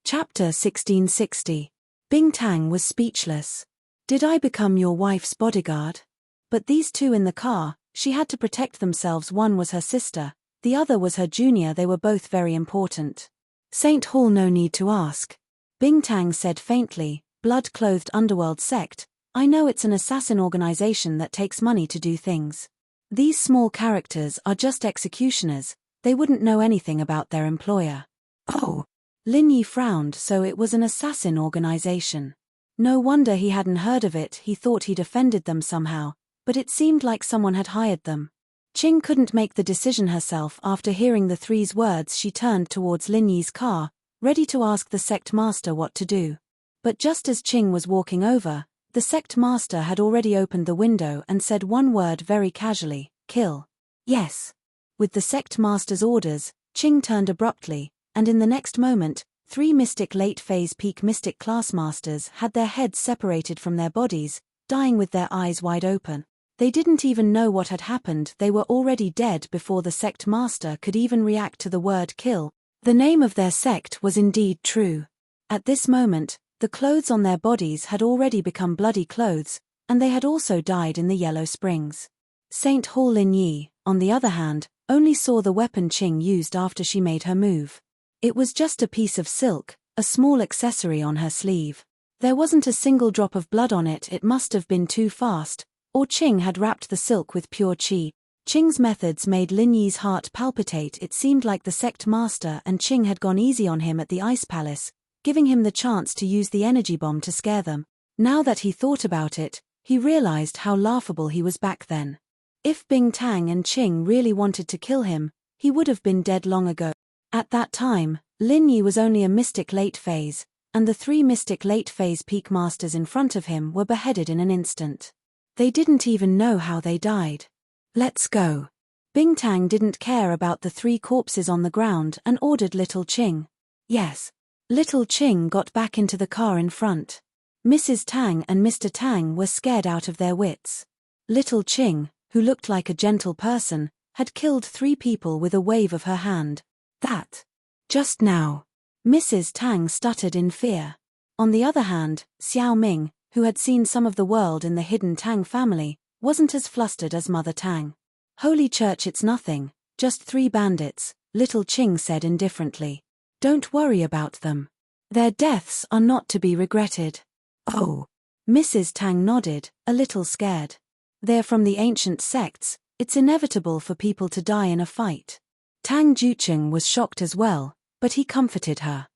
Chapter 1660. Bing Tang was speechless. Did I become your wife's bodyguard? But these two in the car, she had to protect themselves. One was her sister, the other was her junior. They were both very important. St. Hall, no need to ask. Bing Tang said faintly, blood-clothed underworld sect. I know it's an assassin organization that takes money to do things. These small characters are just executioners, they wouldn't know anything about their employer. Oh. Lin Yi frowned. So it was an assassin organization. No wonder he hadn't heard of it. He thought he'd offended them somehow, but it seemed like someone had hired them. Qing couldn't make the decision herself. After hearing the three's words, she turned towards Lin Yi's car, ready to ask the sect master what to do. But just as Qing was walking over, the sect master had already opened the window and said one word very casually, kill. Yes. With the sect master's orders, Qing turned abruptly, and in the next moment, three mystic late-phase peak mystic class masters had their heads separated from their bodies, dying with their eyes wide open. They didn't even know what had happened. They were already dead before the sect master could even react to the word kill. The name of their sect was indeed true. At this moment, the clothes on their bodies had already become bloody clothes, and they had also died in the Yellow Springs. St. Hall Lin Yi, on the other hand, only saw the weapon Qing used after she made her move. It was just a piece of silk, a small accessory on her sleeve. There wasn't a single drop of blood on it. It must have been too fast, or Qing had wrapped the silk with pure qi. Qing's methods made Lin Yi's heart palpitate. It seemed like the sect master and Qing had gone easy on him at the Ice Palace, giving him the chance to use the energy bomb to scare them. Now that he thought about it, he realized how laughable he was back then. If Bing Tang and Qing really wanted to kill him, he would have been dead long ago. At that time, Lin Yi was only a mystic late phase, and the three mystic late phase peak masters in front of him were beheaded in an instant. They didn't even know how they died. Let's go. Bing Tang didn't care about the three corpses on the ground and ordered little Qing. Yes. Little Qing got back into the car in front. Mrs. Tang and Mr. Tang were scared out of their wits. Little Qing, who looked like a gentle person, had killed 3 people with a wave of her hand. That. Just now. Mrs. Tang stuttered in fear. On the other hand, Xiao Ming, who had seen some of the world in the hidden Tang family, wasn't as flustered as Mother Tang. Holy Church, it's nothing, just 3 bandits, little Qing said indifferently. Don't worry about them. Their deaths are not to be regretted. Oh. Mrs. Tang nodded, a little scared. They're from the ancient sects, it's inevitable for people to die in a fight. Tang Jucheng was shocked as well, but he comforted her.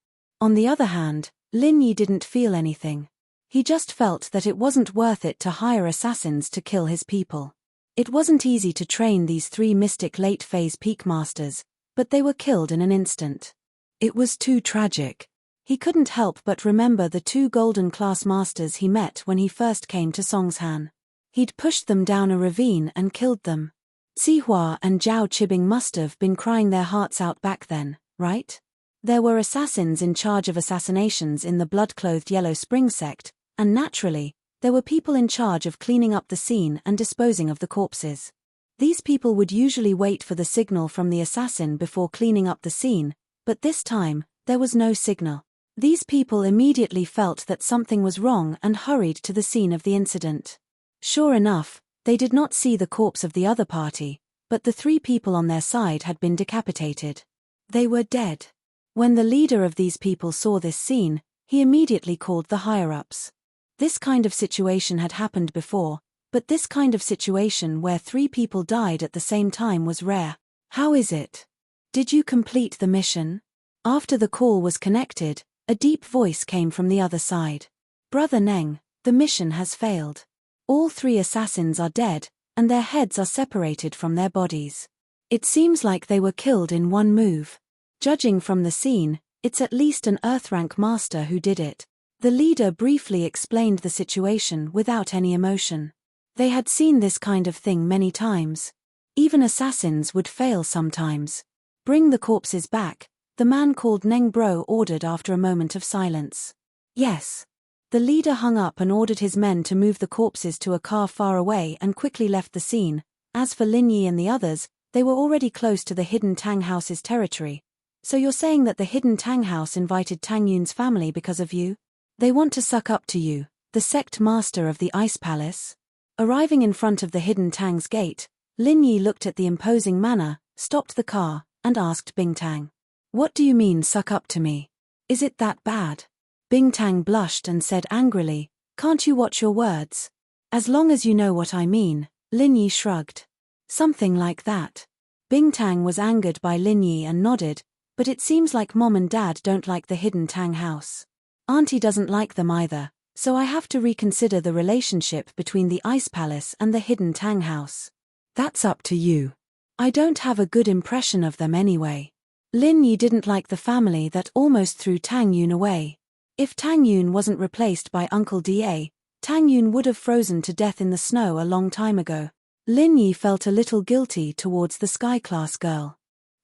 On the other hand, Lin Yi didn't feel anything. He just felt that it wasn't worth it to hire assassins to kill his people. It wasn't easy to train these 3 mystic late-phase peak masters, but they were killed in an instant. It was too tragic. He couldn't help but remember the 2 golden class masters he met when he first came to Songshan. He'd pushed them down a ravine and killed them. Zihua and Zhao Qibing must have been crying their hearts out back then, right? There were assassins in charge of assassinations in the blood-clothed Yellow Spring sect, and naturally, there were people in charge of cleaning up the scene and disposing of the corpses. These people would usually wait for the signal from the assassin before cleaning up the scene, but this time, there was no signal. These people immediately felt that something was wrong and hurried to the scene of the incident. Sure enough, they did not see the corpse of the other party, but the 3 people on their side had been decapitated. They were dead. When the leader of these people saw this scene, he immediately called the higher-ups. This kind of situation had happened before, but this kind of situation where 3 people died at the same time was rare. How is it? Did you complete the mission? After the call was connected, a deep voice came from the other side. Brother Neng, the mission has failed. All 3 assassins are dead, and their heads are separated from their bodies. It seems like they were killed in one move. Judging from the scene, it's at least an Earthrank master who did it. The leader briefly explained the situation without any emotion. They had seen this kind of thing many times. Even assassins would fail sometimes. Bring the corpses back, the man called Neng Bro ordered after a moment of silence. Yes. The leader hung up and ordered his men to move the corpses to a car far away and quickly left the scene. As for Lin Yi and the others, they were already close to the hidden Tang house's territory. So you're saying that the hidden Tang house invited Tang Yun's family because of you? They want to suck up to you, the sect master of the Ice Palace? Arriving in front of the hidden Tang's gate, Lin Yi looked at the imposing manor, stopped the car, and asked Bingtang. What do you mean suck up to me? Is it that bad? Bingtang blushed and said angrily, can't you watch your words? As long as you know what I mean, Lin Yi shrugged. Something like that. Bingtang was angered by Lin Yi and nodded, but it seems like Mom and Dad don't like the hidden Tang house. Auntie doesn't like them either, so I have to reconsider the relationship between the Ice Palace and the hidden Tang house. That's up to you. I don't have a good impression of them anyway. Lin Yi didn't like the family that almost threw Tang Yun away. If Tang Yun wasn't replaced by Uncle Da, Tang Yun would have frozen to death in the snow a long time ago. Lin Yi felt a little guilty towards the sky-class girl.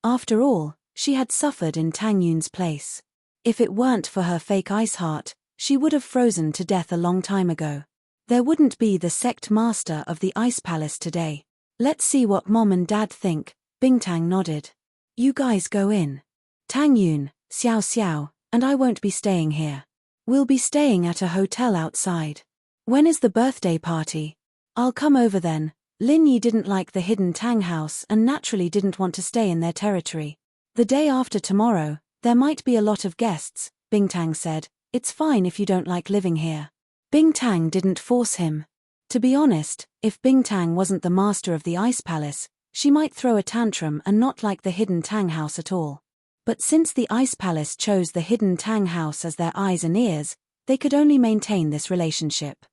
After all, she had suffered in Tang Yun's place. If it weren't for her fake ice heart, she would have frozen to death a long time ago. There wouldn't be the sect master of the Ice Palace today. Let's see what Mom and Dad think. Bingtang nodded. You guys go in. Tang Yun, Xiao Xiao, and I won't be staying here. We'll be staying at a hotel outside. When is the birthday party? I'll come over then. Lin Yi didn't like the hidden Tang house and naturally didn't want to stay in their territory. The day after tomorrow, there might be a lot of guests, Bingtang said. It's fine if you don't like living here. Bingtang didn't force him. To be honest, if Bingtang wasn't the master of the Ice Palace, she might throw a tantrum and not like the hidden Tang house at all. But since the Ice Palace chose the hidden Tang house as their eyes and ears, they could only maintain this relationship.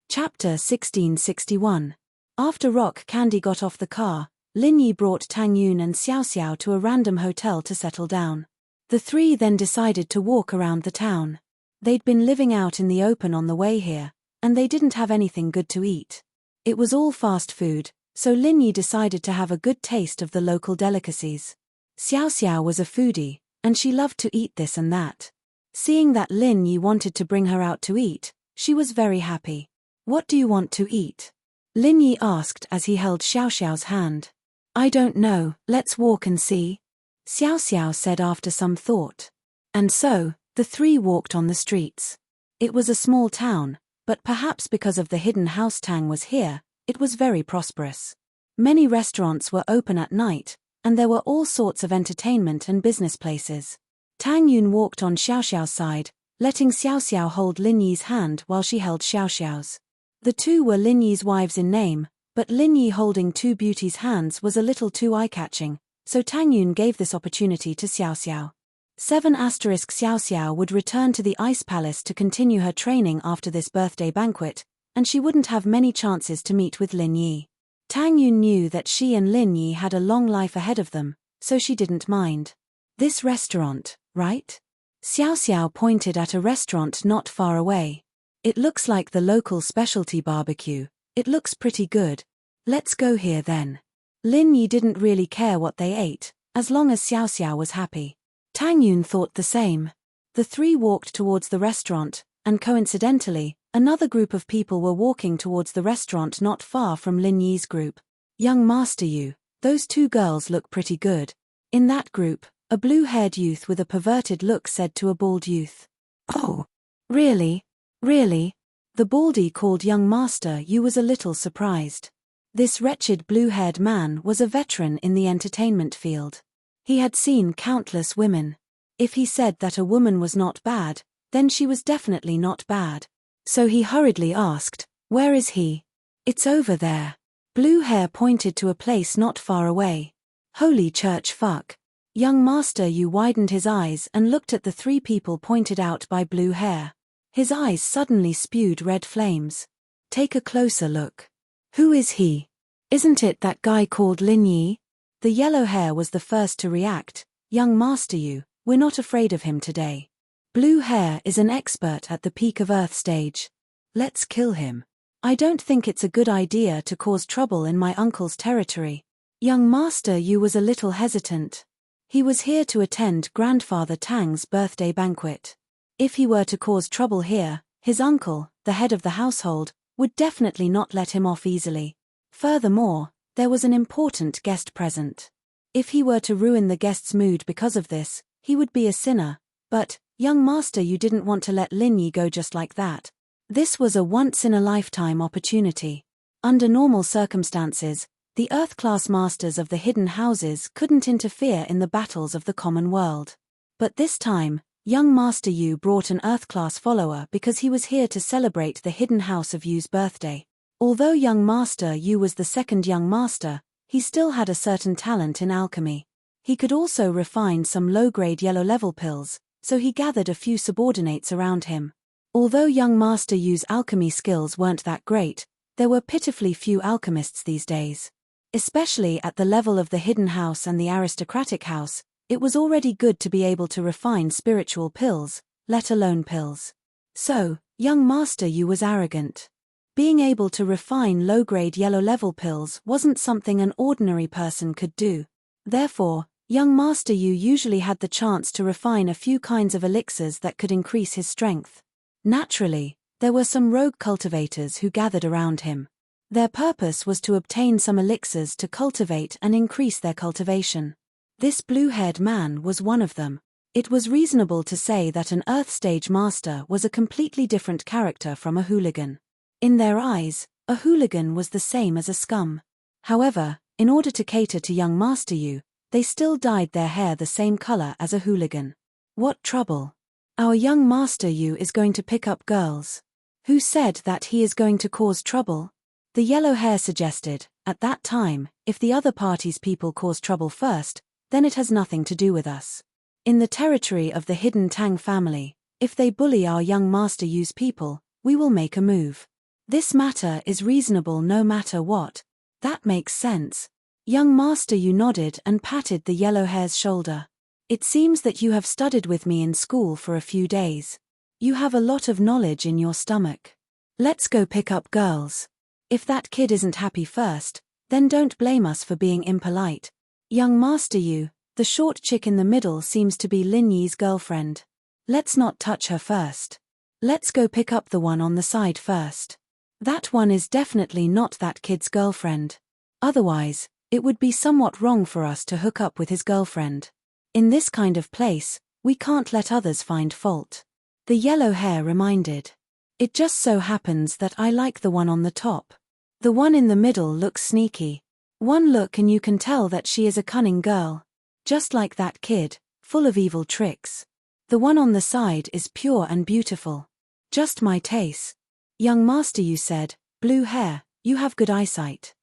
Chapter 1661. After Rock Candy got off the car, Lin Yi brought Tang Yun and Xiao Xiao to a random hotel to settle down. The three then decided to walk around the town. They'd been living out in the open on the way here, and they didn't have anything good to eat. It was all fast food, so Lin Yi decided to have a good taste of the local delicacies. Xiao Xiao was a foodie, and she loved to eat this and that. Seeing that Lin Yi wanted to bring her out to eat, she was very happy. What do you want to eat? Lin Yi asked as he held Xiao Xiao's hand. I don't know, let's walk and see. Xiao Xiao said after some thought. And so, the three walked on the streets. It was a small town, but perhaps because of the hidden house Tang was here, it was very prosperous. Many restaurants were open at night, and there were all sorts of entertainment and business places. Tang Yun walked on Xiao Xiao's side, letting Xiao Xiao hold Lin Yi's hand while she held Xiao Xiao's. The two were Lin Yi's wives in name, but Lin Yi holding two beauties' hands was a little too eye-catching, so Tang Yun gave this opportunity to Xiao Xiao. 7 Xiao Xiao would return to the Ice Palace to continue her training after this birthday banquet, and she wouldn't have many chances to meet with Lin Yi. Tang Yun knew that she and Lin Yi had a long life ahead of them, so she didn't mind. This restaurant, right? Xiao Xiao pointed at a restaurant not far away. It looks like the local specialty barbecue. It looks pretty good. Let's go here then. Lin Yi didn't really care what they ate, as long as Xiao Xiao was happy. Tang Yun thought the same. The three walked towards the restaurant, and coincidentally, another group of people were walking towards the restaurant not far from Lin Yi's group. Young Master Yu, those two girls look pretty good. In that group, a blue-haired youth with a perverted look said to a bald youth. Oh, really? Really? The baldy called Young Master Yu was a little surprised. This wretched blue-haired man was a veteran in the entertainment field. He had seen countless women. If he said that a woman was not bad, then she was definitely not bad. So he hurriedly asked, where is he? It's over there. Blue Hair pointed to a place not far away. Holy church fuck. Young Master Yu widened his eyes and looked at the three people pointed out by Blue Hair. His eyes suddenly spewed red flames. Take a closer look. Who is he? Isn't it that guy called Lin Yi? The yellow hair was the first to react. Young Master Yu, we're not afraid of him today. Blue Hair is an expert at the peak of Earth stage. Let's kill him. I don't think it's a good idea to cause trouble in my uncle's territory. Young Master Yu was a little hesitant. He was here to attend Grandfather Tang's birthday banquet. If he were to cause trouble here, his uncle, the head of the household, would definitely not let him off easily. Furthermore, there was an important guest present. If he were to ruin the guest's mood because of this, he would be a sinner. But, young master, you didn't want to let Lin Yi go just like that. This was a once-in-a-lifetime opportunity. Under normal circumstances, the Earth-class masters of the hidden houses couldn't interfere in the battles of the common world. But this time, young Master Yu brought an Earth-class follower because he was here to celebrate the hidden house of Yu's birthday. Although young Master Yu was the second young master, he still had a certain talent in alchemy. He could also refine some low-grade yellow-level pills, so he gathered a few subordinates around him. Although young Master Yu's alchemy skills weren't that great, there were pitifully few alchemists these days. Especially at the level of the hidden house and the aristocratic house, it was already good to be able to refine spiritual pills, let alone pills. So, young Master Yu was arrogant. Being able to refine low-grade yellow-level pills wasn't something an ordinary person could do. Therefore, young Master Yu usually had the chance to refine a few kinds of elixirs that could increase his strength. Naturally, there were some rogue cultivators who gathered around him. Their purpose was to obtain some elixirs to cultivate and increase their cultivation. This blue-haired man was one of them. It was reasonable to say that an Earth Stage Master was a completely different character from a hooligan. In their eyes, a hooligan was the same as a scum. However, in order to cater to young Master Yu, they still dyed their hair the same color as a hooligan. What trouble? Our young Master Yu is going to pick up girls. Who said that he is going to cause trouble? The yellow hair suggested, at that time, if the other party's people cause trouble first, then it has nothing to do with us. In the territory of the hidden Tang family, if they bully our young Master Yu's people, we will make a move. This matter is reasonable no matter what. That makes sense. Young Master Yu nodded and patted the yellow hair's shoulder. It seems that you have studied with me in school for a few days. You have a lot of knowledge in your stomach. Let's go pick up girls. If that kid isn't happy first, then don't blame us for being impolite. Young Master Yu, the short chick in the middle seems to be Lin Yi's girlfriend. Let's not touch her first. Let's go pick up the one on the side first. That one is definitely not that kid's girlfriend. Otherwise, it would be somewhat wrong for us to hook up with his girlfriend. In this kind of place, we can't let others find fault. The yellow hair reminded. It just so happens that I like the one on the top. The one in the middle looks sneaky. One look and you can tell that she is a cunning girl. Just like that kid, full of evil tricks. The one on the side is pure and beautiful. Just my taste. Young Master Yu said, blue hair, you have good eyesight.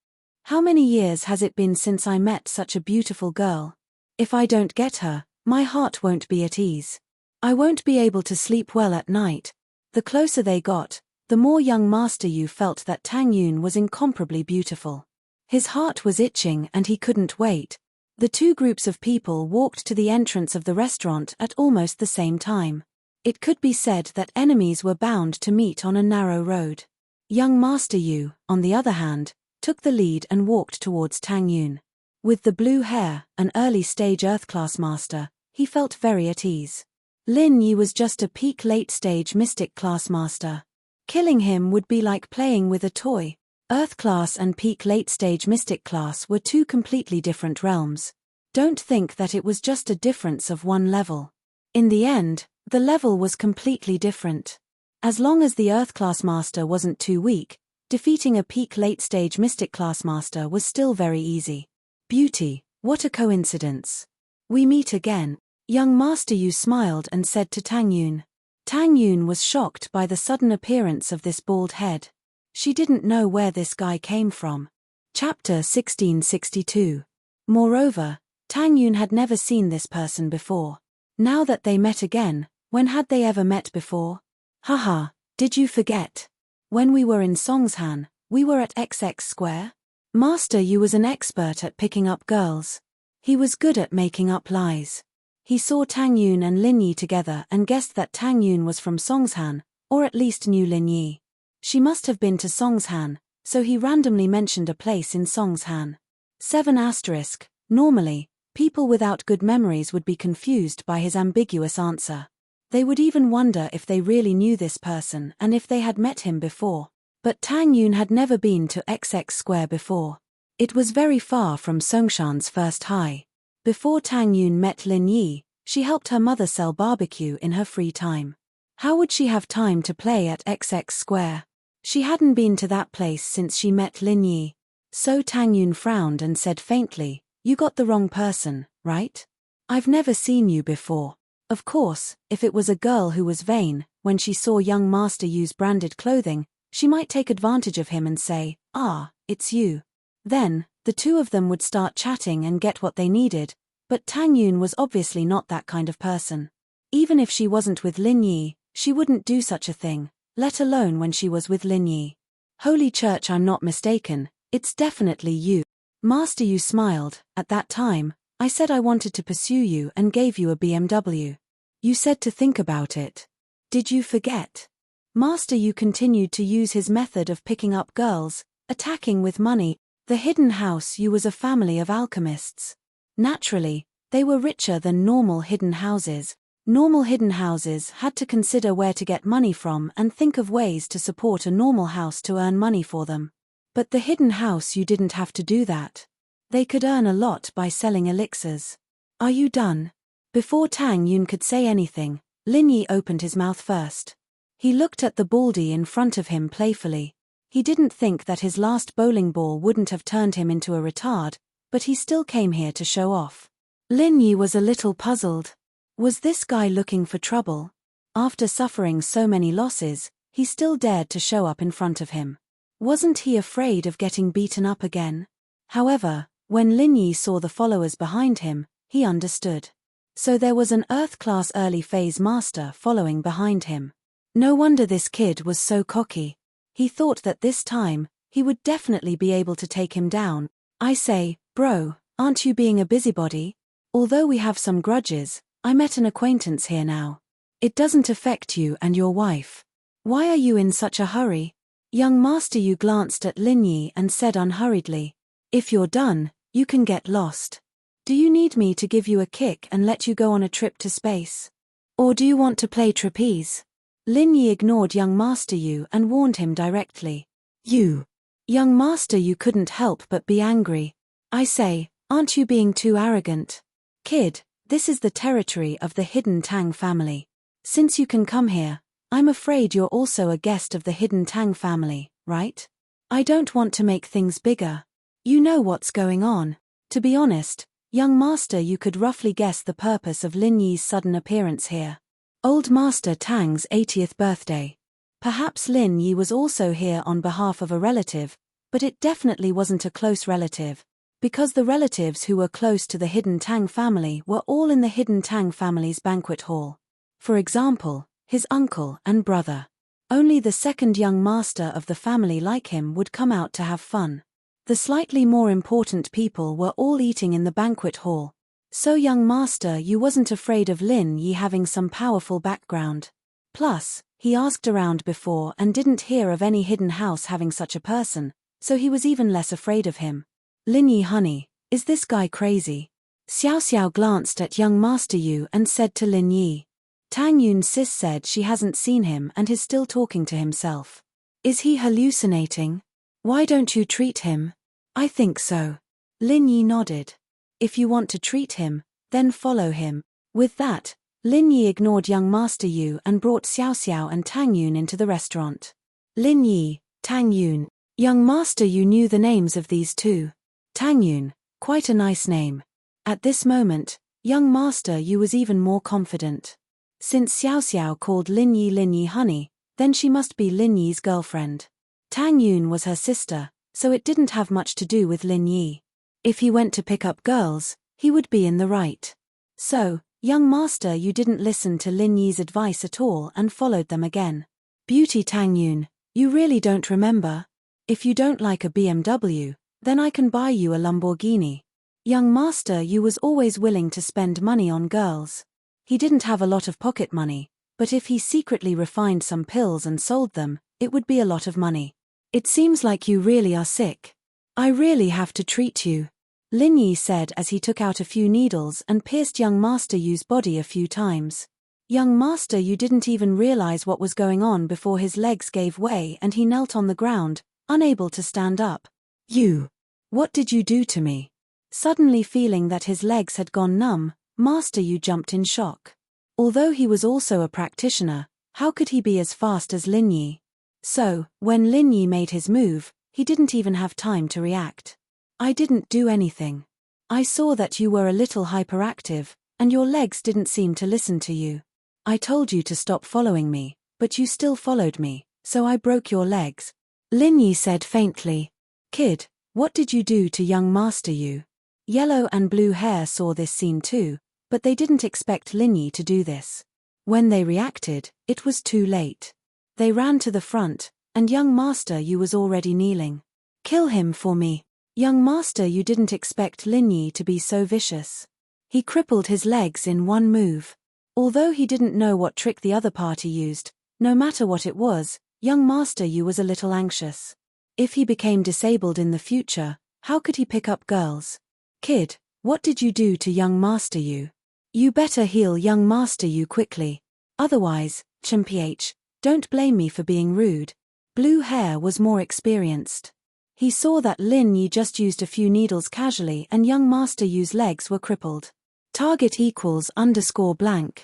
How many years has it been since I met such a beautiful girl? If I don't get her, my heart won't be at ease. I won't be able to sleep well at night. The closer they got, the more young Master Yu felt that Tang Yun was incomparably beautiful. His heart was itching and he couldn't wait. The two groups of people walked to the entrance of the restaurant at almost the same time. It could be said that enemies were bound to meet on a narrow road. Young Master Yu, on the other hand, took the lead and walked towards Tang Yun. With the blue hair, an early-stage Earth-class master, he felt very at ease. Lin Yi was just a peak late-stage mystic class master. Killing him would be like playing with a toy. Earth class and peak late-stage mystic class were two completely different realms. Don't think that it was just a difference of one level. In the end, the level was completely different. As long as the Earth class master wasn't too weak, defeating a peak late-stage mystic class master was still very easy. Beauty, what a coincidence. We meet again. Young Master Yu smiled and said to Tang Yun. Tang Yun was shocked by the sudden appearance of this bald head. She didn't know where this guy came from. Chapter 1662. Moreover, Tang Yun had never seen this person before. Now that they met again, when had they ever met before? Haha, did you forget? When we were in Songshan, we were at XX Square. Master Yu was an expert at picking up girls. He was good at making up lies. He saw Tang Yun and Lin Yi together and guessed that Tang Yun was from Songshan, or at least knew Lin Yi. She must have been to Songshan, so he randomly mentioned a place in Songshan. 7*. Normally, people without good memories would be confused by his ambiguous answer. They would even wonder if they really knew this person and if they had met him before. But Tang Yun had never been to XX Square before. It was very far from Songshan's first high. Before Tang Yun met Lin Yi, She helped her mother sell barbecue in her free time. How would she have time to play at XX Square? She hadn't been to that place since she met Lin Yi. So Tang Yun frowned and said faintly, "You got the wrong person, right? I've never seen you before." Of course, if it was a girl who was vain, when she saw young master use branded clothing, she might take advantage of him and say, "Ah, it's you." Then, the two of them would start chatting and get what they needed, but Tang Yun was obviously not that kind of person. Even if she wasn't with Lin Yi, she wouldn't do such a thing, let alone when she was with Lin Yi. "Holy Church, I'm not mistaken, it's definitely you." Master Yu smiled. "At that time, I said I wanted to pursue you and gave you a BMW. You said to think about it. Did you forget?" Master Yu continued to use his method of picking up girls, attacking with money. The hidden house Yu was a family of alchemists. Naturally, they were richer than normal hidden houses. Normal hidden houses had to consider where to get money from and think of ways to support a normal house to earn money for them. But the hidden house Yu didn't have to do that. They could earn a lot by selling elixirs. "Are you done?" Before Tang Yun could say anything, Lin Yi opened his mouth first. He looked at the baldy in front of him playfully. He didn't think that his last bowling ball wouldn't have turned him into a retard, but he still came here to show off. Lin Yi was a little puzzled. Was this guy looking for trouble? After suffering so many losses, he still dared to show up in front of him. Wasn't he afraid of getting beaten up again? However, when Lin Yi saw the followers behind him, he understood. So there was an Earth-class early phase master following behind him. No wonder this kid was so cocky. He thought that this time, he would definitely be able to take him down. "I say, bro, aren't you being a busybody? Although we have some grudges, I met an acquaintance here now. It doesn't affect you and your wife. Why are you in such a hurry?" Young Master Yu glanced at Lin Yi and said unhurriedly, "If you're done, you can get lost. Do you need me to give you a kick and let you go on a trip to space? Or do you want to play trapeze?" Lin Yi ignored young Master Yu and warned him directly. "You." Young Master Yu couldn't help but be angry. "I say, aren't you being too arrogant? Kid, this is the territory of the hidden Tang family. Since you can come here, I'm afraid you're also a guest of the hidden Tang family, right? I don't want to make things bigger. You know what's going on." To be honest, young Master Yu could roughly guess the purpose of Lin Yi's sudden appearance here. Old Master Tang's 80th birthday. Perhaps Lin Yi was also here on behalf of a relative, but it definitely wasn't a close relative, because the relatives who were close to the hidden Tang family were all in the hidden Tang family's banquet hall. For example, his uncle and brother. Only the second young master of the family like him would come out to have fun. The slightly more important people were all eating in the banquet hall. So young Master Yu wasn't afraid of Lin Yi having some powerful background. Plus, he asked around before and didn't hear of any hidden house having such a person, so he was even less afraid of him. "Lin Yi honey, is this guy crazy?" Xiao Xiao glanced at young Master Yu and said to Lin Yi. Tang Yun's sis said she hasn't seen him and is still talking to himself. "Is he hallucinating? Why don't you treat him?" "I think so." Lin Yi nodded. "If you want to treat him, then follow him." With that, Lin Yi ignored young Master Yu and brought Xiao Xiao and Tang Yun into the restaurant. Lin Yi, Tang Yun. Young Master Yu knew the names of these two. Tang Yun, quite a nice name. At this moment, young Master Yu was even more confident. Since Xiao Xiao called Lin Yi honey, then she must be Lin Yi's girlfriend. Tang Yun was her sister, so it didn't have much to do with Lin Yi. If he went to pick up girls, he would be in the right. So, young Master Yu didn't listen to Lin Yi's advice at all and followed them again. "Beauty Tang Yun, you really don't remember? If you don't like a BMW, then I can buy you a Lamborghini." Young Master Yu was always willing to spend money on girls. He didn't have a lot of pocket money, but if he secretly refined some pills and sold them, it would be a lot of money. "It seems like you really are sick. I really have to treat you," Lin Yi said as he took out a few needles and pierced young Master Yu's body a few times. Young Master Yu didn't even realize what was going on before his legs gave way and he knelt on the ground, unable to stand up. "You! What did you do to me?" Suddenly feeling that his legs had gone numb, Master Yu jumped in shock. Although he was also a practitioner, how could he be as fast as Lin Yi? So, when Lin Yi made his move, he didn't even have time to react. I didn't do anything. I saw that you were a little hyperactive, and your legs didn't seem to listen to you. I told you to stop following me, but you still followed me, so I broke your legs. Lin Yi said faintly. Kid, what did you do to young Master Yu? Yellow and Blue Hair saw this scene too, but they didn't expect Lin Yi to do this. When they reacted, it was too late. They ran to the front, and young Master Yu was already kneeling. Kill him for me. Young Master Yu didn't expect Lin Yi to be so vicious. He crippled his legs in one move. Although he didn't know what trick the other party used, no matter what it was, young Master Yu was a little anxious. If he became disabled in the future, how could he pick up girls? Kid, what did you do to young Master Yu? You better heal young Master Yu quickly. Otherwise, Chimph, don't blame me for being rude. Blue Hair was more experienced. He saw that Lin Yi just used a few needles casually and young Master Yu's legs were crippled. Target =_blank.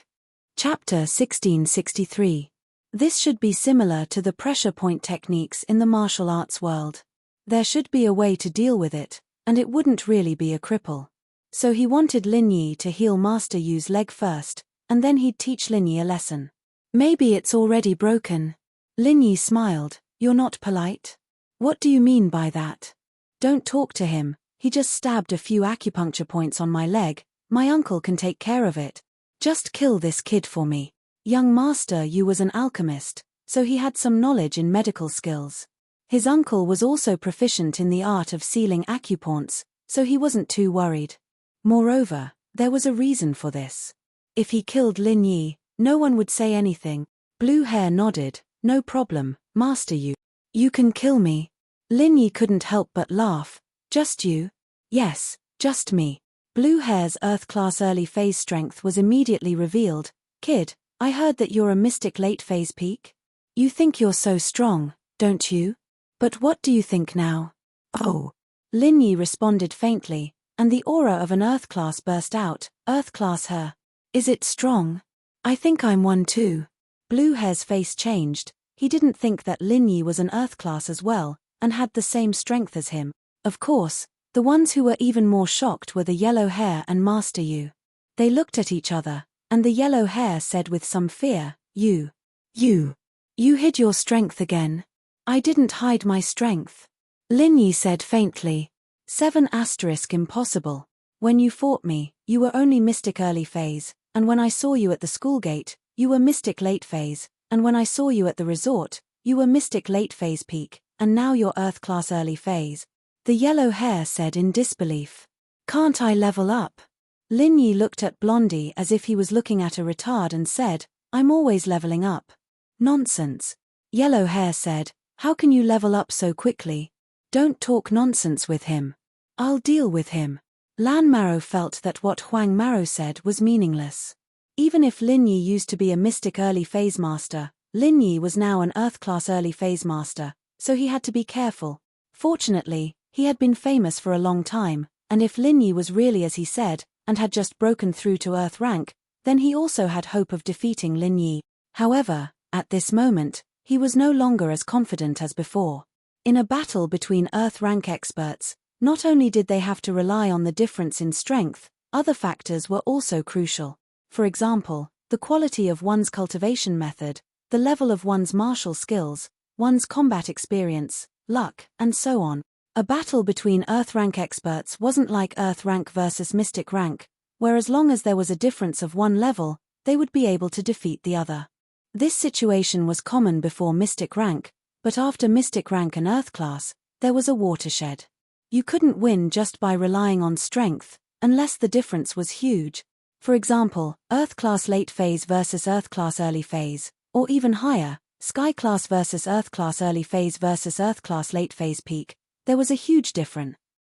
Chapter 1663. This should be similar to the pressure point techniques in the martial arts world. There should be a way to deal with it, and it wouldn't really be a cripple. So he wanted Lin Yi to heal Master Yu's leg first, and then he'd teach Lin Yi a lesson. Maybe it's already broken. Lin Yi smiled. You're not polite? What do you mean by that? Don't talk to him, he just stabbed a few acupuncture points on my leg, my uncle can take care of it. Just kill this kid for me. Young Master Yu was an alchemist, so he had some knowledge in medical skills. His uncle was also proficient in the art of sealing acupoints, so he wasn't too worried. Moreover, there was a reason for this. If he killed Lin Yi, no one would say anything. Blue Hair nodded. No problem, Master Yu. You can kill me. Lin Yi couldn't help but laugh. Just you? Yes, just me. Blue Hair's Earth Class early phase strength was immediately revealed. Kid, I heard that you're a mystic late phase peak? You think you're so strong, don't you? But what do you think now? Oh. Lin Yi responded faintly, and the aura of an Earth Class burst out. Earth Class her. Is it strong? I think I'm one too. Blue Hair's face changed. He didn't think that Lin Yi was an Earth Class as well, and had the same strength as him. Of course, the ones who were even more shocked were the Yellow Hair and Master Yu. They looked at each other, and the Yellow Hair said with some fear, You hid your strength again. I didn't hide my strength. Lin Yi said faintly. 7 * impossible. When you fought me, you were only Mystic early phase, and when I saw you at the school gate, you were Mystic late phase, and when I saw you at the resort, you were Mystic late phase peak, and now you're Earth Class early phase. The Yellow Hair said in disbelief. Can't I level up? Lin Yi looked at Blondie as if he was looking at a retard and said, I'm always leveling up. Nonsense. Yellow Hair said, how can you level up so quickly? Don't talk nonsense with him. I'll deal with him. Lan Maro felt that what Huang Maro said was meaningless. Even if Lin Yi used to be a Mystic early phase master, Lin Yi was now an Earth Class early phase master, so he had to be careful. Fortunately, he had been famous for a long time, and if Lin Yi was really as he said, and had just broken through to Earth rank, then he also had hope of defeating Lin Yi. However, at this moment, he was no longer as confident as before. In a battle between Earth rank experts, not only did they have to rely on the difference in strength, other factors were also crucial. For example, the quality of one's cultivation method, the level of one's martial skills, one's combat experience, luck, and so on. A battle between Earth rank experts wasn't like Earth rank versus Mystic rank, where as long as there was a difference of one level, they would be able to defeat the other. This situation was common before Mystic rank, but after Mystic rank and Earth Class, there was a watershed. You couldn't win just by relying on strength, unless the difference was huge. For example, Earth Class late phase versus Earth Class early phase, or even higher, Sky Class versus Earth Class early phase versus Earth Class late phase peak. There was a huge difference.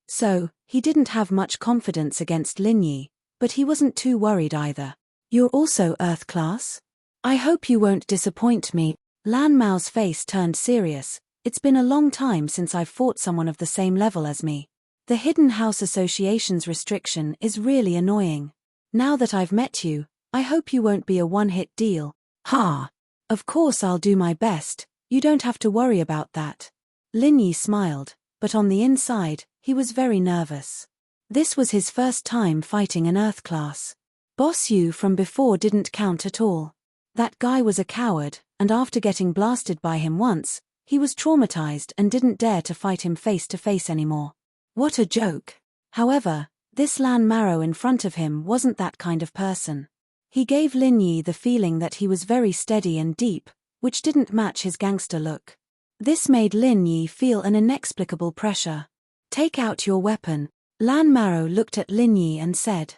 So, he didn't have much confidence against Lin Yi, but he wasn't too worried either. You're also Earth Class? I hope you won't disappoint me. Lan Mao's face turned serious. It's been a long time since I've fought someone of the same level as me. The Hidden House Association's restriction is really annoying. Now that I've met you, I hope you won't be a one-hit deal. Ha! Of course I'll do my best, you don't have to worry about that. Lin Yi smiled, but on the inside, he was very nervous. This was his first time fighting an Earth class. Boss Yu from before didn't count at all. That guy was a coward, and after getting blasted by him once, he was traumatized and didn't dare to fight him face to face anymore. What a joke. However, this Lan Maro in front of him wasn't that kind of person. He gave Lin Yi the feeling that he was very steady and deep, which didn't match his gangster look. This made Lin Yi feel an inexplicable pressure. Take out your weapon. Lan Maro looked at Lin Yi and said.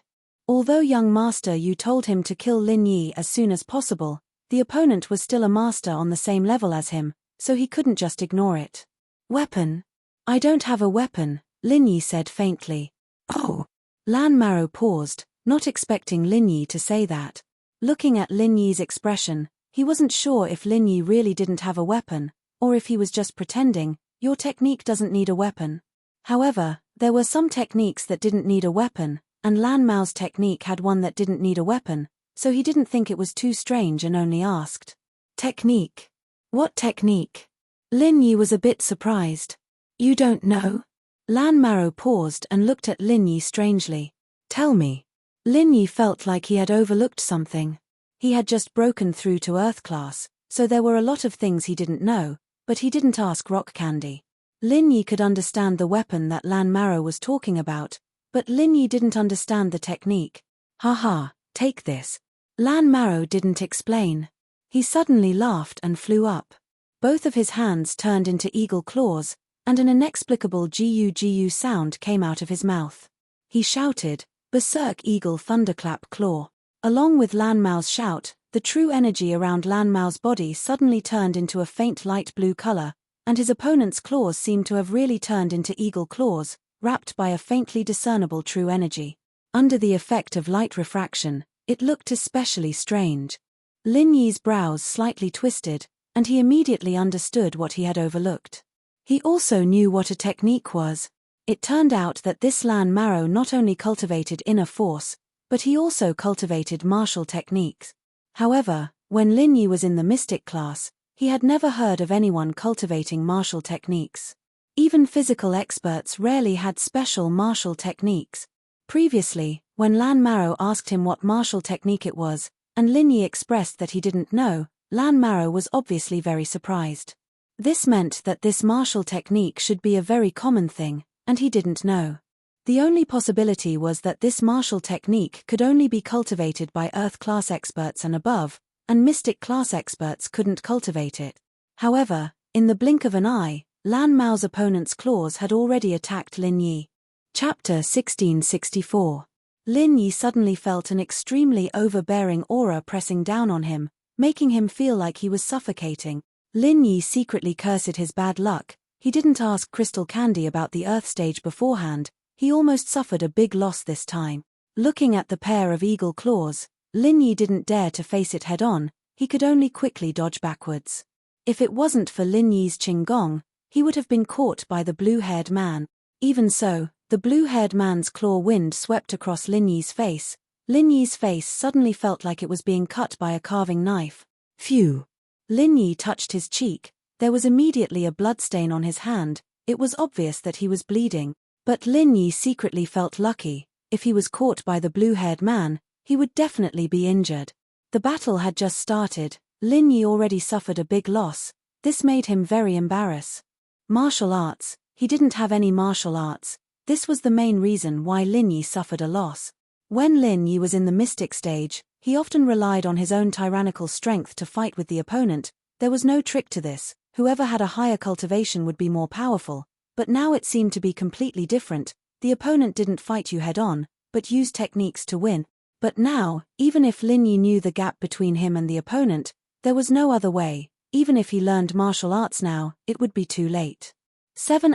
Although young master Yu told him to kill Lin Yi as soon as possible, the opponent was still a master on the same level as him, so he couldn't just ignore it. Weapon? I don't have a weapon, Lin Yi said faintly. Oh. Lan Maro paused, not expecting Lin Yi to say that. Looking at Lin Yi's expression, he wasn't sure if Lin Yi really didn't have a weapon, or if he was just pretending. Your technique doesn't need a weapon. However, there were some techniques that didn't need a weapon, and Lan Mao's technique had one that didn't need a weapon, so he didn't think it was too strange and only asked. Technique? What technique? Lin Yi was a bit surprised. You don't know? Lan Maro paused and looked at Lin Yi strangely. Tell me. Lin Yi felt like he had overlooked something. He had just broken through to Earth class, so there were a lot of things he didn't know, but he didn't ask Rock Candy. Lin Yi could understand the weapon that Lan Maro was talking about, but Lin Yi didn't understand the technique. Haha, take this. Lan Maro didn't explain. He suddenly laughed and flew up. Both of his hands turned into eagle claws, and an inexplicable gu sound came out of his mouth. He shouted, Berserk Eagle Thunderclap Claw. Along with Lan Mao's shout, the true energy around Lan Mao's body suddenly turned into a faint light blue color, and his opponent's claws seemed to have really turned into eagle claws, wrapped by a faintly discernible true energy. Under the effect of light refraction, it looked especially strange. Lin Yi's brows slightly twisted, and he immediately understood what he had overlooked. He also knew what a technique was. It turned out that this Lan Maro not only cultivated inner force, but he also cultivated martial techniques. However, when Lin Yi was in the mystic class, he had never heard of anyone cultivating martial techniques. Even physical experts rarely had special martial techniques. Previously, when Lan Maro asked him what martial technique it was, and Lin Yi expressed that he didn't know, Lan Maro was obviously very surprised. This meant that this martial technique should be a very common thing, and he didn't know. The only possibility was that this martial technique could only be cultivated by Earth class experts and above, and Mystic class experts couldn't cultivate it. However, in the blink of an eye, Lan Mao's opponent's claws had already attacked Lin Yi. Chapter 1664. Lin Yi suddenly felt an extremely overbearing aura pressing down on him, making him feel like he was suffocating. Lin Yi secretly cursed his bad luck. He didn't ask Crystal Candy about the Earth stage beforehand. He almost suffered a big loss this time. Looking at the pair of eagle claws, Lin Yi didn't dare to face it head-on, he could only quickly dodge backwards. If it wasn't for Lin Yi's Qinggong, he would have been caught by the blue-haired man. Even so, the blue-haired man's claw wind swept across Lin Yi's face. Lin Yi's face suddenly felt like it was being cut by a carving knife. Phew! Lin Yi touched his cheek. There was immediately a bloodstain on his hand. It was obvious that he was bleeding. But Lin Yi secretly felt lucky. If he was caught by the blue-haired man, he would definitely be injured. The battle had just started. Lin Yi already suffered a big loss. This made him very embarrassed. Martial arts. He didn't have any martial arts. This was the main reason why Lin Yi suffered a loss. When Lin Yi was in the mystic stage, he often relied on his own tyrannical strength to fight with the opponent. There was no trick to this. Whoever had a higher cultivation would be more powerful. But now it seemed to be completely different. The opponent didn't fight you head-on, but used techniques to win. But now, even if Lin Yi knew the gap between him and the opponent, there was no other way. Even if he learned martial arts now, it would be too late. 7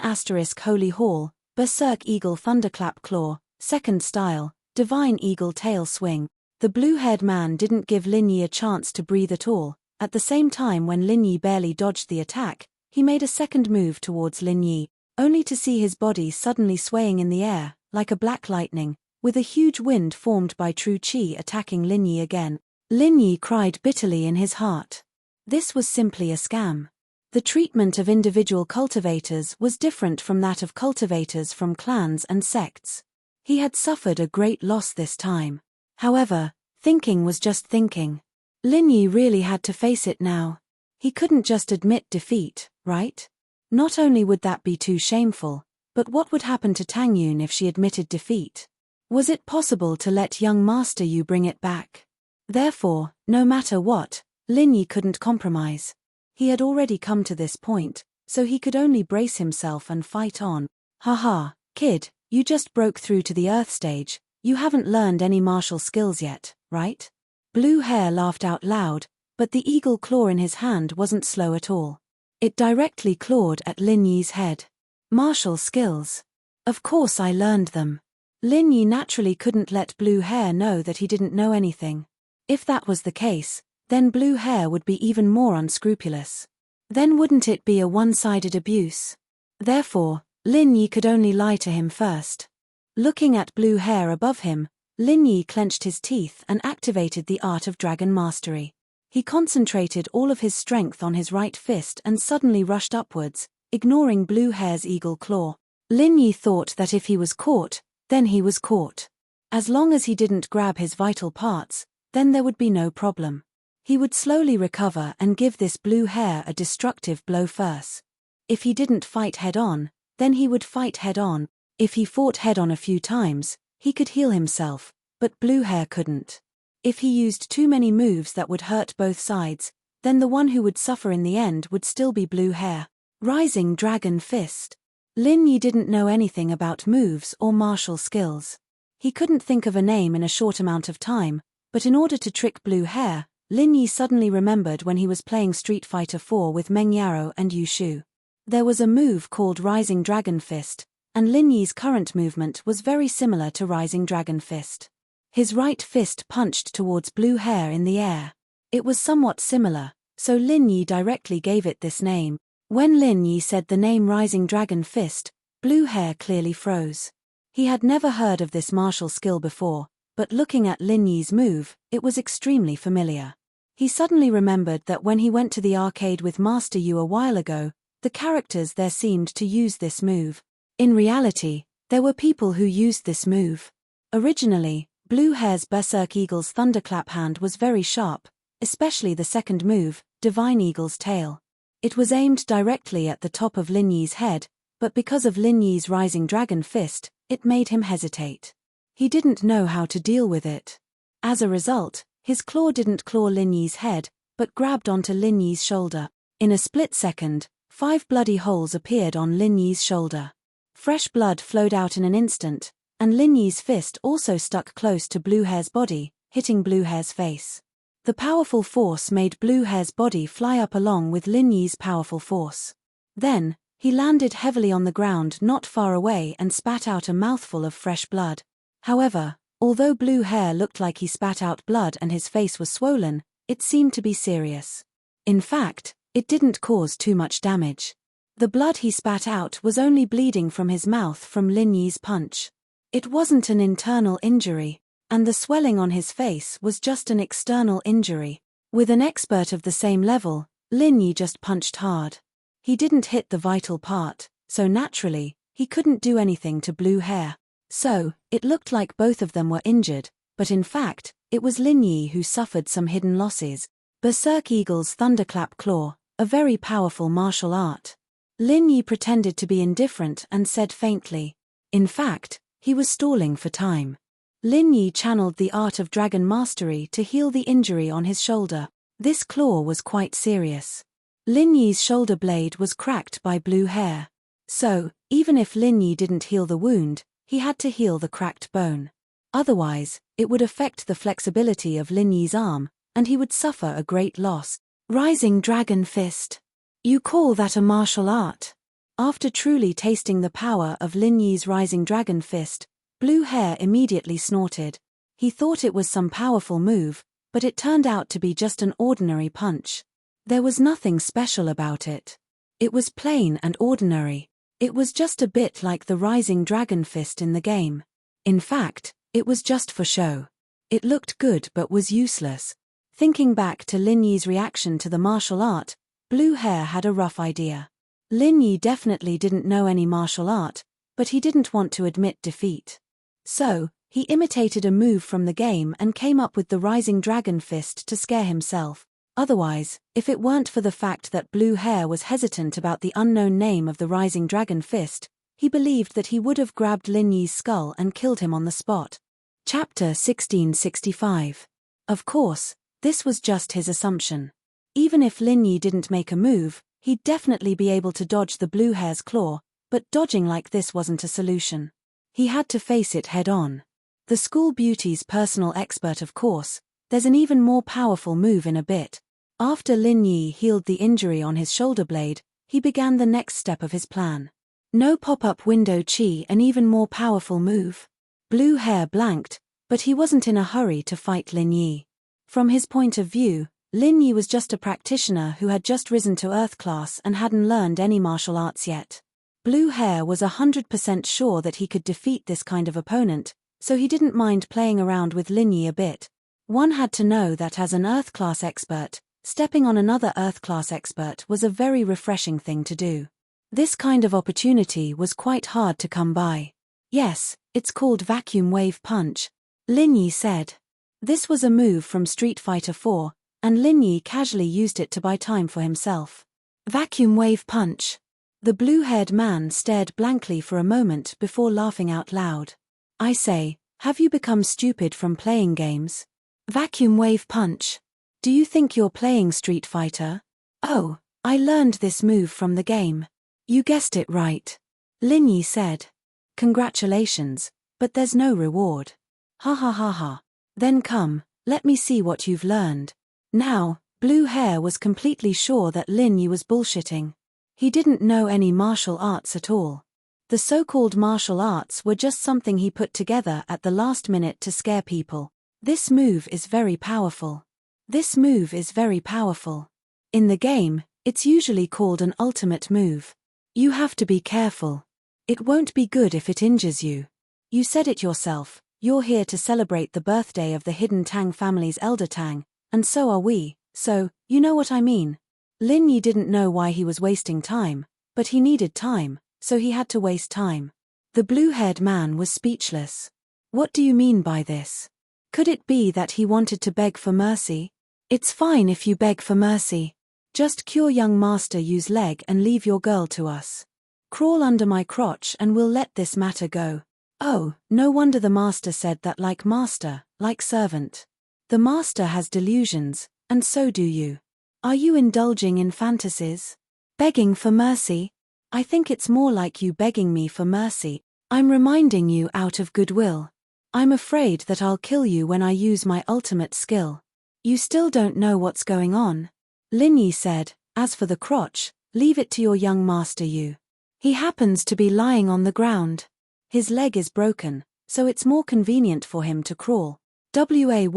Holy Hall, Berserk Eagle Thunderclap Claw, Second Style, Divine Eagle Tail Swing. The blue-haired man didn't give Lin Yi a chance to breathe at all. At the same time, when Lin Yi barely dodged the attack, he made a second move towards Lin Yi, only to see his body suddenly swaying in the air, like a black lightning. with a huge wind formed by true qi attacking Lin Yi again. Lin Yi cried bitterly in his heart. This was simply a scam. The treatment of individual cultivators was different from that of cultivators from clans and sects. He had suffered a great loss this time. However, thinking was just thinking. Lin Yi really had to face it now. He couldn't just admit defeat, right? Not only would that be too shameful, but what would happen to Tang Yun if she admitted defeat? Was it possible to let young Master Yu bring it back? Therefore, no matter what, Lin Yi couldn't compromise. He had already come to this point, so he could only brace himself and fight on. Haha, kid, you just broke through to the Earth stage, you haven't learned any martial skills yet, right? Blue Hair laughed out loud, but the eagle claw in his hand wasn't slow at all. It directly clawed at Lin Yi's head. Martial skills. Of course I learned them. Lin Yi naturally couldn't let Blue Hair know that he didn't know anything. If that was the case, then Blue Hair would be even more unscrupulous. Then wouldn't it be a one-sided abuse? Therefore, Lin Yi could only lie to him first. Looking at Blue Hair above him, Lin Yi clenched his teeth and activated the art of dragon mastery. He concentrated all of his strength on his right fist and suddenly rushed upwards, ignoring Blue Hair's eagle claw. Lin Yi thought that if he was caught, then he was caught. As long as he didn't grab his vital parts, then there would be no problem. He would slowly recover and give this Blue Hair a destructive blow first. If he didn't fight head-on, then he would fight head-on. If he fought head-on a few times, he could heal himself, but Blue Hair couldn't. If he used too many moves that would hurt both sides, then the one who would suffer in the end would still be Blue Hair. Rising Dragon Fist. Lin Yi didn't know anything about moves or martial skills. He couldn't think of a name in a short amount of time, but in order to trick Blue Hair, Lin Yi suddenly remembered when he was playing Street Fighter IV with Meng Yaro and Yu Shu. There was a move called Rising Dragon Fist, and Lin Yi's current movement was very similar to Rising Dragon Fist. His right fist punched towards Blue Hair in the air. It was somewhat similar, so Lin Yi directly gave it this name. When Lin Yi said the name Rising Dragon Fist, Blue Hair clearly froze. He had never heard of this martial skill before, but looking at Lin Yi's move, it was extremely familiar. He suddenly remembered that when he went to the arcade with Master Yu a while ago, the characters there seemed to use this move. In reality, there were people who used this move. Originally, Blue Hair's Berserk Eagle's Thunderclap hand was very sharp, especially the second move, Divine Eagle's Tail. It was aimed directly at the top of Lin Yi's head, but because of Lin Yi's Rising Dragon Fist, it made him hesitate. He didn't know how to deal with it. As a result, his claw didn't claw Lin Yi's head, but grabbed onto Lin Yi's shoulder. In a split second, 5 bloody holes appeared on Lin Yi's shoulder. Fresh blood flowed out in an instant, and Lin Yi's fist also stuck close to Blue Hair's body, hitting Blue Hair's face. The powerful force made Blue Hair's body fly up along with Lin Yi's powerful force. Then, he landed heavily on the ground not far away and spat out a mouthful of fresh blood. However, although Blue Hair looked like he spat out blood and his face was swollen, it seemed to be serious. In fact, it didn't cause too much damage. The blood he spat out was only bleeding from his mouth from Lin Yi's punch. It wasn't an internal injury, and the swelling on his face was just an external injury. With an expert of the same level, Lin Yi just punched hard. He didn't hit the vital part, so naturally, he couldn't do anything to Blue Hair. So, it looked like both of them were injured, but in fact, it was Lin Yi who suffered some hidden losses. Berserk Eagle's Thunderclap Claw, a very powerful martial art. Lin Yi pretended to be indifferent and said faintly. In fact, he was stalling for time. Lin Yi channeled the art of dragon mastery to heal the injury on his shoulder. This claw was quite serious. Lin Yi's shoulder blade was cracked by Blue Hair. So, even if Lin Yi didn't heal the wound, he had to heal the cracked bone. Otherwise, it would affect the flexibility of Lin Yi's arm, and he would suffer a great loss. Rising Dragon Fist. You call that a martial art? After truly tasting the power of Lin Yi's Rising Dragon Fist, Blue Hair immediately snorted. He thought it was some powerful move, but it turned out to be just an ordinary punch. There was nothing special about it. It was plain and ordinary. It was just a bit like the Rising Dragon Fist in the game. In fact, It was just for show. It looked good but was useless. Thinking back to Lin Yi's reaction to the martial art, Blue Hair had a rough idea. Lin Yi definitely didn't know any martial art, but he didn't want to admit defeat. So, he imitated a move from the game and came up with the Rising Dragon Fist to scare himself. Otherwise, if it weren't for the fact that Blue Hair was hesitant about the unknown name of the Rising Dragon Fist, he believed that he would have grabbed Lin Yi's skull and killed him on the spot. Chapter 1665. Of course, this was just his assumption. Even if Lin Yi didn't make a move, he'd definitely be able to dodge the Blue Hair's claw, but dodging like this wasn't a solution. He had to face it head-on. The school beauty's personal expert, of course. There's an even more powerful move in a bit. After Lin Yi healed the injury on his shoulder blade, he began the next step of his plan. No pop-up window chi, an even more powerful move. Blue Hair blanked, but he wasn't in a hurry to fight Lin Yi. From his point of view, Lin Yi was just a practitioner who had just risen to Earth class and hadn't learned any martial arts yet. Blue Hair was 100% sure that he could defeat this kind of opponent, so he didn't mind playing around with Lin Yi a bit. One had to know that as an Earth class expert, stepping on another Earth class expert was a very refreshing thing to do. This kind of opportunity was quite hard to come by. Yes, it's called Vacuum Wave Punch, Lin Yi said. This was a move from Street Fighter 4, and Lin Yi casually used it to buy time for himself. Vacuum Wave Punch. The blue-haired man stared blankly for a moment before laughing out loud. I say, have you become stupid from playing games? Vacuum Wave Punch. Do you think you're playing Street Fighter? Oh, I learned this move from the game. You guessed it right. Lin Yi said. Congratulations, but there's no reward. Ha ha ha ha. Then come, let me see what you've learned. Now, Blue Hair was completely sure that Lin Yi was bullshitting. He didn't know any martial arts at all. The so-called martial arts were just something he put together at the last minute to scare people. This move is very powerful. This move is very powerful. In the game, it's usually called an ultimate move. You have to be careful. It won't be good if it injures you. You said it yourself, you're here to celebrate the birthday of the hidden Tang family's elder Tang, and so are we, so, you know what I mean. Lin Yi didn't know why he was wasting time, but he needed time, so he had to waste time. The blue-haired man was speechless. What do you mean by this? Could it be that he wanted to beg for mercy? It's fine if you beg for mercy. Just cure young master use leg and leave your girl to us. Crawl under my crotch and we'll let this matter go. Oh, no wonder the master said that, like master, like servant. The master has delusions, and so do you. Are you indulging in fantasies? Begging for mercy? I think it's more like you begging me for mercy. I'm reminding you out of goodwill. I'm afraid that I'll kill you when I use my ultimate skill. You still don't know what's going on. Lin Yi said, as for the crotch, leave it to your young master you. He happens to be lying on the ground. His leg is broken, so it's more convenient for him to crawl. Waya.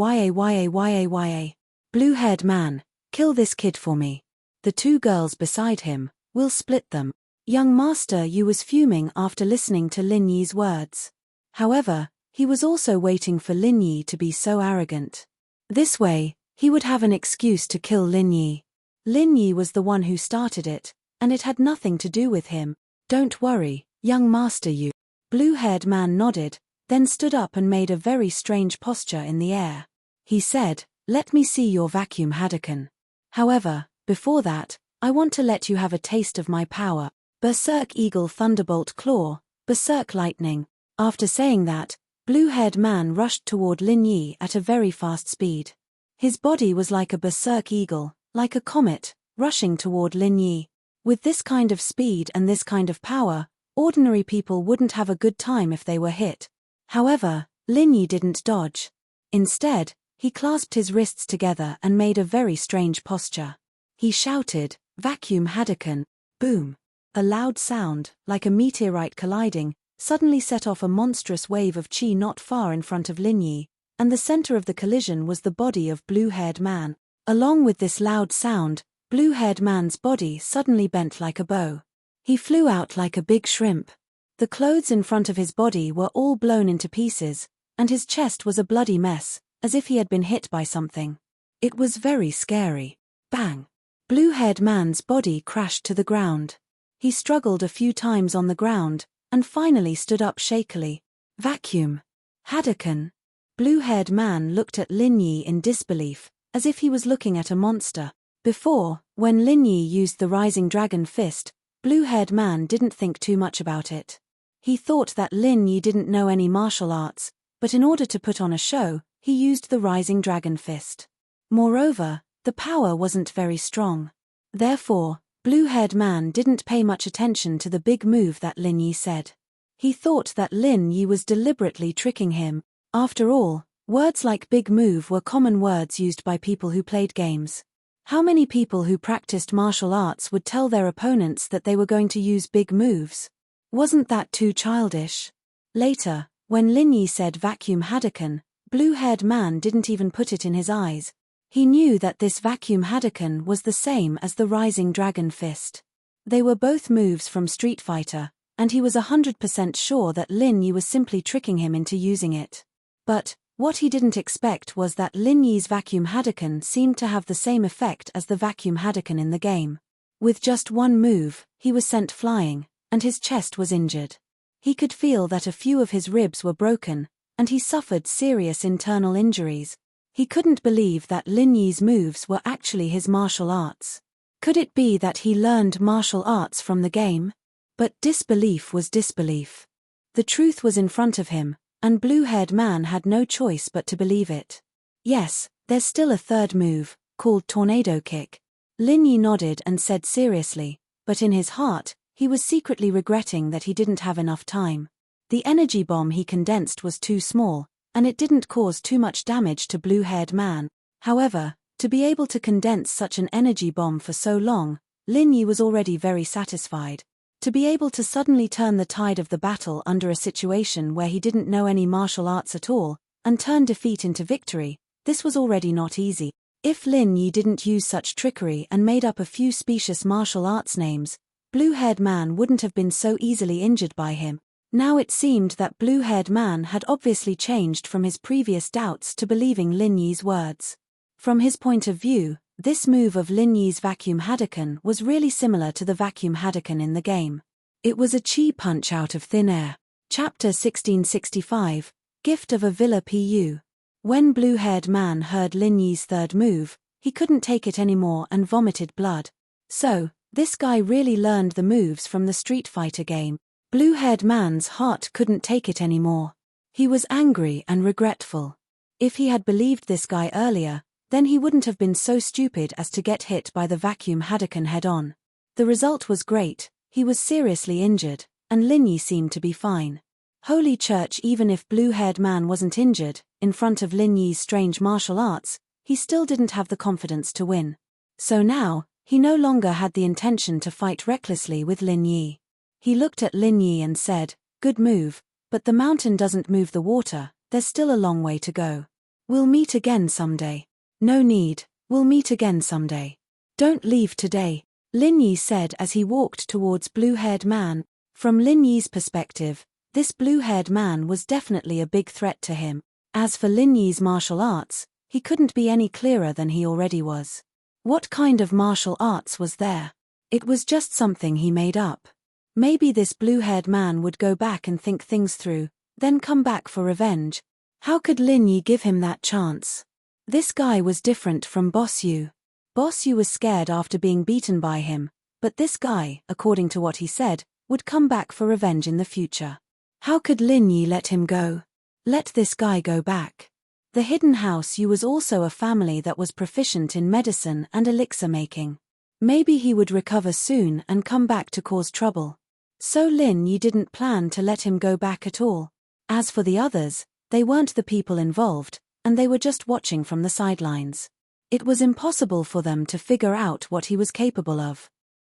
Blue-haired man, kill this kid for me. The two girls beside him, we'll split them. Young master Yu was fuming after listening to Lin Yi's words. However, he was also waiting for Lin Yi to be so arrogant. This way, he would have an excuse to kill Lin Yi. Lin Yi was the one who started it, and it had nothing to do with him. Don't worry, young master Yu. Blue-haired man nodded, then stood up and made a very strange posture in the air. He said, let me see your vacuum Hadouken. However, before that, I want to let you have a taste of my power. Berserk Eagle Thunderbolt Claw, Berserk Lightning. After saying that, blue-haired man rushed toward Lin Yi at a very fast speed. His body was like a berserk eagle, like a comet, rushing toward Lin Yi. With this kind of speed and this kind of power, ordinary people wouldn't have a good time if they were hit. However, Lin Yi didn't dodge. Instead, he clasped his wrists together and made a very strange posture. He shouted, Vacuum Hadouken, boom. A loud sound, like a meteorite colliding, suddenly set off a monstrous wave of chi not far in front of Lin Yi, and the center of the collision was the body of blue-haired man. Along with this loud sound, blue-haired man's body suddenly bent like a bow. He flew out like a big shrimp. The clothes in front of his body were all blown into pieces, and his chest was a bloody mess, as if he had been hit by something. It was very scary. Bang! Blue-haired man's body crashed to the ground. He struggled a few times on the ground, and finally stood up shakily. Vacuum. Hadouken! Blue-haired man looked at Lin Yi in disbelief, as if he was looking at a monster. Before, when Lin Yi used the rising dragon fist, blue-haired man didn't think too much about it. He thought that Lin Yi didn't know any martial arts, but in order to put on a show, he used the rising dragon fist. Moreover, the power wasn't very strong. Therefore, blue-haired man didn't pay much attention to the big move that Lin Yi said. He thought that Lin Yi was deliberately tricking him. After all, words like big move were common words used by people who played games. How many people who practiced martial arts would tell their opponents that they were going to use big moves? Wasn't that too childish? Later, when Lin Yi said vacuum Hadouken, blue-haired man didn't even put it in his eyes. He knew that this vacuum Hadouken was the same as the rising dragon fist. They were both moves from Street Fighter, and he was 100% sure that Lin Yi was simply tricking him into using it. But what he didn't expect was that Lin Yi's vacuum Hadouken seemed to have the same effect as the vacuum Hadouken in the game. With just one move, he was sent flying, and his chest was injured. He could feel that a few of his ribs were broken, and he suffered serious internal injuries. He couldn't believe that Lin Yi's moves were actually his martial arts. Could it be that he learned martial arts from the game? But disbelief was disbelief. The truth was in front of him, and blue-haired man had no choice but to believe it. Yes, there's still a third move, called tornado kick. Lin Yi nodded and said seriously, but in his heart, he was secretly regretting that he didn't have enough time. The energy bomb he condensed was too small, and it didn't cause too much damage to blue-haired man. However, to be able to condense such an energy bomb for so long, Lin Yi was already very satisfied. To be able to suddenly turn the tide of the battle under a situation where he didn't know any martial arts at all, and turn defeat into victory, this was already not easy. If Lin Yi didn't use such trickery and made up a few specious martial arts names, blue-haired man wouldn't have been so easily injured by him. Now it seemed that blue-haired man had obviously changed from his previous doubts to believing Lin Yi's words. From his point of view, this move of Lin Yi's vacuum Hadouken was really similar to the vacuum Hadouken in the game. It was a chi punch out of thin air. Chapter 1665, Gift of a Villa Pu. When blue-haired man heard Lin Yi's third move, he couldn't take it anymore and vomited blood. So, this guy really learned the moves from the Street Fighter game. Blue-haired man's heart couldn't take it anymore. He was angry and regretful. If he had believed this guy earlier, then he wouldn't have been so stupid as to get hit by the vacuum Hadouken head-on. The result was great, he was seriously injured, and Lin Yi seemed to be fine. Holy Church, even if blue-haired man wasn't injured, in front of Lin Yi's strange martial arts, he still didn't have the confidence to win. So now, he no longer had the intention to fight recklessly with Lin Yi. He looked at Lin Yi and said, "Good move, but the mountain doesn't move the water, there's still a long way to go. We'll meet again someday." "No need, we'll meet again someday. Don't leave today," Lin Yi said as he walked towards blue-haired man. From Lin Yi's perspective, this blue-haired man was definitely a big threat to him. As for Lin Yi's martial arts, he couldn't be any clearer than he already was. What kind of martial arts was there? It was just something he made up. Maybe this blue-haired man would go back and think things through, then come back for revenge. How could Lin Yi give him that chance? This guy was different from Boss Yu. Boss Yu was scared after being beaten by him, but this guy, according to what he said, would come back for revenge in the future. How could Lin Yi let him go? Let this guy go back. The Hidden House Yu was also a family that was proficient in medicine and elixir making. Maybe he would recover soon and come back to cause trouble. So Lin Yi didn't plan to let him go back at all. As for the others, they weren't the people involved, and they were just watching from the sidelines. It was impossible for them to figure out what he was capable of.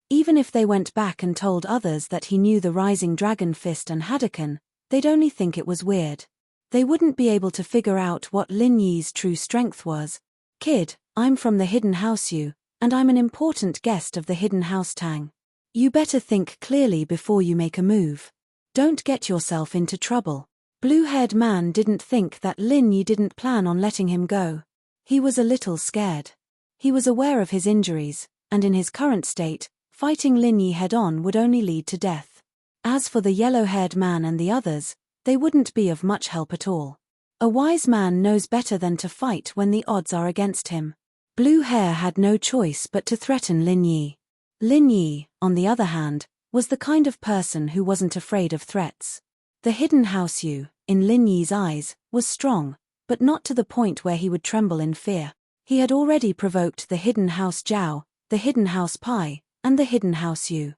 Even if they went back and told others that he knew the Rising Dragon Fist and Hadouken, they'd only think it was weird. They wouldn't be able to figure out what Lin Yi's true strength was. "Kid, I'm from the Hidden House Yu, and I'm an important guest of the Hidden House Tang. You better think clearly before you make a move. Don't get yourself into trouble. Blue-haired man didn't think that Lin Yi didn't plan on letting him go. He was a little scared. He was aware of his injuries, and in his current state, fighting Lin Yi head-on would only lead to death. As for the yellow-haired man and the others, they wouldn't be of much help at all. A wise man knows better than to fight when the odds are against him. Blue Hair had no choice but to threaten Lin Yi. Lin Yi, on the other hand, was the kind of person who wasn't afraid of threats. The hidden house Yu, in Lin Yi's eyes, was strong, but not to the point where he would tremble in fear. He had already provoked the hidden house Zhao, the hidden house Pai, and the hidden house Yu.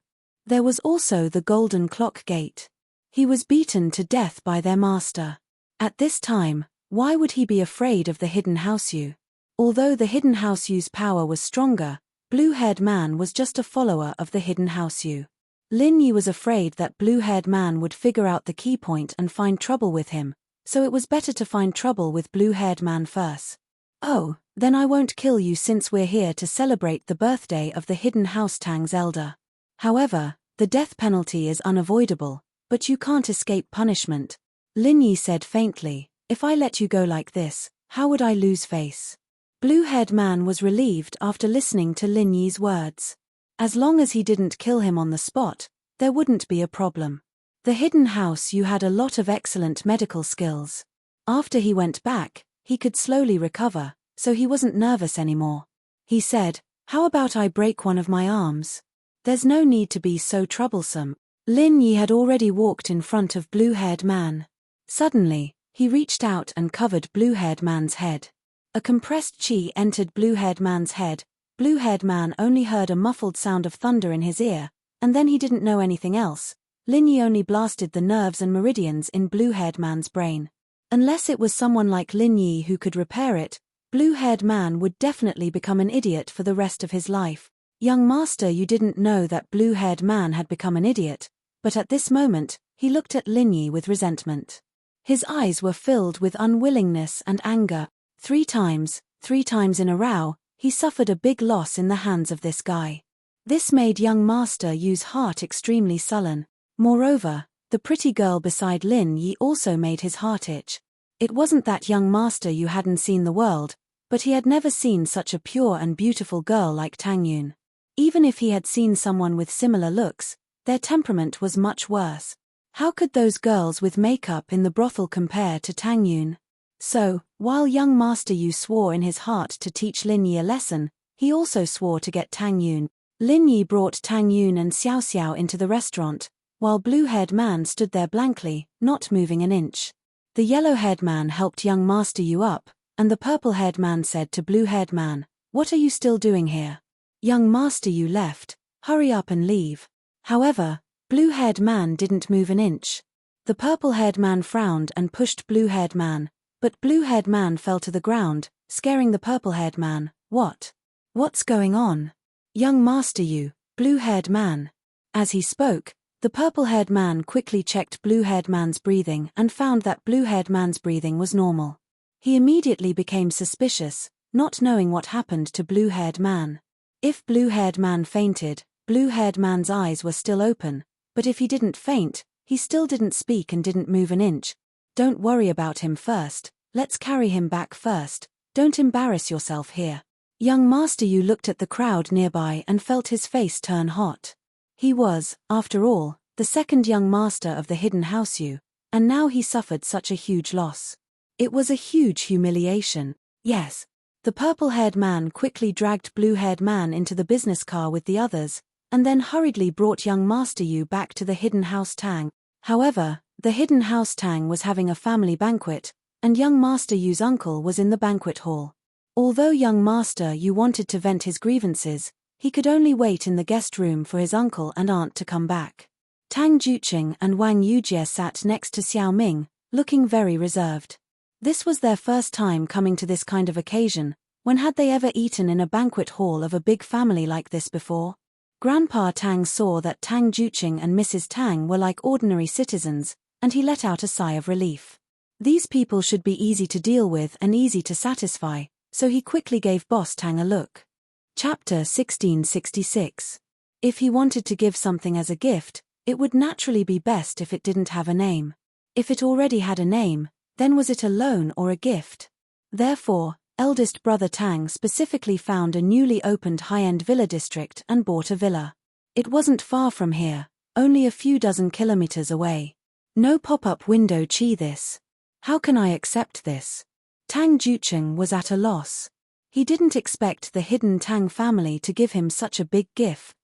There was also the golden clock gate. He was beaten to death by their master. At this time, why would he be afraid of the hidden house Yu? Although the hidden house Yu's power was stronger, blue-haired man was just a follower of the hidden house Yu. Lin Yi was afraid that blue-haired man would figure out the key point and find trouble with him, so it was better to find trouble with blue-haired man first. Oh, then I won't kill you since we're here to celebrate the birthday of the hidden house Tang's elder. However, the death penalty is unavoidable, but you can't escape punishment. Lin Yi said faintly, if I let you go like this, how would I lose face? Blue-haired man was relieved after listening to Lin Yi's words. As long as he didn't kill him on the spot, there wouldn't be a problem. The hidden house Yu had a lot of excellent medical skills. After he went back, he could slowly recover, so he wasn't nervous anymore. He said, how about I break one of my arms? There's no need to be so troublesome. Lin Yi had already walked in front of blue-haired man. Suddenly, he reached out and covered blue-haired man's head. A compressed chi entered blue-haired man's head. Blue-haired man only heard a muffled sound of thunder in his ear, and then he didn't know anything else. Lin Yi only blasted the nerves and meridians in blue-haired man's brain. Unless it was someone like Lin Yi who could repair it, blue-haired man would definitely become an idiot for the rest of his life. Young master, you didn't know that blue-haired man had become an idiot, but at this moment, he looked at Lin Yi with resentment. His eyes were filled with unwillingness and anger. 3 times in a row, he suffered a big loss in the hands of this guy. This made young master Yu's heart extremely sullen. Moreover, the pretty girl beside Lin Yi also made his heart itch. It wasn't that young master Yu hadn't seen the world, but he had never seen such a pure and beautiful girl like Tang Yun. Even if he had seen someone with similar looks, their temperament was much worse. How could those girls with makeup in the brothel compare to Tang Yun? So, while young master Yu swore in his heart to teach Lin Yi a lesson, he also swore to get Tang Yun. Lin Yi brought Tang Yun and Xiao Xiao into the restaurant, while blue-haired man stood there blankly, not moving an inch. The yellow-haired man helped young master Yu up, and the purple-haired man said to blue-haired man, what are you still doing here? Young master Yu left, hurry up and leave. However, blue-haired man didn't move an inch. The purple-haired man frowned and pushed blue-haired man, but blue-haired man fell to the ground, scaring the purple-haired man. What's going on? Young master Yu, blue-haired man. As he spoke, the purple-haired man quickly checked blue-haired man's breathing and found that blue-haired man's breathing was normal. He immediately became suspicious, not knowing what happened to blue-haired man. If blue-haired man fainted, blue-haired man's eyes were still open, but if he didn't faint, he still didn't speak and didn't move an inch. Don't worry about him first, let's carry him back first, don't embarrass yourself here. Young master Yu looked at the crowd nearby and felt his face turn hot. He was, after all, the second young master of the hidden house Yu, and now he suffered such a huge loss. It was a huge humiliation. Yes. The purple-haired man quickly dragged blue-haired man into the business car with the others, and then hurriedly brought young master Yu back to the hidden house Tang. However, the hidden house Tang was having a family banquet, and young master Yu's uncle was in the banquet hall. Although young master Yu wanted to vent his grievances, he could only wait in the guest room for his uncle and aunt to come back. Tang Juqing and Wang Yujie sat next to Xiao Ming, looking very reserved. This was their first time coming to this kind of occasion. When had they ever eaten in a banquet hall of a big family like this before? Grandpa Tang saw that Tang Juqing and Mrs. Tang were like ordinary citizens, and he let out a sigh of relief. These people should be easy to deal with and easy to satisfy, so he quickly gave Boss Tang a look. Chapter 1666. If he wanted to give something as a gift, it would naturally be best if it didn't have a name. If it already had a name, then was it a loan or a gift? Therefore, eldest brother Tang specifically found a newly opened high-end villa district and bought a villa. It wasn't far from here, only a few dozen kilometers away. No pop-up window this. How can I accept this? Tang Jucheng was at a loss. He didn't expect the hidden Tang family to give him such a big gift.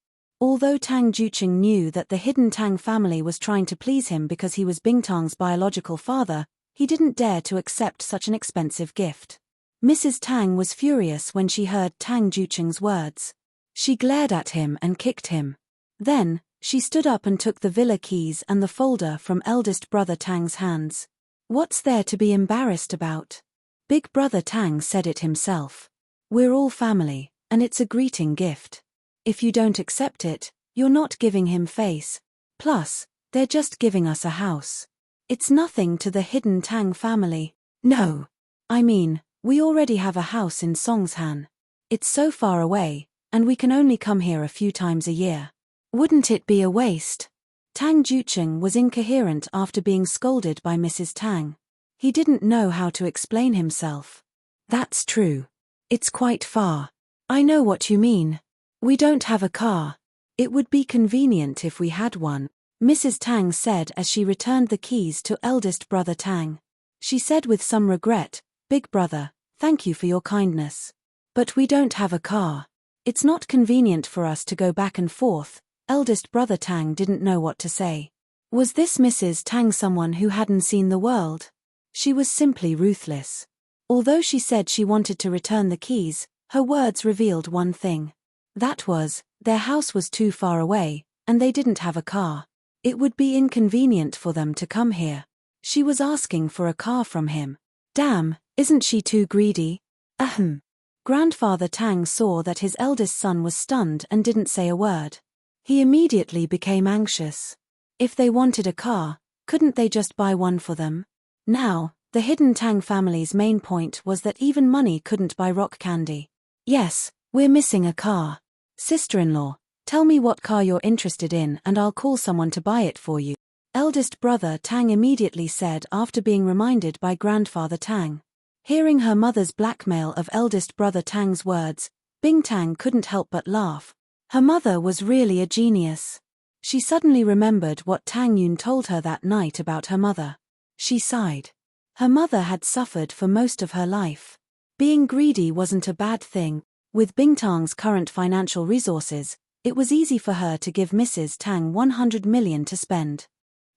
Although Tang Jucheng knew that the hidden Tang family was trying to please him because he was Bingtang's biological father, he didn't dare to accept such an expensive gift. Mrs. Tang was furious when she heard Tang Jucheng's words. She glared at him and kicked him. Then, she stood up and took the villa keys and the folder from eldest brother Tang's hands. What's there to be embarrassed about? Big brother Tang said it himself. We're all family, and it's a greeting gift. If you don't accept it, you're not giving him face. Plus, they're just giving us a house. It's nothing to the hidden Tang family. No. I mean, we already have a house in Songshan. It's so far away, and we can only come here a few times a year. Wouldn't it be a waste? Tang Jucheng was incoherent after being scolded by Mrs. Tang. He didn't know how to explain himself. That's true. It's quite far. I know what you mean. We don't have a car. It would be convenient if we had one, Mrs. Tang said as she returned the keys to eldest brother Tang. She said with some regret, Big brother, thank you for your kindness. But we don't have a car. It's not convenient for us to go back and forth. Eldest brother Tang didn't know what to say. Was this Mrs. Tang someone who hadn't seen the world? She was simply ruthless. Although she said she wanted to return the keys, her words revealed one thing. That was, their house was too far away, and they didn't have a car. It would be inconvenient for them to come here. She was asking for a car from him. Damn, isn't she too greedy? Ahem. Grandfather Tang saw that his eldest son was stunned and didn't say a word. He immediately became anxious. If they wanted a car, couldn't they just buy one for them? Now, the hidden Tang family's main point was that even money couldn't buy rock candy. Yes, we're missing a car. Sister-in-law, tell me what car you're interested in and I'll call someone to buy it for you. Eldest brother Tang immediately said after being reminded by grandfather Tang. Hearing her mother's blackmail of eldest brother Tang's words, Bing Tang couldn't help but laugh. Her mother was really a genius. She suddenly remembered what Tang Yun told her that night about her mother. She sighed. Her mother had suffered for most of her life. Being greedy wasn't a bad thing. With Bingtang's current financial resources, it was easy for her to give Mrs. Tang 100 million to spend.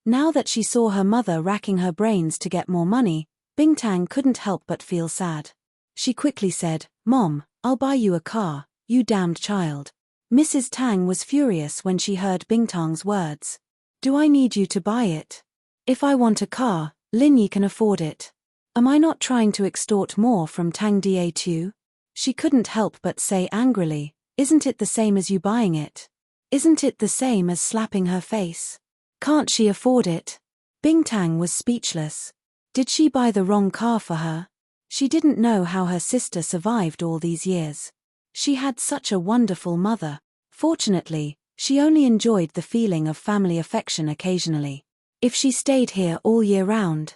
Now that she saw her mother racking her brains to get more money, Bingtang couldn't help but feel sad. She quickly said, Mom, I'll buy you a car, you damned child. Mrs. Tang was furious when she heard Bingtang's words. Do I need you to buy it? If I want a car, Lin Yi can afford it. Am I not trying to extort more from Tang Da too? She couldn't help but say angrily, isn't it the same as you buying it? Isn't it the same as slapping her face? Can't she afford it? Bingtang was speechless. Did she buy the wrong car for her? She didn't know how her sister survived all these years. She had such a wonderful mother. Fortunately, she only enjoyed the feeling of family affection occasionally. If she stayed here all year round,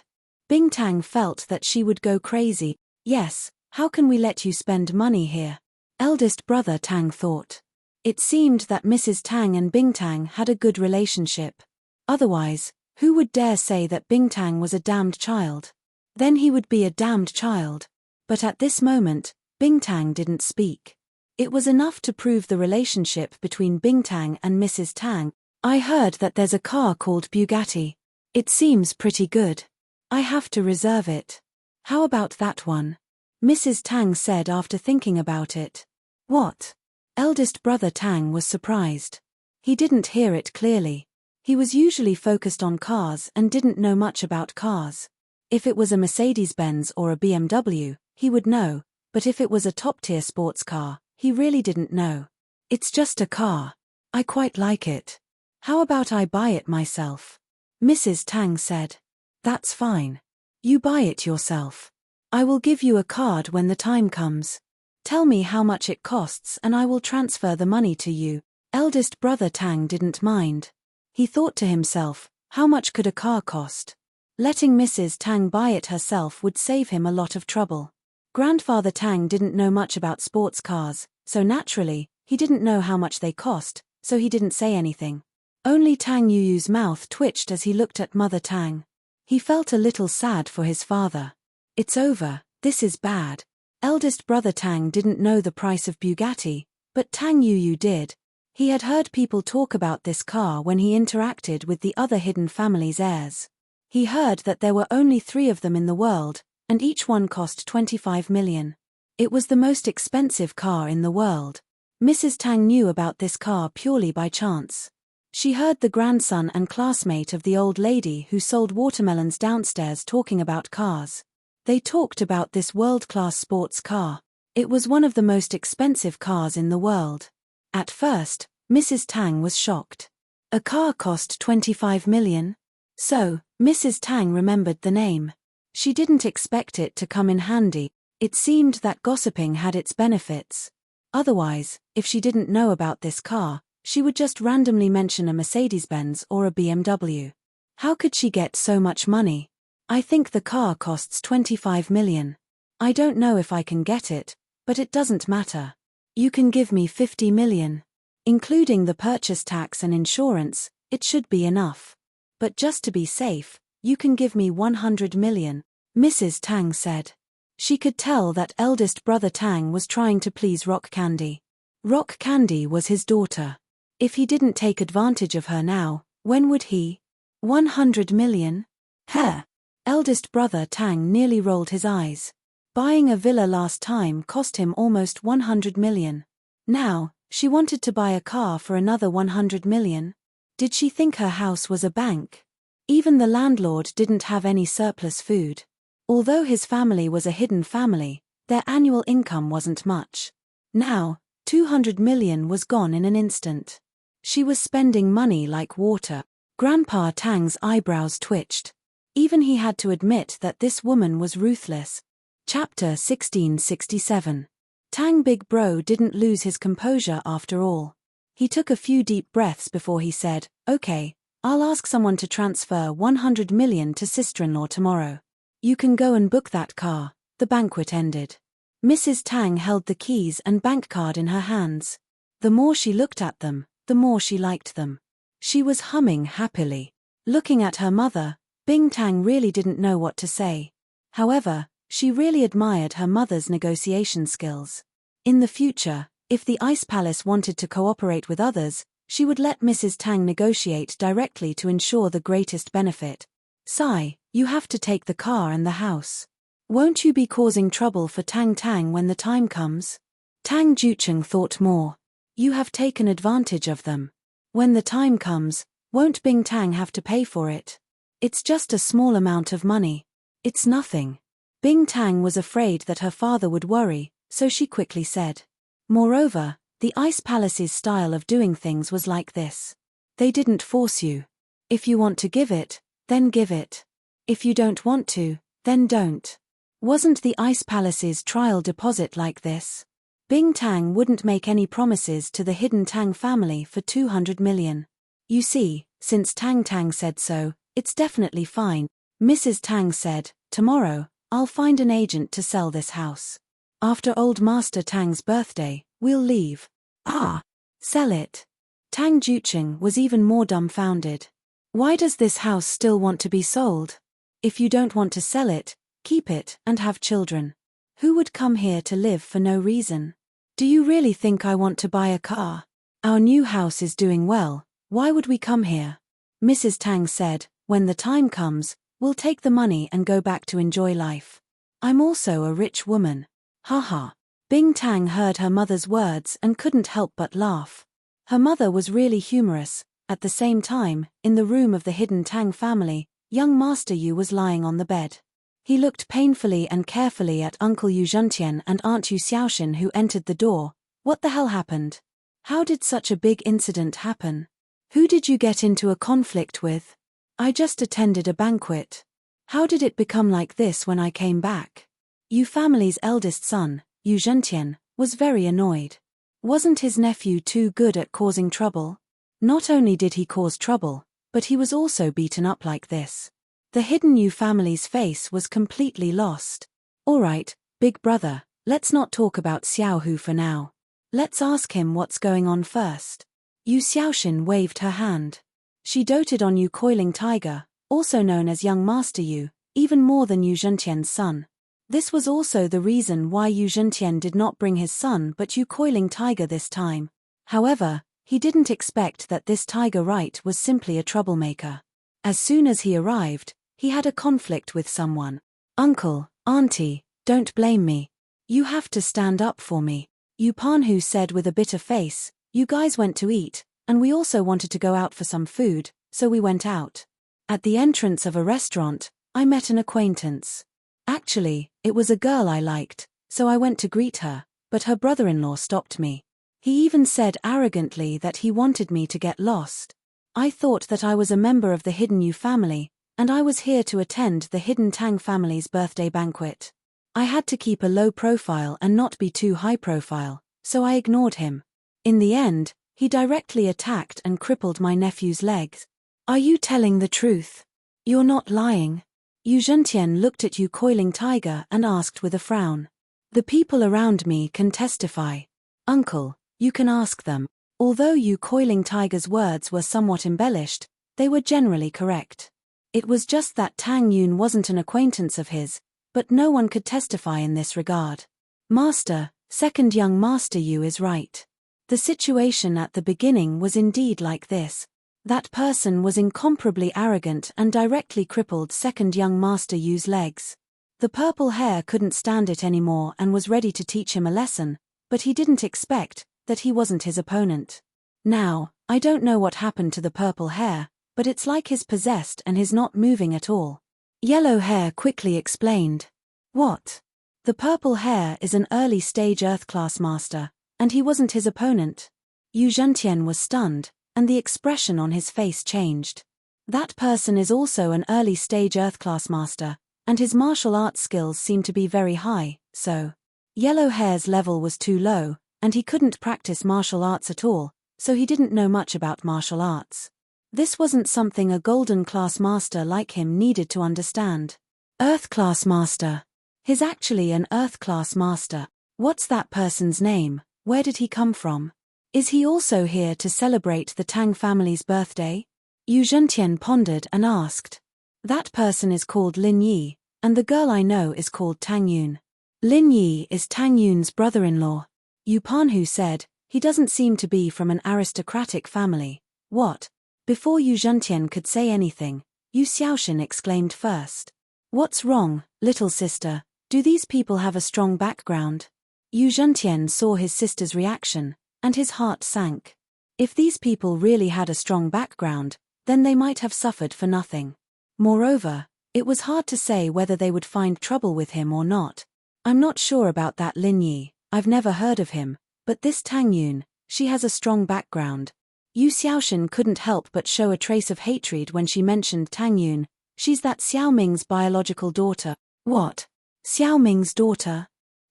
Bingtang felt that she would go crazy. Yes, how can we let you spend money here? Eldest brother Tang thought. It seemed that Mrs. Tang and Bingtang had a good relationship. Otherwise, who would dare say that Bingtang was a damned child? Then he would be a damned child. But at this moment, Bingtang didn't speak. It was enough to prove the relationship between Bingtang and Mrs. Tang. I heard that there's a car called Bugatti. It seems pretty good. I have to reserve it. How about that one? Mrs. Tang said after thinking about it. What? Eldest brother Tang was surprised. He didn't hear it clearly. He was usually focused on cars and didn't know much about cars. If it was a Mercedes-Benz or a BMW, he would know, but if it was a top-tier sports car, he really didn't know. It's just a car. I quite like it. How about I buy it myself? Mrs. Tang said. That's fine. You buy it yourself. I will give you a card when the time comes. Tell me how much it costs and I will transfer the money to you. Eldest brother Tang didn't mind. He thought to himself, how much could a car cost? Letting Mrs. Tang buy it herself would save him a lot of trouble. Grandfather Tang didn't know much about sports cars, so naturally, he didn't know how much they cost, so he didn't say anything. Only Tang Yuyu's mouth twitched as he looked at Mother Tang. He felt a little sad for his father. It's over, this is bad. Eldest brother Tang didn't know the price of Bugatti, but Tang Yuyu did. He had heard people talk about this car when he interacted with the other hidden family's heirs. He heard that there were only 3 of them in the world, and each one cost 25 million. It was the most expensive car in the world. Mrs. Tang knew about this car purely by chance. She heard the grandson and classmate of the old lady who sold watermelons downstairs talking about cars. They talked about this world-class sports car. It was one of the most expensive cars in the world. At first, Mrs. Tang was shocked. A car cost 25 million? So, Mrs. Tang remembered the name. She didn't expect it to come in handy. It seemed that gossiping had its benefits. Otherwise, if she didn't know about this car, she would just randomly mention a Mercedes-Benz or a BMW. How could she get so much money? I think the car costs 25 million. I don't know if I can get it, but it doesn't matter. You can give me 50 million. Including the purchase tax and insurance, it should be enough. But just to be safe, you can give me 100 million, Mrs. Tang said. She could tell that eldest brother Tang was trying to please Rock Candy. Rock Candy was his daughter. If he didn't take advantage of her now, when would he? 100 million? Heh! Eldest brother Tang nearly rolled his eyes. Buying a villa last time cost him almost 100 million. Now, she wanted to buy a car for another 100 million. Did she think her house was a bank? Even the landlord didn't have any surplus food. Although his family was a hidden family, their annual income wasn't much. Now, 200 million was gone in an instant. She was spending money like water. Grandpa Tang's eyebrows twitched. Even he had to admit that this woman was ruthless. Chapter 1667. Tang Big Bro didn't lose his composure after all. He took a few deep breaths before he said, "Okay, I'll ask someone to transfer 100 million to sister-in-law tomorrow. You can go and book that car." The banquet ended. Mrs. Tang held the keys and bank card in her hands. The more she looked at them, the more she liked them. She was humming happily. Looking at her mother, Bing Tang really didn't know what to say. However, she really admired her mother's negotiation skills. In the future, if the Ice Palace wanted to cooperate with others, she would let Mrs. Tang negotiate directly to ensure the greatest benefit. "Sai, you have to take the car and the house. Won't you be causing trouble for Tang Tang when the time comes?" Tang Jucheng thought more. "You have taken advantage of them. When the time comes, won't Bing Tang have to pay for it? It's just a small amount of money. It's nothing." Bing Tang was afraid that her father would worry, so she quickly said. Moreover, the Ice Palace's style of doing things was like this. They didn't force you. If you want to give it, then give it. If you don't want to, then don't. Wasn't the Ice Palace's trial deposit like this? Bing Tang wouldn't make any promises to the hidden Tang family for 200 million. You see, since Tang Tang said so, it's definitely fine. Mrs. Tang said, "Tomorrow, I'll find an agent to sell this house. After Old Master Tang's birthday, we'll leave." "Ah! Sell it?" Tang Jucheng was even more dumbfounded. "Why does this house still want to be sold? If you don't want to sell it, keep it and have children. Who would come here to live for no reason? Do you really think I want to buy a car? Our new house is doing well, why would we come here?" Mrs. Tang said, "When the time comes, we'll take the money and go back to enjoy life. I'm also a rich woman." Haha. Bing Tang heard her mother's words and couldn't help but laugh. Her mother was really humorous. At the same time, in the room of the hidden Tang family, young Master Yu was lying on the bed. He looked painfully and carefully at Uncle Yu Zhentian and Aunt Yu Xiaoxin who entered the door. What the hell happened? How did such a big incident happen? Who did you get into a conflict with? I just attended a banquet. How did it become like this when I came back? Yu family's eldest son, Yu Zhentian, was very annoyed. Wasn't his nephew too good at causing trouble? Not only did he cause trouble, but he was also beaten up like this. The hidden Yu family's face was completely lost. Alright, big brother, let's not talk about Xiaohu for now. Let's ask him what's going on first. Yu Xiaoxin waved her hand. She doted on Yu Coiling Tiger, also known as young Master Yu, even more than Yu Zhentian's son. This was also the reason why Yu Zhentian did not bring his son but Yu Coiling Tiger this time. However, he didn't expect that this tiger right was simply a troublemaker. As soon as he arrived, he had a conflict with someone. Uncle, auntie, don't blame me. You have to stand up for me. Yu Panhu said with a bitter face, you guys went to eat, and we also wanted to go out for some food, so we went out. At the entrance of a restaurant, I met an acquaintance. Actually, it was a girl I liked, so I went to greet her, but her brother-in-law stopped me. He even said arrogantly that he wanted me to get lost. I thought that I was a member of the Hidden Yu family, and I was here to attend the Hidden Tang family's birthday banquet. I had to keep a low profile and not be too high profile, so I ignored him. In the end, he directly attacked and crippled my nephew's legs. Are you telling the truth? You're not lying. Yu Zhentian looked at Yu Coiling Tiger and asked with a frown. The people around me can testify. Uncle, you can ask them. Although Yu Coiling Tiger's words were somewhat embellished, they were generally correct. It was just that Tang Yun wasn't an acquaintance of his, but no one could testify in this regard. Master, second young Master Yu is right. The situation at the beginning was indeed like this. That person was incomparably arrogant and directly crippled second young Master Yu's legs. The purple hair couldn't stand it anymore and was ready to teach him a lesson, but he didn't expect that he wasn't his opponent. Now, I don't know what happened to the purple hair, but it's like he's possessed and he's not moving at all. Yellow hair quickly explained. What? The purple hair is an early-stage Earth-class master, and he wasn't his opponent. Yu Zhentian was stunned, and the expression on his face changed. That person is also an early-stage Earth-class master, and his martial arts skills seem to be very high, so. Yellow hair's level was too low, and he couldn't practice martial arts at all, so he didn't know much about martial arts. This wasn't something a golden-class master like him needed to understand. Earth-class master. He's actually an Earth-class master. What's that person's name? Where did he come from? Is he also here to celebrate the Tang family's birthday? Yu Zhentian pondered and asked. That person is called Lin Yi, and the girl I know is called Tang Yun. Lin Yi is Tang Yun's brother-in-law. Yu Panhu said, he doesn't seem to be from an aristocratic family. What? Before Yu Zhentian could say anything, Yu Xiaoxin exclaimed first. What's wrong, little sister? Do these people have a strong background? Yu Zhentian saw his sister's reaction, and his heart sank. If these people really had a strong background, then they might have suffered for nothing. Moreover, it was hard to say whether they would find trouble with him or not. I'm not sure about that Lin Yi, I've never heard of him, but this Tang Yun, she has a strong background. Yu Xiaoxin couldn't help but show a trace of hatred when she mentioned Tang Yun. She's that Xiao Ming's biological daughter. What? Xiao Ming's daughter?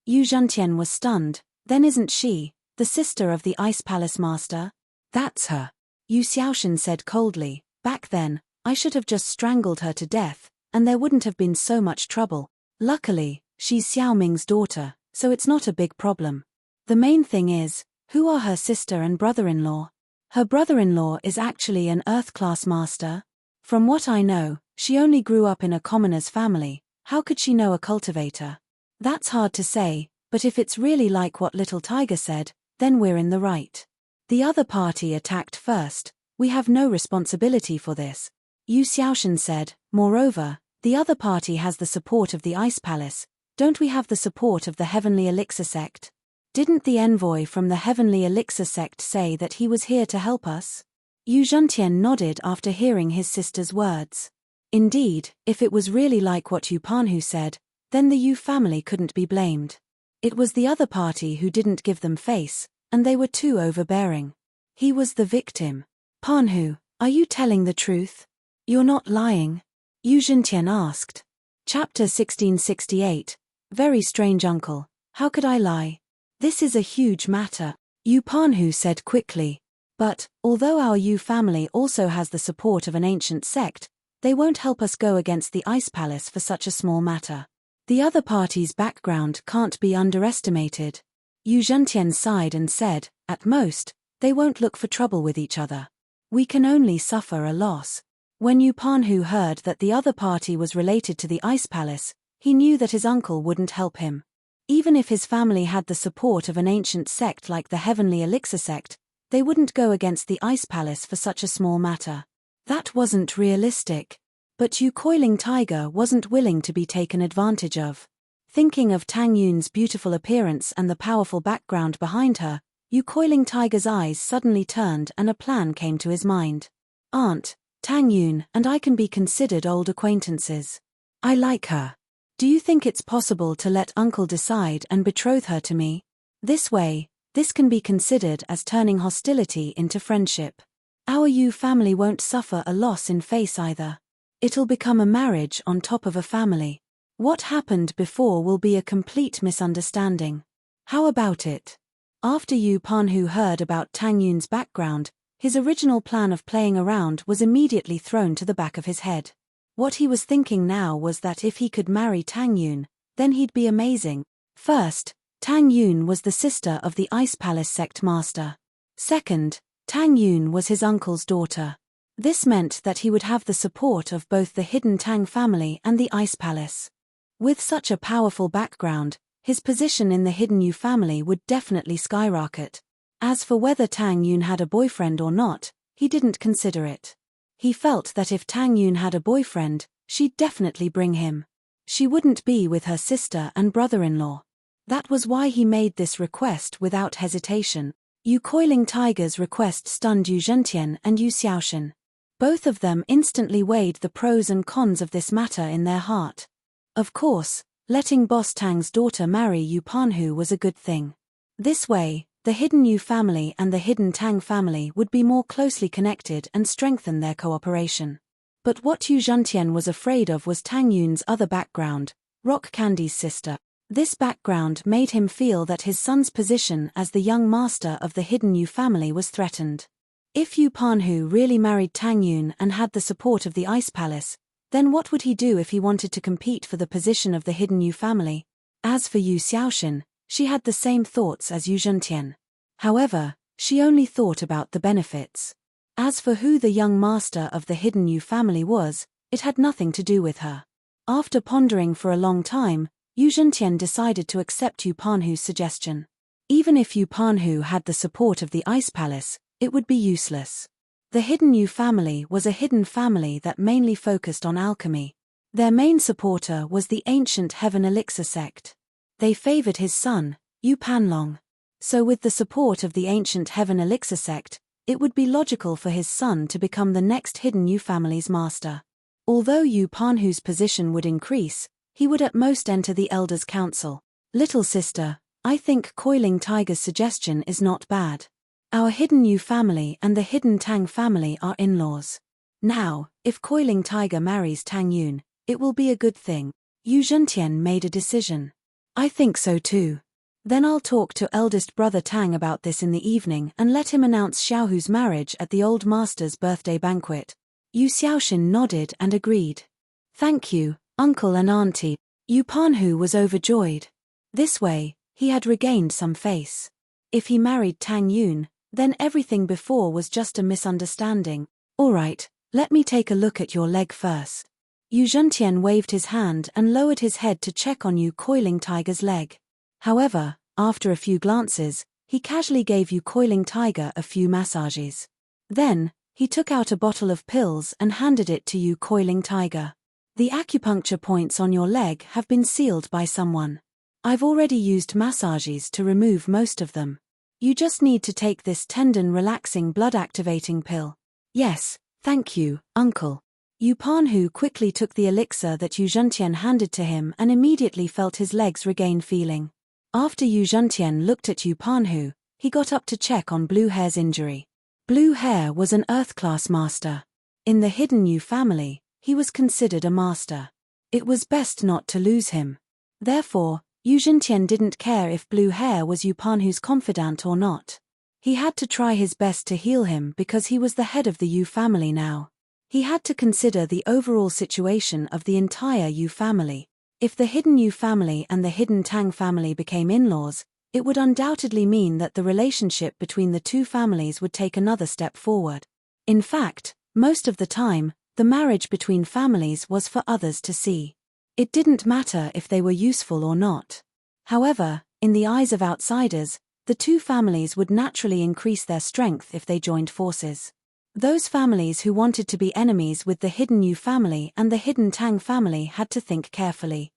Yu Zhentian was stunned. Then isn't she the sister of the Ice Palace master? That's her. Yu Xiaoxin said coldly. Back then, I should have just strangled her to death, and there wouldn't have been so much trouble. Luckily, she's Xiao Ming's daughter, so it's not a big problem. The main thing is, who are her sister and brother-in-law? Her brother-in-law is actually an Earth-class master. From what I know, she only grew up in a commoner's family. How could she know a cultivator? That's hard to say, but if it's really like what Little Tiger said, then we're in the right. The other party attacked first. We have no responsibility for this. Yu Xiaoxin said. Moreover, the other party has the support of the Ice Palace. Don't we have the support of the Heavenly Elixir sect? Didn't the envoy from the Heavenly Elixir sect say that he was here to help us? Yu Zhentian nodded after hearing his sister's words. Indeed, if it was really like what Yu Panhu said, then the Yu family couldn't be blamed. It was the other party who didn't give them face, and they were too overbearing. He was the victim. Panhu, are you telling the truth? You're not lying? Yu Zhentian asked. Chapter 1668. Very strange uncle. How could I lie? This is a huge matter. Yu Panhu said quickly. But, although our Yu family also has the support of an ancient sect, They won't help us go against the Ice Palace for such a small matter. The other party's background can't be underestimated. Yu Zhentian sighed and said, at most, they won't look for trouble with each other. We can only suffer a loss. When Yu Panhu heard that the other party was related to the Ice Palace, he knew that his uncle wouldn't help him. Even if his family had the support of an ancient sect like the Heavenly Elixir sect, they wouldn't go against the Ice Palace for such a small matter. That wasn't realistic. But Yu Coiling Tiger wasn't willing to be taken advantage of. Thinking of Tang Yun's beautiful appearance and the powerful background behind her, Yu Coiling Tiger's eyes suddenly turned and a plan came to his mind. Aunt, Tang Yun and I can be considered old acquaintances. I like her. Do you think it's possible to let Uncle decide and betroth her to me? This way, this can be considered as turning hostility into friendship. Our Yu family won't suffer a loss in face either. It'll become a marriage on top of a family. What happened before will be a complete misunderstanding. How about it? After Yu Panhu heard about Tang Yun's background, his original plan of playing around was immediately thrown to the back of his head. What he was thinking now was that if he could marry Tang Yun, then he'd be amazing. First, Tang Yun was the sister of the Ice Palace sect master. Second, Tang Yun was his uncle's daughter. This meant that he would have the support of both the hidden Tang family and the Ice Palace. With such a powerful background, his position in the hidden Yu family would definitely skyrocket. As for whether Tang Yun had a boyfriend or not, he didn't consider it. He felt that if Tang Yun had a boyfriend, she'd definitely bring him. She wouldn't be with her sister and brother-in-law. That was why he made this request without hesitation. Yu Coiling Tiger's request stunned Yu Zhentian and Yu Xiaoshan. Both of them instantly weighed the pros and cons of this matter in their heart. Of course, letting Boss Tang's daughter marry Yu Panhu was a good thing. This way, the hidden Yu family and the hidden Tang family would be more closely connected and strengthen their cooperation. But what Yu Zhentian was afraid of was Tang Yun's other background, Rock Candy's sister. This background made him feel that his son's position as the young master of the hidden Yu family was threatened. If Yu Panhu really married Tang Yun and had the support of the Ice Palace, then what would he do if he wanted to compete for the position of the hidden Yu family? As for Yu Xiaoshan, she had the same thoughts as Yu Zhentian. However, she only thought about the benefits. As for who the young master of the hidden Yu family was, it had nothing to do with her. After pondering for a long time, Yu Zhentian decided to accept Yu Panhu's suggestion. Even if Yu Panhu had the support of the Ice Palace, it would be useless. The hidden Yu family was a hidden family that mainly focused on alchemy. Their main supporter was the ancient Heaven Elixir sect. They favored his son, Yu Panlong. So with the support of the ancient Heaven Elixir sect, it would be logical for his son to become the next hidden Yu family's master. Although Yu Panhu's position would increase, he would at most enter the Elders' Council. Little sister, I think Coiling Tiger's suggestion is not bad. Our hidden Yu family and the hidden Tang family are in-laws. Now, if Coiling Tiger marries Tang Yun, it will be a good thing. Yu Zhentian made a decision. I think so too. Then I'll talk to eldest brother Tang about this in the evening and let him announce Xiaohu's marriage at the old master's birthday banquet. Yu Xiaoshan nodded and agreed. Thank you, uncle and auntie. Yu Panhu was overjoyed. This way, he had regained some face. If he married Tang Yun, then everything before was just a misunderstanding. All right, let me take a look at your leg first. Yu Zhentian waved his hand and lowered his head to check on Yu Coiling Tiger's leg. However, after a few glances, he casually gave Yu Coiling Tiger a few massages. Then, he took out a bottle of pills and handed it to Yu Coiling Tiger. The acupuncture points on your leg have been sealed by someone. I've already used massages to remove most of them. You just need to take this tendon-relaxing blood-activating pill. Yes, thank you, uncle. Yu Panhu quickly took the elixir that Yu Zhentian handed to him and immediately felt his legs regain feeling. After Yu Zhentian looked at Yu Panhu, he got up to check on Blue Hair's injury. Blue Hair was an Earth-class master. In the hidden Yu family, he was considered a master. It was best not to lose him. Therefore, Yu Zhentian didn't care if Blue Hair was Yu Panhu's confidant or not. He had to try his best to heal him because he was the head of the Yu family now. He had to consider the overall situation of the entire Yu family. If the hidden Yu family and the hidden Tang family became in-laws, it would undoubtedly mean that the relationship between the two families would take another step forward. In fact, most of the time, the marriage between families was for others to see. It didn't matter if they were useful or not. However, in the eyes of outsiders, the two families would naturally increase their strength if they joined forces. Those families who wanted to be enemies with the hidden Yu family and the hidden Tang family had to think carefully.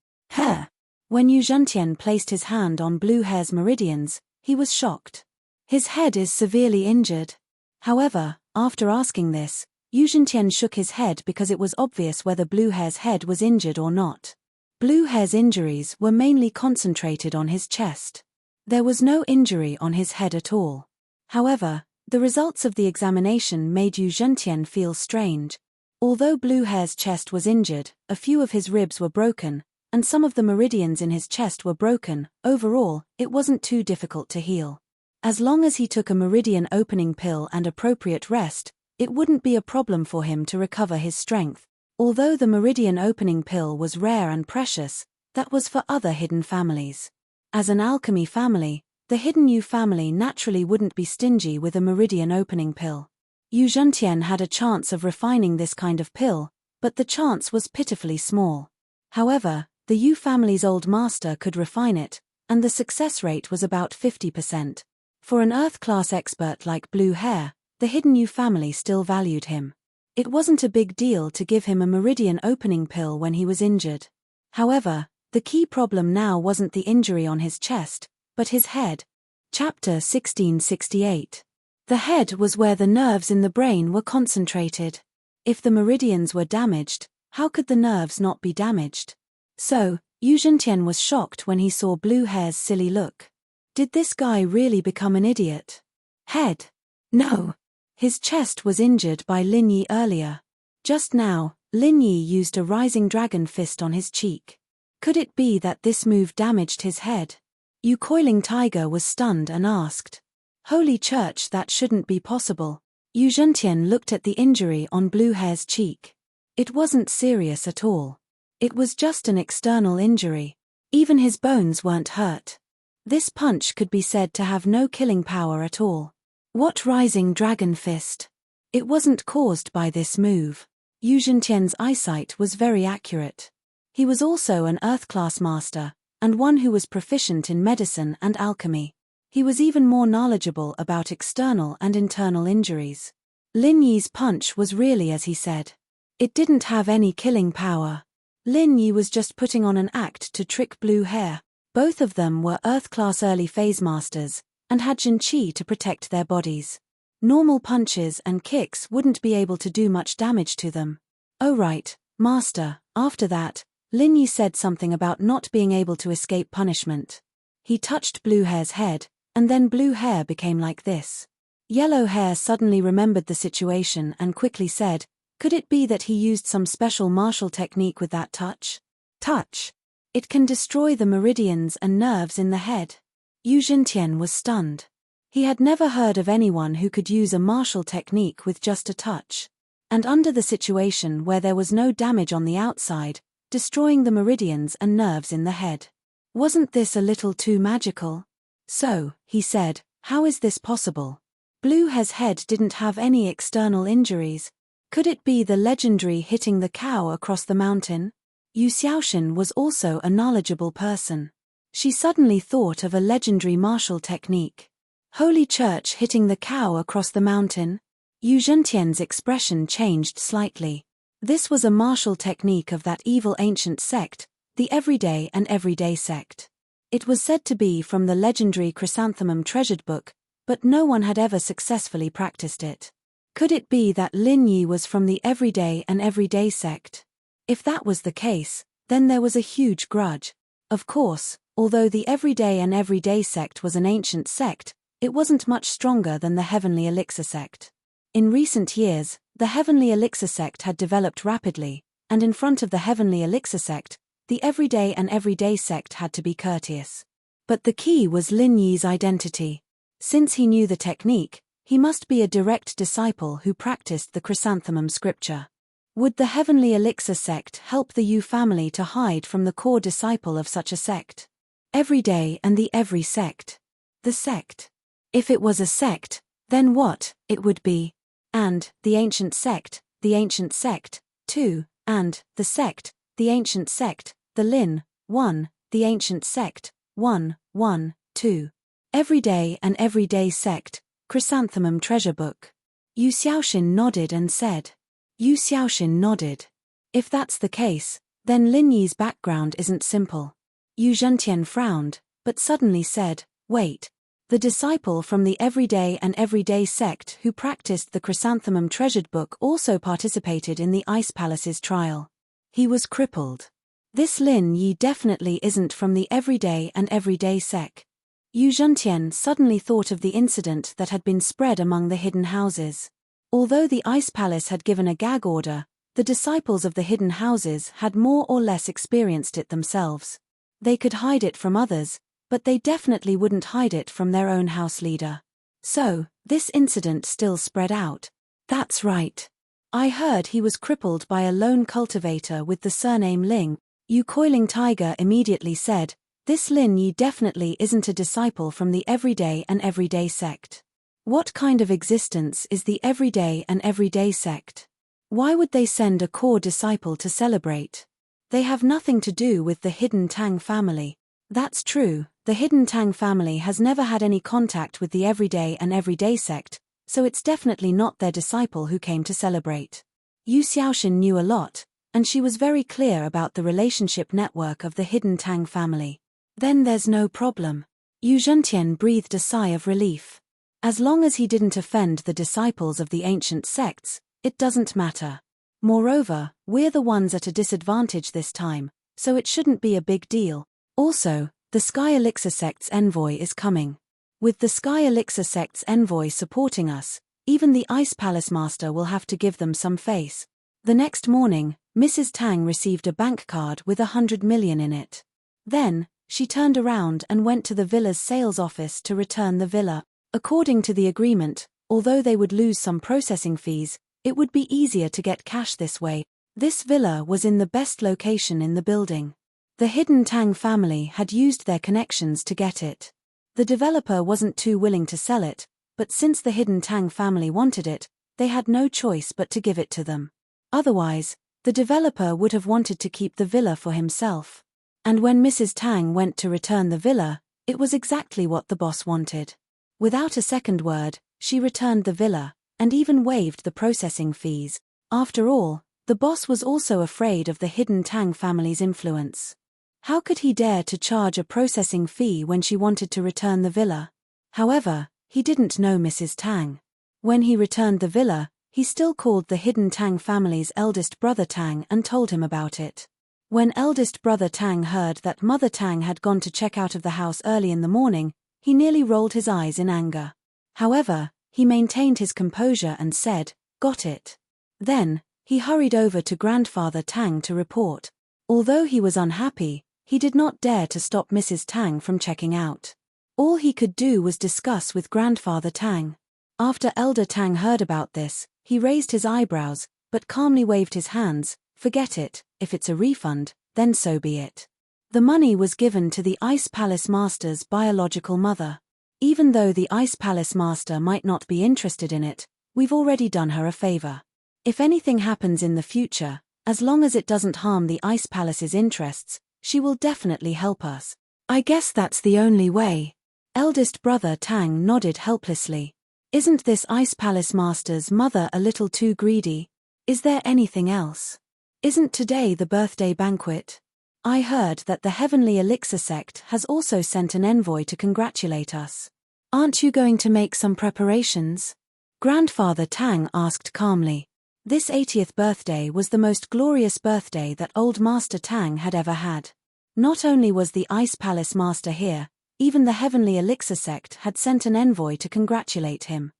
When Yu Zhentian placed his hand on Blue Hair's meridians, he was shocked. His head is severely injured. However, after asking this, Yu Zhentian shook his head because it was obvious whether Blue Hair's head was injured or not. Blue Hair's injuries were mainly concentrated on his chest. There was no injury on his head at all. However, the results of the examination made Yu Zhentian feel strange. Although Blue Hair's chest was injured, a few of his ribs were broken, and some of the meridians in his chest were broken. Overall, it wasn't too difficult to heal. As long as he took a meridian opening pill and appropriate rest, it wouldn't be a problem for him to recover his strength. Although the meridian opening pill was rare and precious, that was for other hidden families. As an alchemy family, the hidden Yu family naturally wouldn't be stingy with a meridian opening pill. Yu Zhentian had a chance of refining this kind of pill, but the chance was pitifully small. However, the Yu family's old master could refine it, and the success rate was about 50%. For an Earth-class expert like Blue Hair, the hidden Yu family still valued him. It wasn't a big deal to give him a meridian opening pill when he was injured. However, the key problem now wasn't the injury on his chest, but his head. Chapter 1668. The head was where the nerves in the brain were concentrated. If the meridians were damaged, how could the nerves not be damaged? So, Yu Zhentian was shocked when he saw Blue Hair's silly look. Did this guy really become an idiot? Head? No. His chest was injured by Lin Yi earlier. Just now, Lin Yi used a rising dragon fist on his cheek. Could it be that this move damaged his head? Yu Coiling Tiger was stunned and asked. Holy Church, that shouldn't be possible. Yu Zhentian looked at the injury on Blue Hair's cheek. It wasn't serious at all. It was just an external injury. Even his bones weren't hurt. This punch could be said to have no killing power at all. What rising dragon fist? It wasn't caused by this move. Yu Zhentian's eyesight was very accurate. He was also an Earth-class master, and one who was proficient in medicine and alchemy. He was even more knowledgeable about external and internal injuries. Lin Yi's punch was really as he said. It didn't have any killing power. Lin Yi was just putting on an act to trick Blue Hair. Both of them were Earth-class early phase masters, and had Jin Qi to protect their bodies. Normal punches and kicks wouldn't be able to do much damage to them. Oh right, master. After that, Lin Yi said something about not being able to escape punishment. He touched Blue Hair's head, and then Blue Hair became like this. Yellow Hair suddenly remembered the situation and quickly said, could it be that he used some special martial technique with that touch? Touch. It can destroy the meridians and nerves in the head. Yu Zhentian was stunned. He had never heard of anyone who could use a martial technique with just a touch. And under the situation where there was no damage on the outside, destroying the meridians and nerves in the head. Wasn't this a little too magical? So, he said, how is this possible? Blue Hair's head didn't have any external injuries. Could it be the legendary hitting the cow across the mountain? Yu Xiaoshan was also a knowledgeable person. She suddenly thought of a legendary martial technique. Holy Church hitting the cow across the mountain? Yu Zhentian's expression changed slightly. This was a martial technique of that evil ancient sect, the Everyday and Everyday sect. It was said to be from the legendary Chrysanthemum treasured book, but no one had ever successfully practiced it. Could it be that Lin Yi was from the Everyday and Everyday sect? If that was the case, then there was a huge grudge. Of course, although the Everyday and Everyday sect was an ancient sect, it wasn't much stronger than the Heavenly Elixir sect. In recent years, the Heavenly Elixir sect had developed rapidly, and in front of the Heavenly Elixir sect, the Everyday and Everyday sect had to be courteous. But the key was Lin Yi's identity. Since he knew the technique, he must be a direct disciple who practiced the Chrysanthemum scripture. Would the Heavenly Elixir sect help the Yu family to hide from the core disciple of such a sect? Every day and the every sect. The sect. If it was a sect, then what, it would be. And, the ancient sect, 2, and, the sect, the ancient sect, the Lin, 1, the ancient sect, 1, 1, 2. Everyday and everyday sect, Chrysanthemum Treasure Book. Yu Xiaoxin nodded and said. Yu Xiaoxin nodded. If that's the case, then Lin Yi's background isn't simple. Yu Zhentian frowned, but suddenly said, wait. The disciple from the everyday and everyday sect who practiced the Chrysanthemum Treasured Book also participated in the Ice Palace's trial. He was crippled. This Lin Yi definitely isn't from the everyday and everyday sect. Yu Zhentian suddenly thought of the incident that had been spread among the hidden houses. Although the Ice Palace had given a gag order, the disciples of the hidden houses had more or less experienced it themselves. They could hide it from others, but they definitely wouldn't hide it from their own house leader. So, this incident still spread out. That's right. I heard he was crippled by a lone cultivator with the surname Ling. Yu Coiling Tiger immediately said, this Lin Yi definitely isn't a disciple from the everyday and everyday sect. What kind of existence is the everyday and everyday sect? Why would they send a core disciple to celebrate? They have nothing to do with the Hidden Tang family. That's true, the Hidden Tang family has never had any contact with the everyday and everyday sect, so it's definitely not their disciple who came to celebrate. Yu Xiaoxin knew a lot, and she was very clear about the relationship network of the Hidden Tang family. Then there's no problem. Yu Zhentian breathed a sigh of relief. As long as he didn't offend the disciples of the ancient sects, it doesn't matter. Moreover, we're the ones at a disadvantage this time, so it shouldn't be a big deal. Also, the Sky Elixir sect's envoy is coming. With the Sky Elixir sect's envoy supporting us, even the Ice Palace Master will have to give them some face. The next morning, Mrs. Tang received a bank card with 100 million in it. Then, she turned around and went to the villa's sales office to return the villa. According to the agreement, although they would lose some processing fees, it would be easier to get cash this way. This villa was in the best location in the building. The Hidden Tang family had used their connections to get it. The developer wasn't too willing to sell it, but since the Hidden Tang family wanted it, they had no choice but to give it to them. Otherwise, the developer would have wanted to keep the villa for himself. And when Mrs. Tang went to return the villa, it was exactly what the boss wanted. Without a second word, she returned the villa, and even waived the processing fees. After all, the boss was also afraid of the Hidden Tang family's influence. How could he dare to charge a processing fee when she wanted to return the villa? However, he didn't know Mrs. Tang. When he returned the villa, he still called the Hidden Tang family's eldest brother Tang and told him about it. When eldest brother Tang heard that Mother Tang had gone to check out of the house early in the morning, he nearly rolled his eyes in anger. However, he maintained his composure and said, "Got it." Then, he hurried over to Grandfather Tang to report. Although he was unhappy, he did not dare to stop Mrs. Tang from checking out. All he could do was discuss with Grandfather Tang. After Elder Tang heard about this, he raised his eyebrows, but calmly waved his hands. Forget it, if it's a refund, then so be it. The money was given to the Ice Palace Master's biological mother. Even though the Ice Palace Master might not be interested in it, we've already done her a favor. If anything happens in the future, as long as it doesn't harm the Ice Palace's interests, she will definitely help us. I guess that's the only way. Eldest brother Tang nodded helplessly. Isn't this Ice Palace Master's mother a little too greedy? Is there anything else? Isn't today the birthday banquet? I heard that the Heavenly Elixir sect has also sent an envoy to congratulate us. Aren't you going to make some preparations? Grandfather Tang asked calmly. This 80th birthday was the most glorious birthday that Old Master Tang had ever had. Not only was the Ice Palace Master here, even the Heavenly Elixir sect had sent an envoy to congratulate him.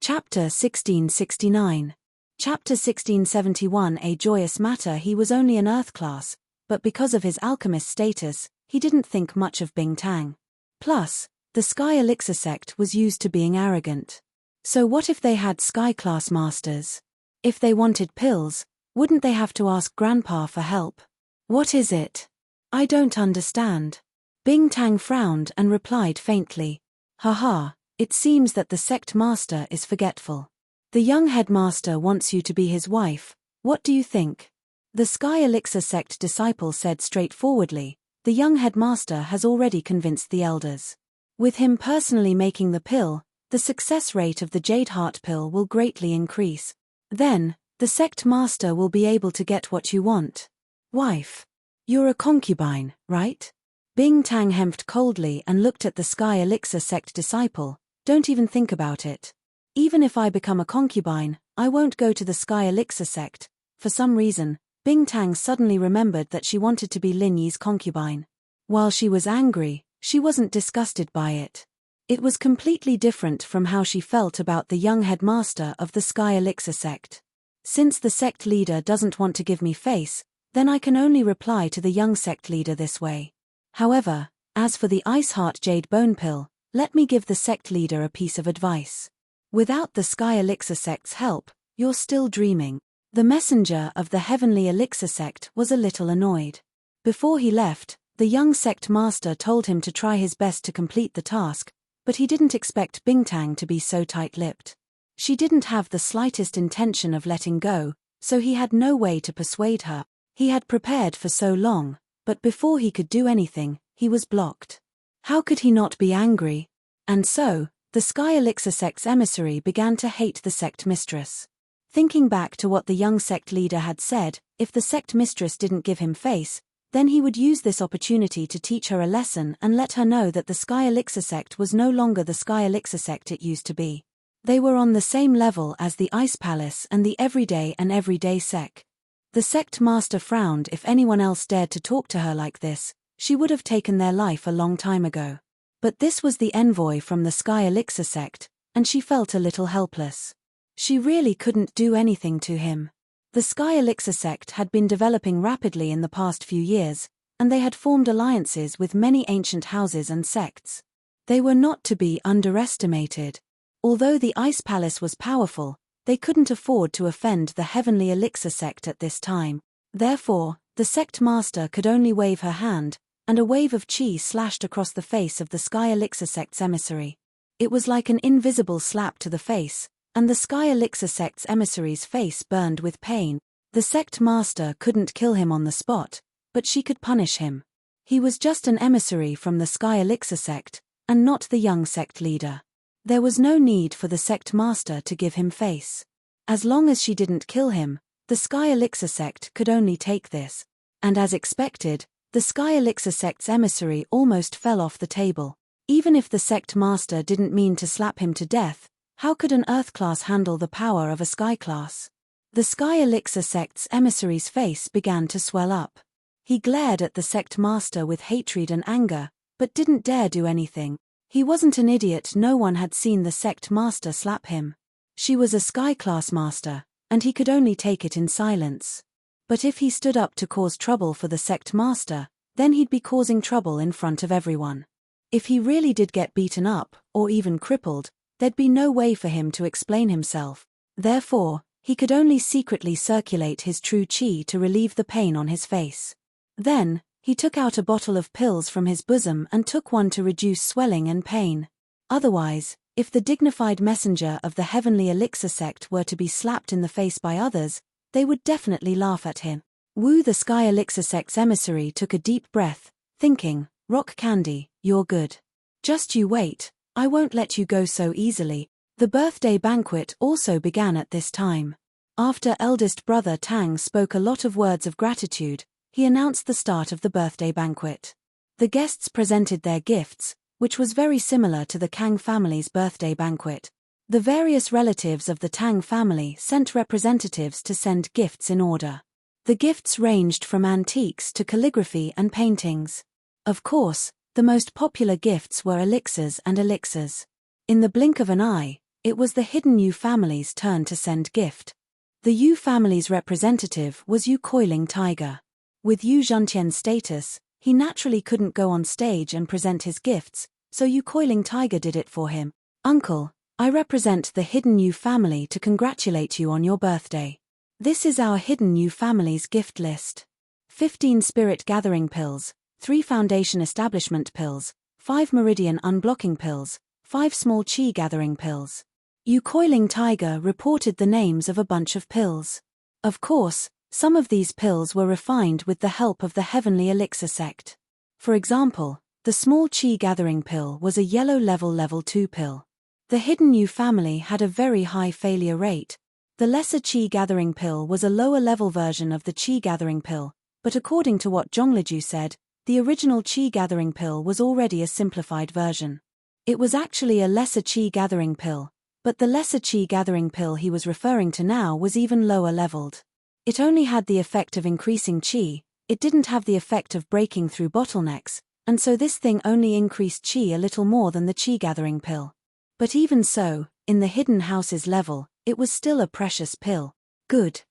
Chapter 1669. Chapter 1671. A joyous matter. He was only an Earth class, but because of his alchemist status, he didn't think much of Bing Tang. Plus, the Sky Elixir sect was used to being arrogant. So what if they had Sky class masters? If they wanted pills, Wouldn't they have to ask Grandpa for help? What is it? I don't understand. Bing Tang frowned and replied faintly. Haha, it seems that the sect master is forgetful. The young headmaster wants you to be his wife. What do you think? The Sky Elixir sect disciple said straightforwardly. The young headmaster has already convinced the elders. With him personally making the pill, the success rate of the Jade Heart pill will greatly increase. Then, the sect master will be able to get what you want. Wife. You're a concubine, right? Bing Tang hemped coldly and looked at the Sky Elixir sect disciple. Don't even think about it. Even if I become a concubine, I won't go to the Sky Elixir sect. For some reason, Bing Tang suddenly remembered that she wanted to be Lin Yi's concubine. While she was angry, she wasn't disgusted by it. It was completely different from how she felt about the young headmaster of the Sky Elixir sect. Since the sect leader doesn't want to give me face, then I can only reply to the young sect leader this way. However, as for the Ice Heart Jade Bone Pill, let me give the sect leader a piece of advice. Without the Sky Elixir sect's help, you're still dreaming. The messenger of the Heavenly Elixir sect was a little annoyed. Before he left, the young sect master told him to try his best to complete the task, but he didn't expect Bing Tang to be so tight-lipped. She didn't have the slightest intention of letting go, so he had no way to persuade her. He had prepared for so long, but before he could do anything, he was blocked. How could he not be angry? And so, the Sky Elixir sect's emissary began to hate the sect mistress. Thinking back to what the young sect leader had said, if the sect mistress didn't give him face, then he would use this opportunity to teach her a lesson and let her know that the Sky Elixir sect was no longer the Sky Elixir sect it used to be. They were on the same level as the Ice Palace and the Everyday sect. The sect master frowned. If anyone else dared to talk to her like this, she would have taken their life a long time ago. But this was the envoy from the Sky Elixir sect, and she felt a little helpless. She really couldn't do anything to him. The Sky Elixir sect had been developing rapidly in the past few years, and they had formed alliances with many ancient houses and sects. They were not to be underestimated. Although the Ice Palace was powerful, they couldn't afford to offend the Heavenly Elixir sect at this time. Therefore, the sect master could only wave her hand, and a wave of chi slashed across the face of the Sky Elixir sect's emissary. It was like an invisible slap to the face, and the Sky Elixir sect's emissary's face burned with pain. The sect master couldn't kill him on the spot, but she could punish him. He was just an emissary from the Sky Elixir sect, and not the young sect leader. There was no need for the sect master to give him face. As long as she didn't kill him, the Sky Elixir sect could only take this. And as expected, the Sky Elixir sect's emissary almost fell off the table. Even if the sect master didn't mean to slap him to death, how could an Earth class handle the power of a Sky class? The Sky Elixir sect's emissary's face began to swell up. He glared at the sect master with hatred and anger, but didn't dare do anything. He wasn't an idiot. No one had seen the sect master slap him. She was a Sky class master, and he could only take it in silence. But if he stood up to cause trouble for the sect master, then he'd be causing trouble in front of everyone. If he really did get beaten up, or even crippled, there'd be no way for him to explain himself. Therefore, he could only secretly circulate his true chi to relieve the pain on his face. Then, he took out a bottle of pills from his bosom and took one to reduce swelling and pain. Otherwise, if the dignified messenger of the Heavenly Elixir sect were to be slapped in the face by others, they would definitely laugh at him. Wu, the Sky Elixir sect's emissary, took a deep breath, thinking, "Rock Candy, you're good. Just you wait. I won't let you go so easily." The birthday banquet also began at this time. After eldest brother Tang spoke a lot of words of gratitude, he announced the start of the birthday banquet. The guests presented their gifts, which was very similar to the Kang family's birthday banquet. The various relatives of the Tang family sent representatives to send gifts in order. The gifts ranged from antiques to calligraphy and paintings. Of course, the most popular gifts were elixirs and elixirs. In the blink of an eye, it was the hidden Yu family's turn to send gift. The Yu family's representative was Yu Coiling Tiger. With Yu Zhentian's status, he naturally couldn't go on stage and present his gifts, so Yu Coiling Tiger did it for him. "Uncle, I represent the hidden Yu family to congratulate you on your birthday. This is our hidden new family's gift list. 15 spirit gathering pills, 3 foundation establishment pills, 5 meridian unblocking pills, 5 small chi gathering pills. Yu Coiling Tiger reported the names of a bunch of pills. Of course, some of these pills were refined with the help of the Heavenly Elixir sect. For example, the small chi gathering pill was a yellow level 2 pill. The hidden new family had a very high failure rate. The lesser chi gathering pill was a lower level version of the chi gathering pill, but according to what Zhongliju said, the original chi gathering pill was already a simplified version. It was actually a lesser chi gathering pill, but the lesser chi gathering pill he was referring to now was even lower leveled. It only had the effect of increasing chi, it didn't have the effect of breaking through bottlenecks, and so this thing only increased chi a little more than the chi gathering pill. But even so, in the hidden house's level, it was still a precious pill. Good.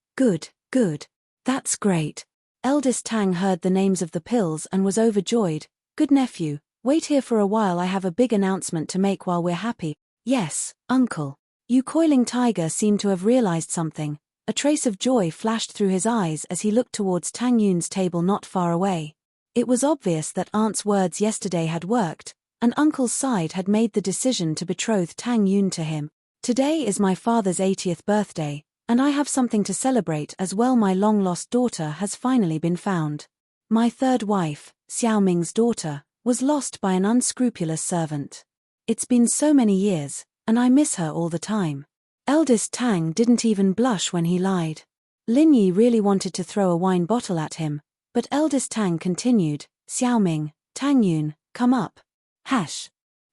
That's great. Eldest Tang heard the names of the pills and was overjoyed. Good nephew, wait here for a while, I have a big announcement to make while we're happy. Yes, uncle. Yu Coiling Tiger seemed to have realized something. A trace of joy flashed through his eyes as he looked towards Tang Yun's table not far away. It was obvious that Aunt's words yesterday had worked, and Uncle's side had made the decision to betroth Tang Yun to him. Today is my father's 80th birthday, and I have something to celebrate as well. My long-lost daughter has finally been found. My third wife, Xiao Ming's daughter, was lost by an unscrupulous servant. It's been so many years, and I miss her all the time. Eldest Tang didn't even blush when he lied. Lin Yi really wanted to throw a wine bottle at him, but Eldest Tang continued, Xiao Ming, Tang Yun, come up.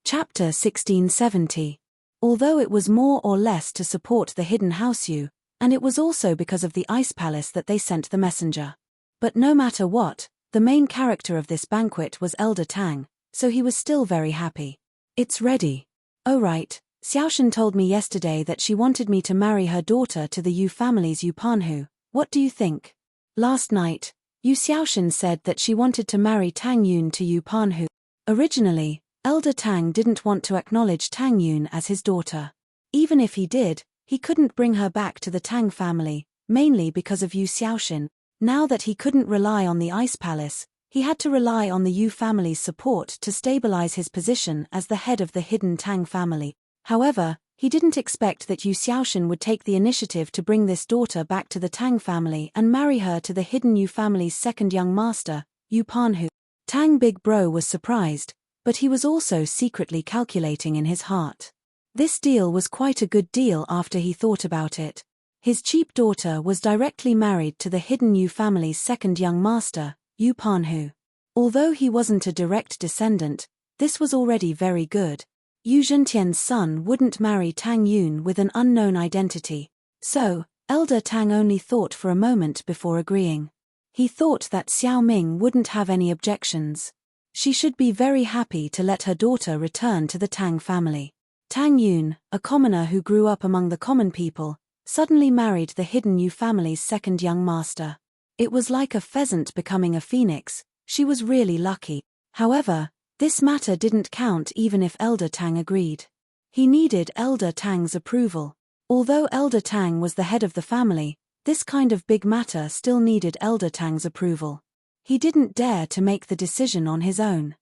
Chapter 1670. Although it was more or less to support the hidden house Yu, and it was also because of the ice palace that they sent the messenger. But no matter what, the main character of this banquet was Elder Tang, so he was still very happy. It's ready. Oh right, Xiaoshan told me yesterday that she wanted me to marry her daughter to the Yu family's Yu Panhu. What do you think? Last night, Yu Xiaoshan said that she wanted to marry Tang Yun to Yu Panhu. Originally, Elder Tang didn't want to acknowledge Tang Yun as his daughter. Even if he did, he couldn't bring her back to the Tang family, mainly because of Yu Xiaoshan. Now that he couldn't rely on the ice palace, he had to rely on the Yu family's support to stabilize his position as the head of the hidden Tang family. However, he didn't expect that Yu Xiaoshan would take the initiative to bring this daughter back to the Tang family and marry her to the hidden Yu family's second young master, Yu Panhu. Tang Big Bro was surprised, but he was also secretly calculating in his heart. This deal was quite a good deal after he thought about it. His cheap daughter was directly married to the hidden Yu family's second young master, Yu Panhu. Although he wasn't a direct descendant, this was already very good. Yu Zhentian's son wouldn't marry Tang Yun with an unknown identity. So, Elder Tang only thought for a moment before agreeing. He thought that Xiao Ming wouldn't have any objections. She should be very happy to let her daughter return to the Tang family. Tang Yun, a commoner who grew up among the common people, suddenly married the hidden Yu family's second young master. It was like a pheasant becoming a phoenix. She was really lucky. However, this matter didn't count even if Elder Tang agreed. He needed Elder Tang's approval. Although Elder Tang was the head of the family, this kind of big matter still needed Elder Tang's approval. He didn't dare to make the decision on his own.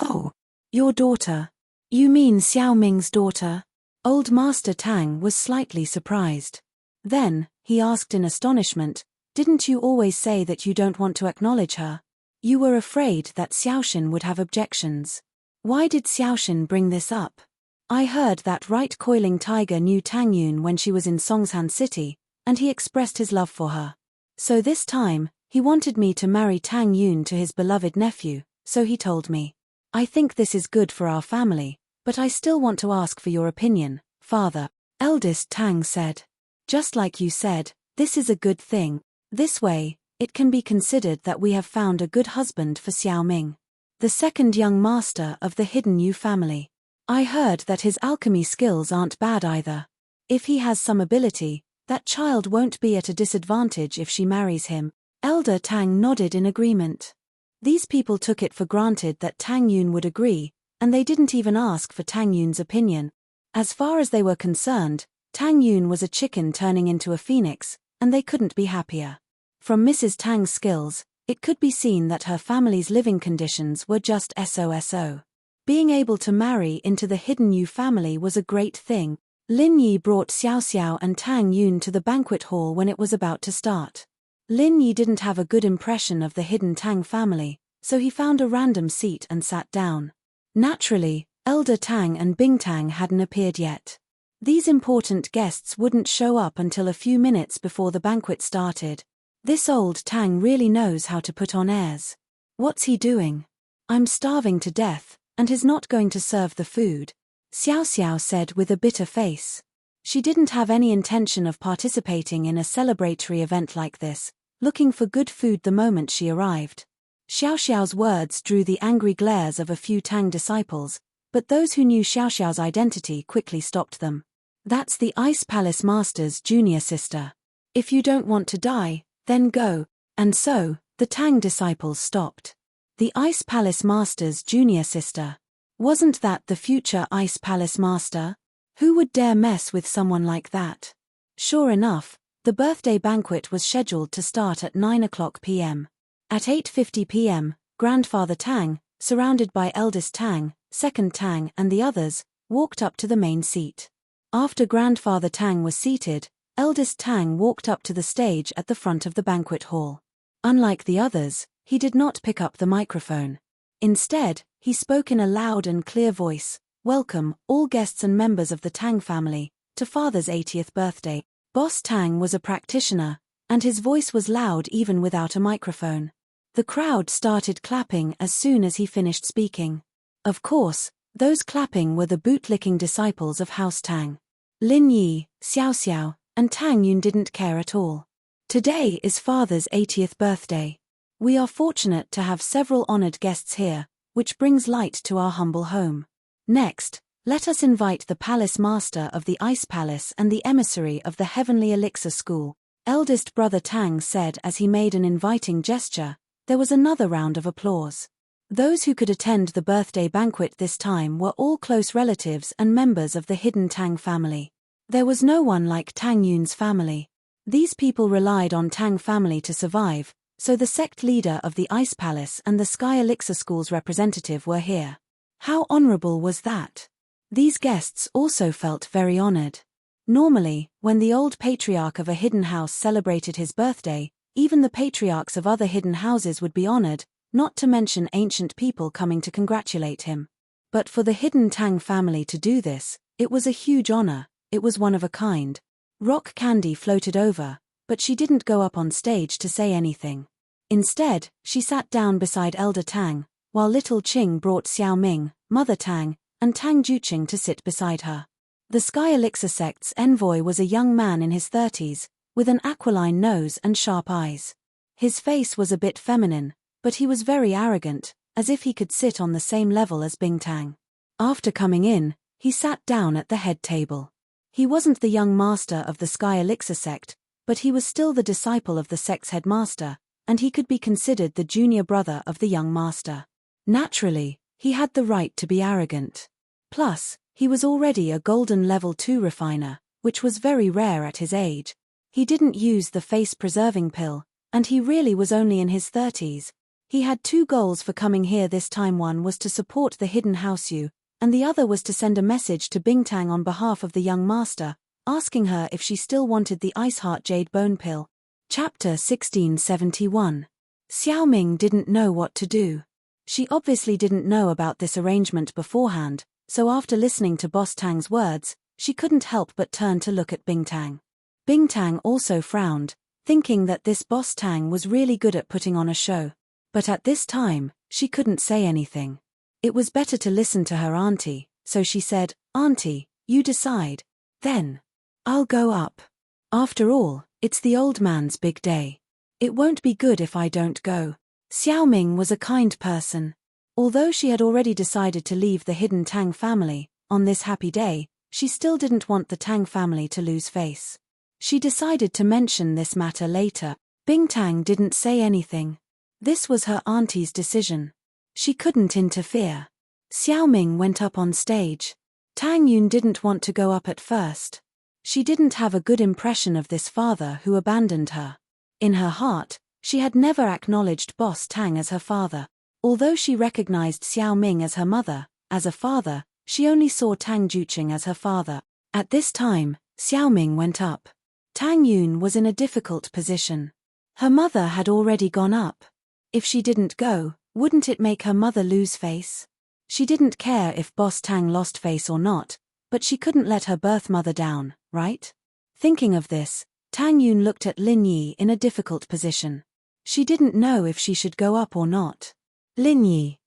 Oh, your daughter. You mean Xiao Ming's daughter? Old Master Tang was slightly surprised. Then, he asked in astonishment, didn't you always say that you don't want to acknowledge her? You were afraid that Xiaoshan would have objections. Why did Xiaoshan bring this up? I heard that right Coiling Tiger knew Tang Yun when she was in Songshan City, and he expressed his love for her. So this time, he wanted me to marry Tang Yun to his beloved nephew, so he told me. I think this is good for our family, but I still want to ask for your opinion, father. Eldest Tang said. Just like you said, this is a good thing. This way, it can be considered that we have found a good husband for Xiao Ming, the second young master of the hidden Yu family. I heard that his alchemy skills aren't bad either. If he has some ability, that child won't be at a disadvantage if she marries him. Elder Tang nodded in agreement. These people took it for granted that Tang Yun would agree, and they didn't even ask for Tang Yun's opinion. As far as they were concerned, Tang Yun was a chicken turning into a phoenix, and they couldn't be happier. From Mrs. Tang's skills, it could be seen that her family's living conditions were just so. Being able to marry into the hidden Yu family was a great thing. Lin Yi brought Xiao Xiao and Tang Yun to the banquet hall when it was about to start. Lin Yi didn't have a good impression of the hidden Tang family, so he found a random seat and sat down. Naturally, Elder Tang and Bing Tang hadn't appeared yet. These important guests wouldn't show up until a few minutes before the banquet started. This old Tang really knows how to put on airs. What's he doing? I'm starving to death, and he's not going to serve the food, Xiao Xiao said with a bitter face. She didn't have any intention of participating in a celebratory event like this, looking for good food the moment she arrived. Xiao Xiao's words drew the angry glares of a few Tang disciples, but those who knew Xiao Xiao's identity quickly stopped them. That's the Ice Palace Master's junior sister. If you don't want to die, then go. And so, the Tang disciples stopped. The Ice Palace Master's junior sister. Wasn't that the future Ice Palace Master? Who would dare mess with someone like that? Sure enough, the birthday banquet was scheduled to start at 9:00 p.m. At 8:50 p.m., Grandfather Tang, surrounded by Eldest Tang, Second Tang and the others, walked up to the main seat. After Grandfather Tang was seated, Eldest Tang walked up to the stage at the front of the banquet hall. Unlike the others, he did not pick up the microphone. Instead, he spoke in a loud and clear voice, "Welcome, all guests and members of the Tang family, to Father's 80th birthday." Boss Tang was a practitioner, and his voice was loud even without a microphone. The crowd started clapping as soon as he finished speaking. Of course, those clapping were the bootlicking disciples of House Tang. Lin Yi, Xiao Xiao, and Tang Yun didn't care at all. Today is Father's 80th birthday. We are fortunate to have several honored guests here, which brings light to our humble home. Next, let us invite the Palace Master of the Ice Palace and the emissary of the Heavenly Elixir School, eldest brother Tang said as he made an inviting gesture. There was another round of applause. Those who could attend the birthday banquet this time were all close relatives and members of the hidden Tang family. There was no one like Tang Yun's family. These people relied on Tang family to survive, so the sect leader of the Ice Palace and the Sky Elixir School's representative were here. How honorable was that? These guests also felt very honored. Normally, when the old patriarch of a hidden house celebrated his birthday, even the patriarchs of other hidden houses would be honored, not to mention ancient people coming to congratulate him. But for the hidden Tang family to do this, it was a huge honor. It was one of a kind. Rock Candy floated over, but she didn't go up on stage to say anything. Instead, she sat down beside Elder Tang, while Little Qing brought Xiao Ming, Mother Tang, and Tang Juqing to sit beside her. The Sky Elixir sect's envoy was a young man in his 30s, with an aquiline nose and sharp eyes. His face was a bit feminine, but he was very arrogant, as if he could sit on the same level as Bing Tang. After coming in, he sat down at the head table. He wasn't the young master of the Sky Elixir sect, but he was still the disciple of the sect's headmaster, and he could be considered the junior brother of the young master. Naturally, he had the right to be arrogant. Plus, he was already a golden level 2 refiner, which was very rare at his age. He didn't use the face-preserving pill, and he really was only in his 30s. He had 2 goals for coming here this time. One was to support the hidden house Yu, and the other was to send a message to Bing Tang on behalf of the young master, asking her if she still wanted the Ice Heart Jade Bone Pill. Chapter 1671. Xiao Ming didn't know what to do. She obviously didn't know about this arrangement beforehand, so after listening to Boss Tang's words, she couldn't help but turn to look at Bing Tang. Bing Tang also frowned, thinking that this Boss Tang was really good at putting on a show. But at this time, she couldn't say anything. It was better to listen to her auntie, so she said, "Auntie, you decide. Then, I'll go up. After all, it's the old man's big day. It won't be good if I don't go." Xiao Ming was a kind person. Although she had already decided to leave the hidden Tang family, on this happy day, she still didn't want the Tang family to lose face. She decided to mention this matter later. Bing Tang didn't say anything. This was her auntie's decision. She couldn't interfere. Xiao Ming went up on stage. Tang Yun didn't want to go up at first. She didn't have a good impression of this father who abandoned her. In her heart, she had never acknowledged Boss Tang as her father. Although she recognized Xiao Ming as her mother, as a father, she only saw Tang Juqing as her father. At this time, Xiao Ming went up. Tang Yun was in a difficult position. Her mother had already gone up. If she didn't go, wouldn't it make her mother lose face? She didn't care if Boss Tang lost face or not, but she couldn't let her birth mother down, right? Thinking of this, Tang Yun looked at Lin Yi in a difficult position. She didn't know if she should go up or not. Lin Yi.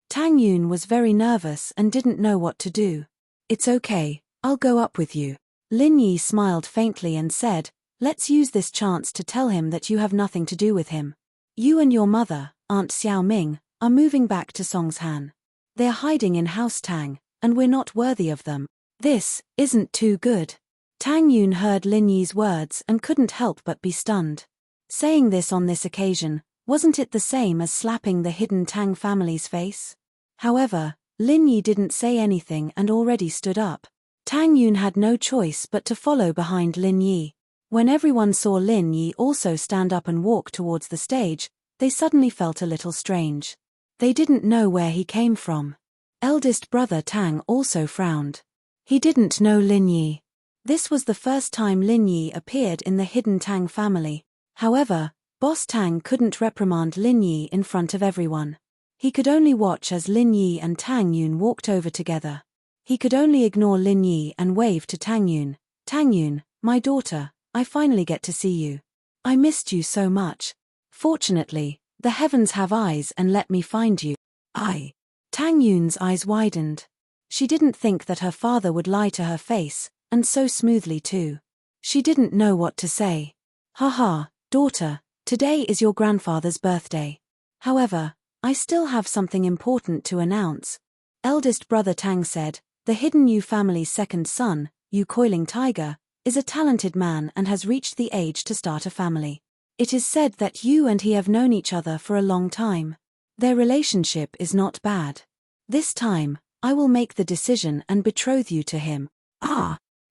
Tang Yun was very nervous and didn't know what to do. It's okay, I'll go up with you. Lin Yi smiled faintly and said, let's use this chance to tell him that you have nothing to do with him. You and your mother, Aunt Xiao Ming, are moving back to Songshan. They're hiding in House Tang, and we're not worthy of them. This isn't too good. Tang Yun heard Lin Yi's words and couldn't help but be stunned. Saying this on this occasion, wasn't it the same as slapping the hidden Tang family's face? However, Lin Yi didn't say anything and already stood up. Tang Yun had no choice but to follow behind Lin Yi. When everyone saw Lin Yi also stand up and walk towards the stage, they suddenly felt a little strange. They didn't know where he came from. Eldest brother Tang also frowned. He didn't know Lin Yi. This was the first time Lin Yi appeared in the hidden Tang family. However, Boss Tang couldn't reprimand Lin Yi in front of everyone. He could only watch as Lin Yi and Tang Yun walked over together. He could only ignore Lin Yi and wave to Tang Yun. Tang Yun, my daughter, I finally get to see you. I missed you so much. Fortunately, the heavens have eyes and let me find you. Tang Yun's eyes widened. She didn't think that her father would lie to her face, and so smoothly too. She didn't know what to say. Haha, daughter, today is your grandfather's birthday. However, I still have something important to announce. Eldest brother Tang said, the hidden Yu family's second son, Yu Coiling Tiger, is a talented man and has reached the age to start a family. It is said that you and he have known each other for a long time. Their relationship is not bad. This time, I will make the decision and betroth you to him.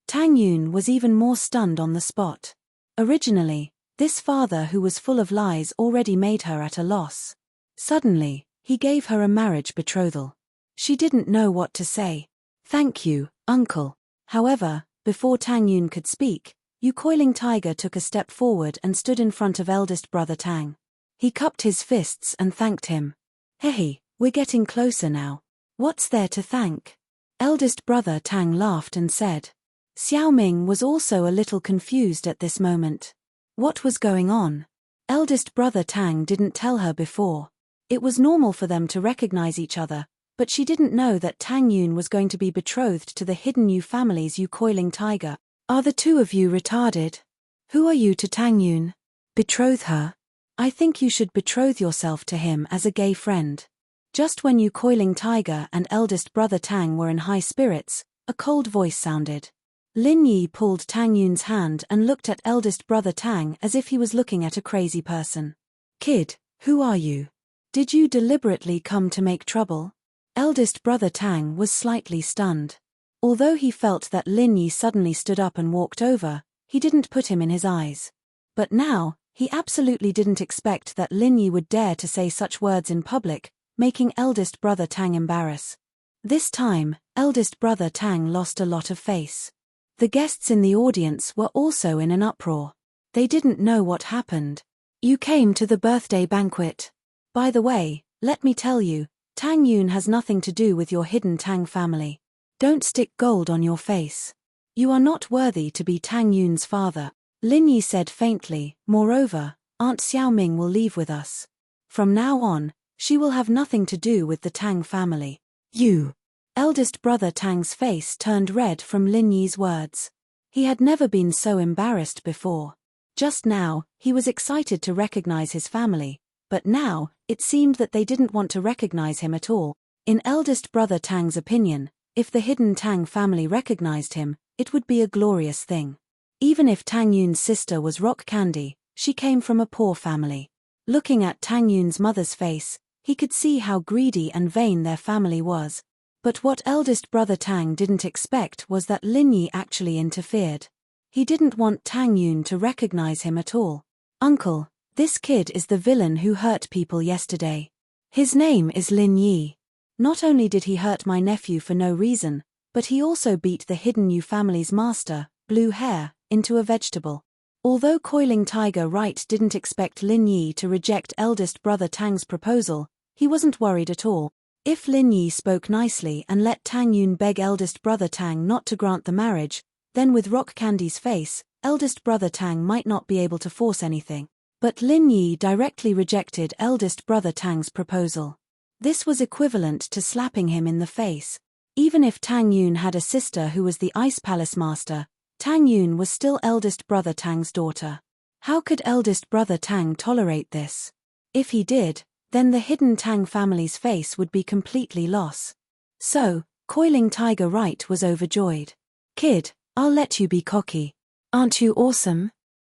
Tang Yun was even more stunned on the spot. Originally, this father who was full of lies already made her at a loss. Suddenly, he gave her a marriage betrothal. She didn't know what to say. Thank you, uncle. However, before Tang Yun could speak, Yu Coiling Tiger took a step forward and stood in front of eldest brother Tang. He cupped his fists and thanked him. Hey, we're getting closer now. What's there to thank? Eldest brother Tang laughed and said. Xiao Ming was also a little confused at this moment. What was going on? Eldest brother Tang didn't tell her before. It was normal for them to recognize each other, but she didn't know that Tang Yun was going to be betrothed to the hidden Yu family's Yu Coiling Tiger. Are the two of you retarded? Who are you to Tang Yun? Betroth her? I think you should betroth yourself to him as a gay friend. Just when Yu Coiling Tiger and eldest brother Tang were in high spirits, a cold voice sounded. Lin Yi pulled Tang Yun's hand and looked at eldest brother Tang as if he was looking at a crazy person. Kid, who are you? Did you deliberately come to make trouble? Eldest brother Tang was slightly stunned. Although he felt that Lin Yi suddenly stood up and walked over, he didn't put him in his eyes. But now, he absolutely didn't expect that Lin Yi would dare to say such words in public, making eldest brother Tang embarrass. This time, eldest brother Tang lost a lot of face. The guests in the audience were also in an uproar. They didn't know what happened. You came to the birthday banquet. By the way, let me tell you, Tang Yun has nothing to do with your hidden Tang family. Don't stick gold on your face. You are not worthy to be Tang Yun's father. Lin Yi said faintly, moreover, Aunt Xiao Ming will leave with us. From now on, she will have nothing to do with the Tang family. You. Eldest brother Tang's face turned red from Lin Yi's words. He had never been so embarrassed before. Just now, he was excited to recognize his family, but now, it seemed that they didn't want to recognize him at all. In eldest brother Tang's opinion, if the hidden Tang family recognized him, it would be a glorious thing. Even if Tang Yun's sister was rock candy, she came from a poor family. Looking at Tang Yun's mother's face, he could see how greedy and vain their family was. But what eldest brother Tang didn't expect was that Lin Yi actually interfered. He didn't want Tang Yun to recognize him at all. "Uncle, this kid is the villain who hurt people yesterday. His name is Lin Yi. Not only did he hurt my nephew for no reason, but he also beat the Hidden Yu family's master, Blue Hair, into a vegetable." Although Coiling Tiger Right didn't expect Lin Yi to reject eldest brother Tang's proposal, he wasn't worried at all. If Lin Yi spoke nicely and let Tang Yun beg eldest brother Tang not to grant the marriage, then with Rock Candy's face, eldest brother Tang might not be able to force anything. But Lin Yi directly rejected eldest brother Tang's proposal. This was equivalent to slapping him in the face. Even if Tang Yun had a sister who was the Ice Palace Master, Tang Yun was still eldest brother Tang's daughter. How could eldest brother Tang tolerate this? If he did, then the hidden Tang family's face would be completely lost. So, Coiling Tiger Right was overjoyed. "Kid, I'll let you be cocky. Aren't you awesome?"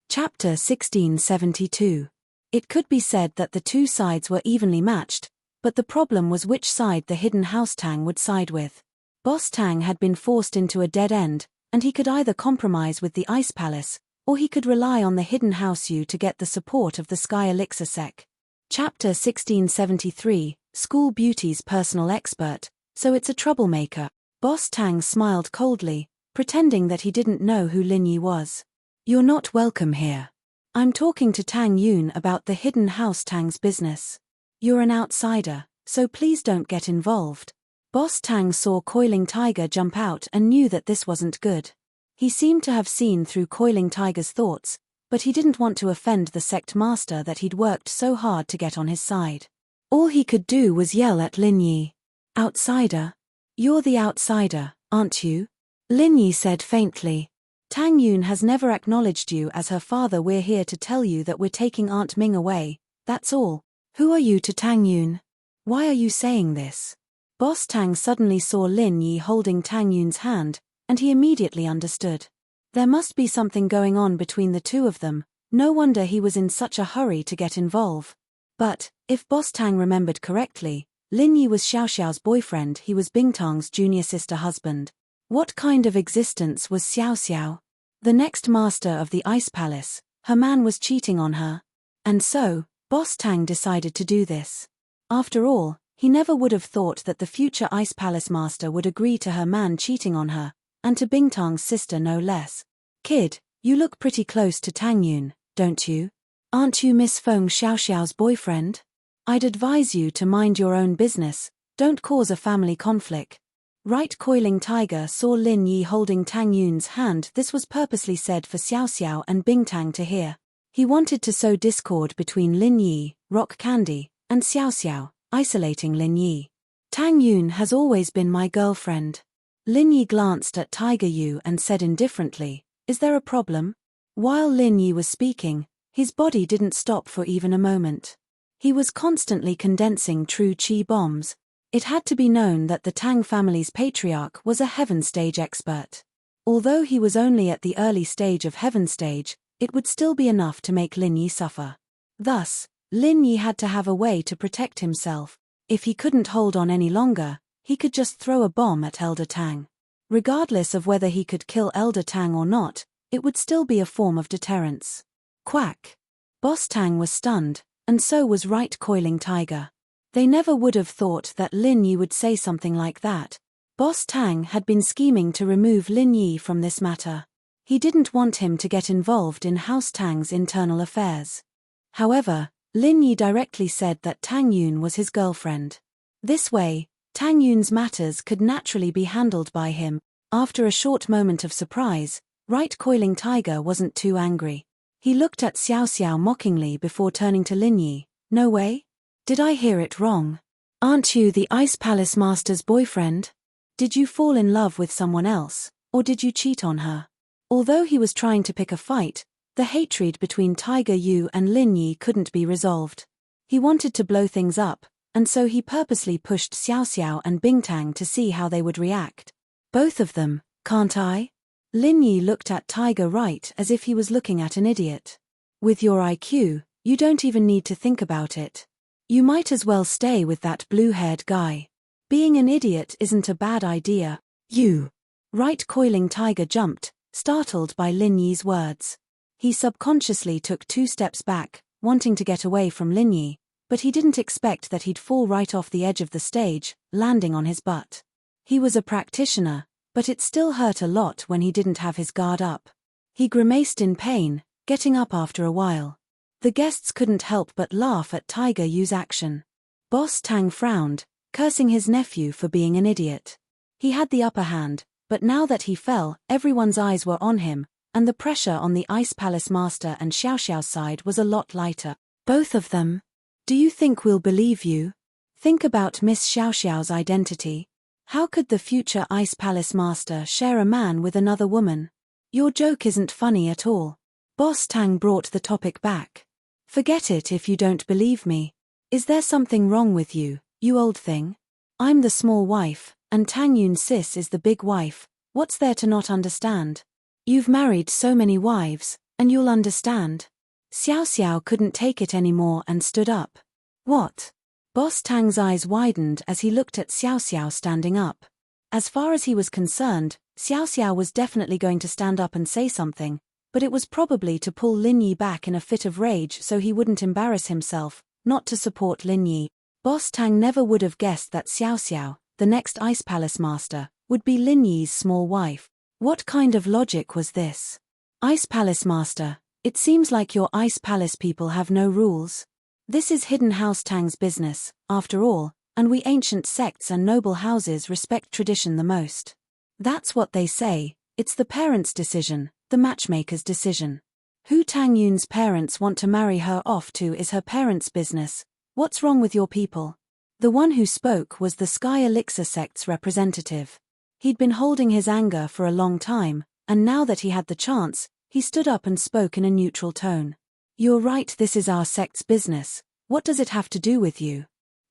Chapter 1672. It could be said that the two sides were evenly matched, but the problem was which side the hidden house Tang would side with. Boss Tang had been forced into a dead end, and he could either compromise with the Ice Palace, or he could rely on the hidden house Yu to get the support of the Sky Elixir Sec. Chapter 1673, School Beauty's personal expert, so it's a troublemaker. Boss Tang smiled coldly, pretending that he didn't know who Lin Yi was. "You're not welcome here. I'm talking to Tang Yun about the hidden house Tang's business. You're an outsider, so please don't get involved." Boss Tang saw Coiling Tiger jump out and knew that this wasn't good. He seemed to have seen through Coiling Tiger's thoughts, but he didn't want to offend the sect master that he'd worked so hard to get on his side. All he could do was yell at Lin Yi. "Outsider? You're the outsider, aren't you?" Lin Yi said faintly. "Tang Yun has never acknowledged you as her father. We're here to tell you that we're taking Aunt Ming away, that's all." "Who are you to Tang Yun? Why are you saying this?" Boss Tang suddenly saw Lin Yi holding Tang Yun's hand, and he immediately understood. There must be something going on between the two of them, no wonder he was in such a hurry to get involved. But, if Boss Tang remembered correctly, Lin Yi was Xiao Xiao's boyfriend. He was Bingtang's junior sister husband. What kind of existence was Xiao Xiao? The next master of the Ice Palace, her man was cheating on her. And so, Boss Tang decided to do this. After all, he never would have thought that the future Ice Palace Master would agree to her man cheating on her, and to Bingtang's sister no less. "Kid, you look pretty close to Tang Yun, don't you? Aren't you Miss Feng Xiao Xiao's boyfriend? I'd advise you to mind your own business, don't cause a family conflict." Right Coiling Tiger saw Lin Yi holding Tang Yun's hand. This was purposely said for Xiao Xiao and Bingtang to hear. He wanted to sow discord between Lin Yi, Rock Candy, and Xiao Xiao, isolating Lin Yi. "Tang Yun has always been my girlfriend." Lin Yi glanced at Tiger Yu and said indifferently, "Is there a problem?" While Lin Yi was speaking, his body didn't stop for even a moment. He was constantly condensing true chi bombs. It had to be known that the Tang family's patriarch was a heaven stage expert. Although he was only at the early stage of heaven stage, it would still be enough to make Lin Yi suffer. Thus, Lin Yi had to have a way to protect himself. If he couldn't hold on any longer, he could just throw a bomb at Elder Tang. Regardless of whether he could kill Elder Tang or not, it would still be a form of deterrence. Quack! Boss Tang was stunned, and so was Right Coiling Tiger. They never would have thought that Lin Yi would say something like that. Boss Tang had been scheming to remove Lin Yi from this matter. He didn't want him to get involved in House Tang's internal affairs. However, Lin Yi directly said that Tang Yun was his girlfriend. This way, Tang Yun's matters could naturally be handled by him. After a short moment of surprise, Right Coiling Tiger wasn't too angry. He looked at Xiao Xiao mockingly before turning to Lin Yi. "No way? Did I hear it wrong? Aren't you the Ice Palace Master's boyfriend? Did you fall in love with someone else, or did you cheat on her?" Although he was trying to pick a fight, the hatred between Tiger Yu and Lin Yi couldn't be resolved. He wanted to blow things up, and so he purposely pushed Xiao Xiao and Bingtang to see how they would react. "Both of them, can't I?" Lin Yi looked at Tiger Right as if he was looking at an idiot. "With your IQ, you don't even need to think about it. You might as well stay with that blue-haired guy." Being an idiot isn't a bad idea. You. Right coiling tiger jumped, startled by Lin Yi's words. He subconsciously took 2 steps back, wanting to get away from Lin Yi, but he didn't expect that he'd fall right off the edge of the stage, landing on his butt. He was a practitioner, but it still hurt a lot when he didn't have his guard up. He grimaced in pain, getting up after a while. The guests couldn't help but laugh at Tiger Yu's action. Boss Tang frowned, cursing his nephew for being an idiot. He had the upper hand, but now that he fell, everyone's eyes were on him, and the pressure on the Ice Palace Master and Xiao Xiao's side was a lot lighter. Both of them. Do you think we'll believe you? Think about Miss Xiao Xiao's identity. How could the future Ice Palace Master share a man with another woman? Your joke isn't funny at all. Boss Tang brought the topic back. Forget it if you don't believe me. Is there something wrong with you, you old thing? I'm the small wife, and Tang Yun's sis is the big wife. What's there to not understand? You've married so many wives, and you'll understand. Xiao Xiao couldn't take it anymore and stood up. What? Boss Tang's eyes widened as he looked at Xiao Xiao standing up. As far as he was concerned, Xiao Xiao was definitely going to stand up and say something, but it was probably to pull Lin Yi back in a fit of rage so he wouldn't embarrass himself, not to support Lin Yi. Boss Tang never would have guessed that Xiao Xiao, the next Ice Palace Master, would be Lin Yi's small wife. What kind of logic was this? Ice Palace Master, it seems like your Ice Palace people have no rules. This is Hidden House Tang's business, after all, and we ancient sects and noble houses respect tradition the most. That's what they say, it's the parents' decision, the matchmaker's decision. Who Tang Yun's parents want to marry her off to is her parents' business. What's wrong with your people? The one who spoke was the Sky Elixir sect's representative. He'd been holding his anger for a long time, and now that he had the chance, he stood up and spoke in a neutral tone. You're right, this is our sect's business. What does it have to do with you?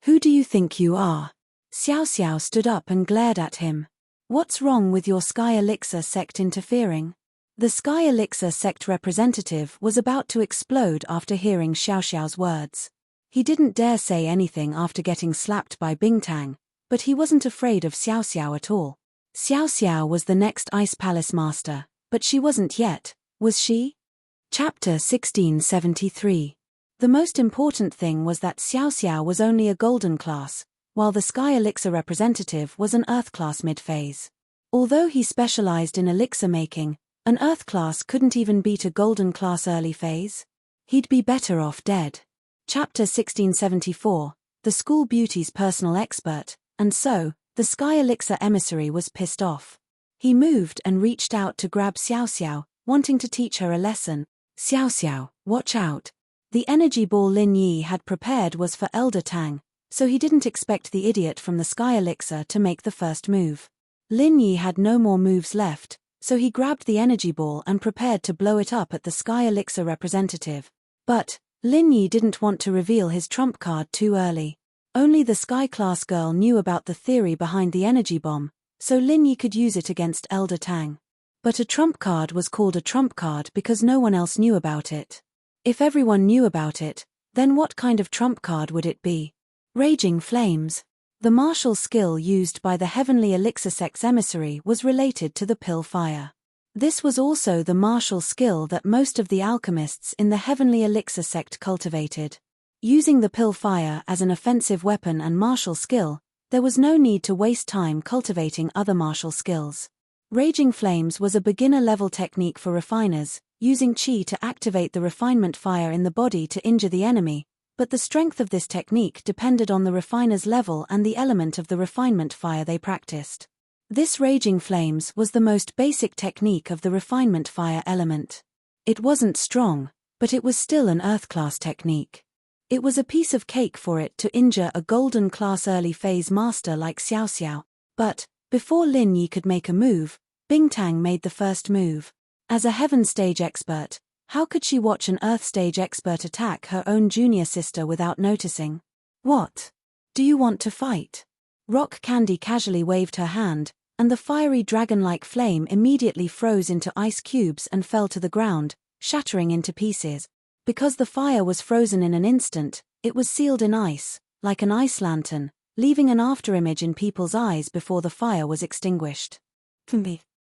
Who do you think you are? Xiao Xiao stood up and glared at him. What's wrong with your Sky Elixir sect interfering? The Sky Elixir sect representative was about to explode after hearing Xiao Xiao's words. He didn't dare say anything after getting slapped by Bingtang, but he wasn't afraid of Xiao Xiao at all. Xiao Xiao was the next Ice Palace Master, but she wasn't yet, was she? Chapter 1673. The most important thing was that Xiao Xiao was only a golden class, while the Sky Elixir representative was an Earth class mid-phase. Although he specialized in elixir making, an Earth class couldn't even beat a golden class early phase. He'd be better off dead. Chapter 1674, the school beauty's personal expert, and so, the Sky Elixir emissary was pissed off. He moved and reached out to grab Xiao Xiao, wanting to teach her a lesson. Xiao Xiao, watch out. The energy ball Lin Yi had prepared was for Elder Tang, so he didn't expect the idiot from the Sky Elixir to make the first move. Lin Yi had no more moves left, so he grabbed the energy ball and prepared to blow it up at the Sky Elixir representative. But Lin Yi didn't want to reveal his trump card too early. Only the Sky Class girl knew about the theory behind the energy bomb, so Lin Yi could use it against Elder Tang. But a trump card was called a trump card because no one else knew about it. If everyone knew about it, then what kind of trump card would it be? Raging Flames. The martial skill used by the Heavenly Elixir Sect's emissary was related to the pill fire. This was also the martial skill that most of the alchemists in the Heavenly Elixir Sect cultivated. Using the pill fire as an offensive weapon and martial skill, there was no need to waste time cultivating other martial skills. Raging Flames was a beginner-level technique for refiners, using qi to activate the refinement fire in the body to injure the enemy, but the strength of this technique depended on the refiner's level and the element of the refinement fire they practiced. This Raging Flames was the most basic technique of the refinement fire element. It wasn't strong, but it was still an Earth-class technique. It was a piece of cake for it to injure a golden class early phase master like Xiao Xiao. But, before Lin Yi could make a move, Bingtang made the first move. As a Heaven Stage expert, how could she watch an Earth Stage expert attack her own junior sister without noticing? What? Do you want to fight? Rock Candy casually waved her hand, and the fiery dragon-like flame immediately froze into ice cubes and fell to the ground, shattering into pieces. Because the fire was frozen in an instant, it was sealed in ice, like an ice lantern. leaving an afterimage in people's eyes before the fire was extinguished.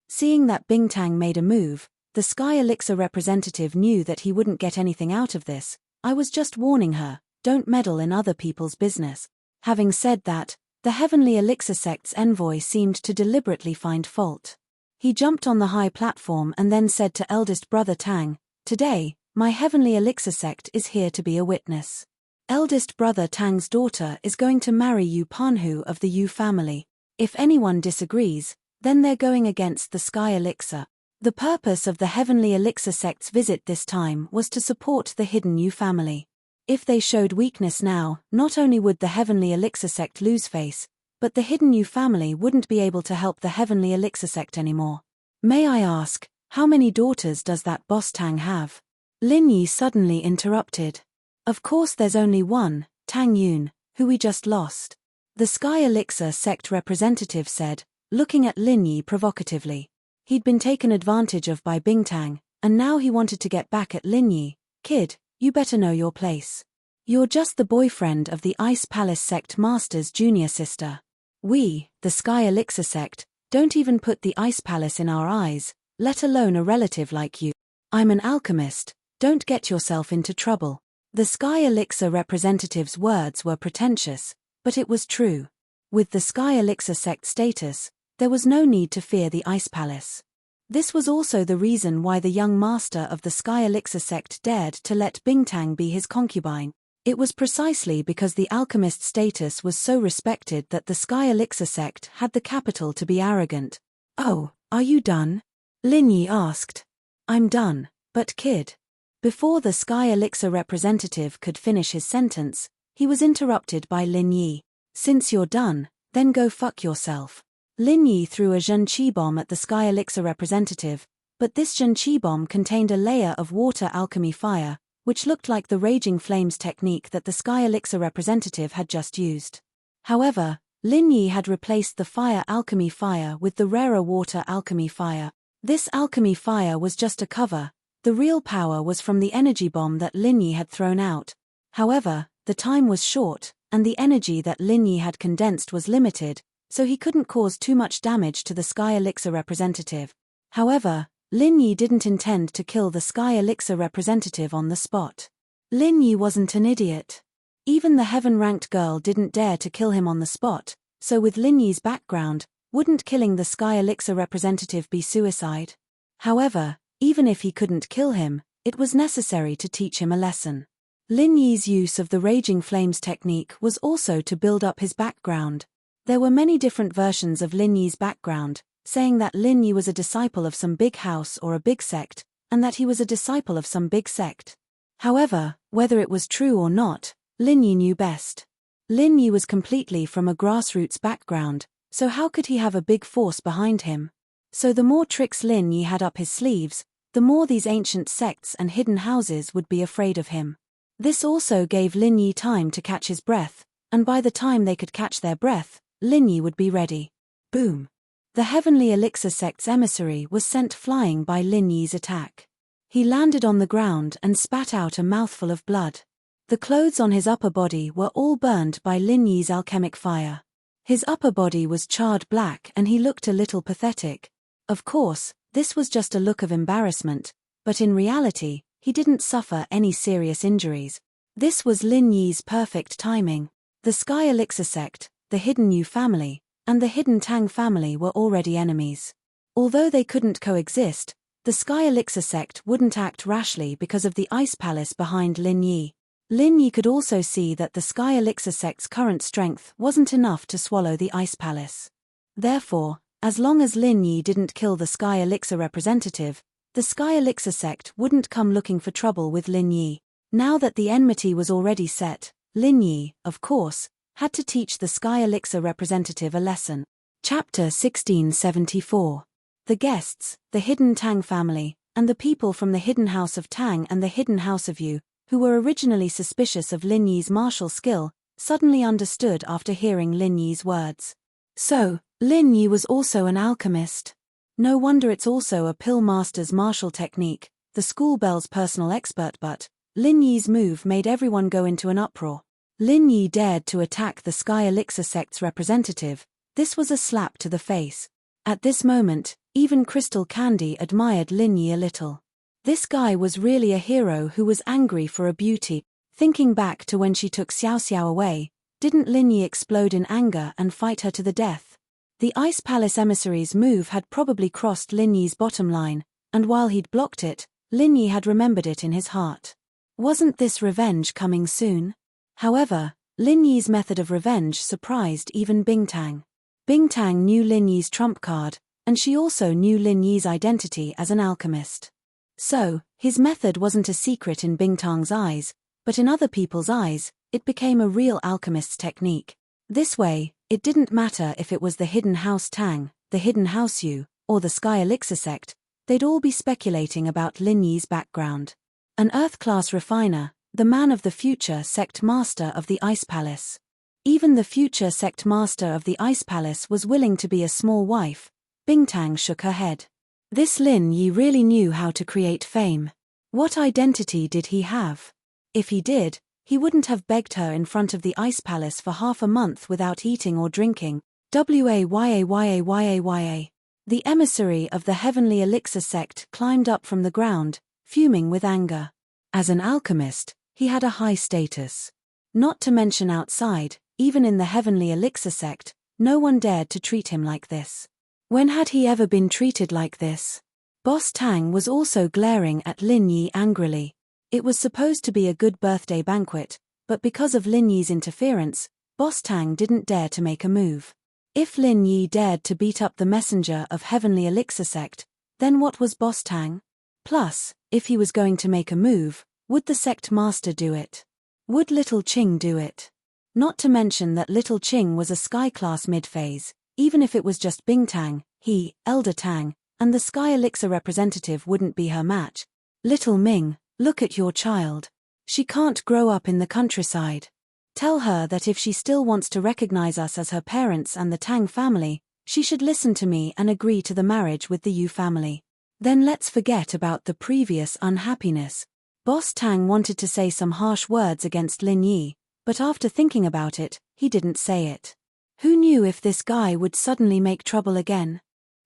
Seeing that Bingtang made a move, the Sky Elixir representative knew that he wouldn't get anything out of this. I was just warning her, don't meddle in other people's business. Having said that, the Heavenly Elixir sect's envoy seemed to deliberately find fault. He jumped on the high platform and then said to eldest brother Tang, "Today, my Heavenly Elixir sect is here to be a witness. Eldest brother Tang's daughter is going to marry Yu Panhu of the Yu family. If anyone disagrees, then they're going against the Sky Elixir." The purpose of the Heavenly Elixir sect's visit this time was to support the hidden Yu family. If they showed weakness now, not only would the Heavenly Elixir sect lose face, but the hidden Yu family wouldn't be able to help the Heavenly Elixir sect anymore. "May I ask, how many daughters does that boss Tang have?" Lin Yi suddenly interrupted. "Of course there's only one, Tang Yun, who we just lost," the Sky Elixir sect representative said, looking at Lin Yi provocatively. He'd been taken advantage of by Bingtang, and now he wanted to get back at Lin Yi. "Kid, you better know your place. You're just the boyfriend of the Ice Palace sect master's junior sister. We, the Sky Elixir sect, don't even put the Ice Palace in our eyes, let alone a relative like you. I'm an alchemist, don't get yourself into trouble." The Sky Elixir representative's words were pretentious, but it was true. With the Sky Elixir sect status, there was no need to fear the Ice Palace. This was also the reason why the young master of the Sky Elixir sect dared to let Bingtang be his concubine. It was precisely because the alchemist status was so respected that the Sky Elixir sect had the capital to be arrogant. "Oh, are you done?" Lin Yi asked. "I'm done, but kid." Before the Sky Elixir representative could finish his sentence, he was interrupted by Lin Yi. "Since you're done, then go fuck yourself." Lin Yi threw a Zhenqi bomb at the Sky Elixir representative, but this Zhenqi bomb contained a layer of water alchemy fire, which looked like the Raging Flames technique that the Sky Elixir representative had just used. However, Lin Yi had replaced the fire alchemy fire with the rarer water alchemy fire. This alchemy fire was just a cover. The real power was from the energy bomb that Lin Yi had thrown out. However, the time was short, and the energy that Lin Yi had condensed was limited, so he couldn't cause too much damage to the Sky Elixir representative. However, Lin Yi didn't intend to kill the Sky Elixir representative on the spot. Lin Yi wasn't an idiot. Even the heaven-ranked girl didn't dare to kill him on the spot, so with Lin Yi's background, wouldn't killing the Sky Elixir representative be suicide? However, even if he couldn't kill him, it was necessary to teach him a lesson. Lin Yi's use of the Raging Flames technique was also to build up his background. There were many different versions of Lin Yi's background, saying that Lin Yi was a disciple of some big house or a big sect, and that he was a disciple of some big sect. However, whether it was true or not, Lin Yi knew best. Lin Yi was completely from a grassroots background, so how could he have a big force behind him? So the more tricks Lin Yi had up his sleeves, the more these ancient sects and hidden houses would be afraid of him. This also gave Lin Yi time to catch his breath, and by the time they could catch their breath, Lin Yi would be ready. Boom! The Heavenly Elixir sect's emissary was sent flying by Lin Yi's attack. He landed on the ground and spat out a mouthful of blood. The clothes on his upper body were all burned by Lin Yi's alchemic fire. His upper body was charred black and he looked a little pathetic. Of course, this was just a look of embarrassment, but in reality, he didn't suffer any serious injuries. This was Lin Yi's perfect timing. The Sky Elixir sect, the hidden Yu family, and the hidden Tang family were already enemies. Although they couldn't coexist, the Sky Elixir sect wouldn't act rashly because of the Ice Palace behind Lin Yi. Lin Yi could also see that the Sky Elixir sect's current strength wasn't enough to swallow the Ice Palace. Therefore, as long as Lin Yi didn't kill the Sky Elixir representative, the Sky Elixir sect wouldn't come looking for trouble with Lin Yi. Now that the enmity was already set, Lin Yi, of course, had to teach the Sky Elixir representative a lesson. Chapter 1674. The guests, the hidden Tang family, and the people from the hidden house of Tang and the hidden house of Yu, who were originally suspicious of Lin Yi's martial skill, suddenly understood after hearing Lin Yi's words. So, Lin Yi was also an alchemist. No wonder it's also a pill master's martial technique, the school bell's personal expert, but Lin Yi's move made everyone go into an uproar. Lin Yi dared to attack the Sky Elixir sect's representative. This was a slap to the face. At this moment, even Crystal Candy admired Lin Yi a little. This guy was really a hero who was angry for a beauty. Thinking back to when she took Xiao Xiao away, didn't Lin Yi explode in anger and fight her to the death? The Ice Palace emissary's move had probably crossed Lin Yi's bottom line, and while he'd blocked it, Lin Yi had remembered it in his heart. Wasn't this revenge coming soon? However, Lin Yi's method of revenge surprised even Bingtang. Bingtang knew Lin Yi's trump card, and she also knew Lin Yi's identity as an alchemist. So, his method wasn't a secret in Bingtang's eyes, but in other people's eyes, it became a real alchemist's technique. This way, it didn't matter if it was the Hidden House Tang, the Hidden House Yu, or the Sky Elixir sect, they'd all be speculating about Lin Yi's background. An Earth-class refiner, the man of the future sect master of the Ice Palace. Even the future sect master of the Ice Palace was willing to be a small wife. Bingtang shook her head. This Lin Yi really knew how to create fame. What identity did he have? If he did, he wouldn't have begged her in front of the Ice Palace for half a month without eating or drinking. Wayayayayaya. The emissary of the Heavenly Elixir sect climbed up from the ground, fuming with anger. As an alchemist, he had a high status. Not to mention outside, even in the Heavenly Elixir sect, no one dared to treat him like this. When had he ever been treated like this? Boss Tang was also glaring at Lin Yi angrily. It was supposed to be a good birthday banquet, but because of Lin Yi's interference, Boss Tang didn't dare to make a move. If Lin Yi dared to beat up the messenger of Heavenly Elixir sect, then what was Boss Tang? Plus, if he was going to make a move, would the sect master do it? Would Little Qing do it? Not to mention that Little Qing was a sky-class mid-phase. Even if it was just Bingtang, he, Elder Tang, and the Sky Elixir representative wouldn't be her match. Little Ming, look at your child. She can't grow up in the countryside. Tell her that if she still wants to recognize us as her parents and the Tang family, she should listen to me and agree to the marriage with the Yu family. Then let's forget about the previous unhappiness. Boss Tang wanted to say some harsh words against Lin Yi, but after thinking about it, he didn't say it. Who knew if this guy would suddenly make trouble again?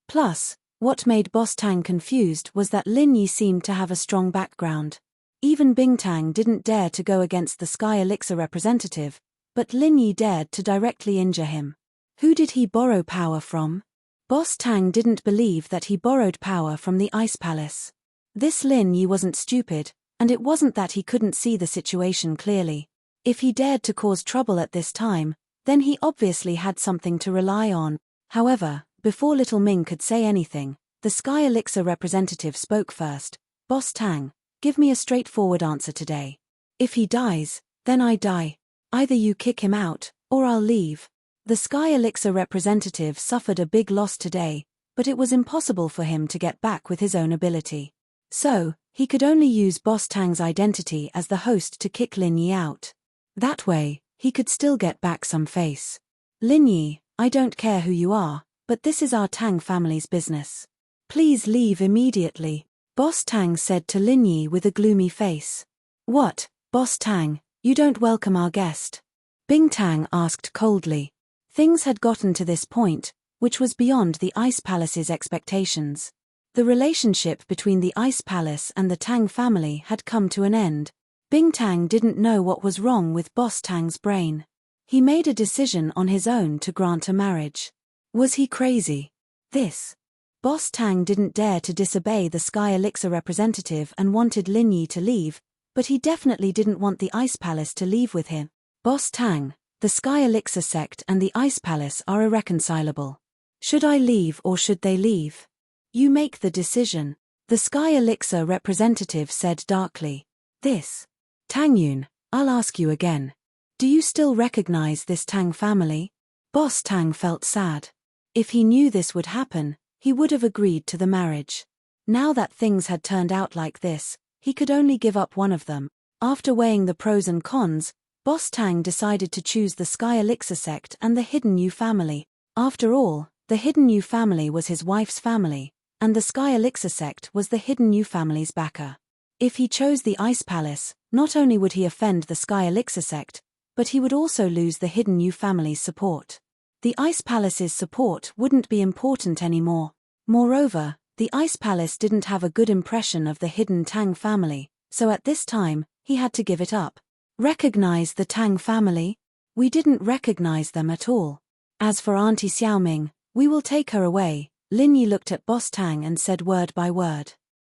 Plus, what made Boss Tang confused was that Lin Yi seemed to have a strong background. Even Bingtang didn't dare to go against the Sky Elixir representative, but Lin Yi dared to directly injure him. Who did he borrow power from? Boss Tang didn't believe that he borrowed power from the Ice Palace. This Lin Yi wasn't stupid, and it wasn't that he couldn't see the situation clearly. If he dared to cause trouble at this time, then he obviously had something to rely on. However, before Little Ming could say anything, the Sky Elixir representative spoke first. Boss Tang, give me a straightforward answer today. If he dies, then I die. Either you kick him out, or I'll leave. The Sky Elixir representative suffered a big loss today, but it was impossible for him to get back with his own ability. So, he could only use Boss Tang's identity as the host to kick Lin Yi out. That way, he could still get back some face. Lin Yi, I don't care who you are, but this is our Tang family's business. Please leave immediately, Boss Tang said to Lin Yi with a gloomy face. What, Boss Tang, you don't welcome our guest? Bingtang asked coldly. Things had gotten to this point, which was beyond the Ice Palace's expectations. The relationship between the Ice Palace and the Tang family had come to an end. Bingtang didn't know what was wrong with Boss Tang's brain. He made a decision on his own to grant a marriage. Was he crazy? Boss Tang didn't dare to disobey the Sky Elixir representative and wanted Lin Yi to leave, but he definitely didn't want the Ice Palace to leave with him. Boss Tang, the Sky Elixir sect and the Ice Palace are irreconcilable. Should I leave or should they leave? You make the decision, the Sky Elixir representative said darkly. Tang Yun, I'll ask you again. Do you still recognize this Tang family? Boss Tang felt sad. If he knew this would happen, he would have agreed to the marriage. Now that things had turned out like this, he could only give up one of them. After weighing the pros and cons, Boss Tang decided to choose the Sky Elixir sect and the Hidden Yu family. After all, the Hidden Yu family was his wife's family, and the Sky Elixir sect was the Hidden Yu family's backer. If he chose the Ice Palace, not only would he offend the Sky Elixir sect, but he would also lose the hidden Yu family's support. The Ice Palace's support wouldn't be important anymore. Moreover, the Ice Palace didn't have a good impression of the hidden Tang family, so at this time, he had to give it up. Recognize the Tang family? We didn't recognize them at all. As for Auntie Xiaoming, we will take her away. Lin Yi looked at Boss Tang and said word by word.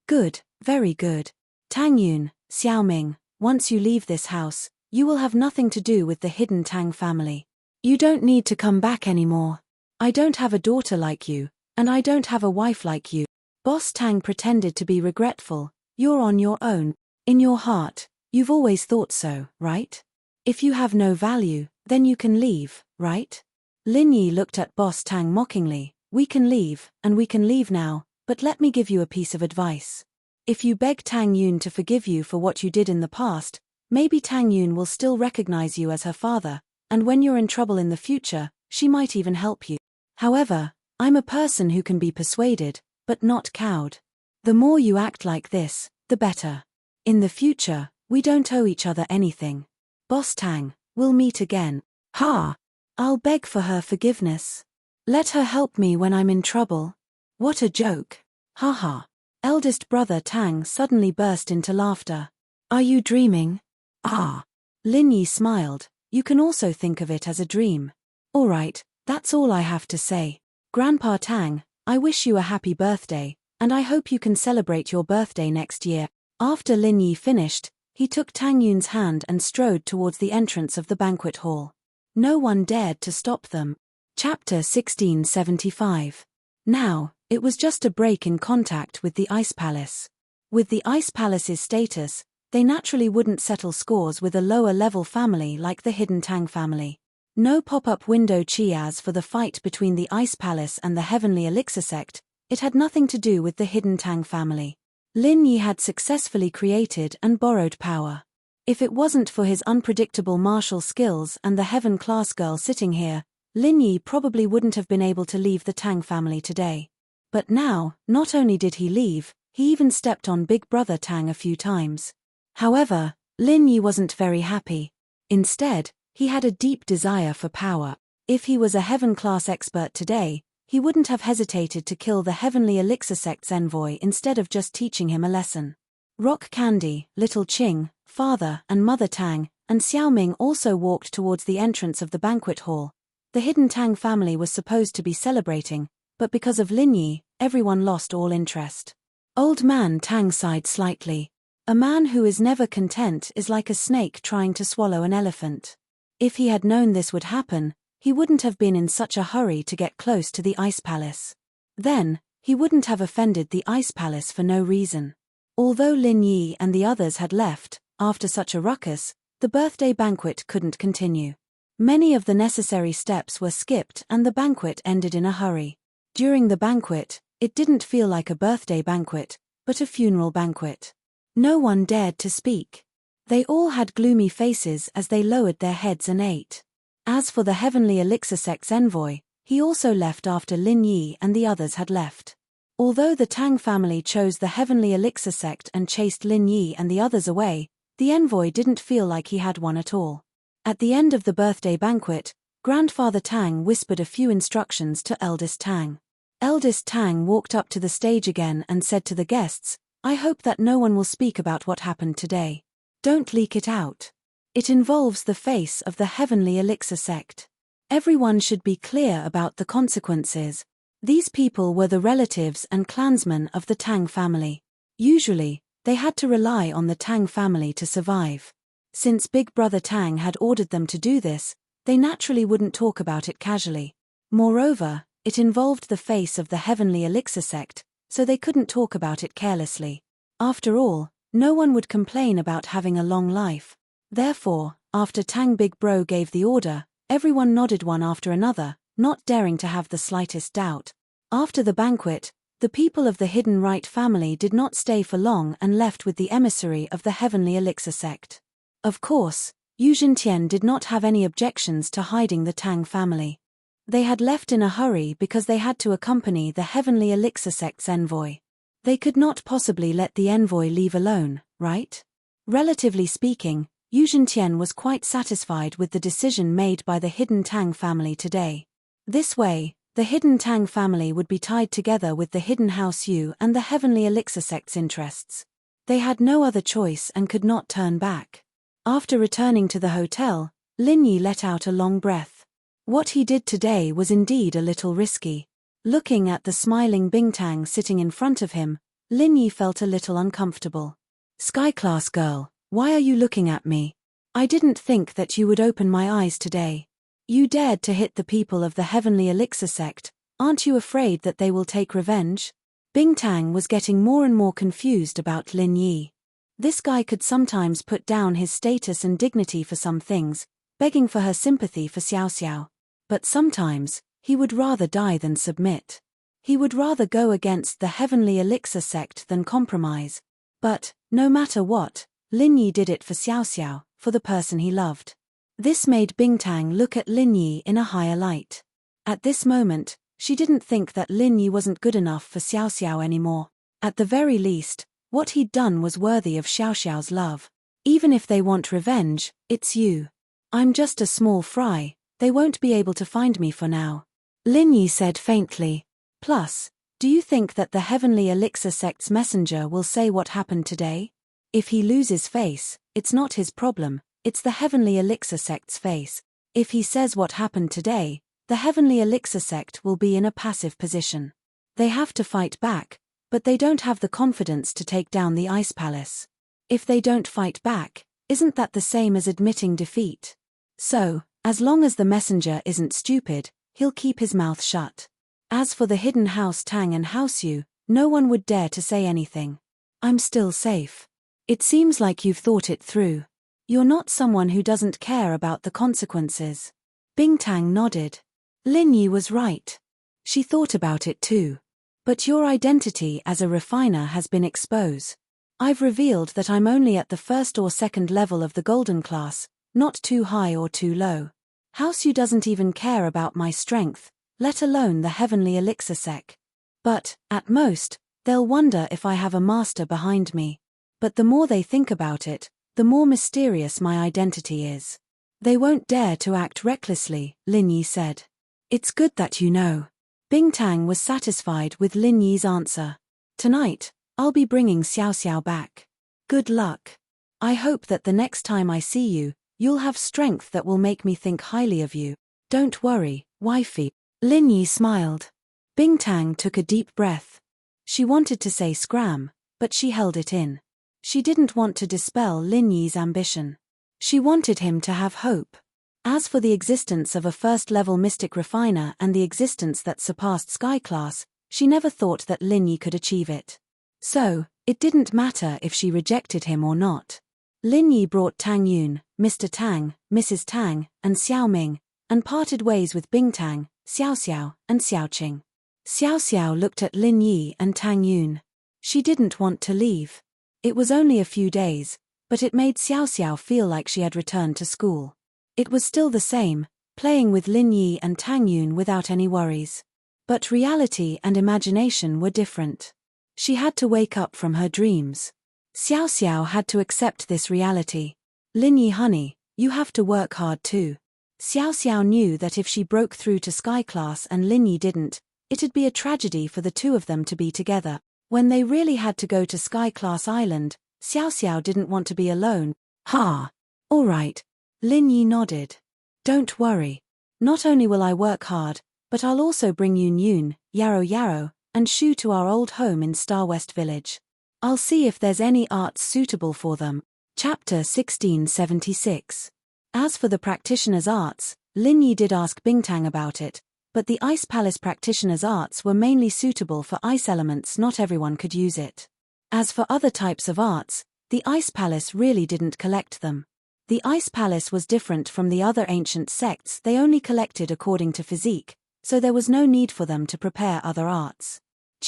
Good, very good. Tang Yun, Xiaoming, once you leave this house, you will have nothing to do with the hidden Tang family. You don't need to come back anymore. I don't have a daughter like you, and I don't have a wife like you. Boss Tang pretended to be regretful. You're on your own. In your heart, you've always thought so, right? If you have no value, then you can leave, right? Lin Yi looked at Boss Tang mockingly. We can leave, and we can leave now, but let me give you a piece of advice. If you beg Tang Yun to forgive you for what you did in the past, maybe Tang Yun will still recognize you as her father, and when you're in trouble in the future, she might even help you. However, I'm a person who can be persuaded, but not cowed. The more you act like this, the better. In the future, we don't owe each other anything. Boss Tang, we'll meet again. Ha! I'll beg for her forgiveness. Let her help me when I'm in trouble. What a joke. Ha ha. Eldest brother Tang suddenly burst into laughter. Are you dreaming? Ah. Lin Yi smiled. You can also think of it as a dream. All right, that's all I have to say. Grandpa Tang, I wish you a happy birthday, and I hope you can celebrate your birthday next year. After Lin Yi finished, he took Tang Yun's hand and strode towards the entrance of the banquet hall. No one dared to stop them. Chapter 1675. Now, it was just a break in contact with the Ice Palace. With the Ice Palace's status, they naturally wouldn't settle scores with a lower-level family like the hidden Tang family. No pop-up window chias for the fight between the Ice Palace and the Heavenly Elixir sect. It had nothing to do with the hidden Tang family. Lin Yi had successfully created and borrowed power. If it wasn't for his unpredictable martial skills and the Heaven-class girl sitting here, Lin Yi probably wouldn't have been able to leave the Tang family today. But now, not only did he leave, he even stepped on Big Brother Tang a few times. However, Lin Yi wasn't very happy. Instead, he had a deep desire for power. If he was a Heaven-class expert today, he wouldn't have hesitated to kill the Heavenly Elixir sect's envoy instead of just teaching him a lesson. Rock Candy, Little Qing, Father and Mother Tang, and Xiaoming also walked towards the entrance of the banquet hall. The hidden Tang family was supposed to be celebrating, but because of Lin Yi, everyone lost all interest. Old man Tang sighed slightly. A man who is never content is like a snake trying to swallow an elephant. If he had known this would happen, he wouldn't have been in such a hurry to get close to the Ice Palace. Then, he wouldn't have offended the Ice Palace for no reason. Although Lin Yi and the others had left, after such a ruckus, the birthday banquet couldn't continue. Many of the necessary steps were skipped and the banquet ended in a hurry. During the banquet, it didn't feel like a birthday banquet, but a funeral banquet. No one dared to speak. They all had gloomy faces as they lowered their heads and ate. As for the Heavenly Elixir sect's envoy, he also left after Lin Yi and the others had left. Although the Tang family chose the Heavenly Elixir sect and chased Lin Yi and the others away, the envoy didn't feel like he had one at all. At the end of the birthday banquet, Grandfather Tang whispered a few instructions to Eldest Tang. Eldest Tang walked up to the stage again and said to the guests, I hope that no one will speak about what happened today. Don't leak it out. It involves the face of the Heavenly Elixir sect. Everyone should be clear about the consequences. These people were the relatives and clansmen of the Tang family. Usually, they had to rely on the Tang family to survive. Since Big Brother Tang had ordered them to do this, they naturally wouldn't talk about it casually. Moreover, it involved the face of the Heavenly Elixir sect, so they couldn't talk about it carelessly. After all, no one would complain about having a long life. Therefore, after Tang Big Bro gave the order, everyone nodded one after another, not daring to have the slightest doubt. After the banquet, the people of the Hidden Right family did not stay for long and left with the emissary of the Heavenly Elixir sect. Of course, Yu Jintian did not have any objections to hiding the Tang family. They had left in a hurry because they had to accompany the Heavenly Elixir sect's envoy. They could not possibly let the envoy leave alone, right? Relatively speaking, Yu Zhentian was quite satisfied with the decision made by the Hidden Tang family today. This way, the Hidden Tang family would be tied together with the Hidden House Yu and the Heavenly Elixir sect's interests. They had no other choice and could not turn back. After returning to the hotel, Lin Yi let out a long breath. What he did today was indeed a little risky. Looking at the smiling Bingtang sitting in front of him, Lin Yi felt a little uncomfortable. Sky-class girl, why are you looking at me? I didn't think that you would open my eyes today. You dared to hit the people of the Heavenly Elixir sect, aren't you afraid that they will take revenge? Bingtang was getting more and more confused about Lin Yi. This guy could sometimes put down his status and dignity for some things, begging for her sympathy for Xiao Xiao. But sometimes, he would rather die than submit. He would rather go against the Heavenly Elixir sect than compromise. But, no matter what, Lin Yi did it for Xiao Xiao, for the person he loved. This made Bingtang look at Lin Yi in a higher light. At this moment, she didn't think that Lin Yi wasn't good enough for Xiao Xiao anymore. At the very least, what he'd done was worthy of Xiao Xiao's love. Even if they want revenge, it's you. I'm just a small fry, they won't be able to find me for now. Lin Yi said faintly. Plus, do you think that the Heavenly Elixir sect's messenger will say what happened today? If he loses face, it's not his problem, it's the Heavenly Elixir sect's face. If he says what happened today, the Heavenly Elixir sect will be in a passive position. They have to fight back, but they don't have the confidence to take down the Ice Palace. If they don't fight back, isn't that the same as admitting defeat? So, as long as the messenger isn't stupid, he'll keep his mouth shut. As for the Hidden House Tang and House Yu, no one would dare to say anything. I'm still safe. It seems like you've thought it through. You're not someone who doesn't care about the consequences. Bingtang nodded. Lin Yi was right. She thought about it too. But your identity as a refiner has been exposed. I've revealed that I'm only at the first or second level of the golden class, not too high or too low. House Yu doesn't even care about my strength, let alone the Heavenly Elixir sec. But, at most, they'll wonder if I have a master behind me. But the more they think about it, the more mysterious my identity is. They won't dare to act recklessly, Lin Yi said. It's good that you know. Bingtang was satisfied with Lin Yi's answer. Tonight, I'll be bringing Xiao Xiao back. Good luck. I hope that the next time I see you, you'll have strength that will make me think highly of you. Don't worry, wifey. Lin Yi smiled. Bingtang took a deep breath. She wanted to say scram, but she held it in. She didn't want to dispel Lin Yi's ambition. She wanted him to have hope. As for the existence of a first-level mystic refiner and the existence that surpassed Sky Class, she never thought that Lin Yi could achieve it. So, it didn't matter if she rejected him or not. Lin Yi brought Tang Yun, Mr. Tang, Mrs. Tang, and Xiao Ming, and parted ways with Bingtang, Xiao Xiao, and Xiao Qing. Xiao Xiao looked at Lin Yi and Tang Yun. She didn't want to leave. It was only a few days, but it made Xiao Xiao feel like she had returned to school. It was still the same, playing with Lin Yi and Tang Yun without any worries. But reality and imagination were different. She had to wake up from her dreams. Xiao Xiao had to accept this reality. Lin Yi honey, you have to work hard too. Xiao Xiao knew that if she broke through to Sky Class and Lin Yi didn't, it'd be a tragedy for the two of them to be together. When they really had to go to Sky Class Island, Xiao Xiao didn't want to be alone. Ha! All right. Lin Yi nodded. Don't worry. Not only will I work hard, but I'll also bring Yun Yun, Yarrow Yarrow, and Shu to our old home in Star West Village. I'll see if there's any arts suitable for them. Chapter 1676. As for the practitioner's arts, Lin Yi did ask Bingtang about it, but the Ice Palace practitioner's arts were mainly suitable for ice elements, not everyone could use it. As for other types of arts, the Ice Palace really didn't collect them. The Ice Palace was different from the other ancient sects, they only collected according to physique, so there was no need for them to prepare other arts.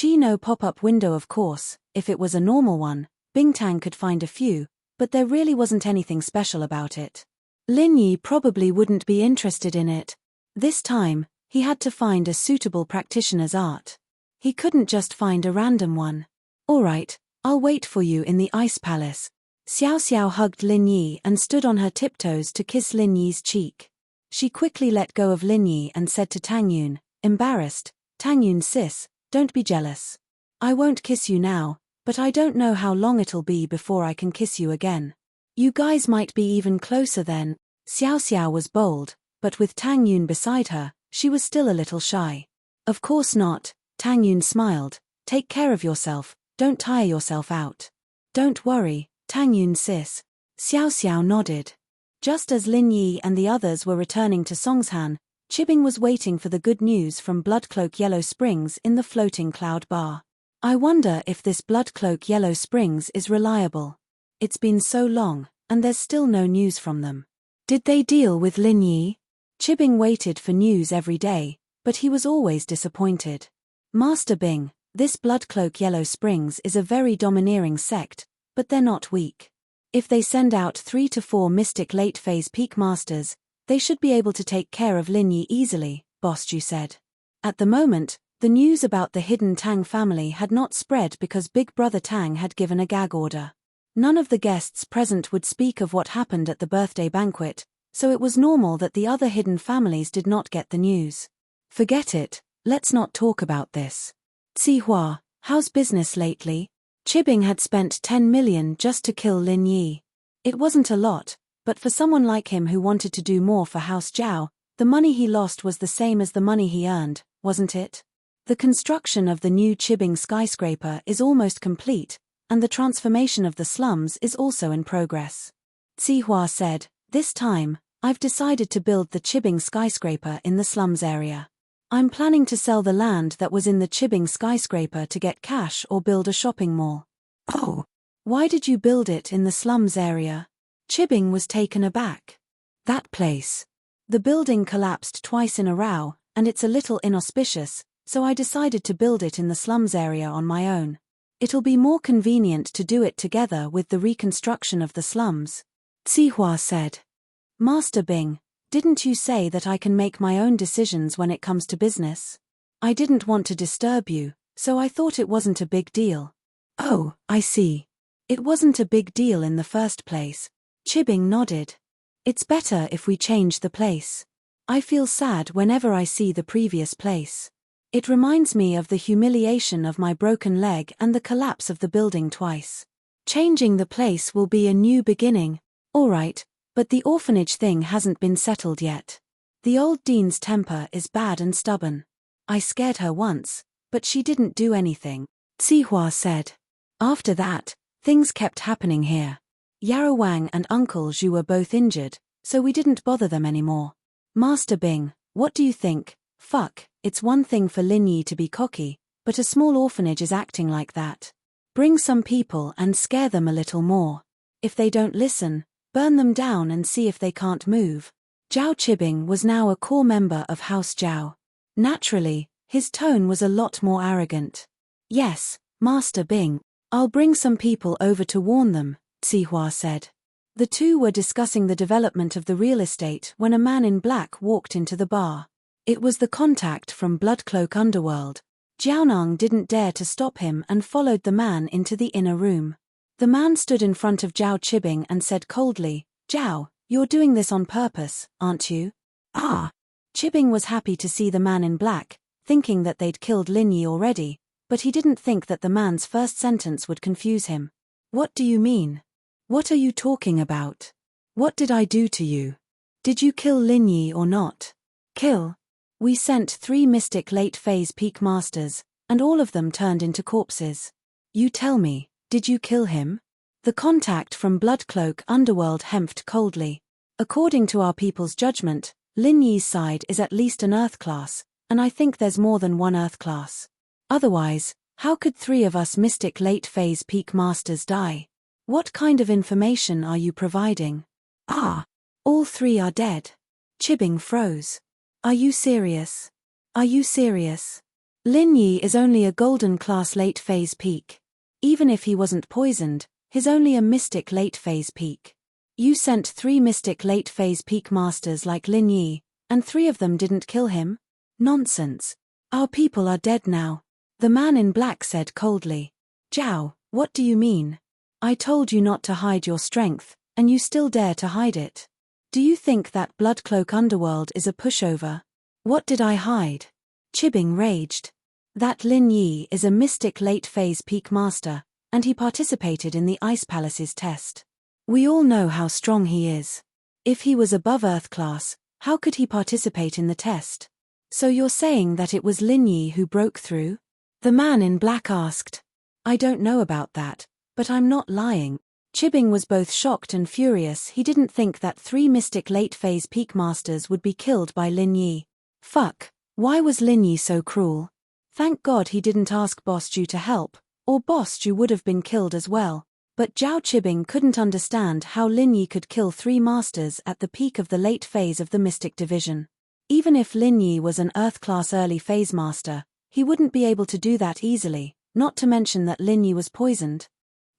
No pop-up window of course, if it was a normal one, Bingtang could find a few, but there really wasn't anything special about it. Lin Yi probably wouldn't be interested in it. This time, he had to find a suitable practitioner's art. He couldn't just find a random one. All right, I'll wait for you in the Ice Palace. Xiao Xiao hugged Lin Yi and stood on her tiptoes to kiss Lin Yi's cheek. She quickly let go of Lin Yi and said to Tang Yun, embarrassed, Tang Yun sis, don't be jealous. I won't kiss you now, but I don't know how long it'll be before I can kiss you again. You guys might be even closer then. Xiao Xiao was bold, but with Tang Yun beside her, she was still a little shy. Of course not, Tang Yun smiled. Take care of yourself, don't tire yourself out. Don't worry, Tang Yun sis. Xiao Xiao nodded. Just as Lin Yi and the others were returning to Songshan, Chibing was waiting for the good news from Bloodcloak Yellow Springs in the floating cloud bar. I wonder if this Bloodcloak Yellow Springs is reliable. It's been so long, and there's still no news from them. Did they deal with Lin Yi? Chibing waited for news every day, but he was always disappointed. Master Bing, this Bloodcloak Yellow Springs is a very domineering sect, but they're not weak. If they send out 3 to 4 mystic late-phase peak masters, they should be able to take care of Lin Yi easily, Boss Ju said. At the moment, the news about the hidden Tang family had not spread because Big Brother Tang had given a gag order. None of the guests present would speak of what happened at the birthday banquet, so it was normal that the other hidden families did not get the news. Forget it, let's not talk about this. Zihua, how's business lately? Chibing had spent 10 million just to kill Lin Yi. It wasn't a lot, but for someone like him who wanted to do more for House Zhao, the money he lost was the same as the money he earned, wasn't it? The construction of the new Chibing skyscraper is almost complete, and the transformation of the slums is also in progress. Zihua said, this time, I've decided to build the Chibing skyscraper in the slums area. I'm planning to sell the land that was in the Chibing skyscraper to get cash or build a shopping mall. Oh, why did you build it in the slums area? Chibing was taken aback. That place. The building collapsed twice in a row, and it's a little inauspicious, so I decided to build it in the slums area on my own. It'll be more convenient to do it together with the reconstruction of the slums. Zihua said. Master Bing, didn't you say that I can make my own decisions when it comes to business? I didn't want to disturb you, so I thought it wasn't a big deal. Oh, I see. It wasn't a big deal in the first place. Chibing nodded. It's better if we change the place. I feel sad whenever I see the previous place. It reminds me of the humiliation of my broken leg and the collapse of the building twice. Changing the place will be a new beginning. All right, but the orphanage thing hasn't been settled yet. The old dean's temper is bad and stubborn. I scared her once, but she didn't do anything, Zihua said. After that, things kept happening here. Yarrow Wang and Uncle Zhu were both injured, so we didn't bother them anymore. Master Bing, what do you think? Fuck, it's one thing for Lin Yi to be cocky, but a small orphanage is acting like that. Bring some people and scare them a little more. If they don't listen, burn them down and see if they can't move. Zhao Chibing was now a core member of House Zhao. Naturally, his tone was a lot more arrogant. Yes, Master Bing, I'll bring some people over to warn them, Zihua said. The two were discussing the development of the real estate when a man in black walked into the bar. It was the contact from Bloodcloak Underworld. Jiaonang didn't dare to stop him and followed the man into the inner room. The man stood in front of Zhao Chibing and said coldly, Zhao, you're doing this on purpose, aren't you? Ah! Chibing was happy to see the man in black, thinking that they'd killed Lin Yi already, but he didn't think that the man's first sentence would confuse him. What do you mean? What are you talking about? What did I do to you? Did you kill Lin Yi or not? Kill? We sent 3 mystic late-phase peak masters, and all of them turned into corpses. You tell me, did you kill him? The contact from Bloodcloak Underworld hemphed coldly. According to our people's judgment, Lin Yi's side is at least an Earth class, and I think there's more than one Earth class. Otherwise, how could 3 of us mystic late-phase peak masters die? What kind of information are you providing? Ah! All 3 are dead. Chibing froze. Are you serious? Are you serious? Lin Yi is only a golden class late-phase peak. Even if he wasn't poisoned, he's only a mystic late-phase peak. You sent 3 mystic late-phase peak masters like Lin Yi, and 3 of them didn't kill him? Nonsense. Our people are dead now. The man in black said coldly. Zhao, what do you mean? I told you not to hide your strength, and you still dare to hide it. Do you think that Bloodcloak underworld is a pushover? What did I hide? Chibbing raged. That Lin Yi is a mystic late-phase peak master, and he participated in the Ice Palace's test. We all know how strong he is. If he was above Earth class, how could he participate in the test? So you're saying that it was Lin Yi who broke through? The man in black asked. I don't know about that, but I'm not lying. Chibbing was both shocked and furious. He didn't think that 3 mystic late-phase peak masters would be killed by Lin Yi. Fuck, why was Lin Yi so cruel? Thank God he didn't ask Boss Ju to help, or Boss Ju would have been killed as well. But Zhao Chibbing couldn't understand how Lin Yi could kill 3 masters at the peak of the late phase of the Mystic Division. Even if Lin Yi was an Earth-class early phase master, he wouldn't be able to do that easily, not to mention that Lin Yi was poisoned.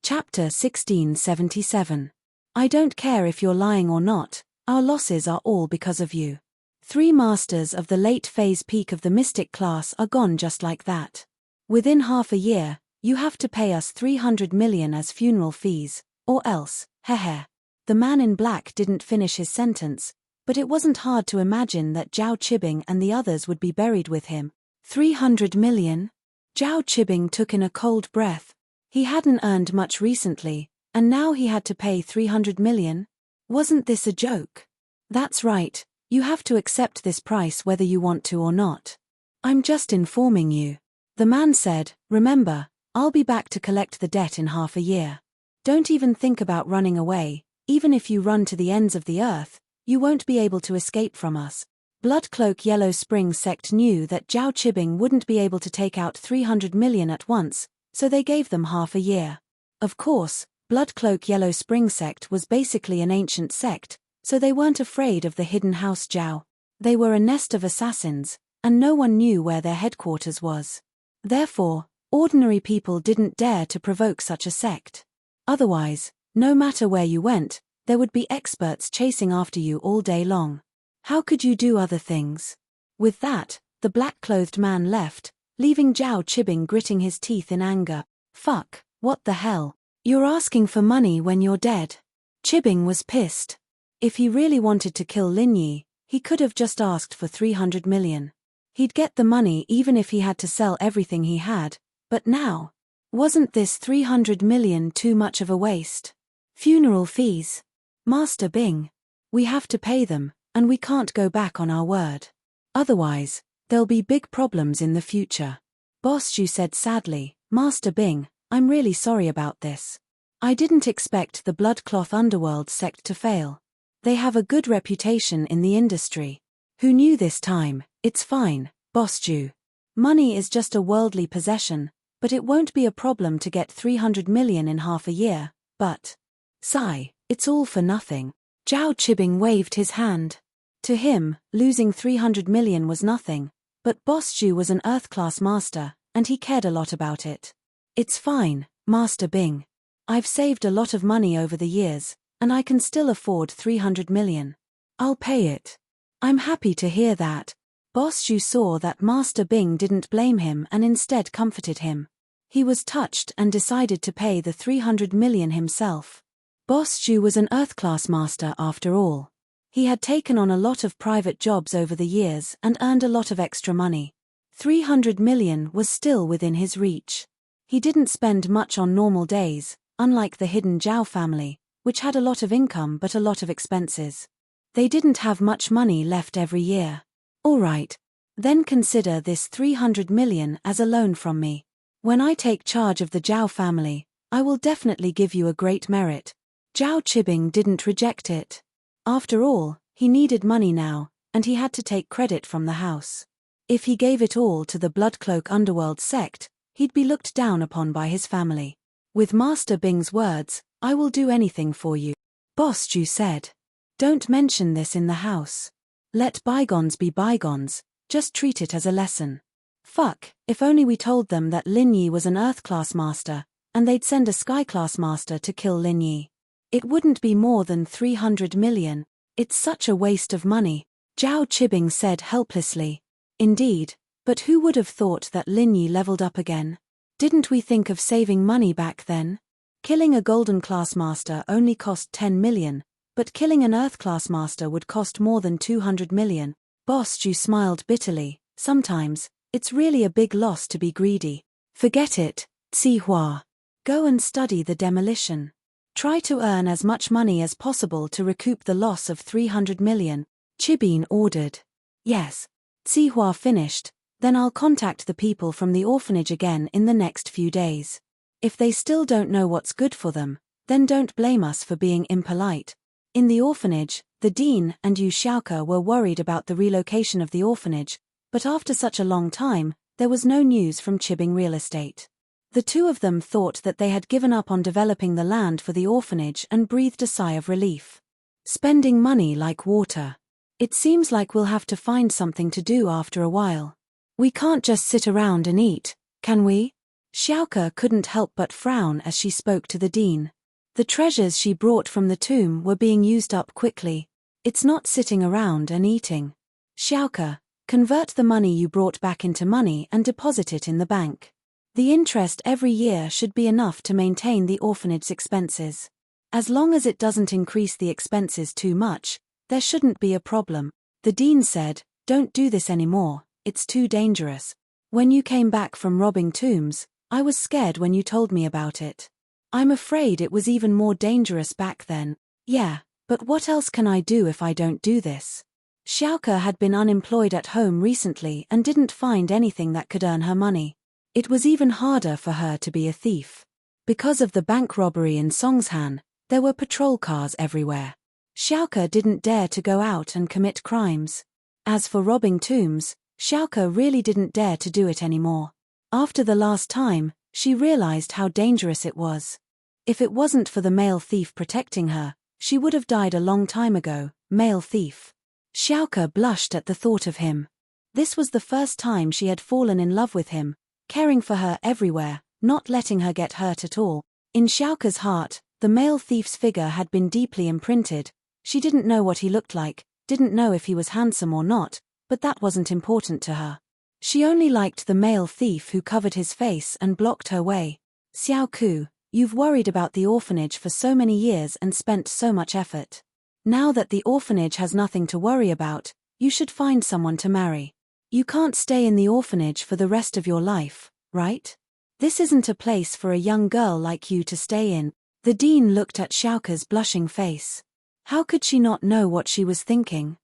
Chapter 1677. I don't care if you're lying or not, our losses are all because of you. 3 masters of the late phase peak of the Mystic class are gone just like that. Within half a year, you have to pay us 300 million as funeral fees, or else, heh. The man in black didn't finish his sentence, but it wasn't hard to imagine that Zhao Chibbing and the others would be buried with him. 300 million? Zhao Chibbing took in a cold breath. He hadn't earned much recently, and now he had to pay 300 million? Wasn't this a joke? That's right, you have to accept this price whether you want to or not. I'm just informing you. The man said, remember, I'll be back to collect the debt in half a year. Don't even think about running away. Even if you run to the ends of the earth, you won't be able to escape from us. Bloodcloak Yellow Spring Sect knew that Zhao Chibbing wouldn't be able to take out 300 million at once, so they gave them half a year. Of course, Bloodcloak Yellow Spring Sect was basically an ancient sect, so they weren't afraid of the hidden house Zhao. They were a nest of assassins, and no one knew where their headquarters was. Therefore, ordinary people didn't dare to provoke such a sect. Otherwise, no matter where you went, there would be experts chasing after you all day long. How could you do other things? With that, the black-clothed man left, leaving Zhao Chibbing gritting his teeth in anger. Fuck, what the hell? You're asking for money when you're dead. Chibbing was pissed. If he really wanted to kill Lin Yi, he could have just asked for 300 million. He'd get the money even if he had to sell everything he had. But now, wasn't this 300 million too much of a waste? Funeral fees. Master Bing. We have to pay them, and we can't go back on our word. Otherwise, there'll be big problems in the future. Boss Ju said sadly, Master Bing, I'm really sorry about this. I didn't expect the Bloodcloth Underworld sect to fail. They have a good reputation in the industry. Who knew this time? It's fine, Boss Ju. Money is just a worldly possession, but it won't be a problem to get 300 million in half a year, but... Sigh, it's all for nothing. Zhao Chibbing waved his hand. To him, losing 300 million was nothing, but Boss Ju was an Earth-class master, and he cared a lot about it. It's fine, Master Bing. I've saved a lot of money over the years, and I can still afford 300 million. I'll pay it. I'm happy to hear that. Boss Ju saw that Master Bing didn't blame him and instead comforted him. He was touched and decided to pay the 300 million himself. Boss Ju was an Earth-class master after all. He had taken on a lot of private jobs over the years and earned a lot of extra money. 300 million was still within his reach. He didn't spend much on normal days, unlike the hidden Zhao family, which had a lot of income but a lot of expenses. They didn't have much money left every year. All right. Then consider this 300 million as a loan from me. When I take charge of the Zhao family, I will definitely give you a great merit. Zhao Chibbing didn't reject it. After all, he needed money now, and he had to take credit from the house. If he gave it all to the Bloodcloak Underworld sect, he'd be looked down upon by his family. With Master Bing's words, I will do anything for you. Boss Ju said. Don't mention this in the house. Let bygones be bygones, just treat it as a lesson. Fuck, if only we told them that Lin Yi was an Earth-class master, and they'd send a Sky-class master to kill Lin Yi. It wouldn't be more than 300 million. It's such a waste of money, Zhao Chibbing said helplessly. Indeed, but who would have thought that Lin Yi leveled up again? Didn't we think of saving money back then? Killing a Golden Class Master only cost 10 million, but killing an Earth Class Master would cost more than 200 million. Boss Ju smiled bitterly. Sometimes, it's really a big loss to be greedy. Forget it, Zihua. Go and study the demolition. Try to earn as much money as possible to recoup the loss of 300 million, Chibin ordered. Yes. Zihua finished, then I'll contact the people from the orphanage again in the next few days. If they still don't know what's good for them, then don't blame us for being impolite. In the orphanage, the dean and Yu Xiaoke were worried about the relocation of the orphanage, but after such a long time, there was no news from Chibing Real Estate. The two of them thought that they had given up on developing the land for the orphanage and breathed a sigh of relief. Spending money like water. It seems like we'll have to find something to do after a while. We can't just sit around and eat, can we? Xiaoke couldn't help but frown as she spoke to the dean. The treasures she brought from the tomb were being used up quickly. It's not sitting around and eating. Xiaoke, convert the money you brought back into money and deposit it in the bank. The interest every year should be enough to maintain the orphanage's expenses. As long as it doesn't increase the expenses too much, there shouldn't be a problem. The dean said, don't do this anymore, it's too dangerous. When you came back from robbing tombs, I was scared when you told me about it. I'm afraid it was even more dangerous back then. Yeah, but what else can I do if I don't do this? Xiaoke had been unemployed at home recently and didn't find anything that could earn her money. It was even harder for her to be a thief. Because of the bank robbery in Songshan, there were patrol cars everywhere. Xiaoke didn't dare to go out and commit crimes. As for robbing tombs, Xiaoke really didn't dare to do it anymore. After the last time, she realized how dangerous it was. If it wasn't for the male thief protecting her, she would have died a long time ago. Male thief. Xiaoke blushed at the thought of him. This was the first time she had fallen in love with him, caring for her everywhere, not letting her get hurt at all. In Xiaoke's heart, the male thief's figure had been deeply imprinted. She didn't know what he looked like, didn't know if he was handsome or not, but that wasn't important to her. She only liked the male thief who covered his face and blocked her way. Xiao Ku, you've worried about the orphanage for so many years and spent so much effort. Now that the orphanage has nothing to worry about, you should find someone to marry. You can't stay in the orphanage for the rest of your life, right? This isn't a place for a young girl like you to stay in. The dean looked at Xiaoke's blushing face. How could she not know what she was thinking?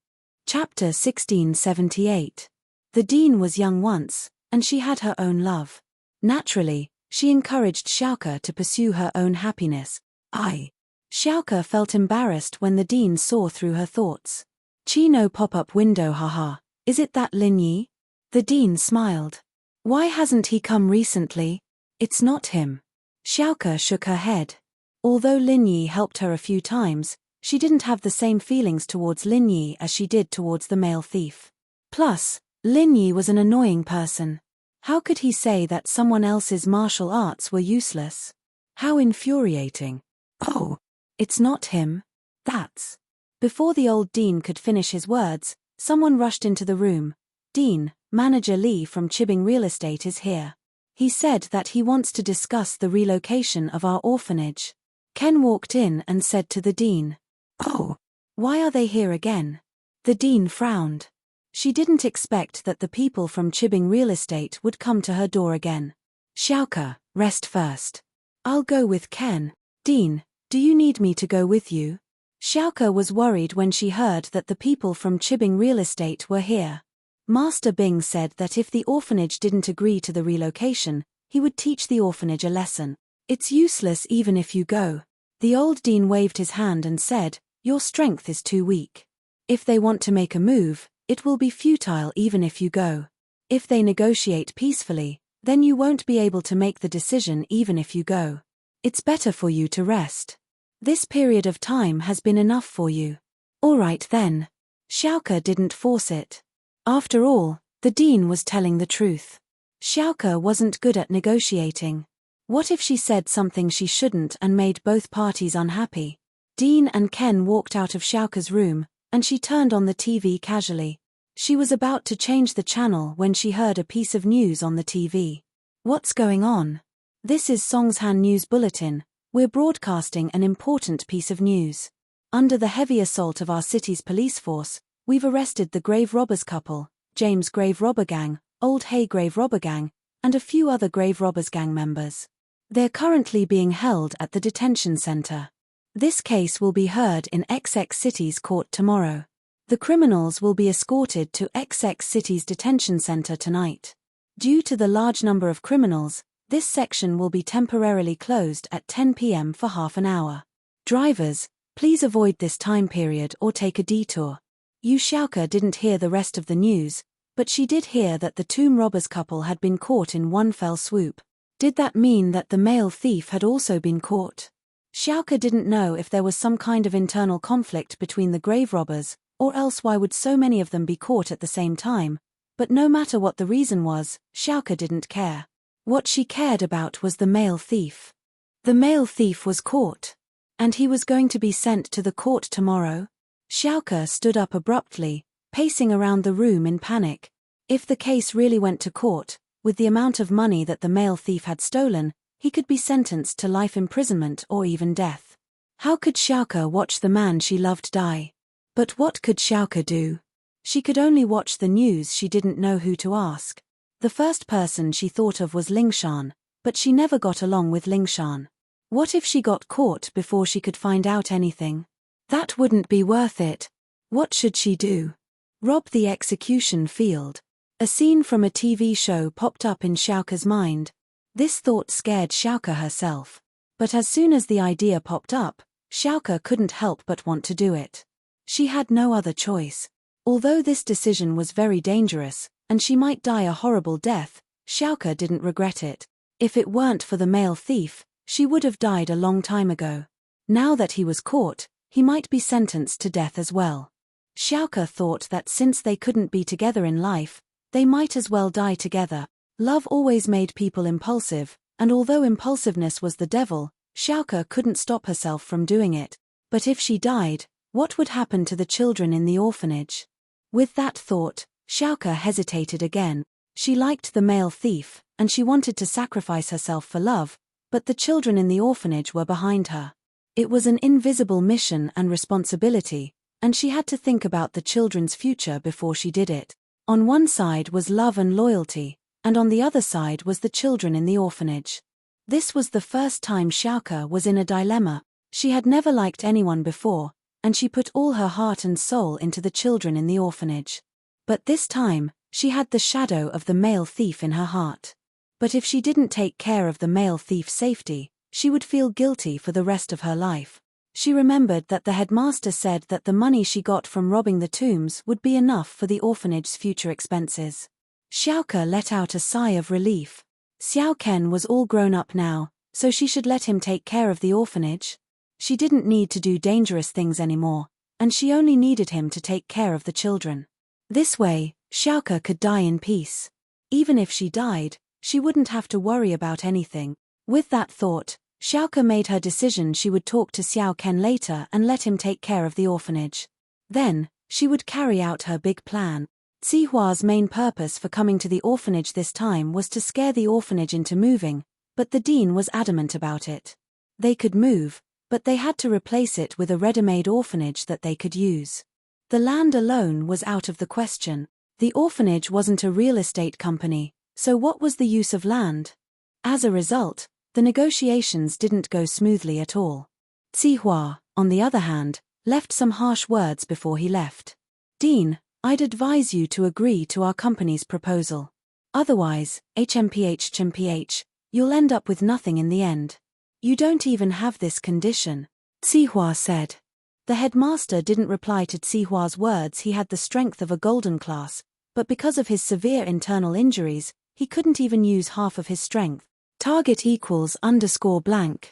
Chapter 1678. The dean was young once, and she had her own love. Naturally, she encouraged Xiaoke to pursue her own happiness. Xiaoke felt embarrassed when the dean saw through her thoughts. Chino pop-up window haha, is it that Lin Yi? The dean smiled. Why hasn't he come recently? It's not him. Xiaoke shook her head. Although Lin Yi helped her a few times, she didn't have the same feelings towards Lin Yi as she did towards the male thief. Plus, Lin Yi was an annoying person. How could he say that someone else's martial arts were useless? How infuriating. Oh, it's not him. That's. Before the old dean could finish his words, someone rushed into the room. Dean, Manager Li from Chibing Real Estate is here. He said that he wants to discuss the relocation of our orphanage. Ken walked in and said to the dean, "Oh, why are they here again?" The dean frowned. She didn't expect that the people from Chibing Real Estate would come to her door again. Xiaoke, rest first. I'll go with Ken. Dean, do you need me to go with you? Xiaoke was worried when she heard that the people from Chibing Real Estate were here. Master Bing said that if the orphanage didn't agree to the relocation, he would teach the orphanage a lesson. It's useless even if you go. The old dean waved his hand and said, your strength is too weak. If they want to make a move, it will be futile even if you go. If they negotiate peacefully, then you won't be able to make the decision even if you go. It's better for you to rest. This period of time has been enough for you. All right then. Xiaoke didn't force it. After all, the dean was telling the truth. Xiaoke wasn't good at negotiating. What if she said something she shouldn't and made both parties unhappy? Dean and Ken walked out of Xiaoke's room, and she turned on the TV casually. She was about to change the channel when she heard a piece of news on the TV. What's going on? This is Songshan News Bulletin. We're broadcasting an important piece of news. Under the heavy assault of our city's police force, we've arrested the grave robbers couple, James Grave Robber Gang, Old Hay Grave Robber Gang, and a few other Grave Robbers Gang members. They're currently being held at the detention center. This case will be heard in XX City's court tomorrow. The criminals will be escorted to XX City's detention center tonight. Due to the large number of criminals, this section will be temporarily closed at 10 p.m. for half an hour. Drivers, please avoid this time period or take a detour. Yu Xiaoke didn't hear the rest of the news, but she did hear that the tomb robbers couple had been caught in one fell swoop. Did that mean that the male thief had also been caught? Xiaoke didn't know if there was some kind of internal conflict between the grave robbers, or else why would so many of them be caught at the same time, but no matter what the reason was, Xiaoke didn't care. What she cared about was the male thief. The male thief was caught. And he was going to be sent to the court tomorrow? Xiaoke stood up abruptly, pacing around the room in panic. If the case really went to court, with the amount of money that the male thief had stolen, he could be sentenced to life imprisonment or even death. How could Xiaoke watch the man she loved die? But what could Xiaoke do? She could only watch the news. She didn't know who to ask. The first person she thought of was Lingshan, but she never got along with Lingshan. What if she got caught before she could find out anything? That wouldn't be worth it. What should she do? Rob the execution field. A scene from a TV show popped up in Xiaoke's mind. This thought scared Xiaoke herself. But as soon as the idea popped up, Xiaoke couldn't help but want to do it. She had no other choice. Although this decision was very dangerous, and she might die a horrible death, Xiaoke didn't regret it. If it weren't for the male thief, she would have died a long time ago. Now that he was caught, he might be sentenced to death as well. Xiaoke thought that since they couldn't be together in life, they might as well die together. Love always made people impulsive, and although impulsiveness was the devil, Xiaoke couldn't stop herself from doing it. But if she died, what would happen to the children in the orphanage? With that thought, Xiaoke hesitated again. She liked the male thief, and she wanted to sacrifice herself for love, but the children in the orphanage were behind her. It was an invisible mission and responsibility, and she had to think about the children's future before she did it. On one side was love and loyalty, and on the other side was the children in the orphanage. This was the first time Xiaoke was in a dilemma. She had never liked anyone before, and she put all her heart and soul into the children in the orphanage. But this time, she had the shadow of the male thief in her heart. But if she didn't take care of the male thief's safety, she would feel guilty for the rest of her life. She remembered that the headmaster said that the money she got from robbing the tombs would be enough for the orphanage's future expenses. Xiaoke let out a sigh of relief. Xiao Ken was all grown up now, so she should let him take care of the orphanage. She didn't need to do dangerous things anymore, and she only needed him to take care of the children. This way, Xiaoke could die in peace. Even if she died, she wouldn't have to worry about anything. With that thought, Xiaoke made her decision. She would talk to Xiao Ken later and let him take care of the orphanage. Then, she would carry out her big plan. Zihua's main purpose for coming to the orphanage this time was to scare the orphanage into moving, but the dean was adamant about it. They could move, but they had to replace it with a ready-made orphanage that they could use. The land alone was out of the question. The orphanage wasn't a real estate company, so what was the use of land? As a result, the negotiations didn't go smoothly at all. Zihua, on the other hand, left some harsh words before he left. Dean, I'd advise you to agree to our company's proposal. Otherwise, HMPH, you'll end up with nothing in the end. You don't even have this condition, Zihua said. The headmaster didn't reply to Zihua's words. He had the strength of a golden class, but because of his severe internal injuries, he couldn't even use half of his strength. Target equals _blank.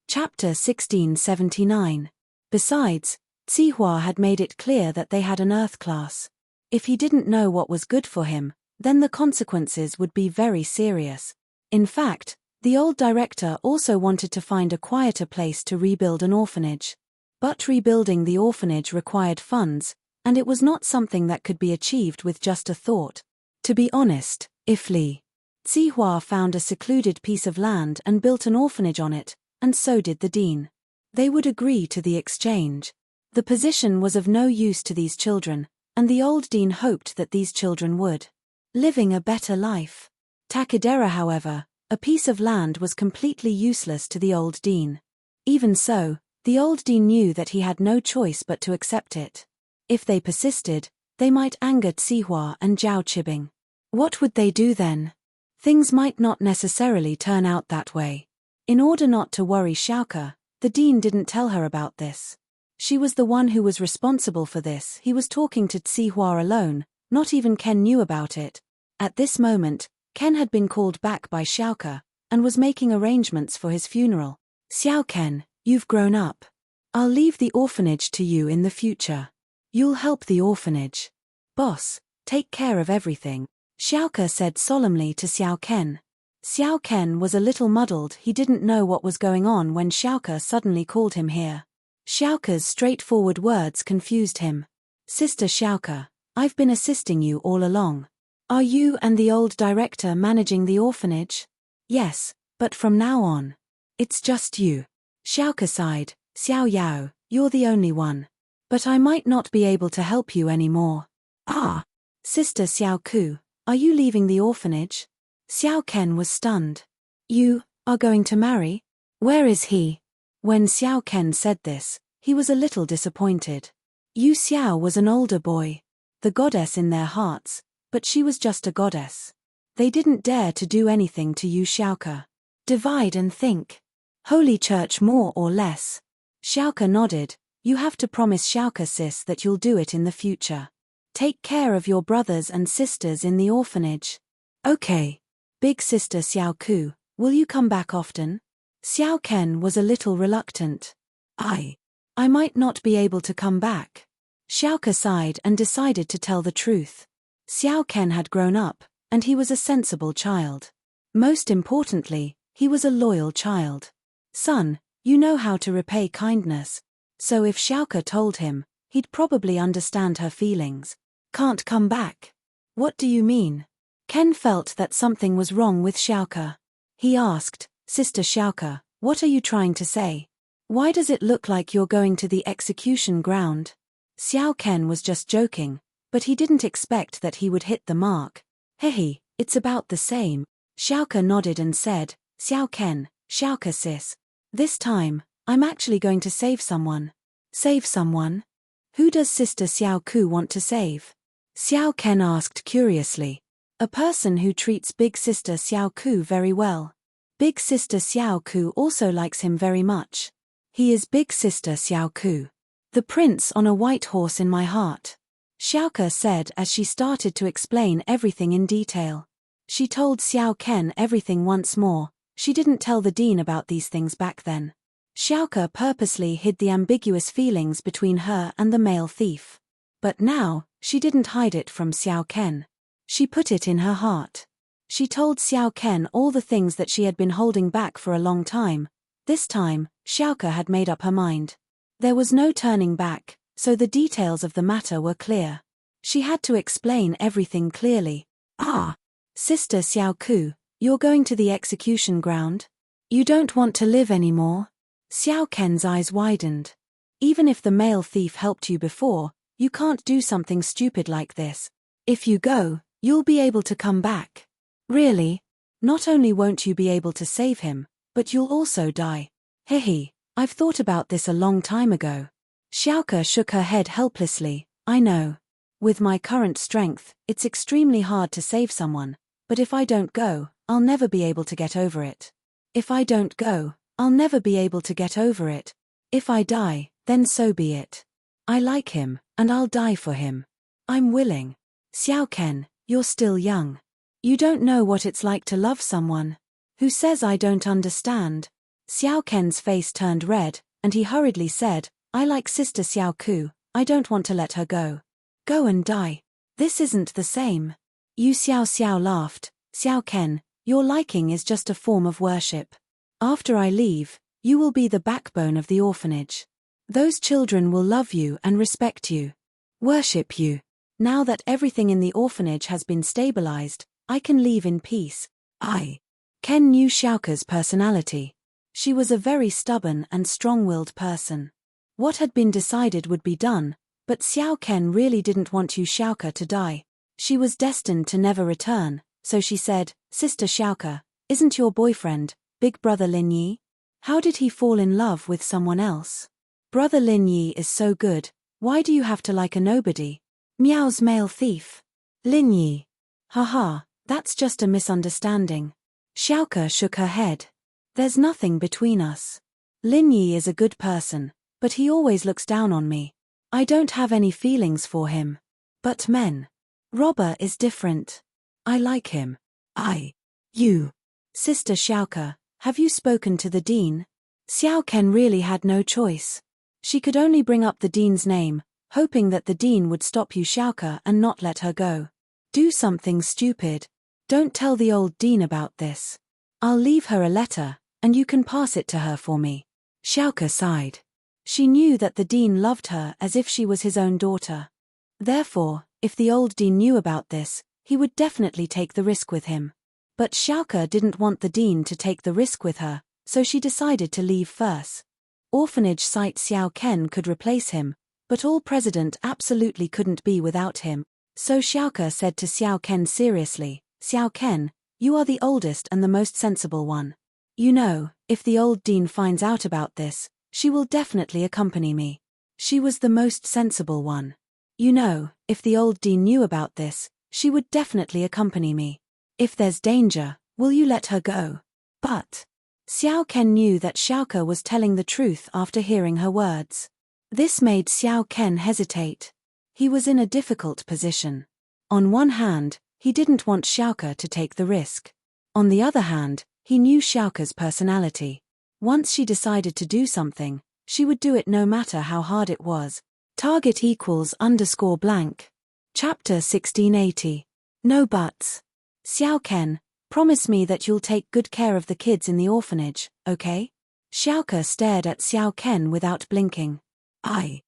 Chapter 1679. Besides, Zihua had made it clear that they had an earth class. If he didn't know what was good for him, then the consequences would be very serious. In fact, the old director also wanted to find a quieter place to rebuild an orphanage. But rebuilding the orphanage required funds, and it was not something that could be achieved with just a thought. To be honest, if Li Zihua found a secluded piece of land and built an orphanage on it, and so did the dean. They would agree to the exchange. The position was of no use to these children, and the old dean hoped that these children would living a better life. Takadera, however, a piece of land, was completely useless to the old dean. Even so, the old dean knew that he had no choice but to accept it. If they persisted, they might anger Tsihua and Zhao Qibing. What would they do then? Things might not necessarily turn out that way. In order not to worry Xiaoke, the dean didn't tell her about this. She was the one who was responsible for this. He was talking to Tsihua alone, not even Ken knew about it. At this moment, Ken had been called back by Xiaoke, and was making arrangements for his funeral. Xiao Ken, you've grown up. I'll leave the orphanage to you in the future. You'll help the orphanage. Boss, take care of everything, Xiaoke said solemnly to Xiao Ken. Xiao Ken was a little muddled. He didn't know what was going on when Xiaoke suddenly called him here. Xiaoke's straightforward words confused him. Sister Xiaoke, I've been assisting you all along. Are you and the old director managing the orphanage? Yes, but from now on, it's just you. Xiaoke sighed. Xiao Yao, you're the only one. But I might not be able to help you anymore. Ah! Sister Xiao Ku, are you leaving the orphanage? Xiao Ken was stunned. You are going to marry? Where is he? When Xiao Ken said this, he was a little disappointed. Yu Xiao was an older boy, the goddess in their hearts, but she was just a goddess. They didn't dare to do anything to Yu Xiaoke. Divide and think. Holy Church more or less. Xiaoke nodded. You have to promise Xiaoke sis that you'll do it in the future. Take care of your brothers and sisters in the orphanage. Okay. Big sister Xiao Ku, will you come back often? Xiao Ken was a little reluctant. I might not be able to come back. Xiaoke sighed and decided to tell the truth. Xiao Ken had grown up, and he was a sensible child. Most importantly, he was a loyal child. Son, you know how to repay kindness. So if Xiaoke told him, he'd probably understand her feelings. Can't come back? What do you mean? Ken felt that something was wrong with Xiaoke. He asked, Sister Xiaoke, what are you trying to say? Why does it look like you're going to the execution ground? Xiao Ken was just joking, but he didn't expect that he would hit the mark. Hehe, it's about the same. Xiaoke nodded and said, Xiao Ken, Xiaoke sis. This time, I'm actually going to save someone. Save someone? Who does Sister Xiao Ku want to save? Xiao Ken asked curiously. A person who treats Big Sister Xiao Ku very well. Big Sister Xiao Ku also likes him very much. He is Big Sister Xiao Ku. The prince on a white horse in my heart. Xiaoke said as she started to explain everything in detail. She told Xiao Ken everything once more. She didn't tell the dean about these things back then. Xiaoke purposely hid the ambiguous feelings between her and the male thief. But now, she didn't hide it from Xiao Ken. She put it in her heart. She told Xiao Ken all the things that she had been holding back for a long time. This time, Xiaoke had made up her mind. There was no turning back, so the details of the matter were clear. She had to explain everything clearly. Ah! Sister Xiao Ku, you're going to the execution ground? You don't want to live anymore? Xiao Ken's eyes widened. Even if the male thief helped you before, you can't do something stupid like this. If you go, you'll be able to come back. Really? Not only won't you be able to save him, but you'll also die. Hehe, I've thought about this a long time ago. Xiaoke shook her head helplessly. I know. With my current strength, it's extremely hard to save someone, but if I don't go, I'll never be able to get over it. If I don't go, I'll never be able to get over it. If I die, then so be it. I like him, and I'll die for him. I'm willing. Xiao Ken, you're still young. You don't know what it's like to love someone. Who says I don't understand? Xiao Ken's face turned red, and he hurriedly said, I like Sister Xiao Ku, I don't want to let her go. Go and die. This isn't the same. Yu Xiao Xiao laughed. Xiao Ken, your liking is just a form of worship. After I leave, you will be the backbone of the orphanage. Those children will love you and respect you. Worship you. Now that everything in the orphanage has been stabilized, I can leave in peace. Ken knew Xiaoke's personality. She was a very stubborn and strong-willed person. What had been decided would be done, but Xiao Ken really didn't want Yu Xiaoke to die. She was destined to never return, so she said, "Sister Xiaoke, isn't your boyfriend, big brother Lin Yi? How did he fall in love with someone else? Brother Lin Yi is so good, why do you have to like a nobody? Miao's male thief. Lin Yi. Haha, that's just a misunderstanding." Xiaoke shook her head. "There's nothing between us. Lin Yi is a good person, but he always looks down on me. I don't have any feelings for him. But men. Robber is different. I like him. You. Sister Xiaoke, have you spoken to the dean?" Xiao Ken really had no choice. She could only bring up the dean's name, hoping that the dean would stop Yu Xiaoke and not let her go. "Do something stupid. Don't tell the old dean about this. I'll leave her a letter, and you can pass it to her for me." Xiaoke sighed. She knew that the dean loved her as if she was his own daughter. Therefore, if the old dean knew about this, he would definitely take the risk with him. But Xiaoke didn't want the dean to take the risk with her, so she decided to leave first. Orphanage site Xiao Ken could replace him, but all president absolutely couldn't be without him. So Xiaoke said to Xiao Ken seriously, "Xiao Ken, you are the oldest and the most sensible one. You know, if the old dean finds out about this, she will definitely accompany me. She was the most sensible one. You know, if the old dean knew about this, she would definitely accompany me. If there's danger, will you let her go?" But Xiao Ken knew that Xiaoke was telling the truth after hearing her words. This made Xiao Ken hesitate. He was in a difficult position. On one hand, he didn't want Xiaoke to take the risk. On the other hand, he knew Xiaoke's personality. Once she decided to do something, she would do it no matter how hard it was. Target =_blank. Chapter 1680. No buts. "Xiao Ken, promise me that you'll take good care of the kids in the orphanage, okay?" Xiaoke stared at Xiao Ken without blinking. Okay."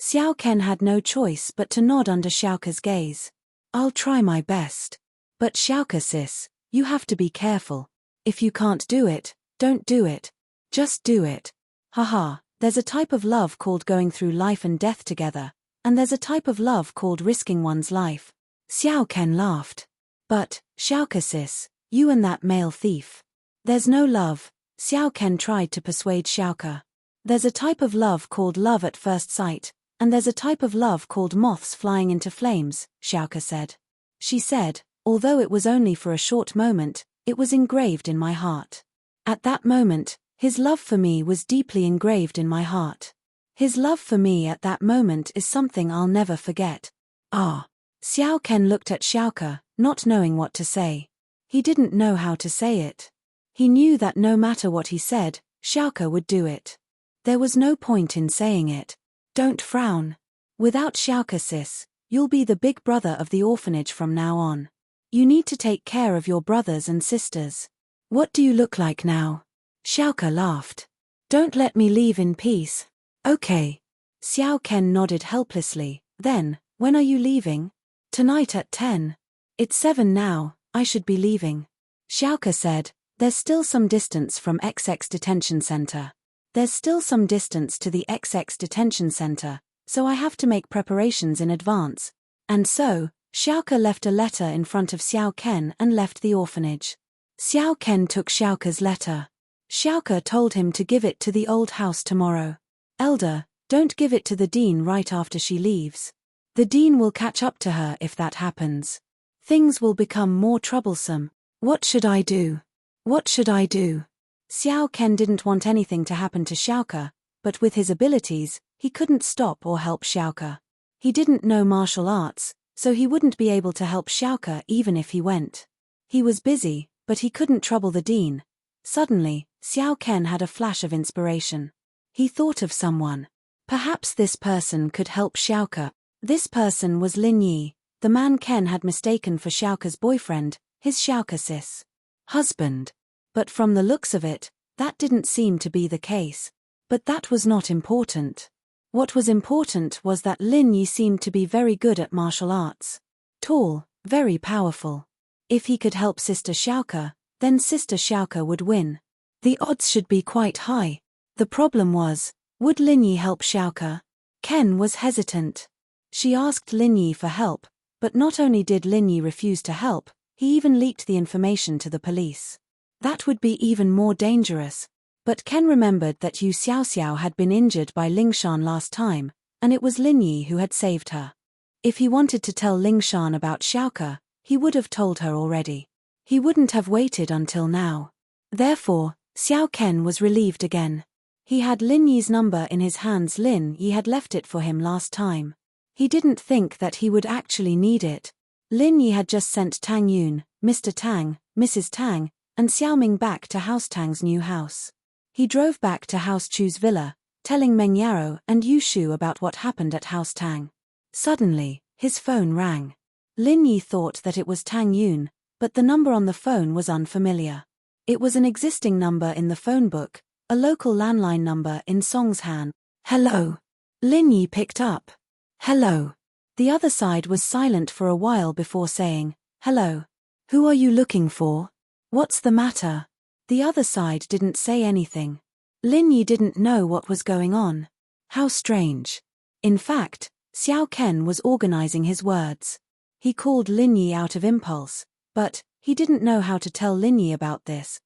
Xiao Ken had no choice but to nod under Xiaoke's gaze. "I'll try my best. But Xiaoke sis, you have to be careful. If you can't do it, don't do it. Just do it. Haha, there's a type of love called going through life and death together, and there's a type of love called risking one's life." Xiao Ken laughed. "But, Xiaoke sis, you and that male thief. There's no love." Xiao Ken tried to persuade Xiaoke. "There's a type of love called love at first sight, and there's a type of love called moths flying into flames," Xiaoke said. She said, "Although it was only for a short moment, it was engraved in my heart. At that moment, his love for me was deeply engraved in my heart. His love for me at that moment is something I'll never forget." Xiao Ken looked at Xiaoke, not knowing what to say. He didn't know how to say it. He knew that no matter what he said, Xiaoke would do it. There was no point in saying it. "Don't frown. Without Xiaoke sis, you'll be the big brother of the orphanage from now on. You need to take care of your brothers and sisters." "What do you look like now?" Xiaoke laughed. "Don't let me leave in peace." "Okay." Xiao Ken nodded helplessly. "Then, when are you leaving?" "Tonight at 10. It's 7 now, I should be leaving." Xiaoke said, "There's still some distance from XX detention center. There's still some distance to the XX detention center, so I have to make preparations in advance." And so, Xiaoke left a letter in front of Xiao Ken and left the orphanage. Xiao Ken took Xiaoke's letter. Xiaoke told him to give it to the old house tomorrow. "Elder, don't give it to the dean right after she leaves. The dean will catch up to her if that happens. Things will become more troublesome. What should I do? What should I do?" Xiao Ken didn't want anything to happen to Xiaoke, but with his abilities, he couldn't stop or help Xiaoke. He didn't know martial arts, so he wouldn't be able to help Xiaoke even if he went. He was busy, but he couldn't trouble the dean. Suddenly, Xiao Ken had a flash of inspiration. He thought of someone. Perhaps this person could help Xiaoke. This person was Lin Yi, the man Ken had mistaken for Xiaoke's boyfriend, his Xiaoke sis husband. But from the looks of it, that didn't seem to be the case. But that was not important. What was important was that Lin Yi seemed to be very good at martial arts. Tall, very powerful. If he could help Sister Xiaoke, then Sister Xiaoke would win. The odds should be quite high. The problem was, would Lin Yi help Xiaoke? Ken was hesitant. She asked Lin Yi for help, but not only did Lin Yi refuse to help, he even leaked the information to the police. That would be even more dangerous. But Ken remembered that Yu Xiaoxiao had been injured by Lingshan last time, and it was Lin Yi who had saved her. If he wanted to tell Lingshan about Xiaoke, he would have told her already. He wouldn't have waited until now. Therefore, Xiao Ken was relieved again. He had Lin Yi's number in his hands. Lin Yi had left it for him last time. He didn't think that he would actually need it. Lin Yi had just sent Tang Yun, Mr. Tang, Mrs. Tang, and Xiaoming back to House Tang's new house. He drove back to House Chu's villa, telling Meng Yaro and Yu Shu about what happened at House Tang. Suddenly, his phone rang. Lin Yi thought that it was Tang Yun, but the number on the phone was unfamiliar. It was an existing number in the phone book, a local landline number in Songshan. Hello. Lin Yi picked up. Hello. The other side was silent for a while before saying, hello. Who are you looking for? What's the matter? The other side didn't say anything. Lin Yi didn't know what was going on. How strange. In fact, Xiao Ken was organizing his words. He called Lin Yi out of impulse, but he didn't know how to tell Lin Yi about this.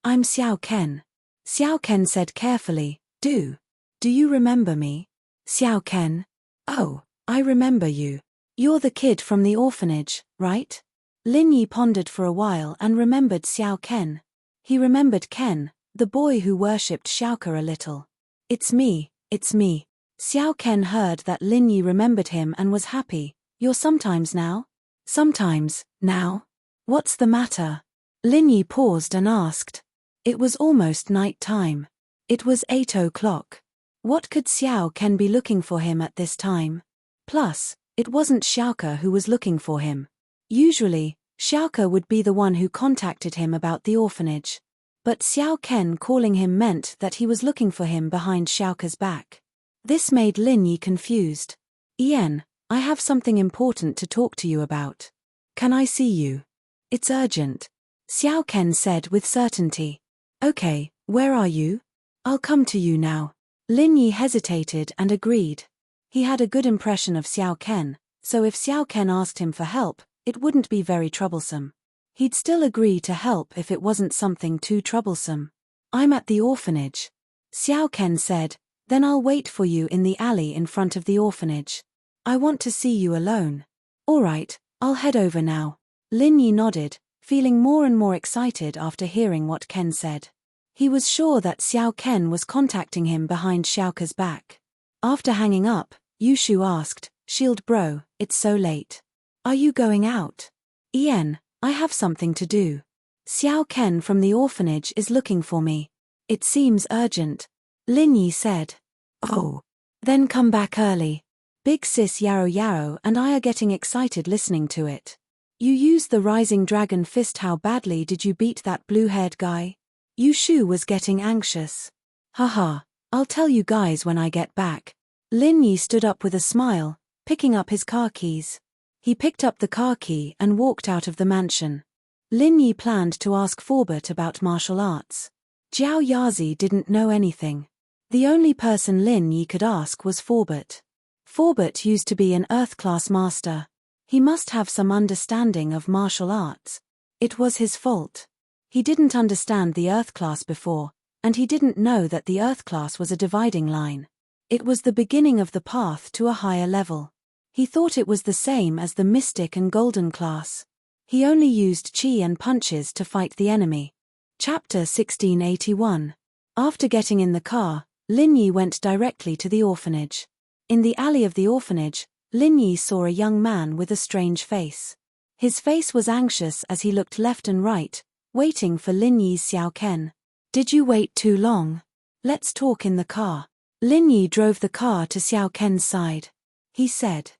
I'm Xiao Ken. Xiao Ken said carefully, Do you remember me? Xiao Ken? Oh, I remember you. You're the kid from the orphanage, right? Lin Yi pondered for a while and remembered Xiao Ken. He remembered Ken, the boy who worshipped Xiaoke a little. It's me. Xiao Ken heard that Lin Yi remembered him and was happy. You're sometimes now? Sometimes, now? What's the matter? Lin Yi paused and asked. It was almost night time. It was 8 o'clock. What could Xiao Ken be looking for him at this time? Plus, it wasn't Xiaoke who was looking for him. Usually, Xiaoke would be the one who contacted him about the orphanage. But Xiao Ken calling him meant that he was looking for him behind Xiaoke's back. This made Lin Yi confused. Ian, I have something important to talk to you about. Can I see you? It's urgent. Xiao Ken said with certainty. Okay, where are you? I'll come to you now. Lin Yi hesitated and agreed. He had a good impression of Xiao Ken, so if Xiao Ken asked him for help, it wouldn't be very troublesome. He'd still agree to help if it wasn't something too troublesome. I'm at the orphanage. Xiao Ken said, then I'll wait for you in the alley in front of the orphanage. I want to see you alone. All right, I'll head over now. Lin Yi nodded, feeling more and more excited after hearing what Ken said. He was sure that Xiao Ken was contacting him behind Xiaoke's back. After hanging up, Yu Shu asked, Shield bro, it's so late. Are you going out? Ian, I have something to do. Xiao Ken from the orphanage is looking for me. It seems urgent. Lin Yi said. Oh. Then come back early. Big sis Yaro Yaro and I are getting excited listening to it. You used the Rising Dragon Fist. How badly did you beat that blue-haired guy? Yu Shu was getting anxious. Haha, I'll tell you guys when I get back. Lin Yi stood up with a smile, picking up his car keys. He picked up the car key and walked out of the mansion. Lin Yi planned to ask Forbert about martial arts. Jiao Yazi didn't know anything. The only person Lin Yi could ask was Forbert. Forbert used to be an Earth-class master. He must have some understanding of martial arts. It was his fault. He didn't understand the Earth class before, and he didn't know that the Earth class was a dividing line. It was the beginning of the path to a higher level. He thought it was the same as the Mystic and Golden class. He only used chi and punches to fight the enemy. Chapter 1681. After getting in the car, Lin Yi went directly to the orphanage. In the alley of the orphanage, Lin Yi saw a young man with a strange face. His face was anxious as he looked left and right, waiting for Lin Yi's Xiao Ken. Did you wait too long? Let's talk in the car. Lin Yi drove the car to Xiao Ken's side. He said,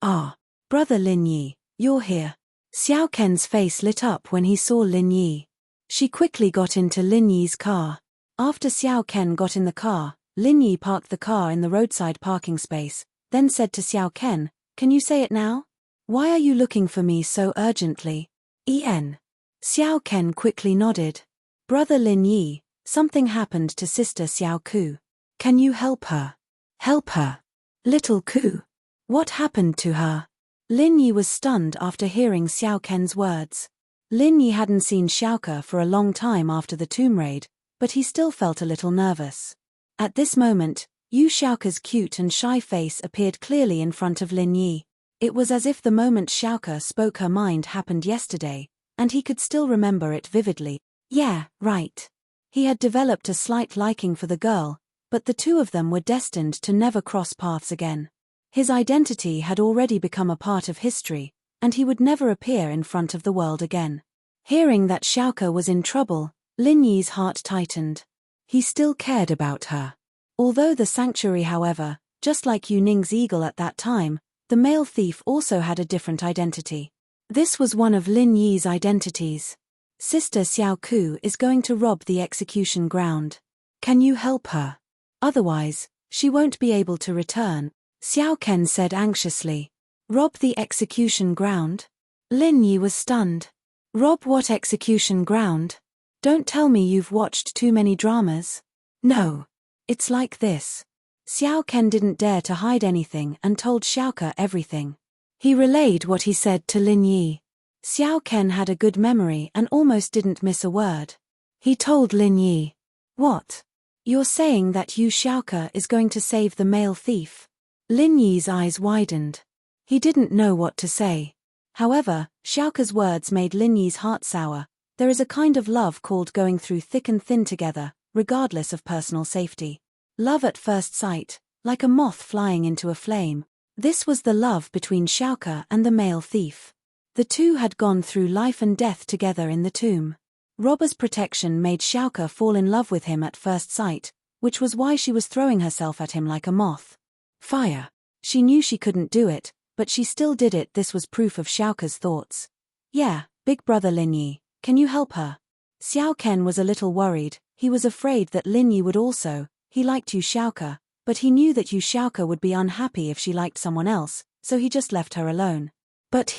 Ah, brother Lin Yi, you're here. Xiao Ken's face lit up when he saw Lin Yi. She quickly got into Lin Yi's car. After Xiao Ken got in the car, Lin Yi parked the car in the roadside parking space, then said to Xiao Ken, Can you say it now? Why are you looking for me so urgently? En. Xiao Ken quickly nodded. Brother Lin Yi, something happened to Sister Xiao Ku. Can you help her? Help her? Little Ku. What happened to her? Lin Yi was stunned after hearing Xiao Ken's words. Lin Yi hadn't seen Xiaoke for a long time after the tomb raid, but he still felt a little nervous. At this moment, Yu Xiaoke's cute and shy face appeared clearly in front of Lin Yi. It was as if the moment Xiaoke spoke her mind happened yesterday, and he could still remember it vividly. Yeah, right. He had developed a slight liking for the girl, but the two of them were destined to never cross paths again. His identity had already become a part of history, and he would never appear in front of the world again. Hearing that Xiaoke was in trouble, Lin Yi's heart tightened. He still cared about her. Although the sanctuary, however, just like Yu Ning's eagle at that time, the male thief also had a different identity. This was one of Lin Yi's identities. Sister Xiao Ku is going to rob the execution ground. Can you help her? Otherwise, she won't be able to return, Xiao Ken said anxiously. Rob the execution ground? Lin Yi was stunned. Rob what execution ground? Don't tell me you've watched too many dramas. No. It's like this. Xiao Ken didn't dare to hide anything and told Xiaoke everything. He relayed what he said to Lin Yi. Xiao Ken had a good memory and almost didn't miss a word. He told Lin Yi. What? You're saying that Yu Xiaoke is going to save the male thief? Lin Yi's eyes widened. He didn't know what to say. However, Xiaoke's words made Lin Yi's heart sour. There is a kind of love called going through thick and thin together, regardless of personal safety. Love at first sight, like a moth flying into a flame. This was the love between Xiaoke and the male thief. The two had gone through life and death together in the tomb. Robber's protection made Xiaoke fall in love with him at first sight, which was why she was throwing herself at him like a moth. Fire. She knew she couldn't do it, but she still did it. This was proof of Xiaoke's thoughts. Yeah, big brother Lin Yi, can you help her? Xiao Ken was a little worried. He was afraid that Lin Yi would also. He liked Yu Xiaoke, but he knew that Yu Xiaoke would be unhappy if she liked someone else, so he just left her alone. But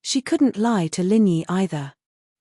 she couldn't lie to Lin Yi either.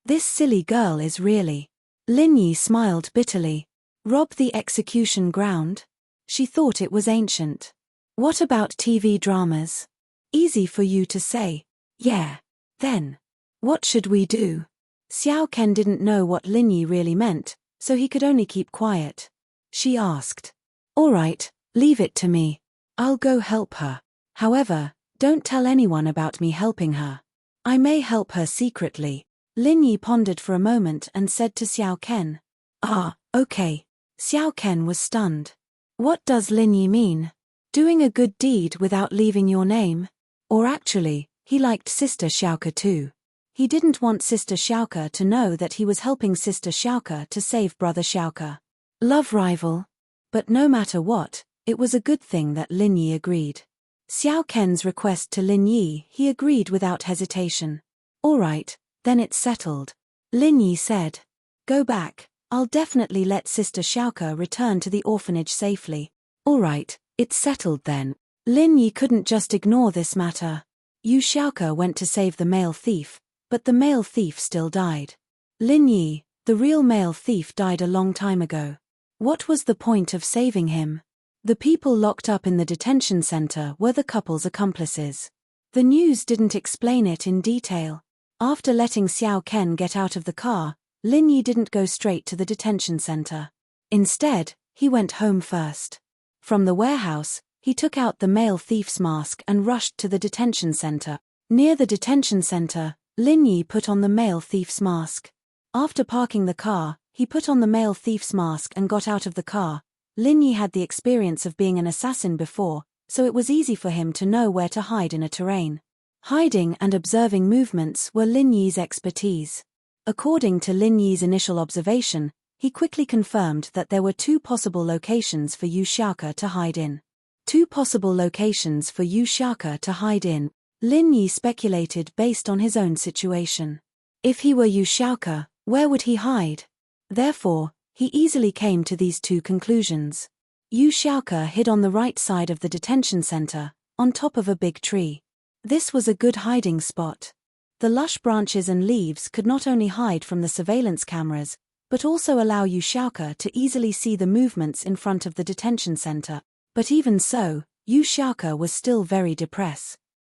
This silly girl is really. Lin Yi smiled bitterly. Rob the execution ground? She thought it was ancient. What about TV dramas? Easy for you to say. Yeah. Then. What should we do? Xiao Ken didn't know what Lin Yi really meant, so he could only keep quiet. She asked. All right, leave it to me. I'll go help her. However, don't tell anyone about me helping her. I may help her secretly. Lin Yi pondered for a moment and said to Xiao Ken. Ah, okay. Xiao Ken was stunned. What does Lin Yi mean? Doing a good deed without leaving your name? Or actually, he liked Sister Xiaoke too. He didn't want Sister Xiaoke to know that he was helping Sister Xiaoke to save Brother Xiaoke. Love rival? But no matter what, it was a good thing that Lin Yi agreed. Xiao Ken's request to Lin Yi, he agreed without hesitation. All right, then it's settled. Lin Yi said. Go back, I'll definitely let Sister Xiaoke return to the orphanage safely. All right, it's settled then. Lin Yi couldn't just ignore this matter. Yu Xiaoke went to save the male thief, but the male thief still died. Lin Yi, the real male thief, died a long time ago. What was the point of saving him? The people locked up in the detention center were the couple's accomplices. The news didn't explain it in detail. After letting Xiao Ken get out of the car, Lin Yi didn't go straight to the detention center. Instead, he went home first. From the warehouse, he took out the male thief's mask and rushed to the detention center. Near the detention center, Lin Yi put on the male thief's mask. After parking the car, he put on the male thief's mask and got out of the car. Lin Yi had the experience of being an assassin before, so it was easy for him to know where to hide in a terrain. Hiding and observing movements were Lin Yi's expertise. According to Lin Yi's initial observation, he quickly confirmed that there were two possible locations for Yu Xiaoke to hide in. Two possible locations for Yu Xiaoke to hide in, Lin Yi speculated based on his own situation. If he were Yu Xiaoke, where would he hide? Therefore, he easily came to these two conclusions. Yu Xiaoke hid on the right side of the detention center, on top of a big tree. This was a good hiding spot. The lush branches and leaves could not only hide from the surveillance cameras, but also allow Yu Xiaoke to easily see the movements in front of the detention center. But even so, Yu Xiaoke was still very depressed.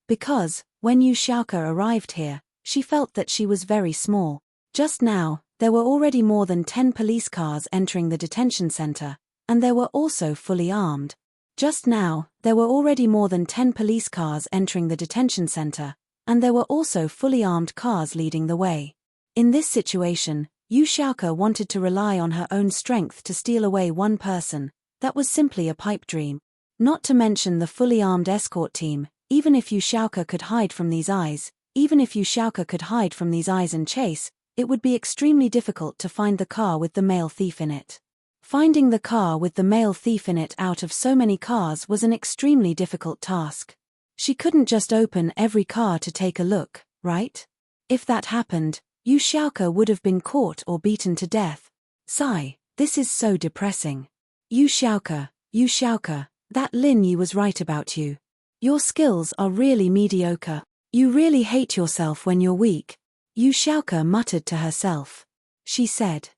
Because, when Yu Xiaoke arrived here, she felt that she was very small. Just now, there were already more than 10 police cars entering the detention center, and they were also fully armed. Just now, there were already more than 10 police cars entering the detention center, and there were also fully armed cars leading the way. In this situation, Yu Xiaoke wanted to rely on her own strength to steal away one person. That was simply a pipe dream. Not to mention the fully armed escort team. Even if Yu Xiaoke could hide from these eyes, and chase, it would be extremely difficult to find the car with the male thief in it. Finding the car with the male thief in it out of so many cars was an extremely difficult task. She couldn't just open every car to take a look, right? If that happened, Yu Xiaoke would have been caught or beaten to death. Sigh, this is so depressing. Yu Xiaoke, that Lin Yi was right about you. Your skills are really mediocre. You really hate yourself when you're weak. Yu Xiaoke muttered to herself. She said,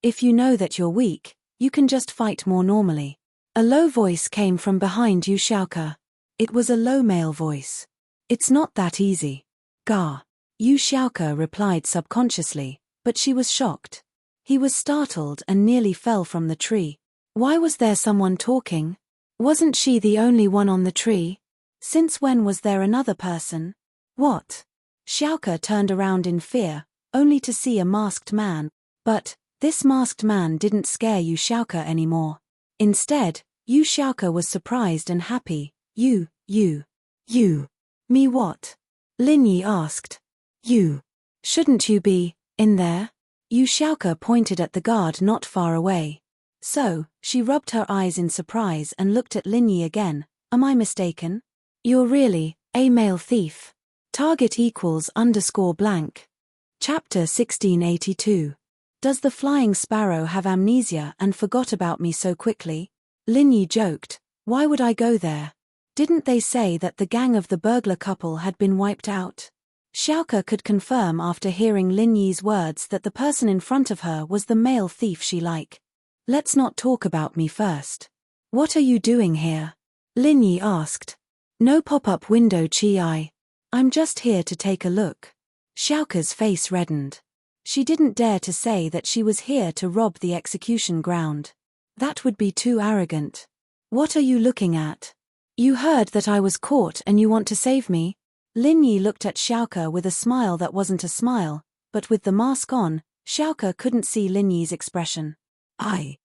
if you know that you're weak, you can just fight more normally. A low voice came from behind Yu Xiaoke. It was a low male voice. It's not that easy. Gah. Yu Xiaoke replied subconsciously, but she was shocked. He was startled and nearly fell from the tree. Why was there someone talking? Wasn't she the only one on the tree? Since when was there another person? What? Xiaoke turned around in fear, only to see a masked man. But this masked man didn't scare Yu Xiaoke anymore. Instead, Yu Xiaoke was surprised and happy. You. Me what? Lin Yi asked. You. Shouldn't you be in there? Yu Xiaoke pointed at the guard not far away. So, she rubbed her eyes in surprise and looked at Lin Yi again. Am I mistaken? You're really a male thief. Target =_blank. Chapter 1682. Does the flying sparrow have amnesia and forgot about me so quickly? Lin Yi joked. Why would I go there? Didn't they say that the gang of the burglar couple had been wiped out? Xiaoke could confirm after hearing Lin Yi's words that the person in front of her was the male thief she liked. Let's not talk about me first. What are you doing here? Lin Yi asked. No pop-up window Chi. I'm just here to take a look. Xiaoke's face reddened. She didn't dare to say that she was here to rob the execution ground. That would be too arrogant. What are you looking at? You heard that I was caught and you want to save me? Lin Yi looked at Xiaoke with a smile that wasn't a smile, but with the mask on, Xiaoke couldn't see Lin Yi's expression. I.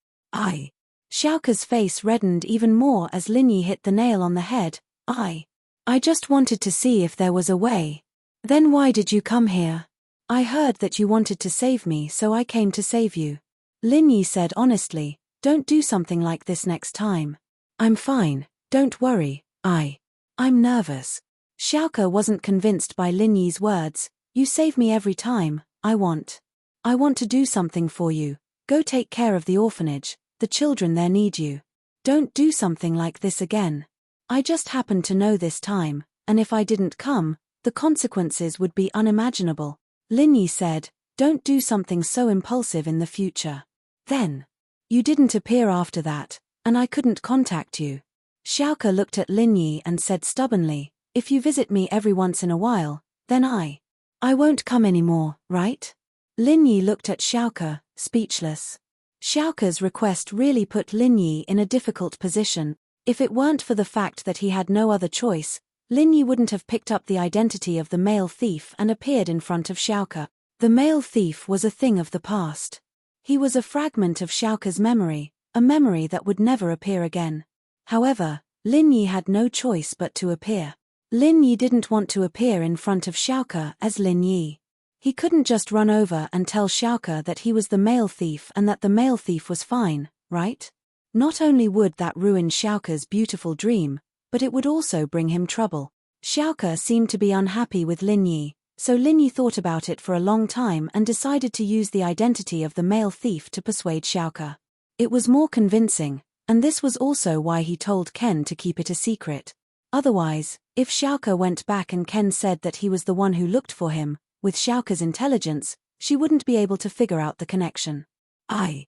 Xiaoke's face reddened even more as Lin Yi hit the nail on the head. I just wanted to see if there was a way. Then why did you come here? I heard that you wanted to save me, so I came to save you. Lin Yi said honestly, don't do something like this next time. I'm fine, don't worry, I'm nervous. Xiaoke wasn't convinced by Lin Yi's words. You save me every time. I want to do something for you. Go take care of the orphanage, the children there need you. Don't do something like this again. I just happened to know this time, and if I didn't come, the consequences would be unimaginable. Lin Yi said, don't do something so impulsive in the future. Then. You didn't appear after that, and I couldn't contact you. Xiaoke looked at Lin Yi and said stubbornly, if you visit me every once in a while, then I won't come anymore, right? Lin Yi looked at Xiaoke, speechless. Xiaoke's request really put Lin Yi in a difficult position. If it weren't for the fact that he had no other choice, Lin Yi wouldn't have picked up the identity of the male thief and appeared in front of Xiaoke. The male thief was a thing of the past. He was a fragment of Xiaoke's memory, a memory that would never appear again. However, Lin Yi had no choice but to appear. Lin Yi didn't want to appear in front of Xiaoke as Lin Yi. He couldn't just run over and tell Xiaoke that he was the male thief and that the male thief was fine, right? Not only would that ruin Xiaoke's beautiful dream, but it would also bring him trouble. Xiaoke seemed to be unhappy with Lin Yi, so Lin Yi thought about it for a long time and decided to use the identity of the male thief to persuade Xiaoke. It was more convincing, and this was also why he told Ken to keep it a secret. Otherwise, if Xiaoke went back and Ken said that he was the one who looked for him, with Xiaoke's intelligence, she wouldn't be able to figure out the connection. I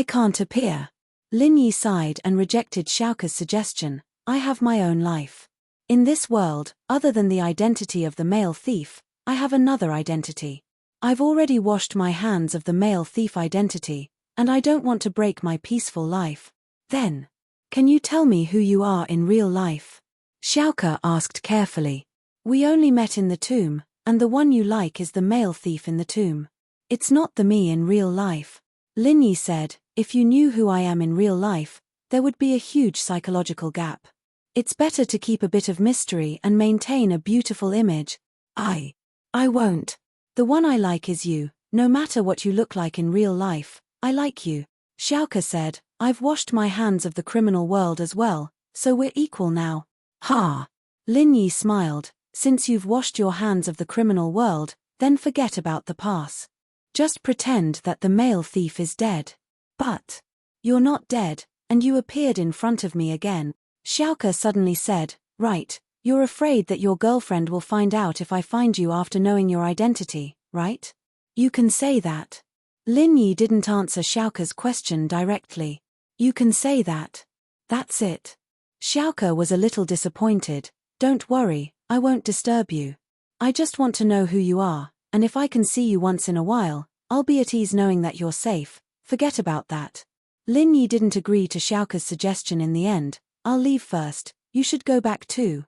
can't appear. Lin Yi sighed and rejected Xiaoke's suggestion. I have my own life. In this world, other than the identity of the male thief, I have another identity. I've already washed my hands of the male thief identity, and I don't want to break my peaceful life. Then, can you tell me who you are in real life? Xiaoke asked carefully. We only met in the tomb, and the one you like is the male thief in the tomb. It's not the me in real life. Lin Yi said, if you knew who I am in real life, there would be a huge psychological gap. It's better to keep a bit of mystery and maintain a beautiful image. I won't. The one I like is you, no matter what you look like in real life, I like you. Xiaoke said, I've washed my hands of the criminal world as well, so we're equal now. Ha! Lin Yi smiled, since you've washed your hands of the criminal world, then forget about the past. Just pretend that the male thief is dead. But you're not dead, and you appeared in front of me again. Xiaoke suddenly said, right, you're afraid that your girlfriend will find out if I find you after knowing your identity, right? You can say that. Lin Yi didn't answer Xiaoke's question directly. You can say that. That's it. Xiaoke was a little disappointed. Don't worry, I won't disturb you. I just want to know who you are, and if I can see you once in a while, I'll be at ease knowing that you're safe. Forget about that. Lin Yi didn't agree to Xiaoke's suggestion in the end. I'll leave first, you should go back too.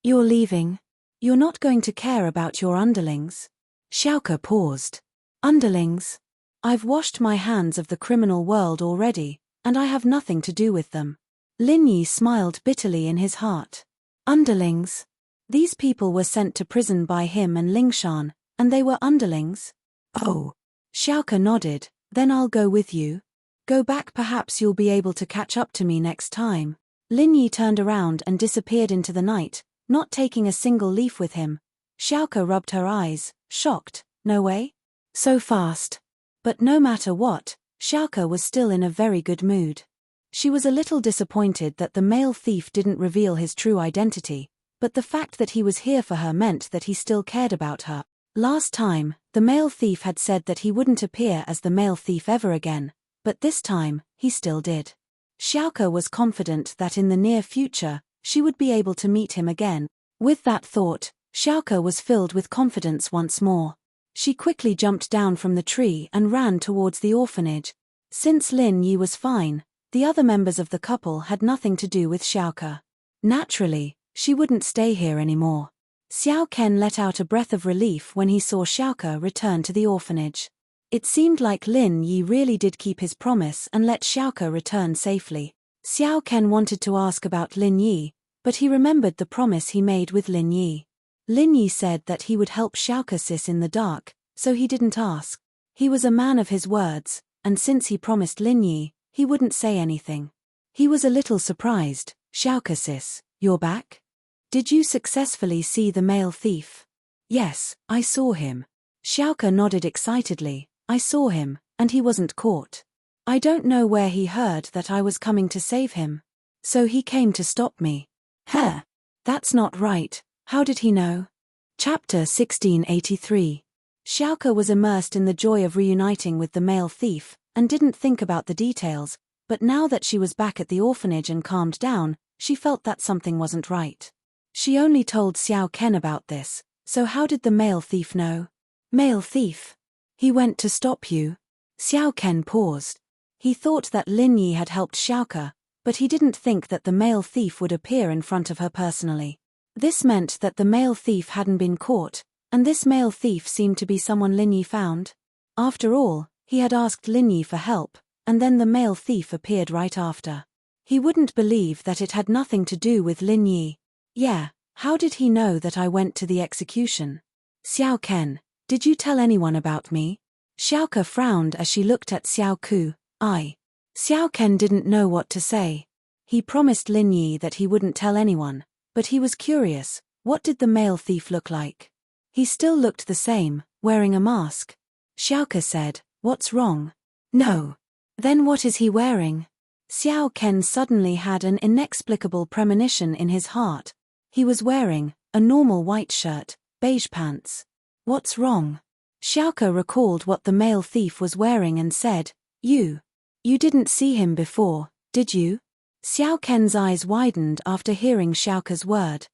You're leaving? You're not going to care about your underlings? Xiaoke paused. Underlings? I've washed my hands of the criminal world already, and I have nothing to do with them. Lin Yi smiled bitterly in his heart. Underlings? These people were sent to prison by him and Lingshan, and they were underlings? Oh. Xiaoke nodded, then I'll go with you. Go back, perhaps you'll be able to catch up to me next time. Lin Yi turned around and disappeared into the night, not taking a single leaf with him. Xiaoke rubbed her eyes, shocked. No way? So fast. But no matter what, Xiaoke was still in a very good mood. She was a little disappointed that the male thief didn't reveal his true identity, but the fact that he was here for her meant that he still cared about her. Last time, the male thief had said that he wouldn't appear as the male thief ever again, but this time, he still did. Xiaoke was confident that in the near future, she would be able to meet him again. With that thought, Xiaoke was filled with confidence once more. She quickly jumped down from the tree and ran towards the orphanage. Since Lin Yi was fine, the other members of the couple had nothing to do with Xiaoke. Naturally, she wouldn't stay here anymore. Xiao Ken let out a breath of relief when he saw Xiaoke return to the orphanage. It seemed like Lin Yi really did keep his promise and let Xiaoke return safely. Xiao Ken wanted to ask about Lin Yi, but he remembered the promise he made with Lin Yi. Lin Yi said that he would help Xiaoke sis in the dark, so he didn't ask. He was a man of his words, and since he promised Lin Yi, he wouldn't say anything. He was a little surprised. Xiaoke sis, you're back? Did you successfully see the male thief? Yes, I saw him. Xiaoke nodded excitedly. I saw him, and he wasn't caught. I don't know where he heard that I was coming to save him. So he came to stop me. Huh. That's not right. How did he know? Chapter 1683. Xiaoke was immersed in the joy of reuniting with the male thief, and didn't think about the details, but now that she was back at the orphanage and calmed down, she felt that something wasn't right. She only told Xiao Ken about this, so how did the male thief know? Male thief? He went to stop you? Xiao Ken paused. He thought that Lin Yi had helped Xiaoke, but he didn't think that the male thief would appear in front of her personally. This meant that the male thief hadn't been caught, and this male thief seemed to be someone Lin Yi found. After all, he had asked Lin Yi for help, and then the male thief appeared right after. He wouldn't believe that it had nothing to do with Lin Yi. Yeah, how did he know that I went to the execution? Xiao Ken, did you tell anyone about me? Xiaoke frowned as she looked at Xiao Ku. Xiao Ken didn't know what to say. He promised Lin Yi that he wouldn't tell anyone, but he was curious, what did the male thief look like? He still looked the same, wearing a mask. Xiaoke said, what's wrong? No. Then what is he wearing? Xiao Ken suddenly had an inexplicable premonition in his heart. He was wearing a normal white shirt, beige pants. What's wrong? Xiaoke recalled what the male thief was wearing and said, You didn't see him before, did you? Xiao Ken's eyes widened after hearing Xiaoke's word.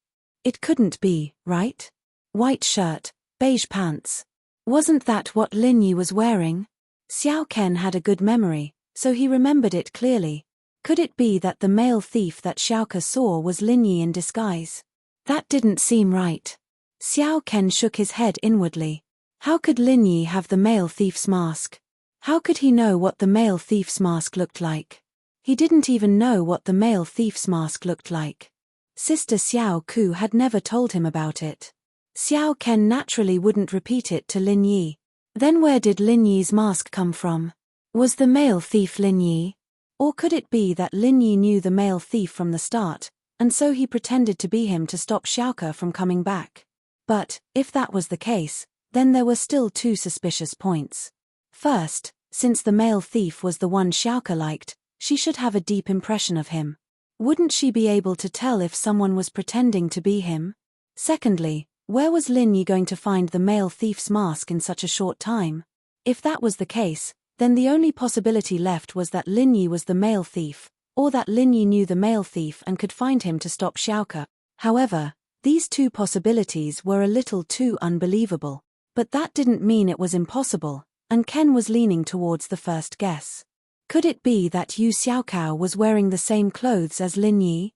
It couldn't be, right? White shirt, beige pants. Wasn't that what Lin Yi was wearing? Xiao Ken had a good memory, so he remembered it clearly. Could it be that the male thief that Xiaoke saw was Lin Yi in disguise? That didn't seem right. Xiao Ken shook his head inwardly. How could Lin Yi have the male thief's mask? How could he know what the male thief's mask looked like? He didn't even know what the male thief's mask looked like. Sister Xiao Ku had never told him about it. Xiao Ken naturally wouldn't repeat it to Lin Yi. Then where did Lin Yi's mask come from? Was the male thief Lin Yi? Or could it be that Lin Yi knew the male thief from the start, and so he pretended to be him to stop Xiaoke from coming back? But, if that was the case, then there were still two suspicious points. First, since the male thief was the one Xiaoke liked, she should have a deep impression of him. Wouldn't she be able to tell if someone was pretending to be him? Secondly, where was Lin Yi going to find the male thief's mask in such a short time? If that was the case, then the only possibility left was that Lin Yi was the male thief, or that Lin Yi knew the male thief and could find him to stop Xiaoke. However, these two possibilities were a little too unbelievable. But that didn't mean it was impossible, and Ken was leaning towards the first guess. Could it be that Yu Xiaokao was wearing the same clothes as Lin Yi?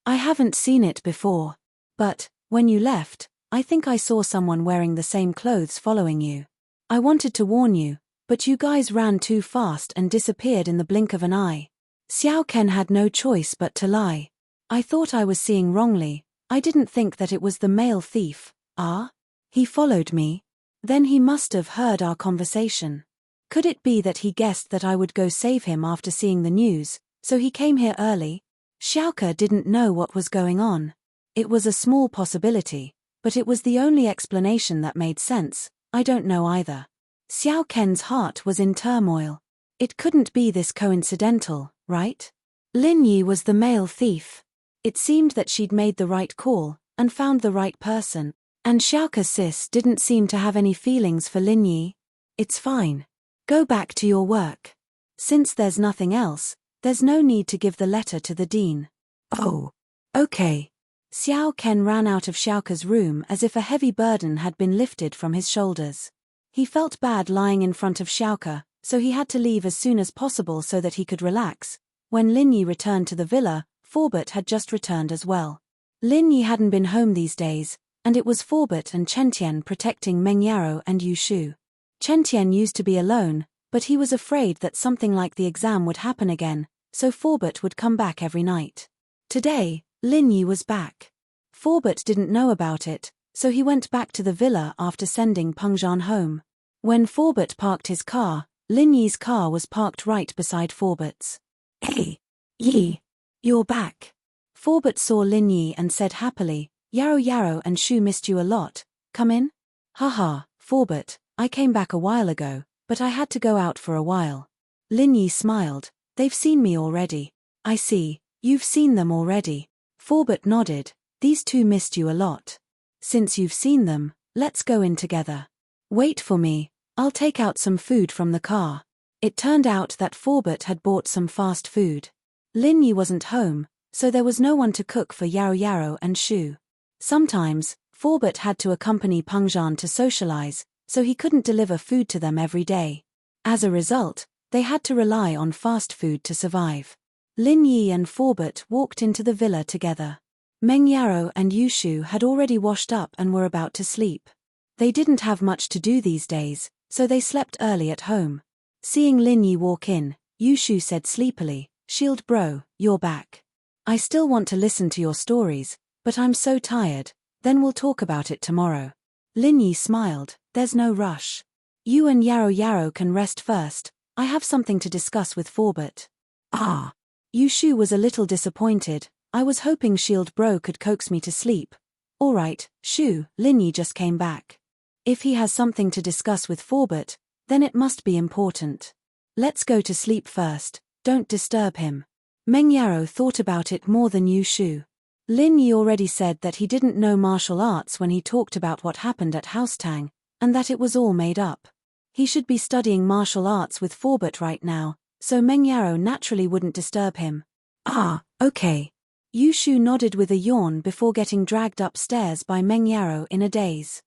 I haven't seen it before. But, when you left, I think I saw someone wearing the same clothes following you. I wanted to warn you, but you guys ran too fast and disappeared in the blink of an eye. Xiao Ken had no choice but to lie. I thought I was seeing wrongly. I didn't think that it was the male thief. Ah? He followed me. Then he must have heard our conversation. Could it be that he guessed that I would go save him after seeing the news, so he came here early? Xiaoke didn't know what was going on. It was a small possibility, but it was the only explanation that made sense. I don't know either. Xiao Ken's heart was in turmoil. It couldn't be this coincidental, right? Lin Yi was the male thief. It seemed that she'd made the right call, and found the right person. And Xiaoke sis didn't seem to have any feelings for Lin Yi. It's fine. Go back to your work. Since there's nothing else, there's no need to give the letter to the dean. Oh. Okay. Xiao Ken ran out of Xiaoke's room as if a heavy burden had been lifted from his shoulders. He felt bad lying in front of Xiaoke, so he had to leave as soon as possible so that he could relax. When Lin Yi returned to the villa, Forbert had just returned as well. Lin Yi hadn't been home these days, and it was Forbert and Chentian protecting Meng Yarrow and Yu Shu. Chentian used to be alone, but he was afraid that something like the exam would happen again, so Forbert would come back every night. Today, Lin Yi was back. Forbert didn't know about it, so he went back to the villa after sending Pengzhan home. When Forbert parked his car, Lin Yi's car was parked right beside Forbert's. Hey, Yi, you're back. Forbert saw Lin Yi and said happily, Yarrow and Shu missed you a lot. Come in? Haha, Forbert, I came back a while ago, but I had to go out for a while. Lin Yi smiled. They've seen me already. I see, you've seen them already. Forbert nodded. These two missed you a lot. Since you've seen them, let's go in together. Wait for me, I'll take out some food from the car. It turned out that Forbert had bought some fast food. Lin Yi wasn't home, so there was no one to cook for Yarrow and Shu. Sometimes, Forbert had to accompany Pengzhan to socialize, so he couldn't deliver food to them every day. As a result, they had to rely on fast food to survive. Lin Yi and Forbert walked into the villa together. Meng Yarrow and Yu Shu had already washed up and were about to sleep. They didn't have much to do these days, so they slept early at home. Seeing Lin Yi walk in, Yu Shu said sleepily, Shield bro, you're back. I still want to listen to your stories, but I'm so tired, then we'll talk about it tomorrow. Lin Yi smiled, there's no rush. You and Yarrow can rest first, I have something to discuss with Forbert. Ah. Yu Shu was a little disappointed, I was hoping Shield bro could coax me to sleep. Alright, Shu, Lin Yi just came back. If he has something to discuss with Forbert, then it must be important. Let's go to sleep first, don't disturb him. Meng Yarrow thought about it more than Yu Shu. Lin Yi already said that he didn't know martial arts when he talked about what happened at House Tang, and that it was all made up. He should be studying martial arts with Forbert right now, so Meng Yaro naturally wouldn't disturb him. Ah, okay. Yushu nodded with a yawn before getting dragged upstairs by Meng Yaro in a daze.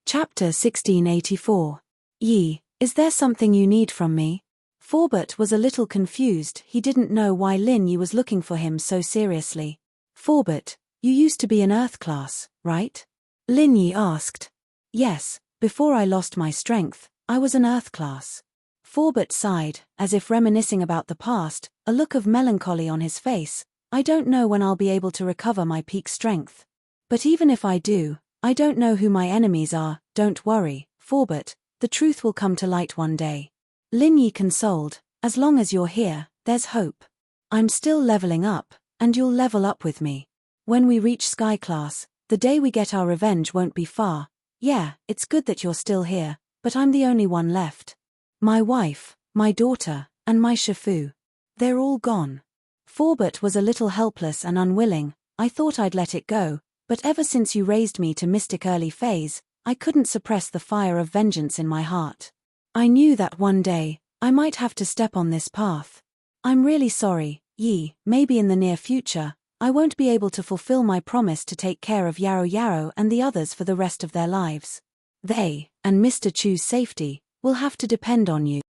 Chapter 1684. Yi, is there something you need from me? Forbert was a little confused. He didn't know why Lin Yi was looking for him so seriously. Forbert, you used to be an Earth class, right? Lin Yi asked. Yes, before I lost my strength, I was an Earth class. Forbert sighed, as if reminiscing about the past, a look of melancholy on his face. I don't know when I'll be able to recover my peak strength. But even if I do, I don't know who my enemies are. Don't worry, Forbert, the truth will come to light one day. Lin Yi consoled, as long as you're here, there's hope. I'm still leveling up, and you'll level up with me. When we reach Sky Class, the day we get our revenge won't be far. Yeah, it's good that you're still here, but I'm the only one left. My wife, my daughter, and my Shifu. They're all gone. Forbert was a little helpless and unwilling. I thought I'd let it go, but ever since you raised me to Mystic Early Phase, I couldn't suppress the fire of vengeance in my heart. I knew that one day, I might have to step on this path. I'm really sorry, Yi. Maybe in the near future, I won't be able to fulfill my promise to take care of Yaro Yaro and the others for the rest of their lives. They, and Mr. Chu's safety, will have to depend on you.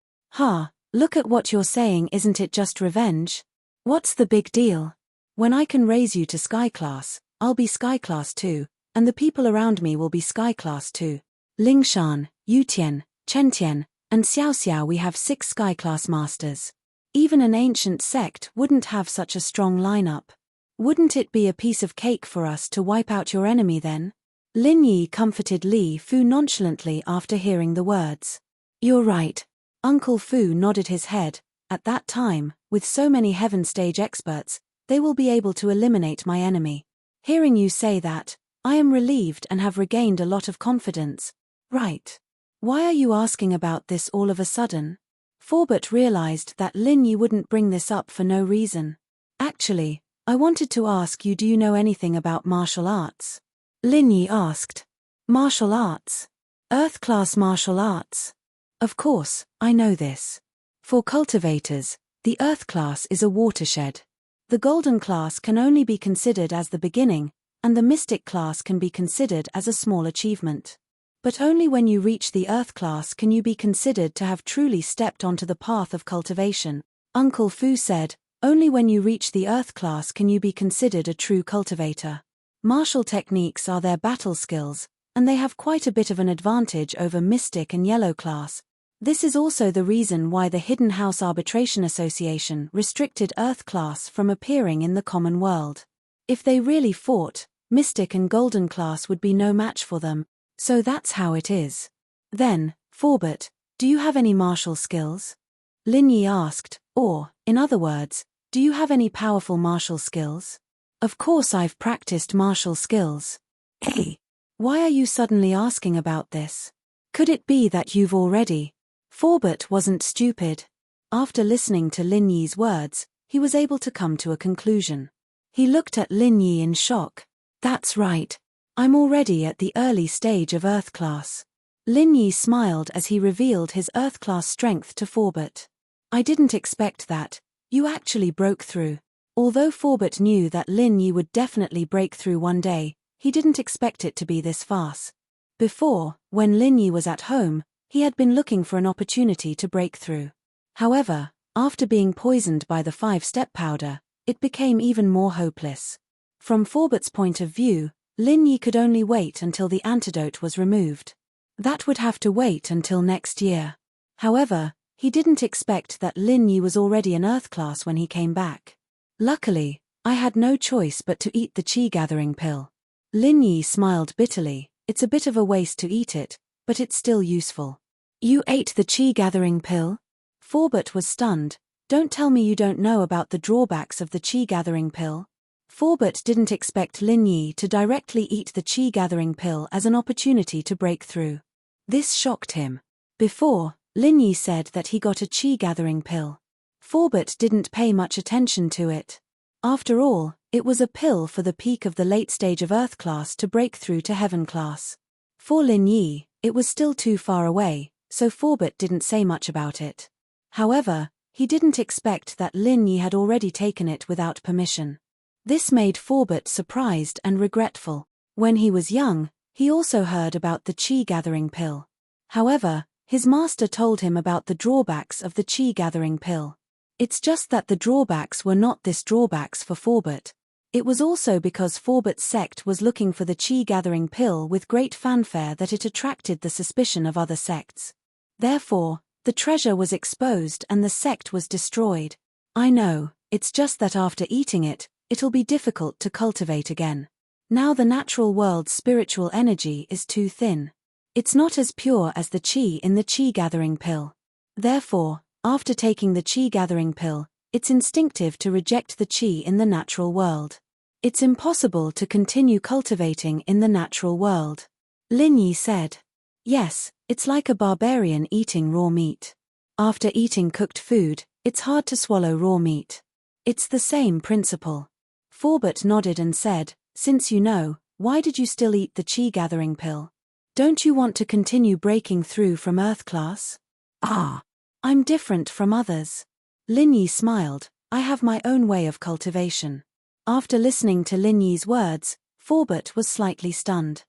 Look at what you're saying, isn't it just revenge? What's the big deal? When I can raise you to Sky Class, I'll be Sky Class too, and the people around me will be Sky Class too. Lingshan, Yutian, Chentian, and Xiao Xiao, we have 6 Sky Class masters. Even an ancient sect wouldn't have such a strong lineup. Wouldn't it be a piece of cake for us to wipe out your enemy then? Lin Yi comforted Li Fu nonchalantly after hearing the words. You're right. Uncle Fu nodded his head. At that time, with so many Heaven Stage experts, they will be able to eliminate my enemy. Hearing you say that, I am relieved and have regained a lot of confidence. Right. Why are you asking about this all of a sudden? Forbert realized that Lin Yi wouldn't bring this up for no reason. Actually, I wanted to ask you, do you know anything about martial arts? Lin Yi asked. Martial arts? Earth class martial arts? Of course, I know this. For cultivators, the Earth class is a watershed. The Golden class can only be considered as the beginning, and the Mystic class can be considered as a small achievement. But only when you reach the Earth class can you be considered to have truly stepped onto the path of cultivation. Uncle Fu said, only when you reach the Earth class can you be considered a true cultivator. Martial techniques are their battle skills, and they have quite a bit of an advantage over Mystic and Yellow class. This is also the reason why the Hidden House Arbitration Association restricted Earth class from appearing in the common world. If they really fought, Mystic and Golden class would be no match for them. So that's how it is. Then, Forbert, do you have any martial skills? Lin Yi asked, or, in other words, do you have any powerful martial skills? Of course I've practiced martial skills. Hey, why are you suddenly asking about this? Could it be that you've already? Forbert wasn't stupid. After listening to Lin Yi's words, he was able to come to a conclusion. He looked at Lin Yi in shock. That's right. I'm already at the early stage of Earth class. Lin Yi smiled as he revealed his Earth class strength to Forbert. I didn't expect that. You actually broke through. Although Forbert knew that Lin Yi would definitely break through one day, he didn't expect it to be this fast. Before, when Lin Yi was at home, he had been looking for an opportunity to break through. However, after being poisoned by the 5-step powder, it became even more hopeless. From Forbert's point of view, Lin Yi could only wait until the antidote was removed. That would have to wait until next year. However, he didn't expect that Lin Yi was already an Earth class when he came back. Luckily, I had no choice but to eat the Qi gathering pill. Lin Yi smiled bitterly. It's a bit of a waste to eat it, but it's still useful. You ate the Qi gathering pill? Forbert was stunned. Don't tell me you don't know about the drawbacks of the Qi gathering pill. Forbert didn't expect Lin Yi to directly eat the Qi gathering pill as an opportunity to break through. This shocked him. Before, Lin Yi said that he got a Qi gathering pill. Forbert didn't pay much attention to it. After all, it was a pill for the peak of the late stage of Earth class to break through to Heaven class. For Lin Yi, It was still too far away, so Forbert didn't say much about it. However, he didn't expect that Lin Yi had already taken it without permission. This made Forbert surprised and regretful. When he was young, he also heard about the qi-gathering pill. However, his master told him about the drawbacks of the qi-gathering pill. It's just that the drawbacks were not this drawbacks for Forbert. It was also because Forbert's sect was looking for the qi-gathering pill with great fanfare that it attracted the suspicion of other sects. Therefore, the treasure was exposed and the sect was destroyed. I know, it's just that after eating it, it'll be difficult to cultivate again. Now the natural world's spiritual energy is too thin. It's not as pure as the qi in the qi-gathering pill. Therefore, after taking the qi-gathering pill, it's instinctive to reject the qi in the natural world. It's impossible to continue cultivating in the natural world. Lin Yi said. Yes, it's like a barbarian eating raw meat. After eating cooked food, it's hard to swallow raw meat. It's the same principle. Forbert nodded and said, since you know, why did you still eat the qi-gathering pill? Don't you want to continue breaking through from Earth class? Ah, I'm different from others. Lin Yi smiled, I have my own way of cultivation. After listening to Lin Yi's words, Forbert was slightly stunned.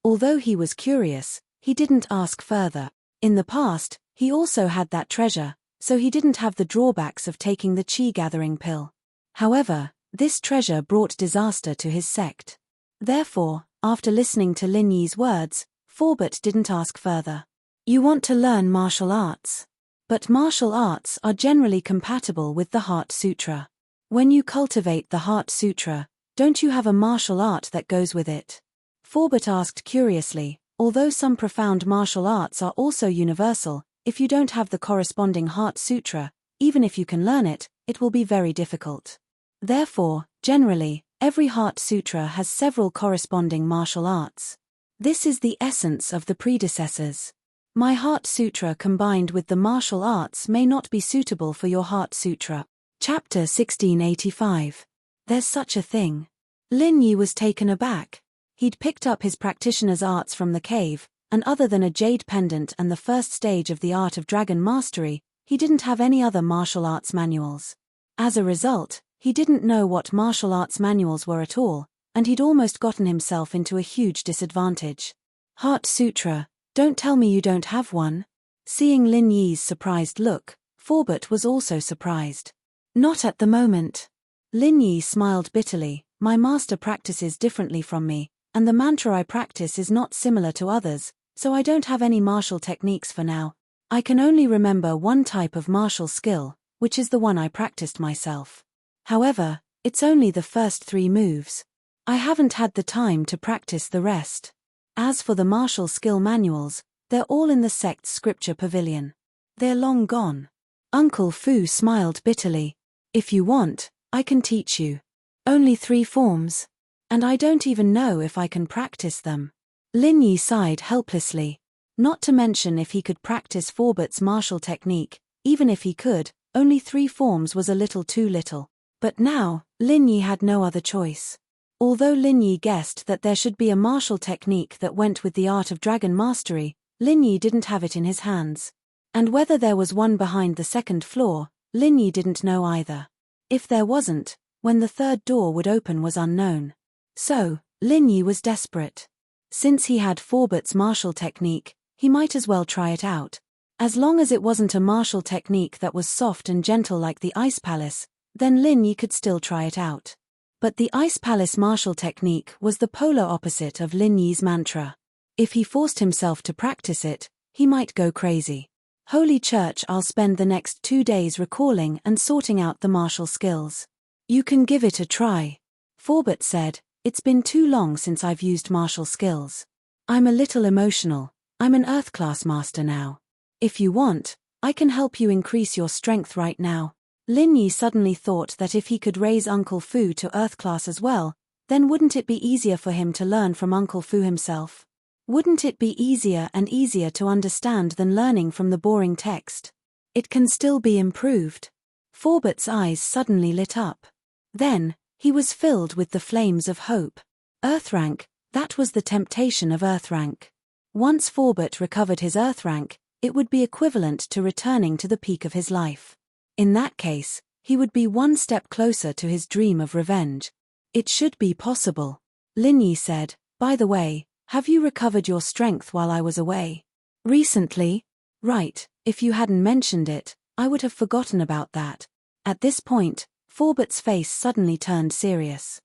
Although he was curious, he didn't ask further. In the past, he also had that treasure, so he didn't have the drawbacks of taking the qi-gathering pill. However, this treasure brought disaster to his sect. Therefore, after listening to Lin Yi's words, Forbert didn't ask further. You want to learn martial arts? But martial arts are generally compatible with the Heart Sutra. When you cultivate the Heart Sutra, don't you have a martial art that goes with it? Forbert asked curiously, although some profound martial arts are also universal, if you don't have the corresponding Heart Sutra, even if you can learn it, it will be very difficult. Therefore, generally, every Heart Sutra has several corresponding martial arts. This is the essence of the predecessors. My Heart Sutra combined with the martial arts may not be suitable for your Heart Sutra. Chapter 1685. There's such a thing. Lin Yi was taken aback. He'd picked up his practitioner's arts from the cave, and other than a jade pendant and the first stage of the art of dragon mastery, he didn't have any other martial arts manuals. As a result, he didn't know what martial arts manuals were at all, and he'd almost gotten himself into a huge disadvantage. Heart Sutra, don't tell me you don't have one. Seeing Lin Yi's surprised look, Forbert was also surprised. Not at the moment. Lin Yi smiled bitterly, my master practices differently from me, and the mantra I practice is not similar to others, so I don't have any martial techniques for now. I can only remember one type of martial skill, which is the one I practiced myself. However, it's only the first 3 moves. I haven't had the time to practice the rest. As for the martial skill manuals, they're all in the sect's scripture pavilion. They're long gone. Uncle Fu smiled bitterly. If you want, I can teach you. Only 3 forms. And I don't even know if I can practice them. Lin Yi sighed helplessly. Not to mention if he could practice Forbert's martial technique, even if he could, only 3 forms was a little too little. But now, Lin Yi had no other choice. Although Lin Yi guessed that there should be a martial technique that went with the art of dragon mastery, Lin Yi didn't have it in his hands. And whether there was one behind the 2nd floor, Lin Yi didn't know either. If there wasn't, when the 3rd door would open was unknown. So, Lin Yi was desperate. Since he had Forbert's martial technique, he might as well try it out. As long as it wasn't a martial technique that was soft and gentle like the Ice Palace, then Lin Yi could still try it out. But the Ice Palace martial technique was the polar opposite of Lin Yi's mantra. If he forced himself to practice it, he might go crazy. Holy Church, I'll spend the next 2 days recalling and sorting out the martial skills. You can give it a try. Forbert said, it's been too long since I've used martial skills. I'm a little emotional, I'm an Earth class master now. If you want, I can help you increase your strength right now. Lin Yi suddenly thought that if he could raise Uncle Fu to Earth class as well, then wouldn't it be easier for him to learn from Uncle Fu himself? Wouldn't it be easier and easier to understand than learning from the boring text? It can still be improved. Forbert's eyes suddenly lit up. Then, he was filled with the flames of hope. Earth rank, that was the temptation of Earth rank. Once Forbert recovered his Earth rank, it would be equivalent to returning to the peak of his life. In that case, he would be one step closer to his dream of revenge. It should be possible. Lin Yi said, "By the way, have you recovered your strength while I was away?" "Recently?" "Right, if you hadn't mentioned it, I would have forgotten about that." At this point, Forbert's face suddenly turned serious.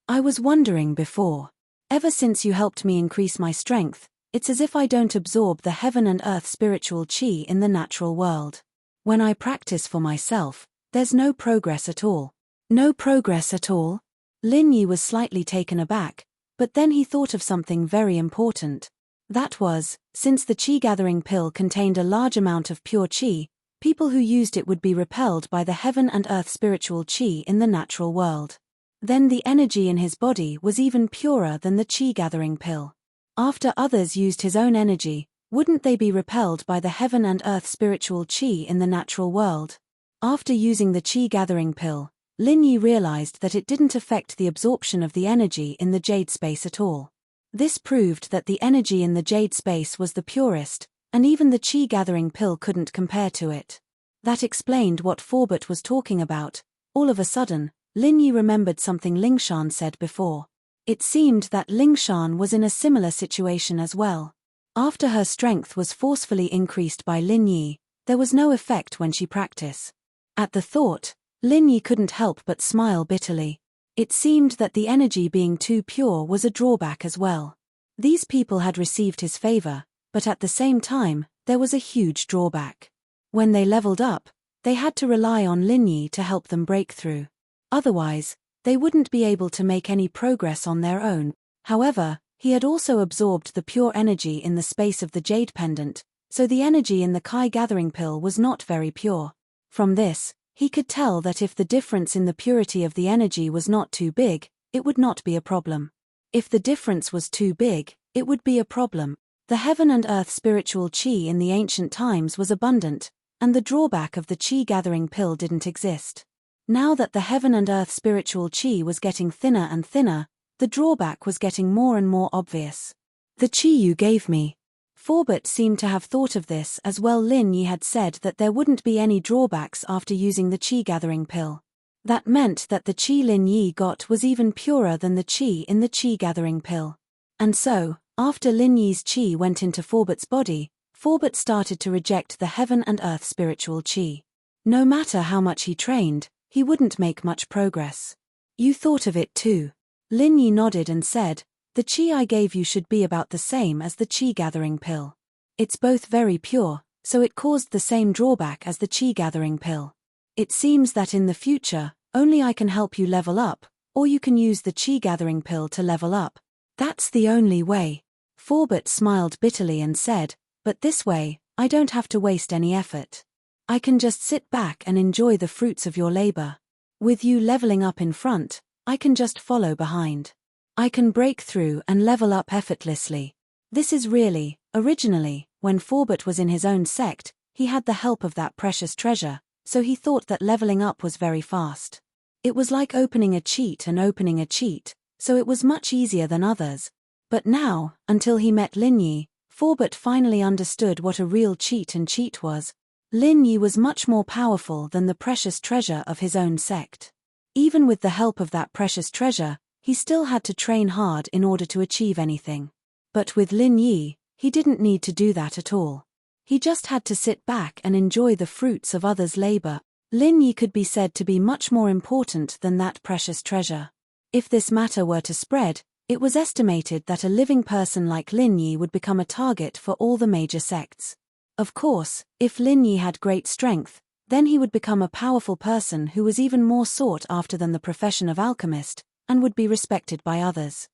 "I was wondering before. Ever since you helped me increase my strength, it's as if I don't absorb the heaven and earth spiritual qi in the natural world. When I practice for myself, there's no progress at all." "No progress at all?" Lin Yi was slightly taken aback, but then he thought of something very important. That was, since the qi-gathering pill contained a large amount of pure qi, people who used it would be repelled by the heaven and earth spiritual qi in the natural world. Then the energy in his body was even purer than the qi-gathering pill. After others used his own energy, wouldn't they be repelled by the heaven and earth spiritual qi in the natural world? After using the qi-gathering pill, Lin Yi realized that it didn't affect the absorption of the energy in the jade space at all. This proved that the energy in the jade space was the purest, and even the qi-gathering pill couldn't compare to it. That explained what Forbert was talking about. All of a sudden, Lin Yi remembered something Lingshan said before. It seemed that Lingshan was in a similar situation as well. After her strength was forcefully increased by Lin Yi, there was no effect when she practiced. At the thought, Lin Yi couldn't help but smile bitterly. It seemed that the energy being too pure was a drawback as well. These people had received his favor, but at the same time, there was a huge drawback. When they leveled up, they had to rely on Lin Yi to help them break through. Otherwise, they wouldn't be able to make any progress on their own. However, he had also absorbed the pure energy in the space of the jade pendant, so the energy in the qi-gathering pill was not very pure. From this, he could tell that if the difference in the purity of the energy was not too big, it would not be a problem. If the difference was too big, it would be a problem. The heaven and earth spiritual qi in the ancient times was abundant, and the drawback of the qi-gathering pill didn't exist. Now that the heaven and earth spiritual qi was getting thinner and thinner, the drawback was getting more and more obvious. "The qi you gave me." Forbert seemed to have thought of this as well. Lin Yi had said that there wouldn't be any drawbacks after using the qi-gathering pill. That meant that the qi Lin Yi got was even purer than the qi in the qi-gathering pill. And so, after Lin Yi's qi went into Forbert's body, Forbert started to reject the heaven and earth spiritual qi. No matter how much he trained, he wouldn't make much progress. "You thought of it too." Lin Yi nodded and said, "The qi I gave you should be about the same as the qi-gathering pill. It's both very pure, so it caused the same drawback as the qi-gathering pill. It seems that in the future, only I can help you level up, or you can use the qi-gathering pill to level up. That's the only way." Forbert smiled bitterly and said, "But this way, I don't have to waste any effort. I can just sit back and enjoy the fruits of your labor. With you leveling up in front, I can just follow behind. I can break through and level up effortlessly." This is really, originally, when Forbert was in his own sect, he had the help of that precious treasure, so he thought that leveling up was very fast. It was like opening a cheat and opening a cheat, so it was much easier than others. But now, until he met Lin Yi, Forbert finally understood what a real cheat and cheat was. Lin Yi was much more powerful than the precious treasure of his own sect. Even with the help of that precious treasure, he still had to train hard in order to achieve anything. But with Lin Yi, he didn't need to do that at all. He just had to sit back and enjoy the fruits of others' labor. Lin Yi could be said to be much more important than that precious treasure. If this matter were to spread, it was estimated that a living person like Lin Yi would become a target for all the major sects. Of course, if Lin Yi had great strength, then he would become a powerful person who was even more sought after than the profession of alchemist, and would be respected by others.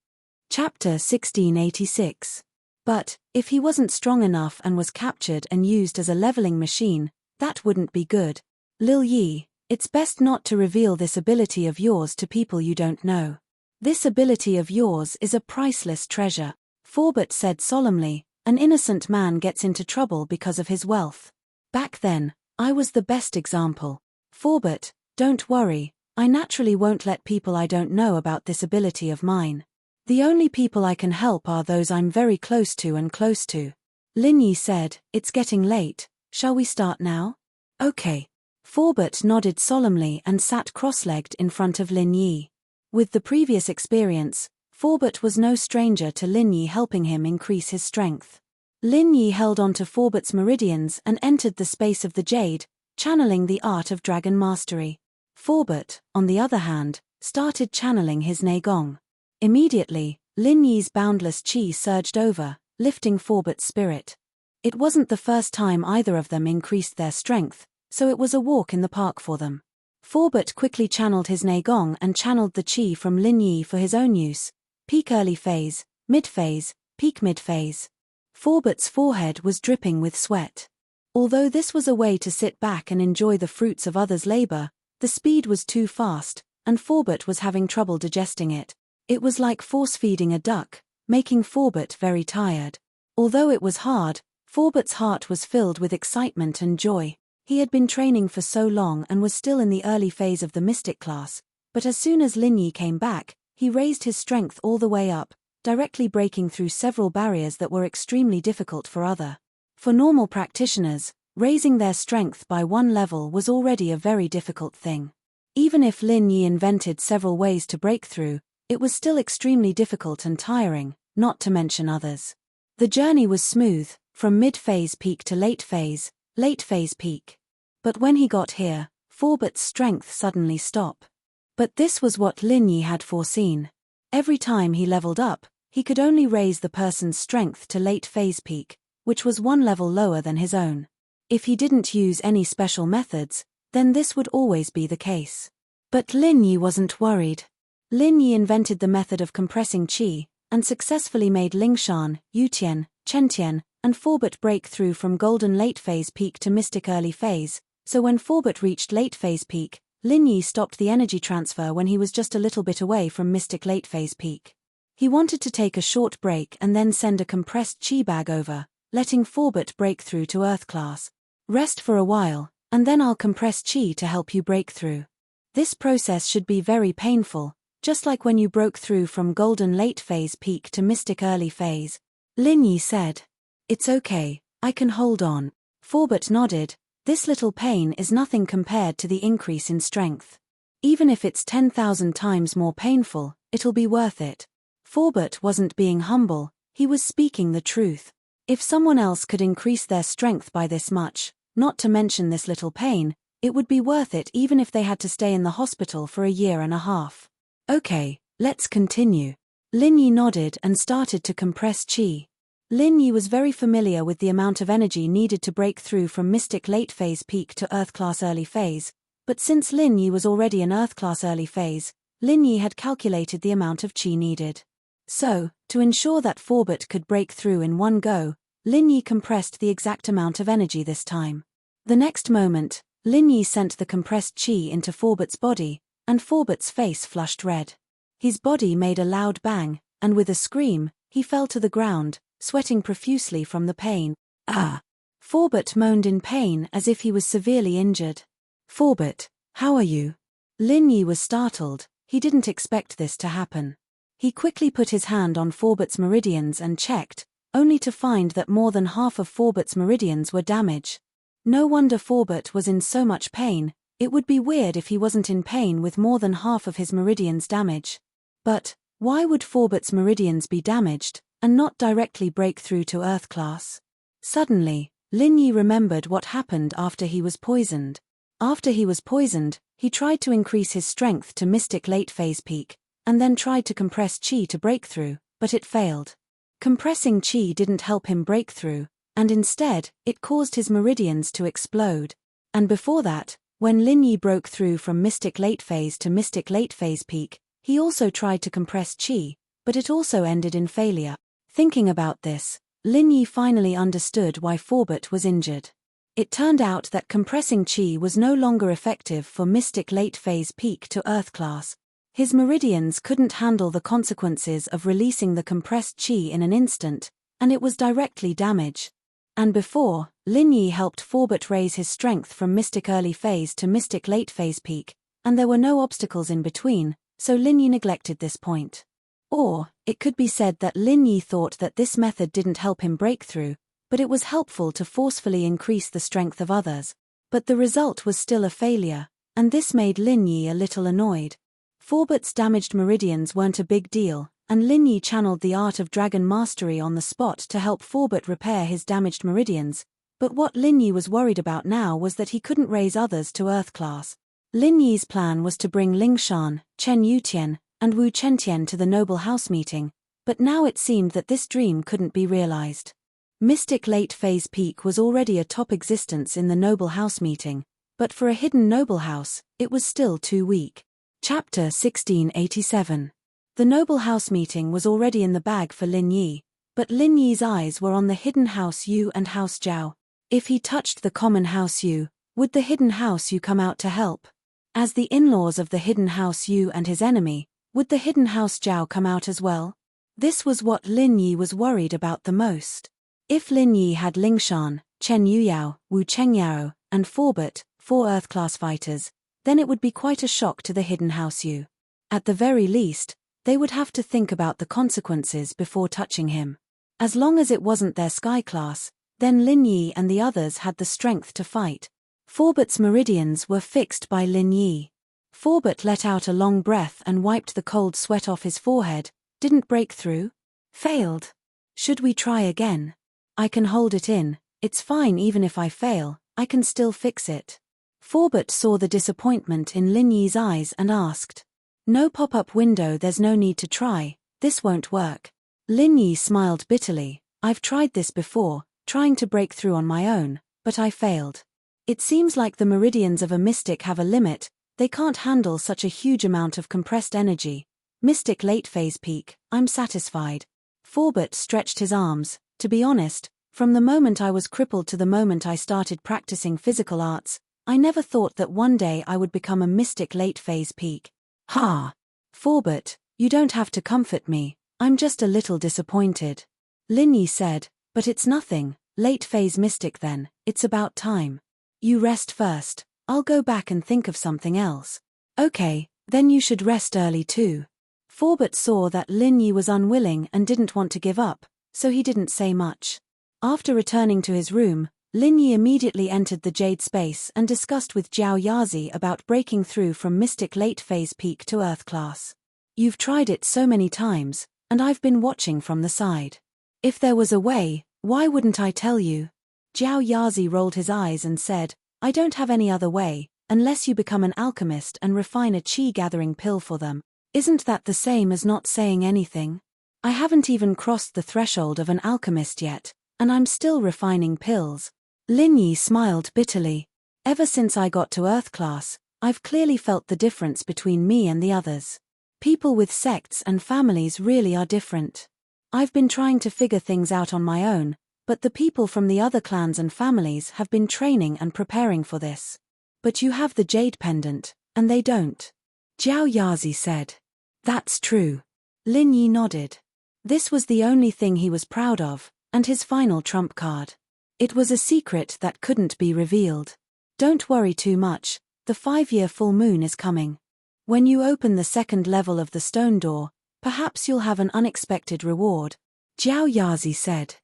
Chapter 1686. But, if he wasn't strong enough and was captured and used as a leveling machine, that wouldn't be good. Lil Yi, it's best not to reveal this ability of yours to people you don't know. This ability of yours is a priceless treasure. Forbert said solemnly, "An innocent man gets into trouble because of his wealth. Back then, I was the best example. Forbert, don't worry, I naturally won't let people I don't know about this ability of mine. The only people I can help are those I'm very close to and close to. Lin Yi said, "It's getting late, shall we start now?" "Okay." Forbert nodded solemnly and sat cross-legged in front of Lin Yi. With the previous experience, Forbert was no stranger to Lin Yi helping him increase his strength. Lin Yi held onto Forbert's meridians and entered the space of the jade, channeling the art of dragon mastery. Forbert, on the other hand, started channeling his Neigong. Immediately, Lin Yi's boundless qi surged over, lifting Forbert's spirit. It wasn't the first time either of them increased their strength, so it was a walk in the park for them. Forbert quickly channeled his Neigong and channeled the qi from Lin Yi for his own use. Peak early phase, mid-phase, peak mid-phase. Forbert's forehead was dripping with sweat. Although this was a way to sit back and enjoy the fruits of others' labor, the speed was too fast, and Forbert was having trouble digesting it. It was like force-feeding a duck, making Forbert very tired. Although it was hard, Forbert's heart was filled with excitement and joy. He had been training for so long and was still in the early phase of the mystic class, but as soon as Lin Yi came back, he raised his strength all the way up, directly breaking through several barriers that were extremely difficult for normal practitioners. Raising their strength by one level was already a very difficult thing. Even if Lin Yi invented several ways to break through, it was still extremely difficult and tiring, not to mention others. The journey was smooth, from mid-phase peak to late phase peak. But when he got here, Forbert's strength suddenly stopped. But this was what Lin Yi had foreseen. Every time he leveled up, he could only raise the person's strength to late phase peak, which was one level lower than his own. If he didn't use any special methods, then this would always be the case. But Lin Yi wasn't worried. Lin Yi invented the method of compressing qi, and successfully made Lingshan, Yutian, Chentian, and Forbert break through from golden late phase peak to mystic early phase, so when Forbert reached late phase peak, Lin Yi stopped the energy transfer when he was just a little bit away from mystic late phase peak. He wanted to take a short break and then send a compressed qi bag over, letting Forbert break through to Earth class. Rest for a while, and then I'll compress qi to help you break through. This process should be very painful, just like when you broke through from golden late phase peak to mystic early phase. Lin Yi said. "It's okay, I can hold on." Forbert nodded. "This little pain is nothing compared to the increase in strength. Even if it's 10,000 times more painful, it'll be worth it." Forbert wasn't being humble, he was speaking the truth. If someone else could increase their strength by this much, not to mention this little pain, it would be worth it even if they had to stay in the hospital for a year and a half. "Okay, let's continue." Lin Yi nodded and started to compress qi. Lin Yi was very familiar with the amount of energy needed to break through from mystic late phase peak to Earth class early phase, but since Lin Yi was already in Earth class early phase, Lin Yi had calculated the amount of qi needed. So, to ensure that Forbert could break through in one go, Lin Yi compressed the exact amount of energy this time. The next moment, Lin Yi sent the compressed qi into Forbert's body, and Forbert's face flushed red. His body made a loud bang, and with a scream, he fell to the ground, sweating profusely from the pain. "Ah!" Forbert moaned in pain as if he was severely injured. "Forbert, how are you?" Lin Yi was startled, he didn't expect this to happen. He quickly put his hand on Forbert's meridians and checked, only to find that more than half of Forbert's meridians were damaged. No wonder Forbert was in so much pain, it would be weird if he wasn't in pain with more than half of his meridians damaged. But, why would Forbert's meridians be damaged, and not directly break through to Earth class? Suddenly, Lin Yi remembered what happened after he was poisoned. After he was poisoned, he tried to increase his strength to mystic late phase peak, and then tried to compress qi to break through, but it failed. Compressing qi didn't help him break through, and instead, it caused his meridians to explode. And before that, when Lin Yi broke through from mystic late phase to mystic late phase peak, he also tried to compress qi, but it also ended in failure. Thinking about this, Lin Yi finally understood why Forbert was injured. It turned out that compressing qi was no longer effective for mystic late phase peak to Earth class. His meridians couldn't handle the consequences of releasing the compressed qi in an instant, and it was directly damaged. And before, Lin Yi helped Forbert raise his strength from mystic early phase to mystic late phase peak, and there were no obstacles in between, so Lin Yi neglected this point. Or, it could be said that Lin Yi thought that this method didn't help him break through, but it was helpful to forcefully increase the strength of others. But the result was still a failure, and this made Lin Yi a little annoyed. Forbert's damaged meridians weren't a big deal, and Lin Yi channeled the art of dragon mastery on the spot to help Forbert repair his damaged meridians, but what Lin Yi was worried about now was that he couldn't raise others to Earth class. Lin Yi's plan was to bring Ling Shan, Chen Yutian, and Wu Chentian to the noble house meeting, but now it seemed that this dream couldn't be realized. Mystic Late Phase Peak was already a top existence in the noble house meeting, but for a hidden noble house, it was still too weak. Chapter 1687. The noble house meeting was already in the bag for Lin Yi, but Lin Yi's eyes were on the hidden house Yu and house Zhao. If he touched the common house Yu, would the hidden house Yu come out to help? As the in-laws of the hidden house Yu and his enemy, would the hidden house Zhao come out as well? This was what Lin Yi was worried about the most. If Lin Yi had Lingshan, Chen Yuyao, Wu Chengyao, and Forbert, 4 Earth-class fighters, then it would be quite a shock to the hidden house Yu. At the very least, they would have to think about the consequences before touching him. As long as it wasn't their sky class, then Lin Yi and the others had the strength to fight. Forbert's meridians were fixed by Lin Yi. Forbert let out a long breath and wiped the cold sweat off his forehead. Didn't break through? Failed. Should we try again? I can hold it in, it's fine even if I fail, I can still fix it. Forbert saw the disappointment in Lin Yi's eyes and asked. No pop-up window, there's no need to try, this won't work. Lin Yi smiled bitterly. I've tried this before, trying to break through on my own, but I failed. It seems like the meridians of a mystic have a limit, they can't handle such a huge amount of compressed energy. Mystic Late Phase Peak, I'm satisfied. Forbert stretched his arms. To be honest, from the moment I was crippled to the moment I started practicing physical arts, I never thought that one day I would become a Mystic Late Phase Peak. Ha! Forbert, you don't have to comfort me, I'm just a little disappointed. Lin Yi said, but it's nothing, late phase mystic then, it's about time. You rest first, I'll go back and think of something else. Okay, then you should rest early too. Forbert saw that Lin Yi was unwilling and didn't want to give up, so he didn't say much. After returning to his room, Lin Yi immediately entered the Jade Space and discussed with Zhao Yazi about breaking through from Mystic Late Phase Peak to Earth class. You've tried it so many times, and I've been watching from the side. If there was a way, why wouldn't I tell you? Zhao Yazi rolled his eyes and said, I don't have any other way, unless you become an alchemist and refine a chi-gathering pill for them. Isn't that the same as not saying anything? I haven't even crossed the threshold of an alchemist yet, and I'm still refining pills. Lin Yi smiled bitterly. Ever since I got to Earth class, I've clearly felt the difference between me and the others. People with sects and families really are different. I've been trying to figure things out on my own, but the people from the other clans and families have been training and preparing for this. But you have the Jade Pendant, and they don't. Zhao Yazi said. That's true. Lin Yi nodded. This was the only thing he was proud of, and his final trump card. It was a secret that couldn't be revealed. Don't worry too much, the 5-year full moon is coming. When you open the second level of the stone door, perhaps you'll have an unexpected reward. Zhao Yazi said.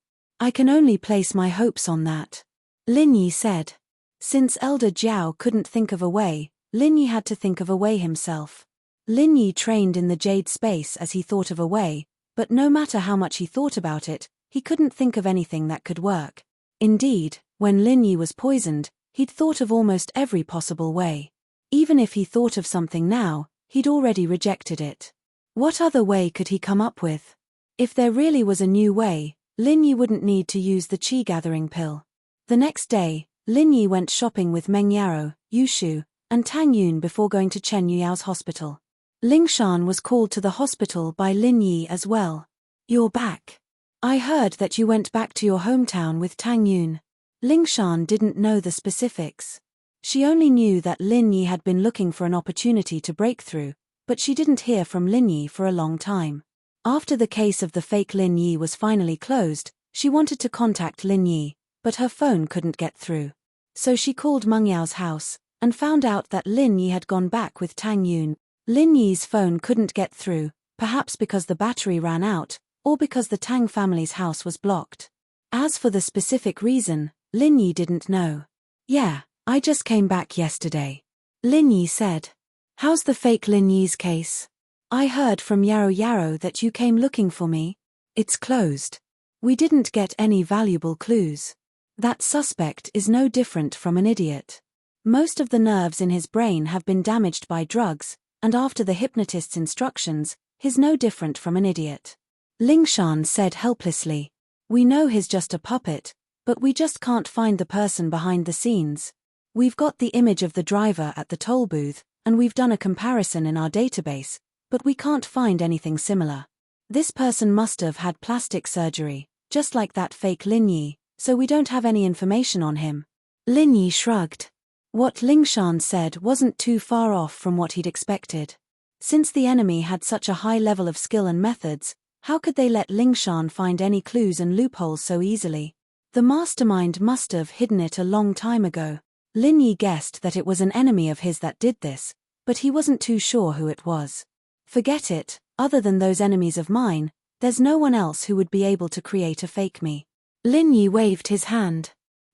I can only place my hopes on that. Lin Yi said. Since Elder Zhao couldn't think of a way, Lin Yi had to think of a way himself. Lin Yi trained in the Jade Space as he thought of a way, but no matter how much he thought about it, he couldn't think of anything that could work. Indeed, when Lin Yi was poisoned, he'd thought of almost every possible way. Even if he thought of something now, he'd already rejected it. What other way could he come up with? If there really was a new way, Lin Yi wouldn't need to use the chi-gathering pill. The next day, Lin Yi went shopping with Meng Yaro, Yushu, and Tang Yun before going to Chen Yuyao's hospital. Ling Shan was called to the hospital by Lin Yi as well. You're back. I heard that you went back to your hometown with Tang Yun. Ling Shan didn't know the specifics. She only knew that Lin Yi had been looking for an opportunity to break through, but she didn't hear from Lin Yi for a long time. After the case of the fake Lin Yi was finally closed, she wanted to contact Lin Yi, but her phone couldn't get through. So she called Meng Yao's house, and found out that Lin Yi had gone back with Tang Yun. Lin Yi's phone couldn't get through, perhaps because the battery ran out, or because the Tang family's house was blocked. As for the specific reason, Lin Yi didn't know. Yeah, I just came back yesterday. Lin Yi said. How's the fake Lin Yi's case? I heard from Yarrow Yarrow that you came looking for me. It's closed. We didn't get any valuable clues. That suspect is no different from an idiot. Most of the nerves in his brain have been damaged by drugs, and after the hypnotist's instructions, he's no different from an idiot. Lingshan said helplessly. We know he's just a puppet, but we just can't find the person behind the scenes. We've got the image of the driver at the toll booth, and we've done a comparison in our database, but we can't find anything similar. This person must have had plastic surgery, just like that fake Lin Yi, so we don't have any information on him. Lin Yi shrugged. What Lingshan said wasn't too far off from what he'd expected. Since the enemy had such a high level of skill and methods, how could they let Lingshan find any clues and loopholes so easily? The mastermind must have hidden it a long time ago. Lin Yi guessed that it was an enemy of his that did this, but he wasn't too sure who it was. Forget it, other than those enemies of mine, there's no one else who would be able to create a fake me. Lin Yi waved his hand.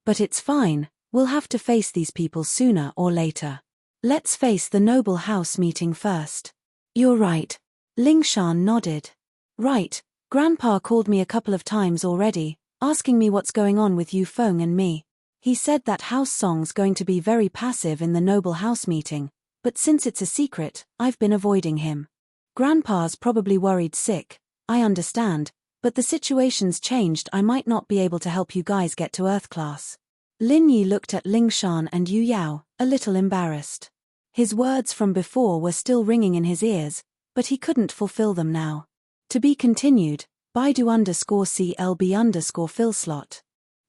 But it's fine, we'll have to face these people sooner or later. Let's face the noble house meeting first. You're right. Lingshan nodded. Right, Grandpa called me a couple of times already, asking me what's going on with Yu Feng and me. He said that house song's going to be very passive in the noble house meeting, but since it's a secret, I've been avoiding him. Grandpa's probably worried sick, I understand, but the situation's changed. I might not be able to help you guys get to Earth class. Lin Yi looked at Lingshan and Yu Yao, a little embarrassed. His words from before were still ringing in his ears, but he couldn't fulfill them now. To be continued, Baidu_CLB_Philslot.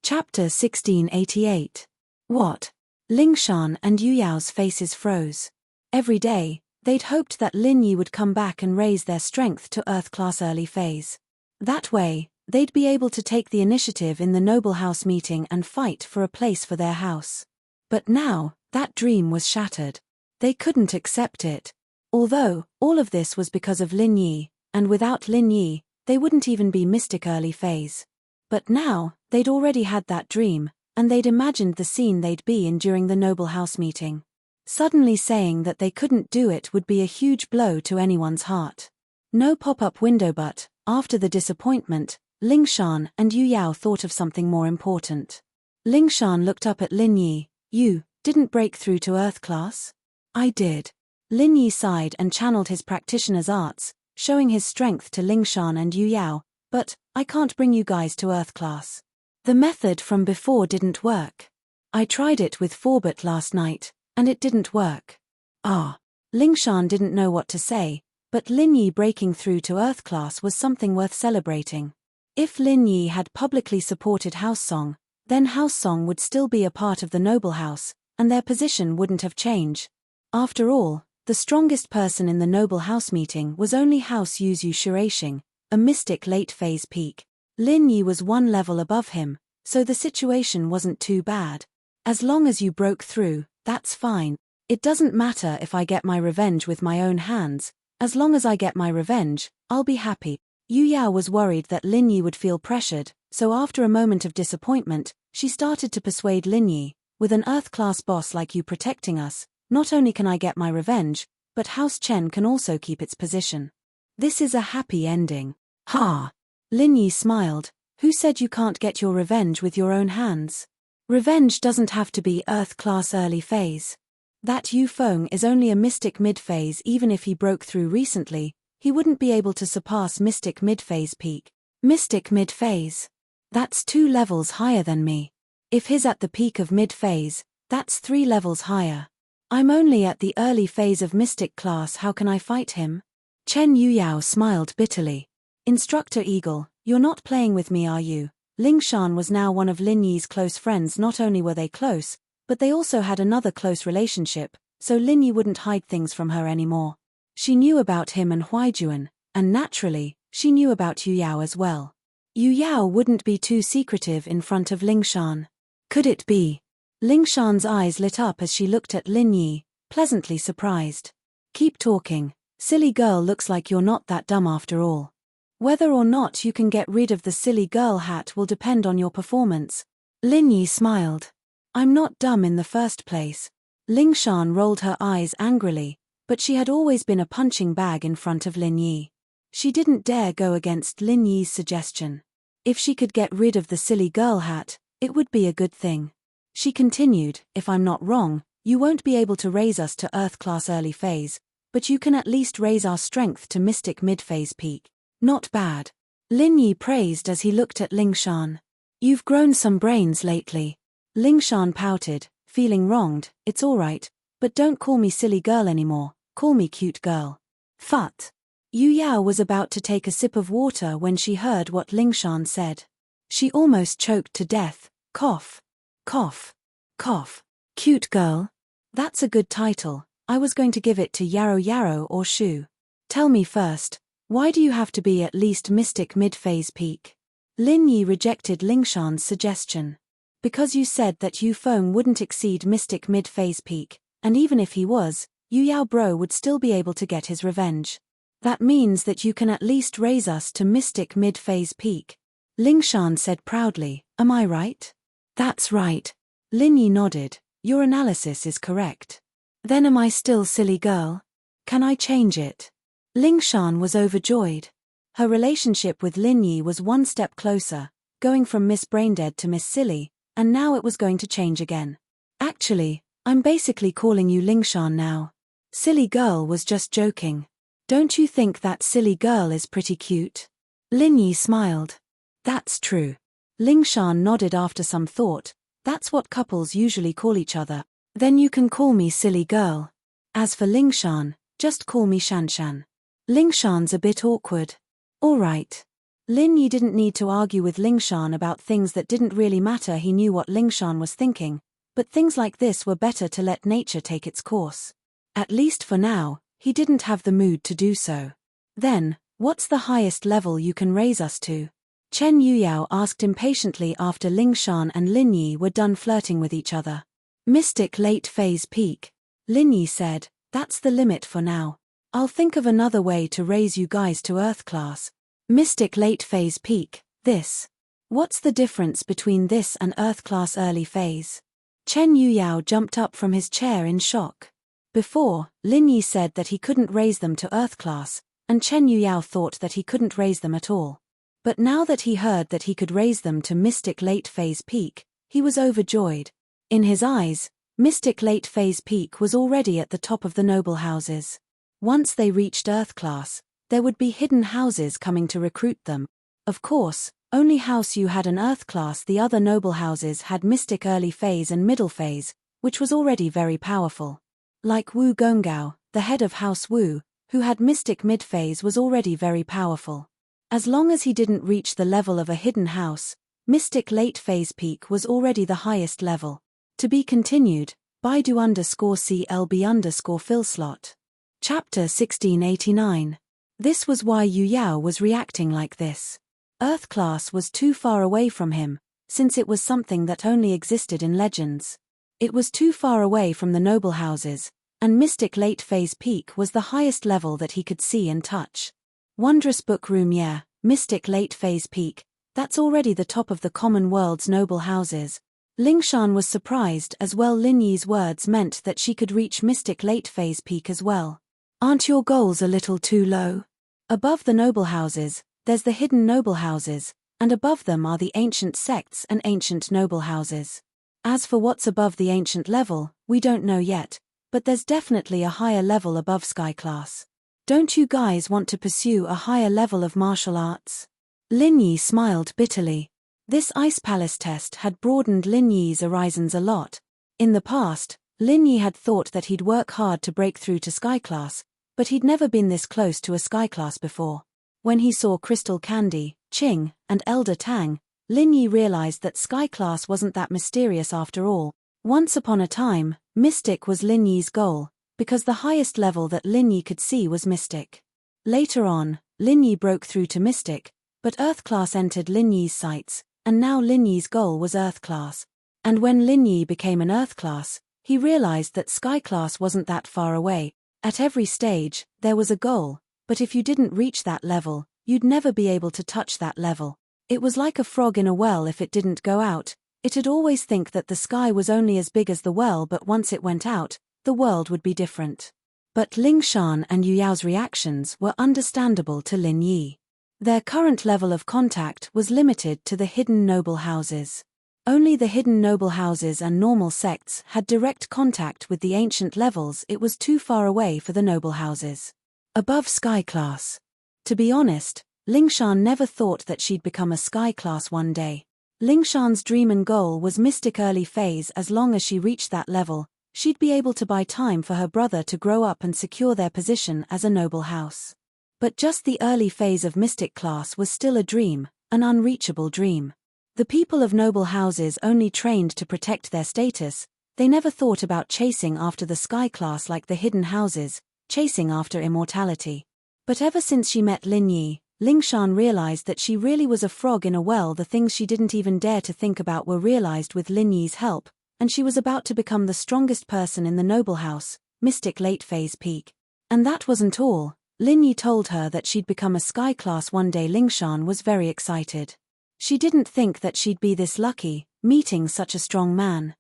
Chapter 1688. What? Lingshan and Yu Yao's faces froze. Every day, they'd hoped that Lin Yi would come back and raise their strength to Earth class early phase. That way, they'd be able to take the initiative in the noble house meeting and fight for a place for their house. But now, that dream was shattered. They couldn't accept it. Although, all of this was because of Lin Yi, and without Lin Yi, they wouldn't even be mystic early phase. But now, they'd already had that dream, and they'd imagined the scene they'd be in during the noble house meeting. Suddenly saying that they couldn't do it would be a huge blow to anyone's heart. No pop-up window, but, after the disappointment, Lingshan and Yu Yao thought of something more important. Lingshan looked up at Lin Yi. You didn't break through to Earth class? I did. Lin Yi sighed and channeled his practitioner's arts, showing his strength to Lingshan and Yu Yao, but I can't bring you guys to Earth class. The method from before didn't work. I tried it with Forbert last night, and it didn't work. Ah. Lingshan didn't know what to say, but Lin Yi breaking through to Earth class was something worth celebrating. If Lin Yi had publicly supported House Song, then House Song would still be a part of the noble house, and their position wouldn't have changed. After all, the strongest person in the noble house meeting was only House Yuzu Shirashing, a mystic late-phase peak. Lin Yi was one level above him, so the situation wasn't too bad. As long as you broke through, that's fine. It doesn't matter if I get my revenge with my own hands. As long as I get my revenge, I'll be happy. Yu Yao was worried that Lin Yi would feel pressured, so after a moment of disappointment, she started to persuade Lin Yi, with an Earth-class boss like you protecting us, not only can I get my revenge, but House Chen can also keep its position. This is a happy ending. Ha! Lin Yi smiled. Who said you can't get your revenge with your own hands? Revenge doesn't have to be Earth-class early phase. That Yu Feng is only a mystic mid-phase. Even if he broke through recently, he wouldn't be able to surpass mystic mid-phase peak. Mystic mid-phase. That's 2 levels higher than me. If he's at the peak of mid-phase, that's 3 levels higher. I'm only at the early phase of mystic class. How can I fight him? Chen Yuyao smiled bitterly. Instructor Eagle, you're not playing with me, are you? Lingshan was now one of Lin Yi's close friends. Not only were they close, but they also had another close relationship, so Lin Yi wouldn't hide things from her anymore. She knew about him and Huaijuan, and naturally, she knew about Yu Yao as well. Yu Yao wouldn't be too secretive in front of Lingshan. Could it be? Lingshan's eyes lit up as she looked at Lin Yi, pleasantly surprised. Keep talking. Silly girl, looks like you're not that dumb after all. Whether or not you can get rid of the silly girl hat will depend on your performance. Lin Yi smiled. I'm not dumb in the first place. Ling Shan rolled her eyes angrily, but she had always been a punching bag in front of Lin Yi. She didn't dare go against Lin Yi's suggestion. If she could get rid of the silly girl hat, it would be a good thing. She continued, if I'm not wrong, you won't be able to raise us to Earth class early phase, but you can at least raise our strength to mystic mid-phase peak. Not bad. Lin Yi praised as he looked at Ling Shan. You've grown some brains lately. Ling Shan pouted, feeling wronged. It's alright, but don't call me silly girl anymore, call me cute girl. Phut. Yu Yao was about to take a sip of water when she heard what Ling Shan said. She almost choked to death. Cough. Cough. Cough. Cute girl? That's a good title. I was going to give it to Yarrow Yarrow or Shu. Tell me first, why do you have to be at least mystic mid-phase peak? Lin Yi rejected Ling Shan's suggestion. Because you said that Yu Feng wouldn't exceed mystic mid-phase peak, and even if he was, Yu Yao bro would still be able to get his revenge. That means that you can at least raise us to mystic mid-phase peak. Ling Shan said proudly, am I right? That's right. Lin Yi nodded, your analysis is correct. Then am I still silly girl? Can I change it? Ling Shan was overjoyed. Her relationship with Lin Yi was one step closer, going from Miss Braindead to Miss Silly, and now it was going to change again. Actually, I'm basically calling you Ling Shan now. Silly girl was just joking. Don't you think that silly girl is pretty cute? Lin Yi smiled. That's true. Ling Shan nodded after some thought. That's what couples usually call each other. Then you can call me silly girl. As for Ling Shan, just call me Shan Shan. Ling Shan's a bit awkward. Alright. Lin Yi didn't need to argue with Ling Shan about things that didn't really matter. He knew what Ling Shan was thinking, but things like this were better to let nature take its course. At least for now, he didn't have the mood to do so. Then, what's the highest level you can raise us to? Chen Yuyao asked impatiently after Ling Shan and Lin Yi were done flirting with each other. Mystic late phase peak. Lin Yi said, that's the limit for now. I'll think of another way to raise you guys to Earth class. Mystic late phase peak, this. What's the difference between this and Earth class early phase? Chen Yuyao jumped up from his chair in shock. Before, Lin Yi said that he couldn't raise them to Earth class, and Chen Yuyao thought that he couldn't raise them at all. But now that he heard that he could raise them to Mystic Late Phase Peak, he was overjoyed. In his eyes, Mystic Late Phase Peak was already at the top of the noble houses. Once they reached Earth class, there would be hidden houses coming to recruit them. Of course, only House Yu had an Earth class. The other noble houses had Mystic Early Phase and Middle Phase, which was already very powerful. Like Wu Gongao, the head of House Wu, who had Mystic Mid-Phase, was already very powerful. As long as he didn't reach the level of a hidden house, Mystic Late Phase Peak was already the highest level. To be continued, Baidu_CLB_Philslot. Chapter 1689. This was why Yu Yao was reacting like this. Earth class was too far away from him, since it was something that only existed in legends. It was too far away from the noble houses, and Mystic Late Phase Peak was the highest level that he could see and touch. Wondrous Book Room, yeah, Mystic Late Phase Peak, that's already the top of the common world's noble houses. Ling Shan was surprised as well. Lin Yi's words meant that she could reach Mystic Late Phase Peak as well. Aren't your goals a little too low? Above the noble houses, there's the hidden noble houses, and above them are the ancient sects and ancient noble houses. As for what's above the ancient level, we don't know yet, but there's definitely a higher level above Sky Class. Don't you guys want to pursue a higher level of martial arts? Lin Yi smiled bitterly. This Ice Palace test had broadened Lin Yi's horizons a lot. In the past, Lin Yi had thought that he'd work hard to break through to Sky Class, but he'd never been this close to a Sky Class before. When he saw Crystal Candy, Qing, and Elder Tang, Lin Yi realized that Sky Class wasn't that mysterious after all. Once upon a time, Mystic was Lin Yi's goal, because the highest level that Lin Yi could see was Mystic. Later on, Lin Yi broke through to Mystic, but Earth Class entered Lin Yi's sights, and now Lin Yi's goal was Earth Class. And when Lin Yi became an Earth Class, he realized that Sky Class wasn't that far away, At every stage, there was a goal, but if you didn't reach that level, you'd never be able to touch that level. It was like a frog in a well. If it didn't go out, it'd always think that the sky was only as big as the well, but once it went out, the world would be different. But Ling Shan and Yu Yao's reactions were understandable to Lin Yi. Their current level of contact was limited to the hidden noble houses. Only the hidden noble houses and normal sects had direct contact with the ancient levels. It was too far away for the noble houses. Above sky class. To be honest, Ling Shan never thought that she'd become a sky class one day. Ling Shan's dream and goal was mystic early phase. As long as she reached that level, she'd be able to buy time for her brother to grow up and secure their position as a noble house. But just the early phase of mystic class was still a dream, an unreachable dream. The people of noble houses only trained to protect their status. They never thought about chasing after the sky class like the hidden houses, chasing after immortality. But ever since she met Lin Yi, Ling Shan realized that she really was a frog in a well. The things she didn't even dare to think about were realized with Lin Yi's help, and she was about to become the strongest person in the noble house, mystic late phase peak. And that wasn't all. Lin Yi told her that she'd become a sky class one day. Ling Shan was very excited. She didn't think that she'd be this lucky, meeting such a strong man.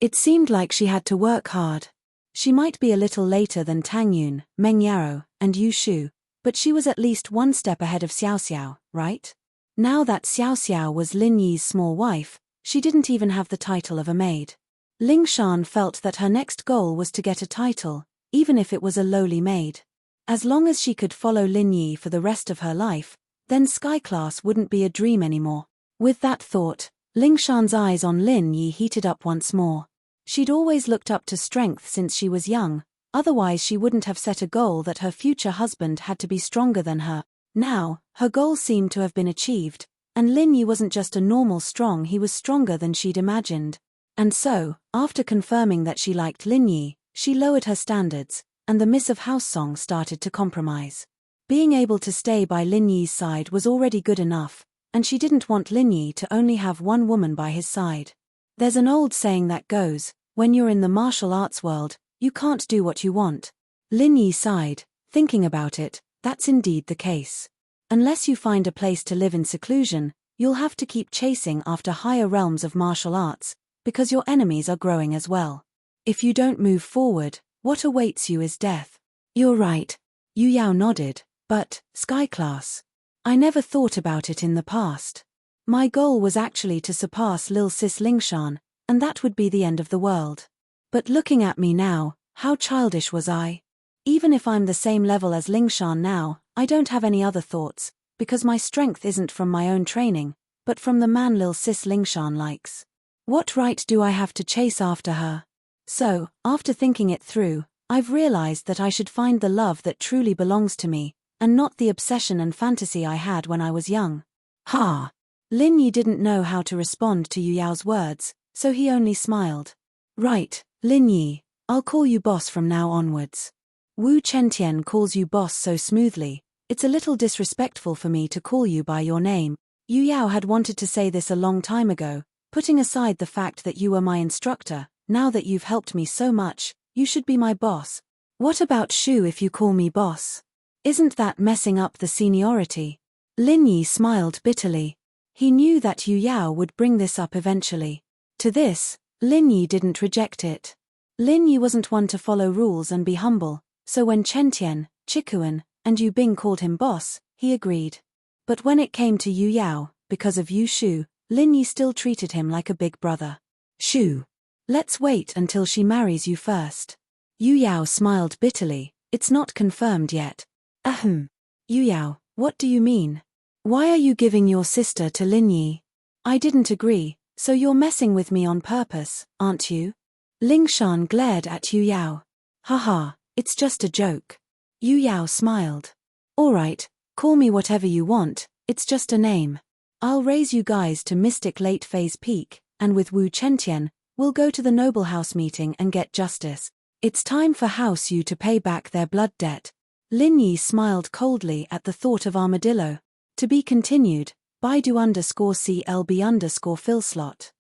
It seemed like she had to work hard. She might be a little later than Tang Yun, Meng Yaro, and Yu Shu, but she was at least one step ahead of Xiao Xiao, right? Now that Xiao Xiao was Lin Yi's small wife, she didn't even have the title of a maid. Ling Shan felt that her next goal was to get a title, even if it was a lowly maid. As long as she could follow Lin Yi for the rest of her life, then sky class wouldn't be a dream anymore. With that thought, Ling Shan's eyes on Lin Yi heated up once more. She'd always looked up to strength since she was young, otherwise she wouldn't have set a goal that her future husband had to be stronger than her. Now, her goal seemed to have been achieved, and Lin Yi wasn't just a normal strong, he was stronger than she'd imagined. And so, after confirming that she liked Lin Yi, she lowered her standards, and the Miss of House song started to compromise. Being able to stay by Lin Yi's side was already good enough, and she didn't want Lin Yi to only have one woman by his side. There's an old saying that goes, when you're in the martial arts world, you can't do what you want. Lin Yi sighed, thinking about it. That's indeed the case. Unless you find a place to live in seclusion, you'll have to keep chasing after higher realms of martial arts, because your enemies are growing as well. If you don't move forward, what awaits you is death. You're right. Yu Yao nodded, but, sky class. I never thought about it in the past. My goal was actually to surpass Lil Sis Ling Shan, and that would be the end of the world. But looking at me now, how childish was I? Even if I'm the same level as Ling Shan now, I don't have any other thoughts, because my strength isn't from my own training, but from the man Lil Sis Ling Shan likes. What right do I have to chase after her? So, after thinking it through, I've realized that I should find the love that truly belongs to me, and not the obsession and fantasy I had when I was young. Ha! Lin Yi didn't know how to respond to Yu Yao's words, so he only smiled. Right, Lin Yi, I'll call you boss from now onwards. Wu Chentian calls you boss so smoothly, it's a little disrespectful for me to call you by your name. Yu Yao had wanted to say this a long time ago, putting aside the fact that you were my instructor. Now that you've helped me so much, you should be my boss. What about Shu if you call me boss? Isn't that messing up the seniority? Lin Yi smiled bitterly. He knew that Yu Yao would bring this up eventually. To this, Lin Yi didn't reject it. Lin Yi wasn't one to follow rules and be humble, so when Chen Tian, Chikuan, and Yu Bing called him boss, he agreed. But when it came to Yu Yao, because of Yu Shu, Lin Yi still treated him like a big brother. Shu. Let's wait until she marries you first. Yu Yao smiled bitterly. It's not confirmed yet. Ahem. Yu Yao, what do you mean? Why are you giving your sister to Lin Yi? I didn't agree, so you're messing with me on purpose, aren't you? Ling Shan glared at Yu Yao. Haha, it's just a joke. Yu Yao smiled. Alright, call me whatever you want, it's just a name. I'll raise you guys to Mystic Late Phase Peak, and with Wu Chentian, we'll go to the Noble House meeting and get justice. It's time for House Yu to pay back their blood debt. Lin Yi smiled coldly at the thought of Armadillo. To be continued, Baidu_CLB_Philslot.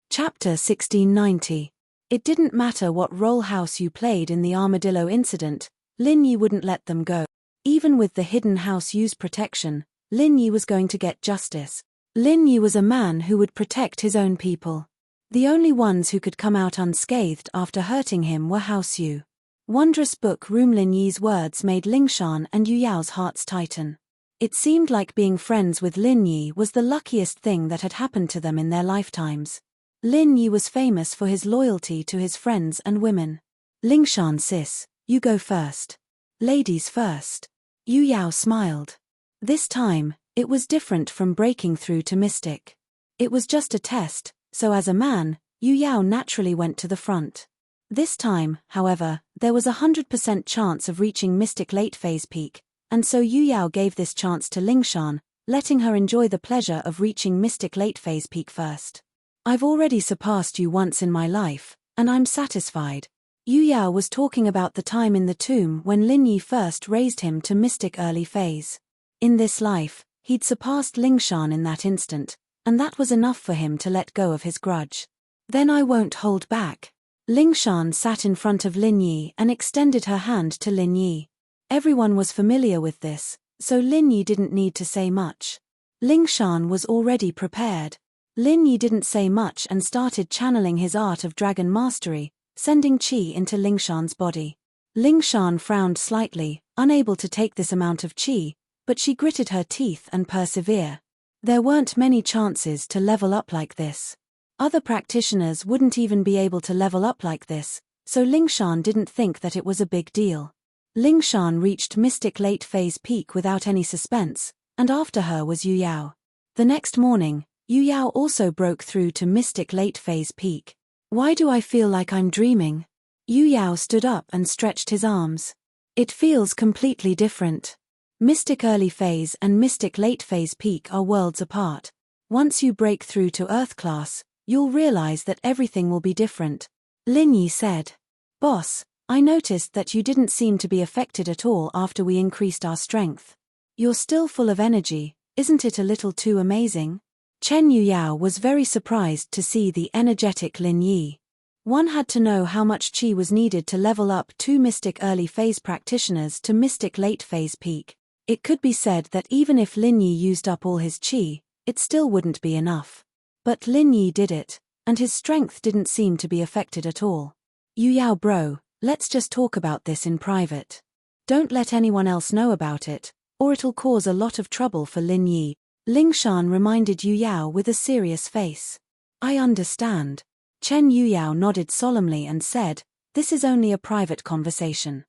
Chapter 1690. It didn't matter what role House Yu played in the Armadillo incident, Lin Yi wouldn't let them go. Even with the hidden house Yu's protection, Lin Yi was going to get justice. Lin Yi was a man who would protect his own people. The only ones who could come out unscathed after hurting him were House Yu. Wondrous book room. Lin Yi's words made Lingshan and Yu Yao's hearts tighten. It seemed like being friends with Lin Yi was the luckiest thing that had happened to them in their lifetimes. Lin Yi was famous for his loyalty to his friends and women. Lingshan sis, you go first. Ladies first. Yu Yao smiled. This time, it was different from breaking through to mystic. It was just a test, so as a man, Yu Yao naturally went to the front. This time, however, there was 100% chance of reaching mystic late phase peak, and so Yu Yao gave this chance to Lingshan, letting her enjoy the pleasure of reaching mystic late phase peak first. I've already surpassed you once in my life, and I'm satisfied. Yu Yao was talking about the time in the tomb when Lin Yi first raised him to mystic early phase. In this life, he'd surpassed Lingshan in that instant, and that was enough for him to let go of his grudge. Then I won't hold back. Lingshan sat in front of Lin Yi and extended her hand to Lin Yi. Everyone was familiar with this, so Lin Yi didn't need to say much. Lingshan was already prepared. Lin Yi didn't say much and started channeling his art of dragon mastery, sending qi into Lingshan's body. Lingshan frowned slightly, unable to take this amount of qi, but she gritted her teeth and persevered. There weren't many chances to level up like this. Other practitioners wouldn't even be able to level up like this, so Lingshan didn't think that it was a big deal. Lingshan reached mystic late phase peak without any suspense, and after her was Yu Yao. The next morning, Yu Yao also broke through to mystic late phase peak. Why do I feel like I'm dreaming? Yu Yao stood up and stretched his arms. It feels completely different. Mystic early phase and mystic late phase peak are worlds apart. Once you break through to Earth class, you'll realize that everything will be different. Lin Yi said. Boss, I noticed that you didn't seem to be affected at all after we increased our strength. You're still full of energy, isn't it a little too amazing? Chen Yu Yao was very surprised to see the energetic Lin Yi. One had to know how much qi was needed to level up two mystic early phase practitioners to mystic late phase peak. It could be said that even if Lin Yi used up all his qi, it still wouldn't be enough. But Lin Yi did it, and his strength didn't seem to be affected at all. Yu Yao bro, let's just talk about this in private. Don't let anyone else know about it, or it'll cause a lot of trouble for Lin Yi. Lingshan reminded Yu Yao with a serious face. I understand. Chen Yu Yao nodded solemnly and said, this is only a private conversation.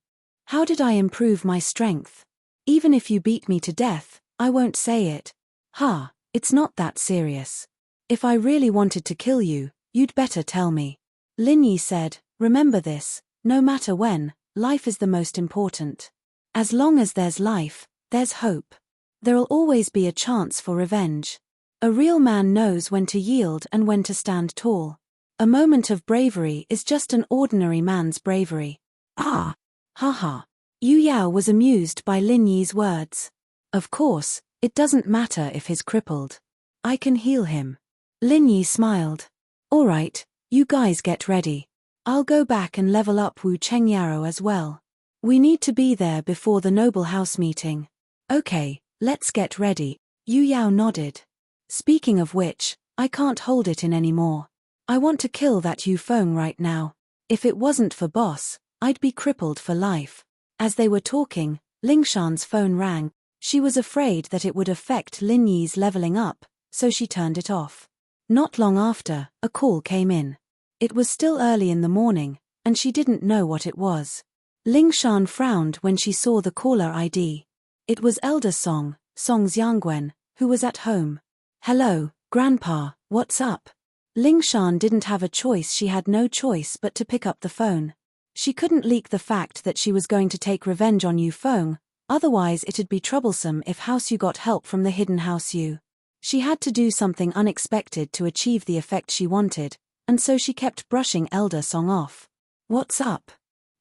How did I improve my strength? Even if you beat me to death, I won't say it. Ha, it's not that serious. If I really wanted to kill you, you'd better tell me. Lin Yi said, remember this, no matter when, life is the most important. As long as there's life, there's hope. There'll always be a chance for revenge. A real man knows when to yield and when to stand tall. A moment of bravery is just an ordinary man's bravery. Ah! Ha. Yu Yao was amused by Lin Yi's words. Of course, it doesn't matter if he's crippled. I can heal him. Lin Yi smiled. Alright, you guys get ready. I'll go back and level up Wu Chengyaro as well. We need to be there before the noble house meeting. Okay. Let's get ready. Yu Yao nodded. Speaking of which, I can't hold it in anymore. I want to kill that Yu Feng right now. If it wasn't for boss, I'd be crippled for life. As they were talking, Lingshan's phone rang. She was afraid that it would affect Lin Yi's leveling up, so she turned it off. Not long after, a call came in. It was still early in the morning, and she didn't know what it was. Lingshan frowned when she saw the caller ID. It was Elder Song Xiangwen, who was at home. Hello, Grandpa, what's up? Lingshan didn't have a choice. She had no choice but to pick up the phone. She couldn't leak the fact that she was going to take revenge on Yu Feng, otherwise it'd be troublesome if House Yu got help from the hidden House Yu. She had to do something unexpected to achieve the effect she wanted, and so she kept brushing Elder Song off. What's up?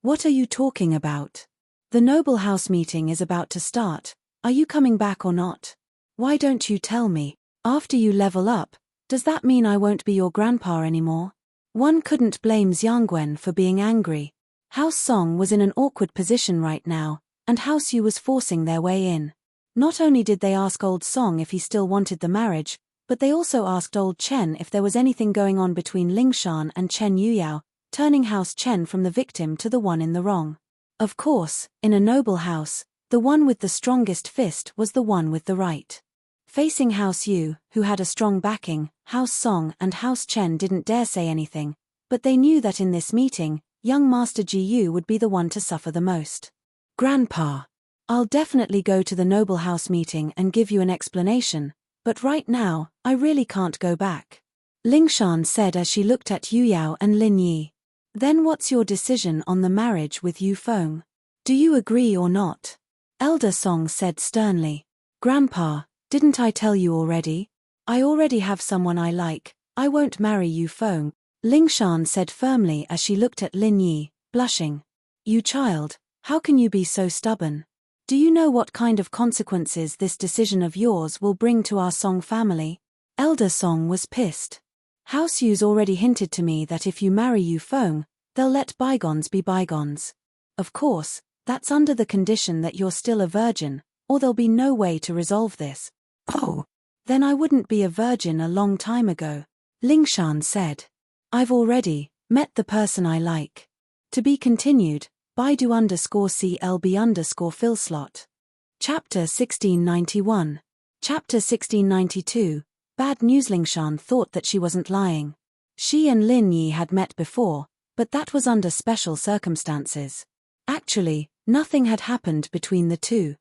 What are you talking about? The noble house meeting is about to start. Are you coming back or not? Why don't you tell me? After you level up, does that mean I won't be your grandpa anymore? One couldn't blame Xiangwen for being angry. House Song was in an awkward position right now, and House Yu was forcing their way in. Not only did they ask Old Song if he still wanted the marriage, but they also asked Old Chen if there was anything going on between Lingshan and Chen Yuyao, turning House Chen from the victim to the one in the wrong. Of course, in a noble house, the one with the strongest fist was the one with the right. Facing House Yu, who had a strong backing, House Song and House Chen didn't dare say anything, but they knew that in this meeting, young Master Ji Yu would be the one to suffer the most. Grandpa, I'll definitely go to the noble house meeting and give you an explanation, but right now, I really can't go back. Lingshan said as she looked at Yu Yao and Lin Yi. Then what's your decision on the marriage with Yu Feng? Do you agree or not? Elder Song said sternly. Grandpa, didn't I tell you already? I already have someone I like, I won't marry Yu Feng, Lingshan said firmly as she looked at Lin Yi, blushing. You child, how can you be so stubborn? Do you know what kind of consequences this decision of yours will bring to our Song family? Elder Song was pissed. House Yu's already hinted to me that if you marry Yu Feng, they'll let bygones be bygones. Of course, that's under the condition that you're still a virgin, or there'll be no way to resolve this. Oh, then I wouldn't be a virgin a long time ago, Lingshan said. I've already met the person I like. To be continued, Baidu_CLB_Philslot. Chapter 1691. Chapter 1692. Bad news. Lingshan thought that she wasn't lying. She and Lin Yi had met before, but that was under special circumstances. Actually, nothing had happened between the two.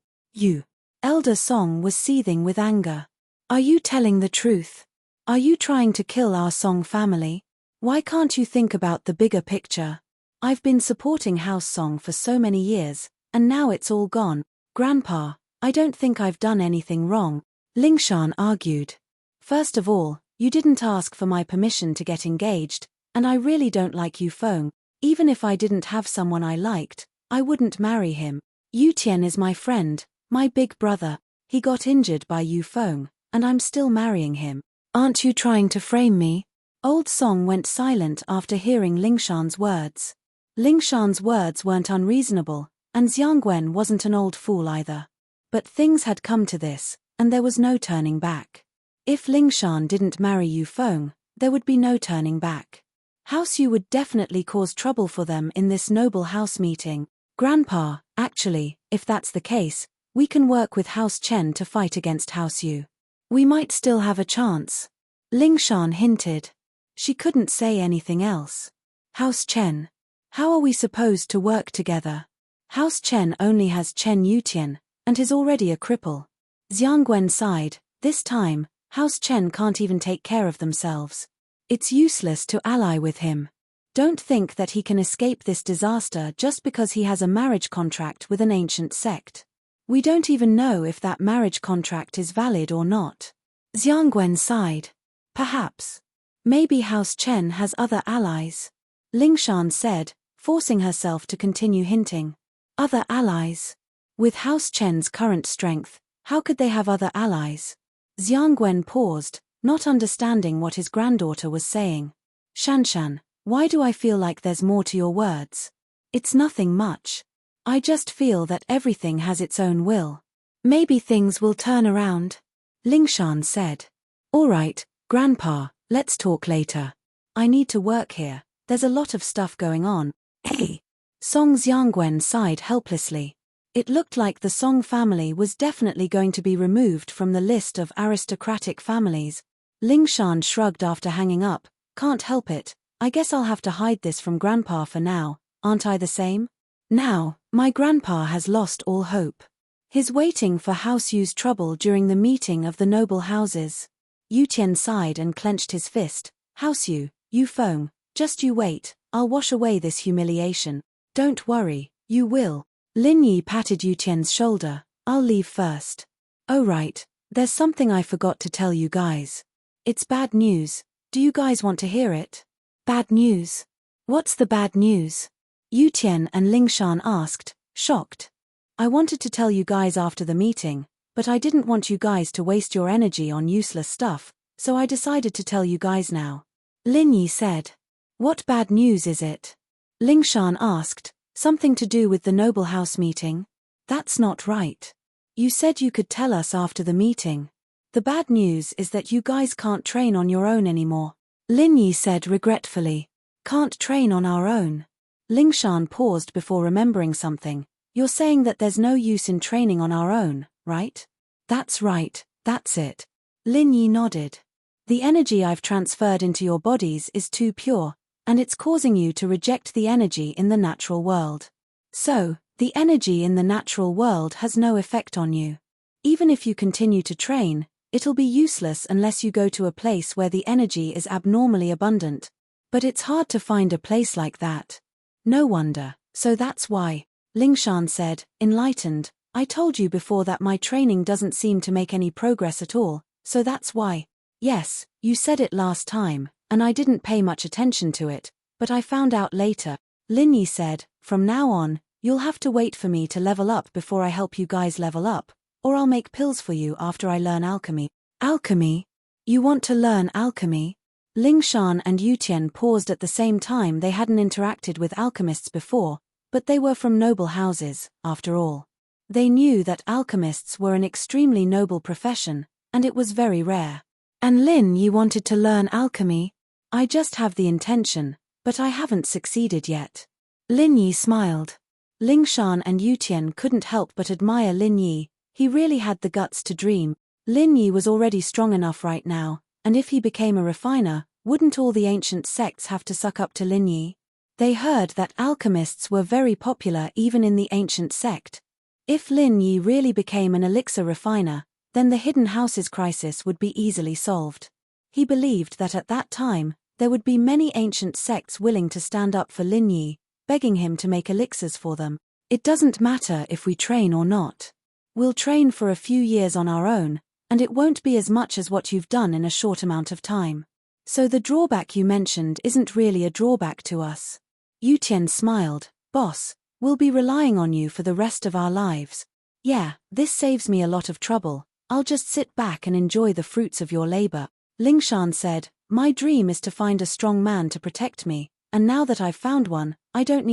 Elder Song was seething with anger. Are you telling the truth? Are you trying to kill our Song family? Why can't you think about the bigger picture? I've been supporting House Song for so many years, and now it's all gone. Grandpa, I don't think I've done anything wrong, Lingshan argued. First of all, you didn't ask for my permission to get engaged, and I really don't like Yu Feng. Even if I didn't have someone I liked, I wouldn't marry him. Yu Tian is my friend, my big brother. He got injured by Yu Feng, and I'm still marrying him. Aren't you trying to frame me? Old Song went silent after hearing Lingshan's words. Lingshan's words weren't unreasonable, and Xiangwen wasn't an old fool either. But things had come to this, and there was no turning back. If Lingshan didn't marry Yu Feng, there would be no turning back. House Yu would definitely cause trouble for them in this noble house meeting. Grandpa, actually, if that's the case, we can work with House Chen to fight against House Yu. We might still have a chance. Lingshan hinted. She couldn't say anything else. House Chen. How are we supposed to work together? House Chen only has Chen Yutian, and is already a cripple. Xiangwen sighed. This time, House Chen can't even take care of themselves. It's useless to ally with him. Don't think that he can escape this disaster just because he has a marriage contract with an ancient sect. We don't even know if that marriage contract is valid or not. Xiangwen sighed. Perhaps. Maybe House Chen has other allies. Lingshan said, forcing herself to continue hinting. Other allies? With House Chen's current strength, how could they have other allies? Xiangwen paused, not understanding what his granddaughter was saying. Shanshan, why do I feel like there's more to your words? It's nothing much. I just feel that everything has its own will. Maybe things will turn around. Lingshan said. All right, Grandpa, let's talk later. I need to work here, there's a lot of stuff going on. Hey! Song Xiangwen sighed helplessly. It looked like the Song family was definitely going to be removed from the list of aristocratic families. Lingshan shrugged after hanging up. Can't help it, I guess I'll have to hide this from Grandpa for now, aren't I the same? Now, my grandpa has lost all hope. He's waiting for House Yu's trouble during the meeting of the noble houses. Yu Tian sighed and clenched his fist. House Yu, Yu Feng, just you wait, I'll wash away this humiliation. Don't worry, you will. Lin Yi patted Yu Tian's shoulder. I'll leave first. Oh right, there's something I forgot to tell you guys. It's bad news. Do you guys want to hear it? Bad news? What's the bad news? Yu Tian and Lingshan asked, shocked. I wanted to tell you guys after the meeting, but I didn't want you guys to waste your energy on useless stuff, so I decided to tell you guys now. Lin Yi said. What bad news is it? Lingshan asked, Something to do with the noble house meeting? That's not right. You said you could tell us after the meeting. The bad news is that you guys can't train on your own anymore. Lin Yi said regretfully. Can't train on our own. Ling Shan paused before remembering something. You're saying that there's no use in training on our own, right? That's right, that's it. Lin Yi nodded. The energy I've transferred into your bodies is too pure, and it's causing you to reject the energy in the natural world. So, the energy in the natural world has no effect on you. Even if you continue to train, it'll be useless unless you go to a place where the energy is abnormally abundant. But it's hard to find a place like that. No wonder, so that's why, Ling Shan said, enlightened, I told you before that my training doesn't seem to make any progress at all, so that's why. Yes, you said it last time, and I didn't pay much attention to it, but I found out later. Lin Yi said, from now on, you'll have to wait for me to level up before I help you guys level up, or I'll make pills for you after I learn alchemy. Alchemy? You want to learn alchemy? Ling Shan and Yu Tian paused at the same time. They hadn't interacted with alchemists before, but they were from noble houses, after all. They knew that alchemists were an extremely noble profession, and it was very rare. And Lin Yi wanted to learn alchemy? I just have the intention, but I haven't succeeded yet. Lin Yi smiled. Ling Shan and Yu Tian couldn't help but admire Lin Yi. He really had the guts to dream. Lin Yi was already strong enough right now, and if he became a refiner, wouldn't all the ancient sects have to suck up to Lin Yi? They heard that alchemists were very popular even in the ancient sect. If Lin Yi really became an elixir refiner, then the hidden houses crisis would be easily solved. He believed that at that time, there would be many ancient sects willing to stand up for Lin Yi, begging him to make elixirs for them. It doesn't matter if we train or not. We'll train for a few years on our own, and it won't be as much as what you've done in a short amount of time. So the drawback you mentioned isn't really a drawback to us. Yu Tian smiled. Boss, we'll be relying on you for the rest of our lives. Yeah, this saves me a lot of trouble. I'll just sit back and enjoy the fruits of your labor. Ling Shan said, my dream is to find a strong man to protect me, and now that I've found one, I don't need